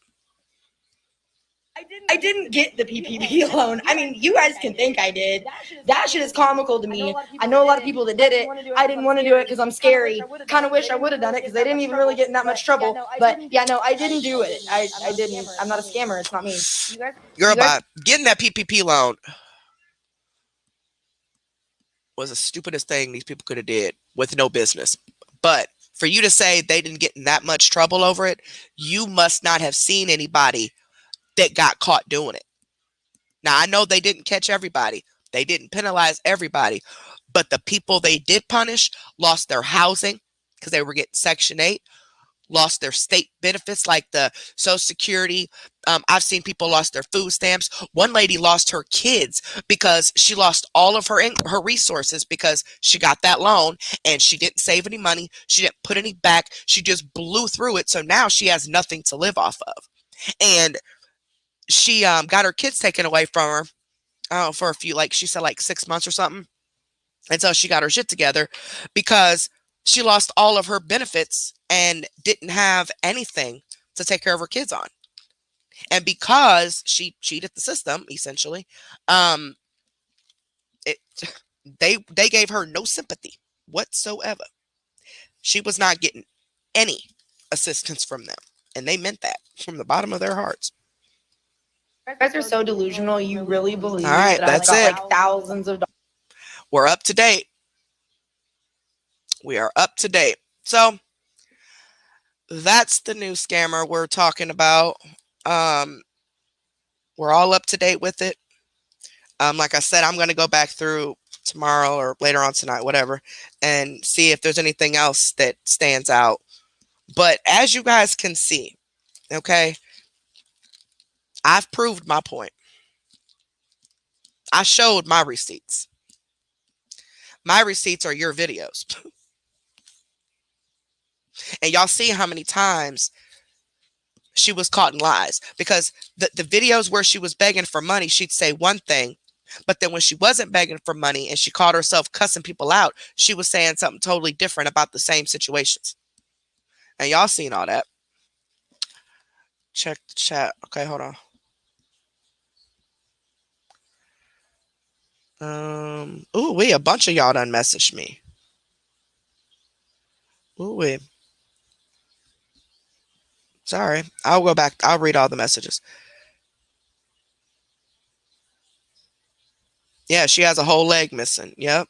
J: I didn't get the PPP loan. I mean, you guys can think I did. That shit is comical to me. I know a lot of people that did it. I didn't want to do it because I'm scary. Kind of wish I would have done it because they didn't even really get in that much trouble. But yeah, no, I didn't do it. I didn't. I'm not a scammer. It's not me.
A: You're about getting that PPP loan was the stupidest thing these people could have did with no business. But for you to say they didn't get in that much trouble over it, you must not have seen anybody that got caught doing it. Now, I know they didn't catch everybody. They didn't penalize everybody. But the people they did punish lost their housing because they were getting Section 8, lost their state benefits like the Social Security. I've seen people lost their food stamps. One lady lost her kids because she lost all of her resources because she got that loan and she didn't save any money. She didn't put any back. She just blew through it. So now she has nothing to live off of. And she got her kids taken away from her for a few, like she said, like 6 months or something. Until she got her shit together because she lost all of her benefits and didn't have anything to take care of her kids on. And because she cheated the system, essentially, they gave her no sympathy whatsoever. She was not getting any assistance from them. And they meant that from the bottom of their hearts.
J: You guys are so delusional. You really believe
A: All right,
J: that
A: that's
J: I've got
A: it.
J: like thousands of dollars.
A: We're up to date. We are up to date. So that's the new scammer we're talking about. We're all up to date with it. Like I said, I'm going to go back through tomorrow or later on tonight, whatever, and see if there's anything else that stands out. But as you guys can see, okay, I've proved my point. I showed my receipts. My receipts are your videos. And y'all see how many times she was caught in lies, because the videos where she was begging for money, she'd say one thing, but then when she wasn't begging for money and she caught herself cussing people out, she was saying something totally different about the same situations. And y'all seen all that. Check the chat. Okay, hold on. Ooh, a bunch of y'all done messaged me. Ooh, sorry. I'll go back. I'll read all the messages. Yeah, she has a whole leg missing. Yep.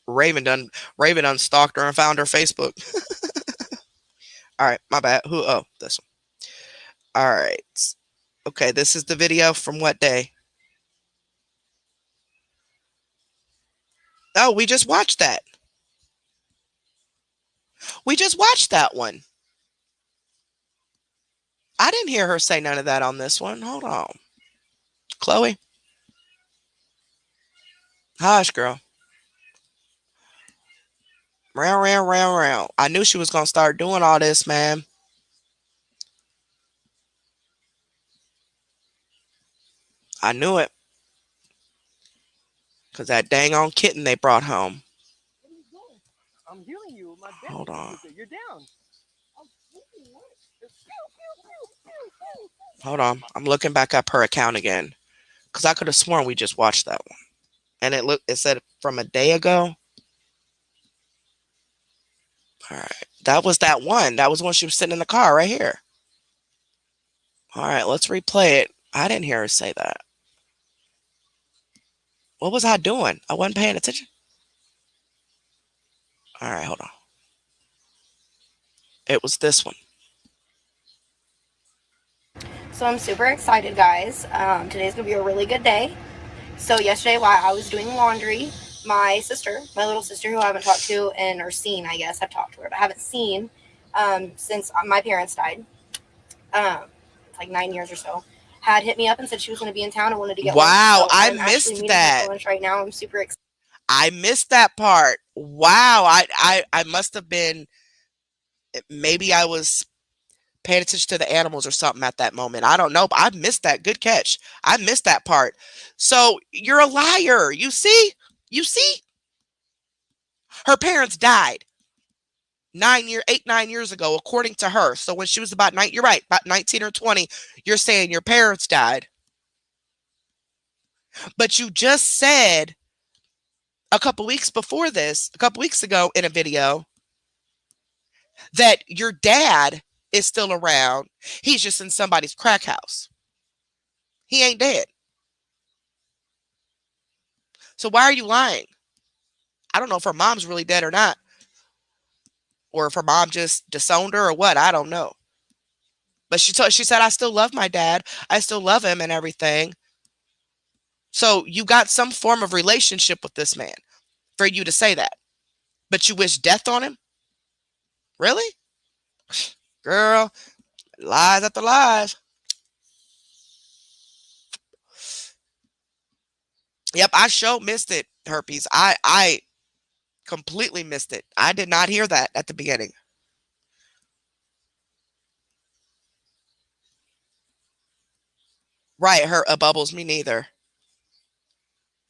A: Raven done stalked her and found her Facebook. All right, my bad. Who? Oh, this one. All right. Okay, this is the video from what day? Oh, we just watched that. We just watched that one. I didn't hear her say none of that on this one. Hold on. Chloe. Hush, girl. Round, round, round, round. I knew she was going to start doing all this, man. I knew it. Because that dang on kitten they brought home.
O: I'm healing you. My
A: Hold on.
O: You're down.
A: Hold on. I'm looking back up her account again. Because I could have sworn we just watched that one. And it said from a day ago. All right. That was that one. That was when she was sitting in the car right here. All right, let's replay it. I didn't hear her say that. What was I doing? I wasn't paying attention. All right, hold on. It was this one.
F: So I'm super excited, guys. Today's gonna be a really good day. So yesterday, while I was doing laundry, my sister, my little sister, who I haven't talked to or seen, I guess I've talked to her, but I haven't seen since my parents died, like 9 years or so, had hit me up and said she was going to be in town and wanted to get lunch.
A: Wow,
F: So
A: I
F: I'm actually
A: missed
F: meeting her
A: that.
F: for lunch right now. I'm super excited.
A: I missed that part. Wow, I must have been, maybe I was paying attention to the animals or something at that moment. I don't know, but I missed that. Good catch. I missed that part. So you're a liar. You see? You see? Her parents died 9 years ago, according to her. So when she was about 9, you're right, about 19 or 20, you're saying your parents died. But you just said a couple weeks ago in a video, that your dad is still around. He's just in somebody's crack house. He ain't dead. So why are you lying? I don't know if her mom's really dead or not. Or if her mom just disowned her or what. I don't know. But she said, I still love my dad. I still love him and everything. So you got some form of relationship with this man for you to say that. But you wish death on him? Really? Girl, lies after lies. Yep, I sure missed it, Herpes. I completely missed it. I did not hear that at the beginning. Right, her Bubbles, me neither.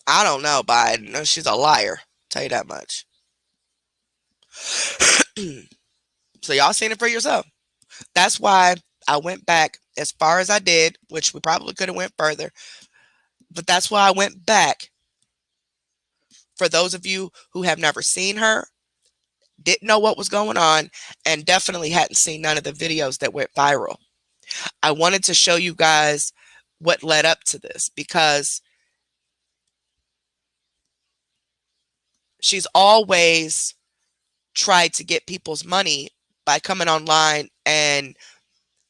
A: I don't know, but I know she's a liar. Tell you that much. So y'all seen it for yourself. That's why I went back as far as I did, which we probably could have went further. But that's why I went back. For those of you who have never seen her, didn't know what was going on, and definitely hadn't seen none of the videos that went viral. I wanted to show you guys what led up to this, because she's always tried to get people's money by coming online and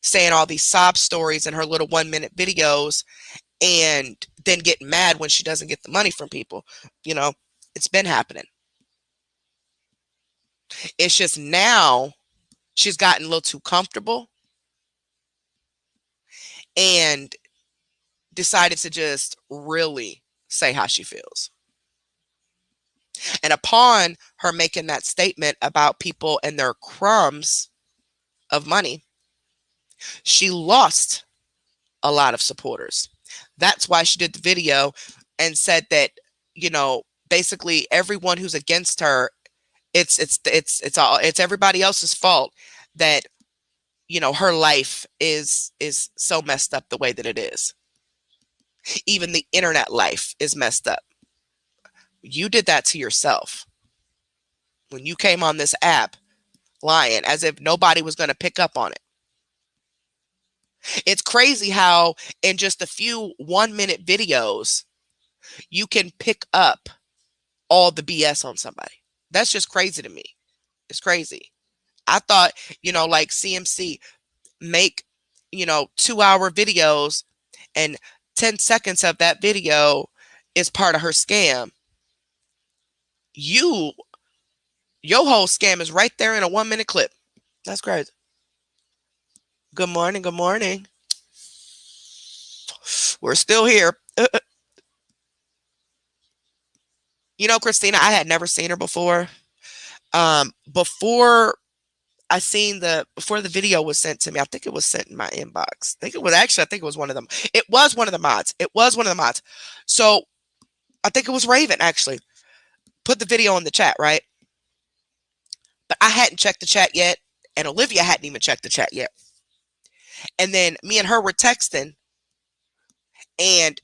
A: saying all these sob stories in her little 1-minute videos, and then getting mad when she doesn't get the money from people. You know, it's been happening. It's just now she's gotten a little too comfortable, and decided to just really say how she feels. And upon her making that statement about people and their crumbs of money, she lost a lot of supporters. That's why she did the video and said that, basically everyone who's against her, it's everybody else's fault that, her life is so messed up the way that it is. Even the internet life is messed up. You did that to yourself when you came on this app lying as if nobody was going to pick up on it. It's crazy how in just a few 1-minute videos, you can pick up all the BS on somebody. That's just crazy to me. It's crazy. I thought, like CMC make, 2-hour videos and 10 seconds of that video is part of her scam. Your whole scam is right there in a 1-minute clip. That's crazy. Good morning. Good morning. We're still here. Christina, I had never seen her before. Before the video was sent to me, I think it was sent in my inbox. I think it was one of them. It was one of the mods. So I think it was Raven actually put the video in the chat, right? But I hadn't checked the chat yet. And Olivia hadn't even checked the chat yet. And then me and her were texting, and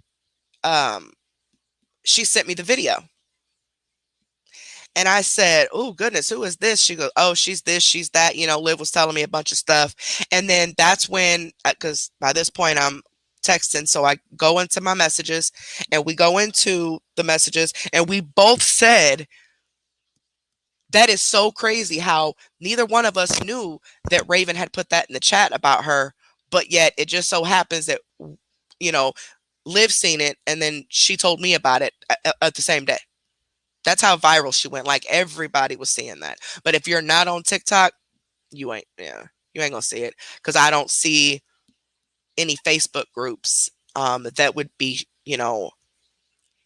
A: she sent me the video. And I said, oh, goodness, who is this? She goes, oh, she's this, she's that. Liv was telling me a bunch of stuff. And then that's when, because by this point I'm texting. So I go into my messages, and we go into the messages, and we both said, that is so crazy how neither one of us knew that Raven had put that in the chat about her. But yet it just so happens that, Liv seen it, and then she told me about it at the same day. That's how viral she went. Like, everybody was seeing that. But if you're not on TikTok, you ain't gonna see it, because I don't see any Facebook groups that would be,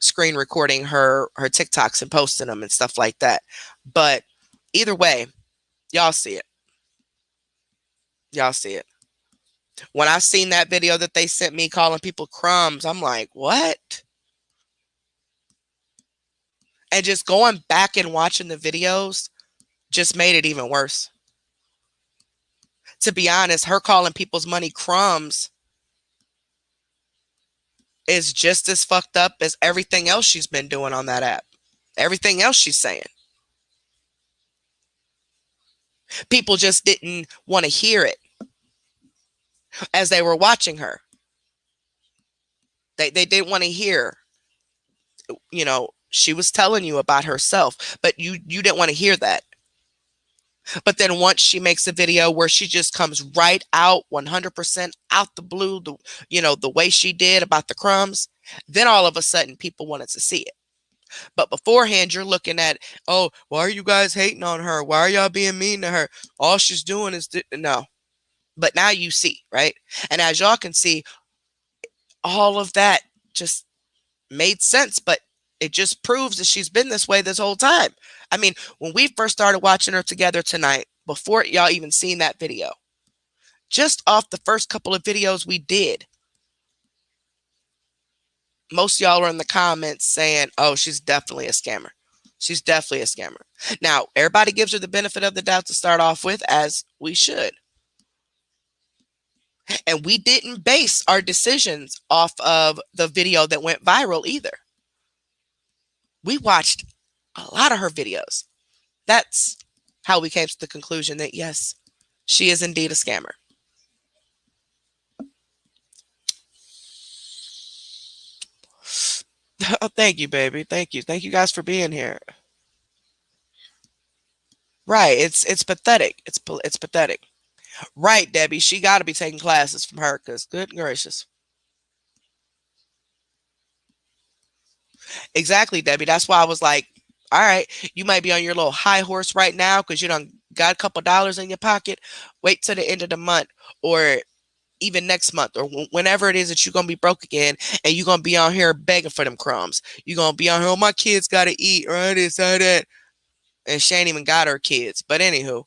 A: screen recording her TikToks and posting them and stuff like that. But either way, y'all see it. Y'all see it. When I seen that video that they sent me calling people crumbs, I'm like, what? And just going back and watching the videos just made it even worse. To be honest, her calling people's money crumbs is just as fucked up as everything else she's been doing on that app. Everything else she's saying. People just didn't want to hear it as they were watching her. They didn't want to hear, she was telling you about herself, but you didn't want to hear that. But then once she makes a video where she just comes right out 100% out the blue, the way she did about the crumbs, then all of a sudden people wanted to see it. But beforehand, you're looking at, oh, why are you guys hating on her? Why are y'all being mean to her? All she's doing is no. But now you see, right? And as y'all can see, all of that just made sense, but it just proves that she's been this way this whole time. I mean, when we first started watching her together tonight, before y'all even seen that video, just off the first couple of videos we did, most of y'all are in the comments saying, oh, she's definitely a scammer. She's definitely a scammer. Now, everybody gives her the benefit of the doubt to start off with, as we should. And we didn't base our decisions off of the video that went viral either. We watched a lot of her videos. That's how we came to the conclusion that, yes, she is indeed a scammer. Oh, thank you, baby. Thank you. Thank you guys for being here. Right. It's pathetic. It's pathetic. Right, Debbie. She got to be taking classes from her, because good gracious. Exactly, Debbie. That's why I was like, all right, you might be on your little high horse right now because you done got a couple dollars in your pocket. Wait till the end of the month, or even next month or whenever it is that you're going to be broke again and you're going to be on here begging for them crumbs. You're going to be on here, oh, my kids got to eat, or this, or that. And she ain't even got her kids. But anywho,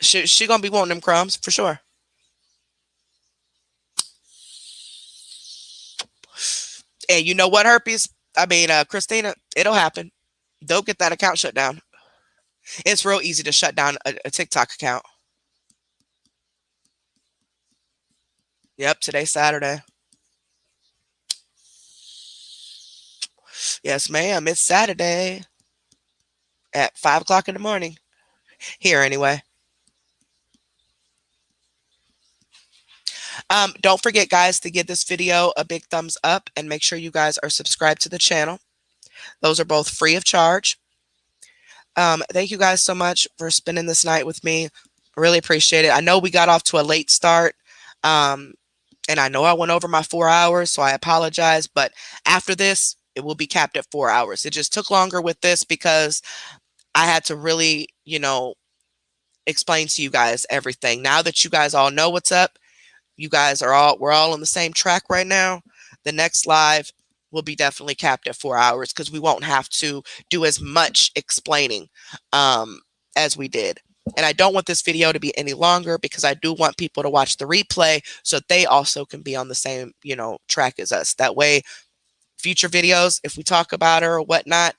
A: she going to be wanting them crumbs for sure. And you know what, Herpes? Christina, it'll happen. They'll get that account shut down. It's real easy to shut down a TikTok account. Yep, today's Saturday. Yes, ma'am. It's Saturday at 5 o'clock in the morning. Here, anyway. Don't forget, guys, to give this video a big thumbs up and make sure you guys are subscribed to the channel. Those are both free of charge. Thank you guys so much for spending this night with me. I really appreciate it. I know we got off to a late start. And I know I went over my 4 hours, so I apologize. But after this, it will be capped at 4 hours. It just took longer with this because I had to really, explain to you guys everything. Now that you guys all know what's up, we're all on the same track right now. The next live will be definitely capped at 4 hours because we won't have to do as much explaining as we did. And I don't want this video to be any longer because I do want people to watch the replay so they also can be on the same, track as us. That way, future videos, if we talk about her or whatnot,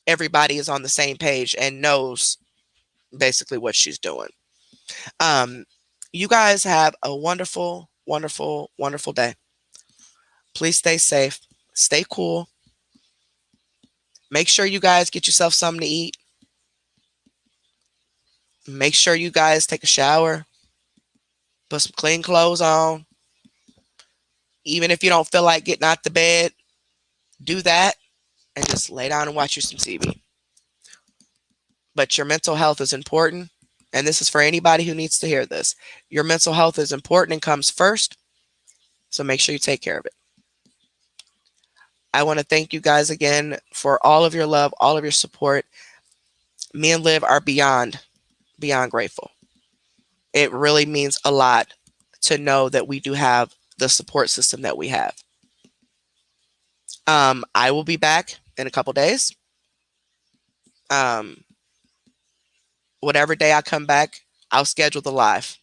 A: everybody is on the same page and knows basically what she's doing. You guys have a wonderful, wonderful, wonderful day. Please stay safe. Stay cool. Make sure you guys get yourself something to eat. Make sure you guys take a shower. Put some clean clothes on. Even if you don't feel like getting out the bed, do that and just lay down and watch you some TV. But your mental health is important. And this is for anybody who needs to hear this. Your mental health is important and comes first. So make sure you take care of it. I want to thank you guys again for all of your love, all of your support. Me and Liv are beyond grateful. It really means a lot to know that we do have the support system that we have. I will be back in a couple days. Whatever day I come back, I'll schedule the live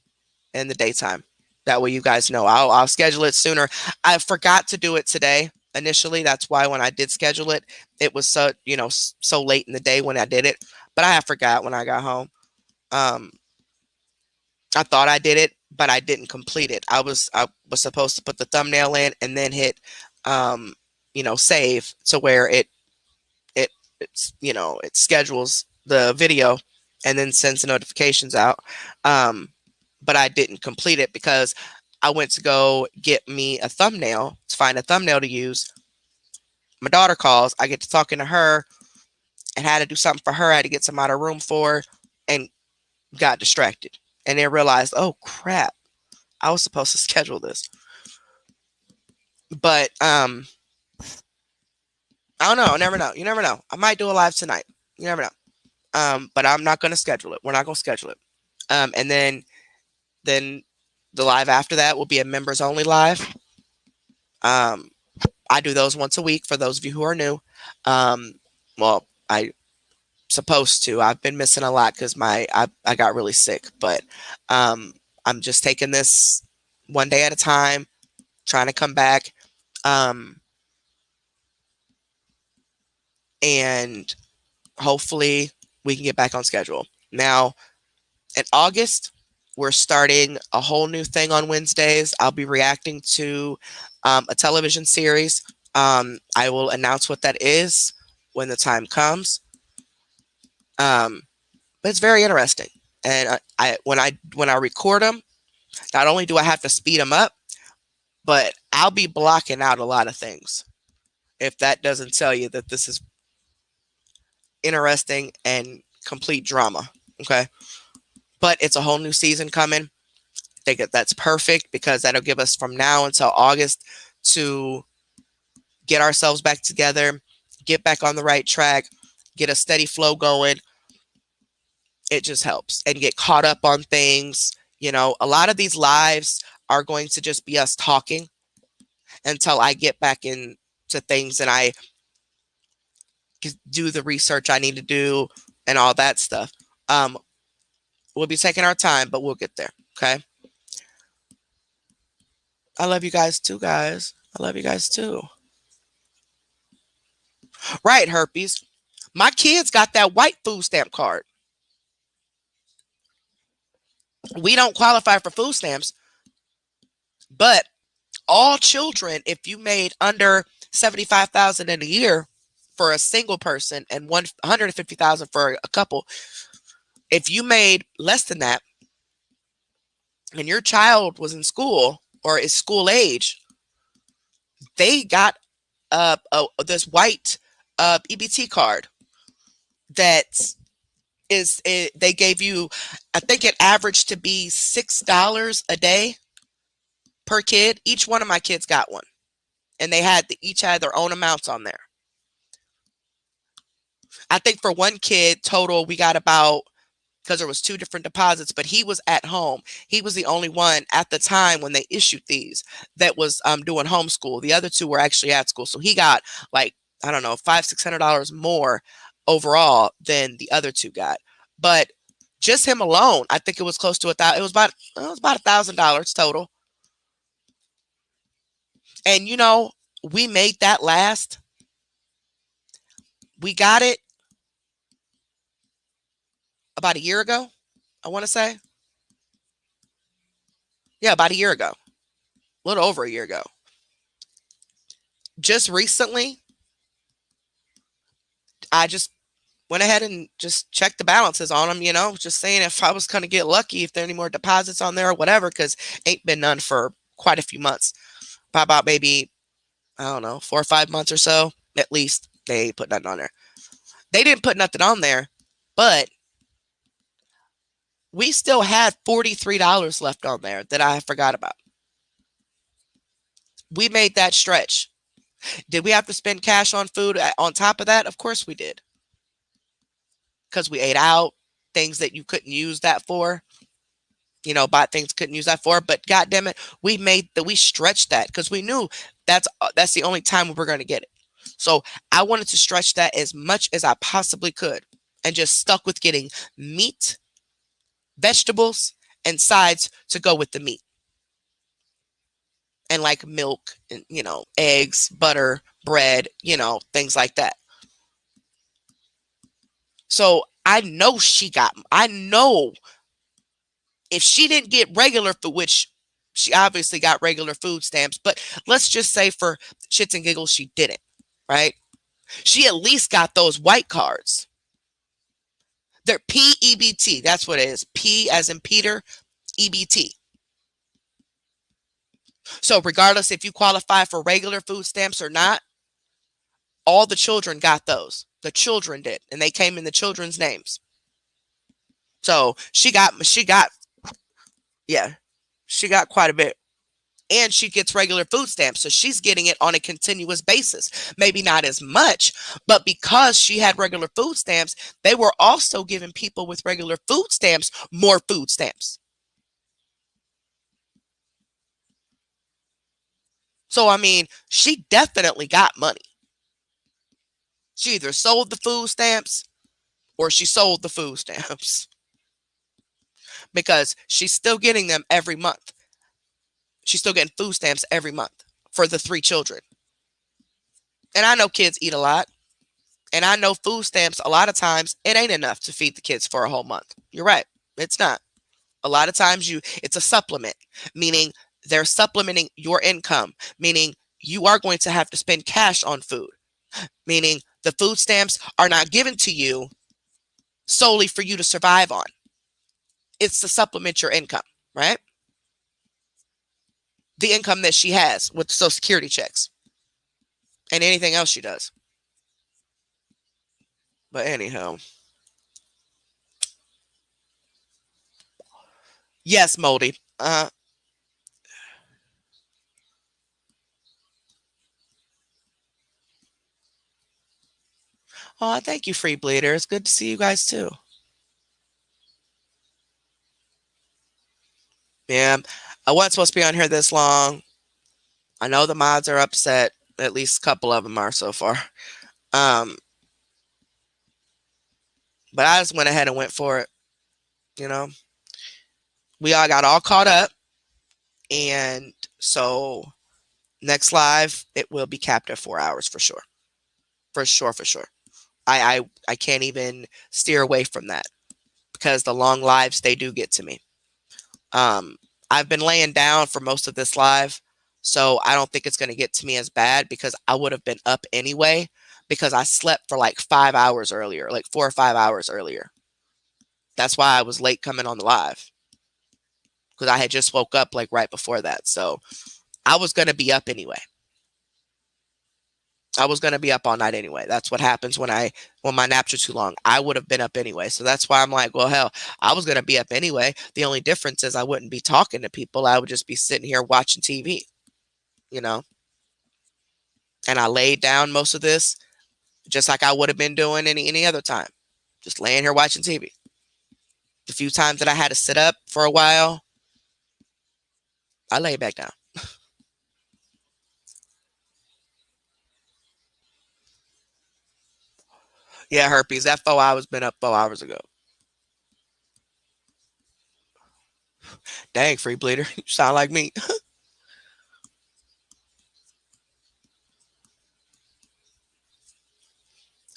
A: in the daytime. That way you guys know. I'll schedule it sooner. I forgot to do it today initially. That's why when I did schedule it, it was so late in the day when I did it. But I forgot when I got home. I thought I did it, but I didn't complete it. I was supposed to put the thumbnail in and then hit save to where it schedules the video and then sends the notifications out. But I didn't complete it because I went to go get me a thumbnail to find a thumbnail to use. My daughter calls. I get to talking to her and had to do something for her. I had to get some out of room for her and got distracted. And then realized, oh crap, I was supposed to schedule this. But I don't know. Never know. You never know. I might do a live tonight. You never know. But I'm not going to schedule it. We're not going to schedule it. And then the live after that will be a members only live. I do those once a week for those of you who are new. Well, I supposed to. I've been missing a lot because I got really sick, but I'm just taking this one day at a time, trying to come back. And hopefully we can get back on schedule. Now, in August, we're starting a whole new thing on Wednesdays. I'll be reacting to a television series. I will announce what that is when the time comes. But it's very interesting. And when I record them, not only do I have to speed them up, but I'll be blocking out a lot of things. If that doesn't tell you that this is interesting and complete drama. Okay. But it's a whole new season coming. I think that's perfect because that'll give us from now until August to get ourselves back together, get back on the right track, get a steady flow going, it just helps and get caught up on things. A lot of these lives are going to just be us talking until I get back into things and I do the research I need to do and all that stuff. We'll be taking our time, but we'll get there. Okay. I love you guys too, guys. I love you guys too. Right, herpes. My kids got that white food stamp card. We don't qualify for food stamps, but all children, if you made under 75,000 in a year for a single person and 150,000 for a couple, if you made less than that and your child was in school or is school age, they got this white EBT card that they gave you, I think it averaged to be $6 a day per kid. Each one of my kids got one, and they each had their own amounts on there. I think for one kid total, we got about, because there was 2 different deposits, but he was at home. He was the only one at the time when they issued these that was doing homeschool. The other 2 were actually at school. So he got like, I don't know, $500-$600 more overall than the other 2 got. But just him alone, I think it was close to $1,000. It was about $1,000 total. And we made that last. We got it about a year ago, I want to say. Yeah, about a year ago. A little over a year ago. Just recently, I just went ahead and just checked the balances on them, just saying if I was going to get lucky, if there are any more deposits on there or whatever, because ain't been none for quite a few months. By about maybe, I don't know, 4 or 5 months or so, at least, they ain't put nothing on there. They didn't put nothing on there, but we still had $43 left on there that I forgot about. We made that stretch. Did we have to spend cash on food on top of that? Of course we did. Because we ate out, things that you couldn't use that for. Bought things couldn't use that for. But God damn it, we stretched that because we knew that's the only time we were going to get it. So I wanted to stretch that as much as I possibly could and just stuck with getting meat, vegetables, and sides to go with the meat. And like milk and, eggs, butter, bread, things like that. So I know if she didn't get regular food, which she obviously got regular food stamps, but let's just say for shits and giggles, she didn't, right? She at least got those white cards. They're PEBT. That's what it is. P as in Peter, EBT. So regardless if you qualify for regular food stamps or not, all the children got those. The children did, and they came in the children's names. So she got quite a bit. And she gets regular food stamps. So she's getting it on a continuous basis. Maybe not as much, but because she had regular food stamps, they were also giving people with regular food stamps more food stamps. So, she definitely got money. She either sold the food stamps or she sold the food stamps. Because she's still getting them every month. She's still getting food stamps every month for the 3 children. And I know kids eat a lot. And I know food stamps, a lot of times, it ain't enough to feed the kids for a whole month. You're right. It's not. A lot of times it's a supplement, meaning they're supplementing your income, meaning you are going to have to spend cash on food, meaning the food stamps are not given to you solely for you to survive on. It's to supplement your income, right? The income that she has with the Social Security checks and anything else she does. But anyhow. Yes, Moldy. Oh, thank you, Free Bleeder. It's good to see you guys too. Yeah, I wasn't supposed to be on here this long. I know the mods are upset. At least a couple of them are so far. Um, but I just went ahead and went for it. You know, we all got all caught up, and so next live it will be capped at 4 hours for sure, for sure, for sure. I can't even steer away from that because the long lives they do get to me. Um, I've been laying down for most of this live, so I don't think it's going to get to me as bad because I would have been up anyway because I slept for like 5 hours earlier, like 4 or 5 hours earlier. That's why I was late coming on the live because I had just woke up like right before that. So I was going to be up anyway. I was going to be up all night anyway. That's what happens when my naps are too long. I would have been up anyway. So that's why I'm like, well, hell, I was going to be up anyway. The only difference is I wouldn't be talking to people. I would just be sitting here watching TV, you know? And I laid down most of this just like I would have been doing any other time. Just laying here watching TV. The few times that I had to sit up for a while, I lay back down. Yeah, herpes. That 4 hours been up 4 hours ago. Dang, free bleeder. You sound like me.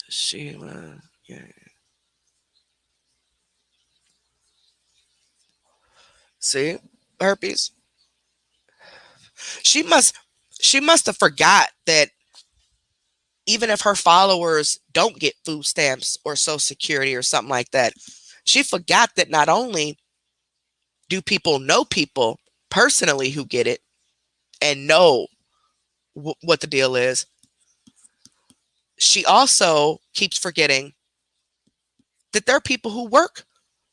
A: Sheila. Yeah. See? Herpes. She must she must have forgot that even if her followers don't get food stamps or social security or something like that, she forgot that not only do people know people personally who get it and know what the deal is, she also keeps forgetting that there are people who work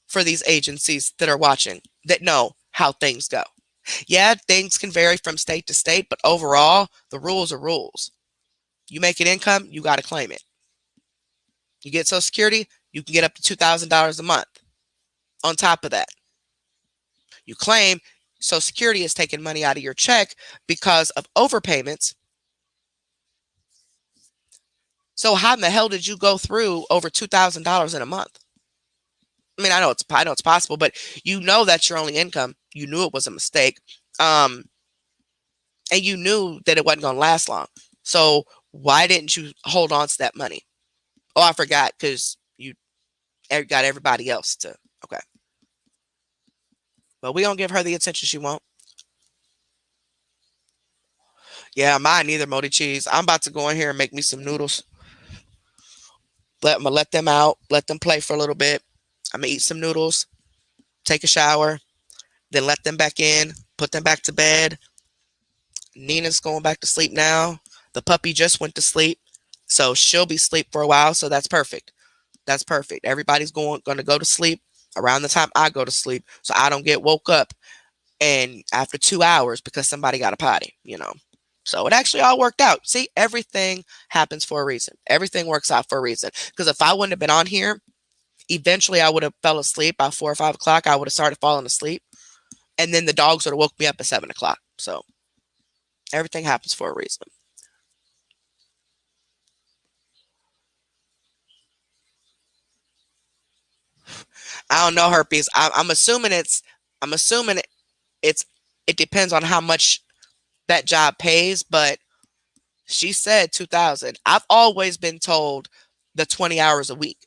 A: for these agencies that are watching that know how things go. Yeah, things can vary from state to state, but overall, the rules are rules. You make an income, you got to claim it. You get Social Security, you can get up to $2,000 a month. On top of that, you claim Social Security is taking money out of your check because of overpayments. So how in the hell did you go through over $2,000 in a month? I mean, I know it's possible, but you know that's your only income. You knew it was a mistake, and you knew that it wasn't going to last long. So why didn't you hold on to that money? Oh, I forgot because you got everybody else to. Okay, but we don't give her the attention she wants. Yeah, mine neither, Modi Cheese. I'm about to go in here and make me some noodles. I'm gonna let them out, let them play for a little bit. I'm gonna eat some noodles, take a shower, then let them back in, put them back to bed. Nina's going back to sleep now. The puppy just went to sleep, so she'll be asleep for a while. So that's perfect. That's perfect. Everybody's going to go to sleep around the time I go to sleep, so I don't get woke up and after 2 hours because somebody got a potty. So it actually all worked out. See, everything happens for a reason. Everything works out for a reason. Because if I wouldn't have been on here, eventually I would have fell asleep by 4 or 5 o'clock. I would have started falling asleep. And then the dogs would have woke me up at 7 o'clock. So everything happens for a reason. I don't know, herpes. I'm assuming it depends on how much that job pays, but she said 2,000. I've always been told the 20 hours a week.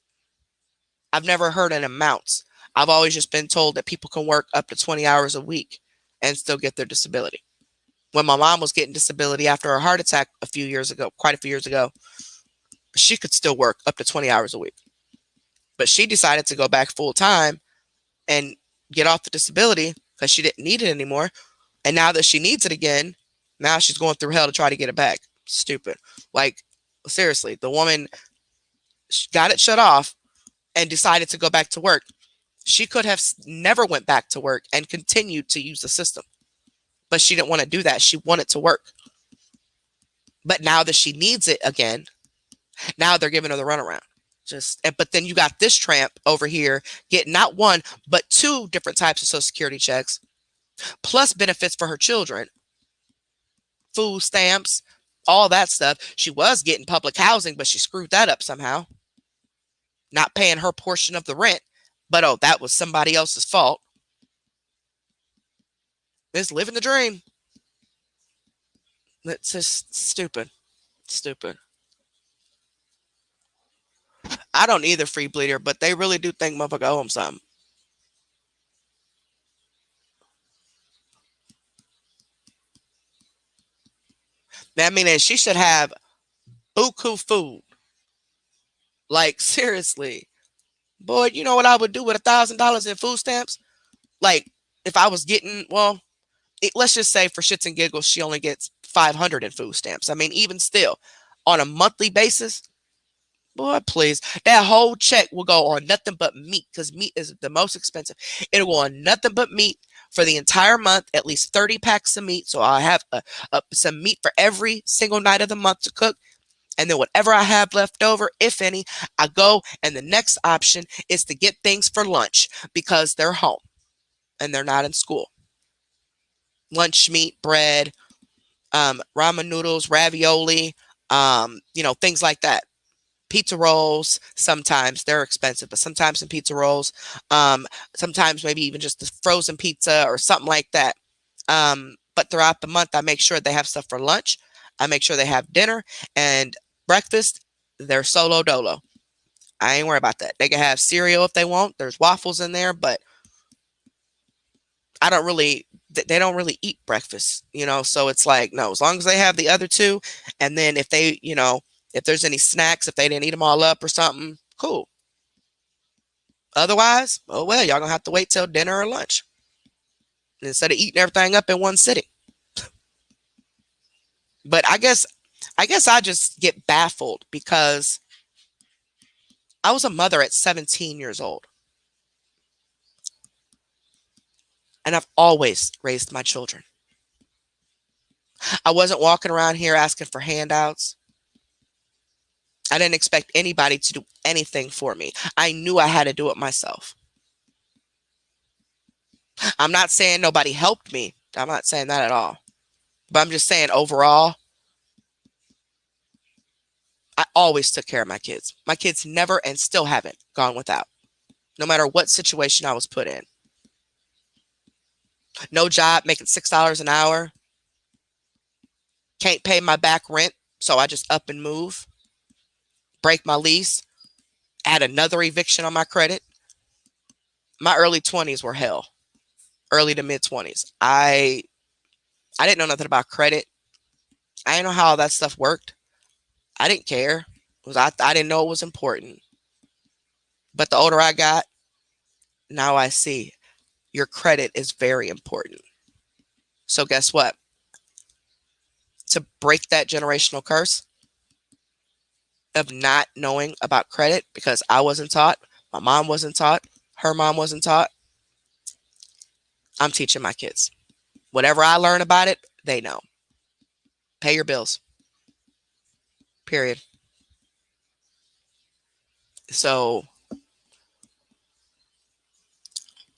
A: I've never heard an amount. I've always just been told that people can work up to 20 hours a week and still get their disability. When my mom was getting disability after her heart attack quite a few years ago, she could still work up to 20 hours a week. But she decided to go back full time and get off the disability because she didn't need it anymore. And now that she needs it again, now she's going through hell to try to get it back. Stupid. Like, seriously, the woman got it shut off and decided to go back to work. She could have never went back to work and continued to use the system. But she didn't want to do that. She wanted to work. But now that she needs it again, now they're giving her the runaround. But then you got this tramp over here getting not one, but two different types of Social Security checks. plus benefits for her children, food stamps, all that stuff. She was getting public housing, but she screwed that up somehow. Not paying her portion of the rent, but oh, that was somebody else's fault. It's living the dream. It's just stupid. Stupid. I don't either, free bleeder, but they really do think motherfucker owe them something. I mean, and she should have buku food. Like, seriously. Boy, you know what I would do with $1,000 in food stamps? Like, if I was getting, well, let's just say for shits and giggles, she only gets 500 in food stamps. I mean, even still, on a monthly basis, boy, please. That whole check will go on nothing but meat because meat is the most expensive. It'll go on nothing but meat for the entire month, at least 30 packs of meat. So I'll have some meat for every single night of the month to cook. And then whatever I have left over, if any, I go. And the next option is to get things for lunch because they're home and they're not in school. Lunch meat, bread, ramen noodles, ravioli, things like that. Pizza rolls, sometimes they're expensive, but sometimes some pizza rolls, sometimes maybe even just the frozen pizza or something like that. But throughout the month, I make sure they have stuff for lunch. I make sure they have dinner and breakfast. They're solo dolo. I ain't worried about that. They can have cereal if they want. There's waffles in there, but they don't really eat breakfast, so it's like, no, as long as they have the other two. And then if they, if there's any snacks, if they didn't eat them all up or something, cool. Otherwise, oh well, y'all gonna have to wait till dinner or lunch instead of eating everything up in one sitting. But I guess I just get baffled because I was a mother at 17 years old. And I've always raised my children. I wasn't walking around here asking for handouts. I didn't expect anybody to do anything for me. I knew I had to do it myself. I'm not saying nobody helped me. I'm not saying that at all. But I'm just saying overall, I always took care of my kids. My kids never and still haven't gone without, no matter what situation I was put in. No job, making $6 an hour. Can't pay my back rent, so I just up and move. Break my lease. Add another eviction on my credit. My early 20s were hell. Early to mid 20s. I didn't know nothing about credit. I didn't know how all that stuff worked. I didn't care. I didn't know it was important. But the older I got, now I see your credit is very important. So guess what? To break that generational curse of not knowing about credit, because I wasn't taught, my mom wasn't taught, her mom wasn't taught, I'm teaching my kids. Whatever I learn about it, they know. Pay your bills. Period. So,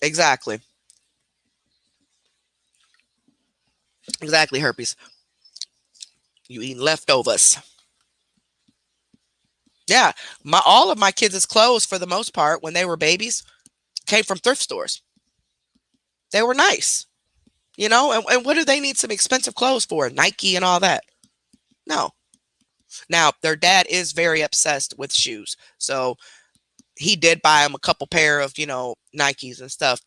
A: exactly. Exactly, herpes. You eating leftovers. Yeah, all of my kids' clothes, for the most part, when they were babies, came from thrift stores. They were nice, and what do they need some expensive clothes for? Nike and all that. No. Now, their dad is very obsessed with shoes. So he did buy them a couple pair of, Nikes and stuff,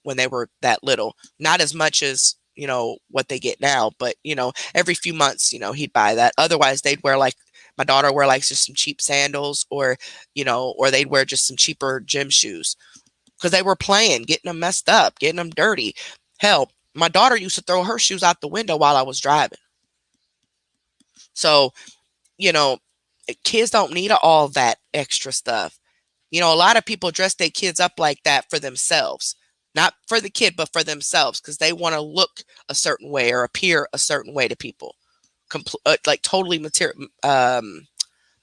A: when they were that little. Not as much as, what they get now, but, every few months, he'd buy that. Otherwise, they'd wear my daughter wear just some cheap sandals or they'd wear just some cheaper gym shoes because they were playing, getting them messed up, getting them dirty. Hell, my daughter used to throw her shoes out the window while I was driving. So, kids don't need all that extra stuff. A lot of people dress their kids up like that for themselves, not for the kid, but for themselves, because they want to look a certain way or appear a certain way to people. Totally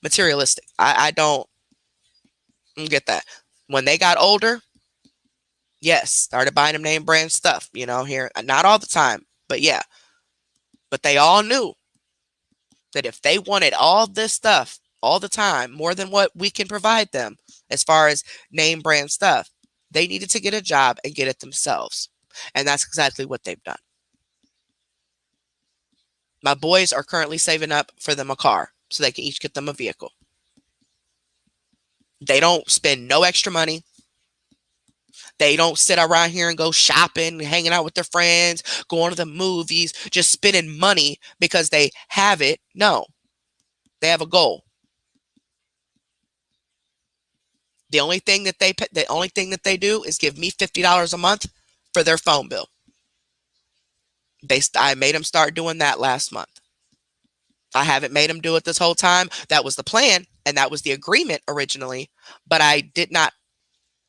A: materialistic. I don't get that. When they got older, Yes, started buying them name brand stuff, here. Not all the time, but yeah. But they all knew that if they wanted all this stuff all the time, more than what we can provide them as far as name brand stuff, they needed to get a job and get it themselves. And that's exactly what they've done. My boys are currently saving up for them a car so they can each get them a vehicle. They don't spend no extra money. They don't sit around here and go shopping, hanging out with their friends, going to the movies, just spending money because they have it. No, they have a goal. The only thing that they do is give me $50 a month for their phone bill. I made them start doing that last month. I haven't made them do it this whole time. That was the plan, and that was the agreement originally, but I did not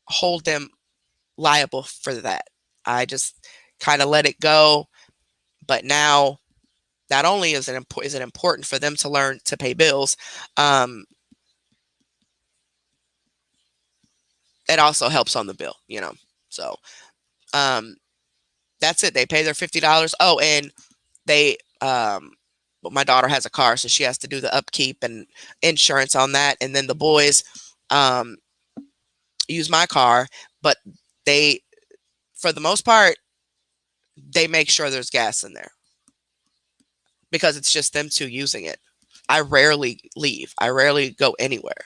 A: hold them liable for that. I just kind of let it go. But now, not only is it important for them to learn to pay bills, it also helps on the bill, So, that's it. They pay their $50. Oh, and they, my daughter has a car, so she has to do the upkeep and insurance on that. And then the boys, use my car, but they, for the most part, they make sure there's gas in there because it's just them two using it. I rarely leave. I rarely go anywhere.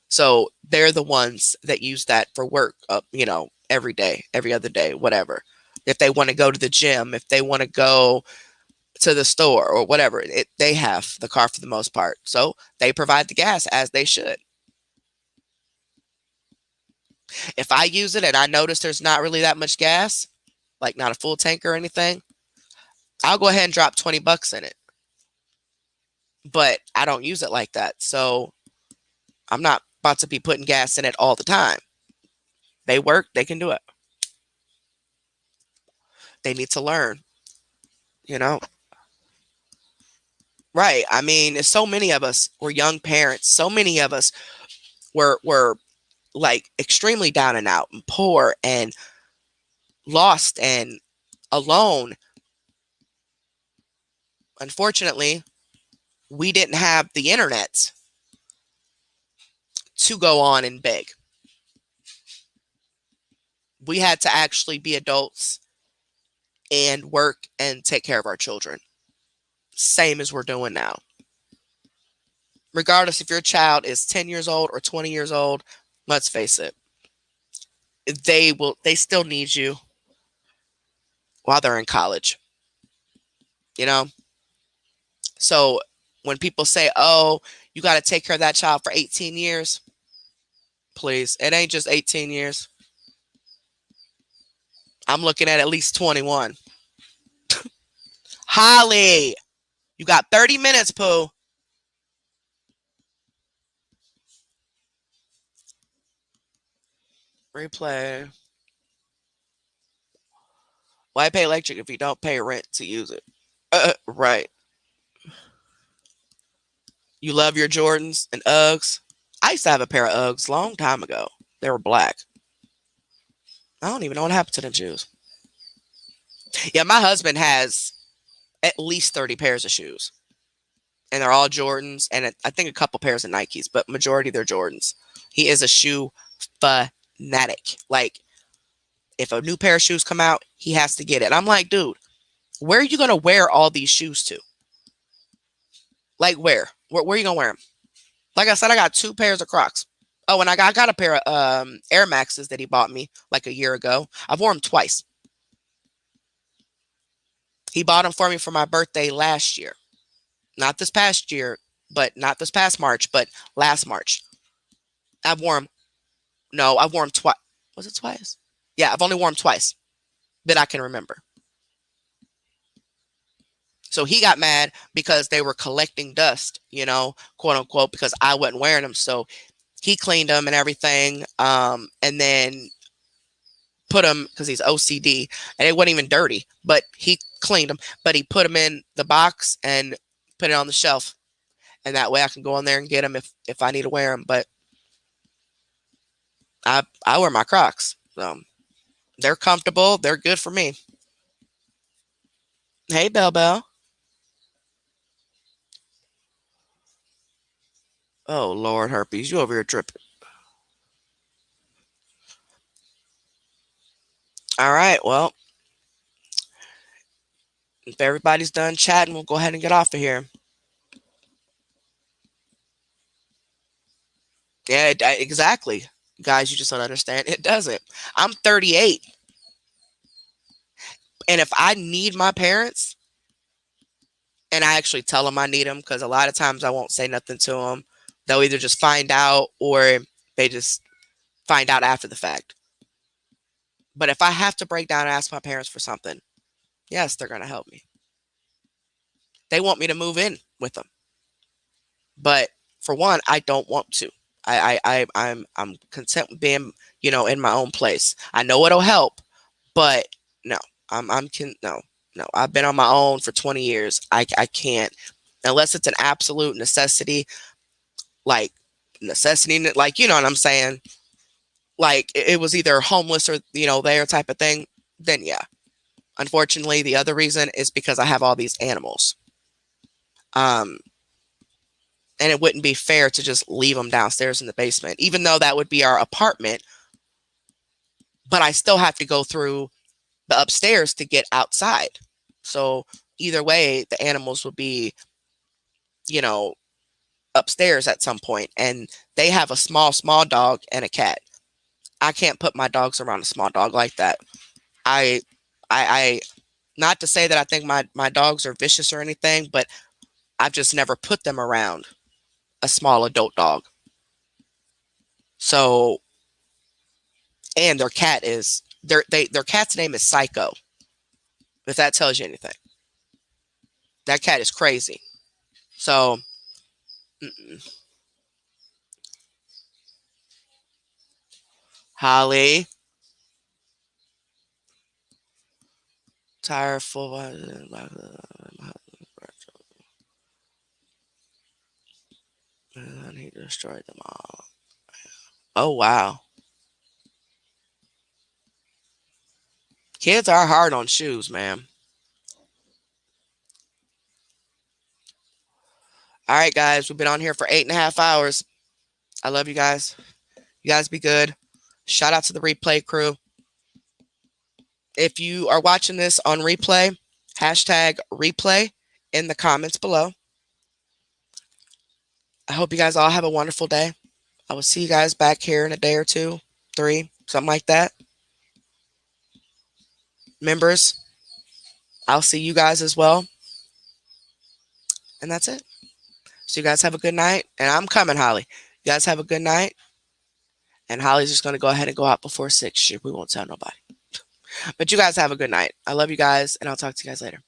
A: So they're the ones that use that for work, every day, every other day, whatever. If they want to go to the gym, if they want to go to the store or whatever, they have the car for the most part. So they provide the gas as they should. If I use it and I notice there's not really that much gas, like not a full tank or anything, I'll go ahead and drop $20 in it. But I don't use it like that. So I'm not about to be putting gas in it all the time. They work, they can do it. They need to learn, you know? Right. I mean, so many of us were young parents. So many of us were like extremely down and out and poor and lost and alone. Unfortunately, we didn't have the internet to go on and beg. We had to actually be adults and work and take care of our children. Same as we're doing now. Regardless if your child is 10 years old or 20 years old, let's face it, they still need you while they're in college. You know? So when people say, oh, you got to take care of that child for 18 years, please, it ain't just 18 years. I'm looking at least 21. Holly, you got 30 minutes, Pooh. Replay. Why pay electric if you don't pay rent to use it? Right. You love your Jordans and Uggs? I used to have a pair of Uggs long time ago. They were black. I don't even know what happened to the Jews. Yeah, my husband has at least 30 pairs of shoes. And they're all Jordans and I think a couple pairs of Nikes, but majority they're Jordans. He is a shoe fanatic. Like, if a new pair of shoes come out, he has to get it. I'm like, dude, where are you going to wear all these shoes to? Like, where? Where are you going to wear them? Like I said, I got 2 pairs of Crocs. Oh, and I got a pair of Air Maxes that he bought me like a year ago. I've worn them twice. He bought them for me for my birthday last year. Not this past year, but not this past March, but last March. I've worn them. No, I've worn them twice. Was it twice? Yeah, I've only worn them twice that I can remember. So he got mad because they were collecting dust, quote unquote, because I wasn't wearing them. So he cleaned them and everything, and then put them, because he's OCD, and it wasn't even dirty, but he cleaned them. But he put them in the box and put it on the shelf, and that way I can go in there and get them if I need to wear them. But I wear my Crocs. So They're comfortable. They're good for me. Hey, Bell Bell. Oh, Lord, herpes. You over here tripping. All right. Well, if everybody's done chatting, we'll go ahead and get off of here. Yeah, exactly. Guys, you just don't understand. It doesn't. I'm 38. And if I need my parents, and I actually tell them I need them, because a lot of times I won't say nothing to them. They'll either just find out or they just find out after the fact. But if I have to break down and ask my parents for something, yes, they're going to help me. They want me to move in with them. But for one, I don't want to. I'm content with being, in my own place. I know it'll help, but no, no. I've been on my own for 20 years. I can't, unless it's an absolute necessity, like like, you know what I'm saying? Like it was either homeless or, there type of thing. Then yeah. Unfortunately, the other reason is because I have all these animals. And it wouldn't be fair to just leave them downstairs in the basement, even though that would be our apartment. But I still have to go through the upstairs to get outside. So either way, the animals would be, upstairs at some point. And they have a small dog and a cat. I can't put my dogs around a small dog like that. I not to say that I think my dogs are vicious or anything, but I've just never put them around a small adult dog. So, and their cat's name is Psycho. If that tells you anything, that cat is crazy. So, Holly, tire full. He destroyed them all. Oh wow, kids are hard on shoes, man. All right, guys, we've been on here for 8.5 hours. I love you guys. You guys be good. Shout out to the replay crew. If you are watching this on replay, hashtag replay in the comments below. I hope you guys all have a wonderful day. I will see you guys back here in a day or 2, 3, something like that. Members, I'll see you guys as well. And that's it. So you guys have a good night. And I'm coming, Holly. You guys have a good night. And Holly's just going to go ahead and go out before 6. We won't tell nobody. But you guys have a good night. I love you guys, and I'll talk to you guys later.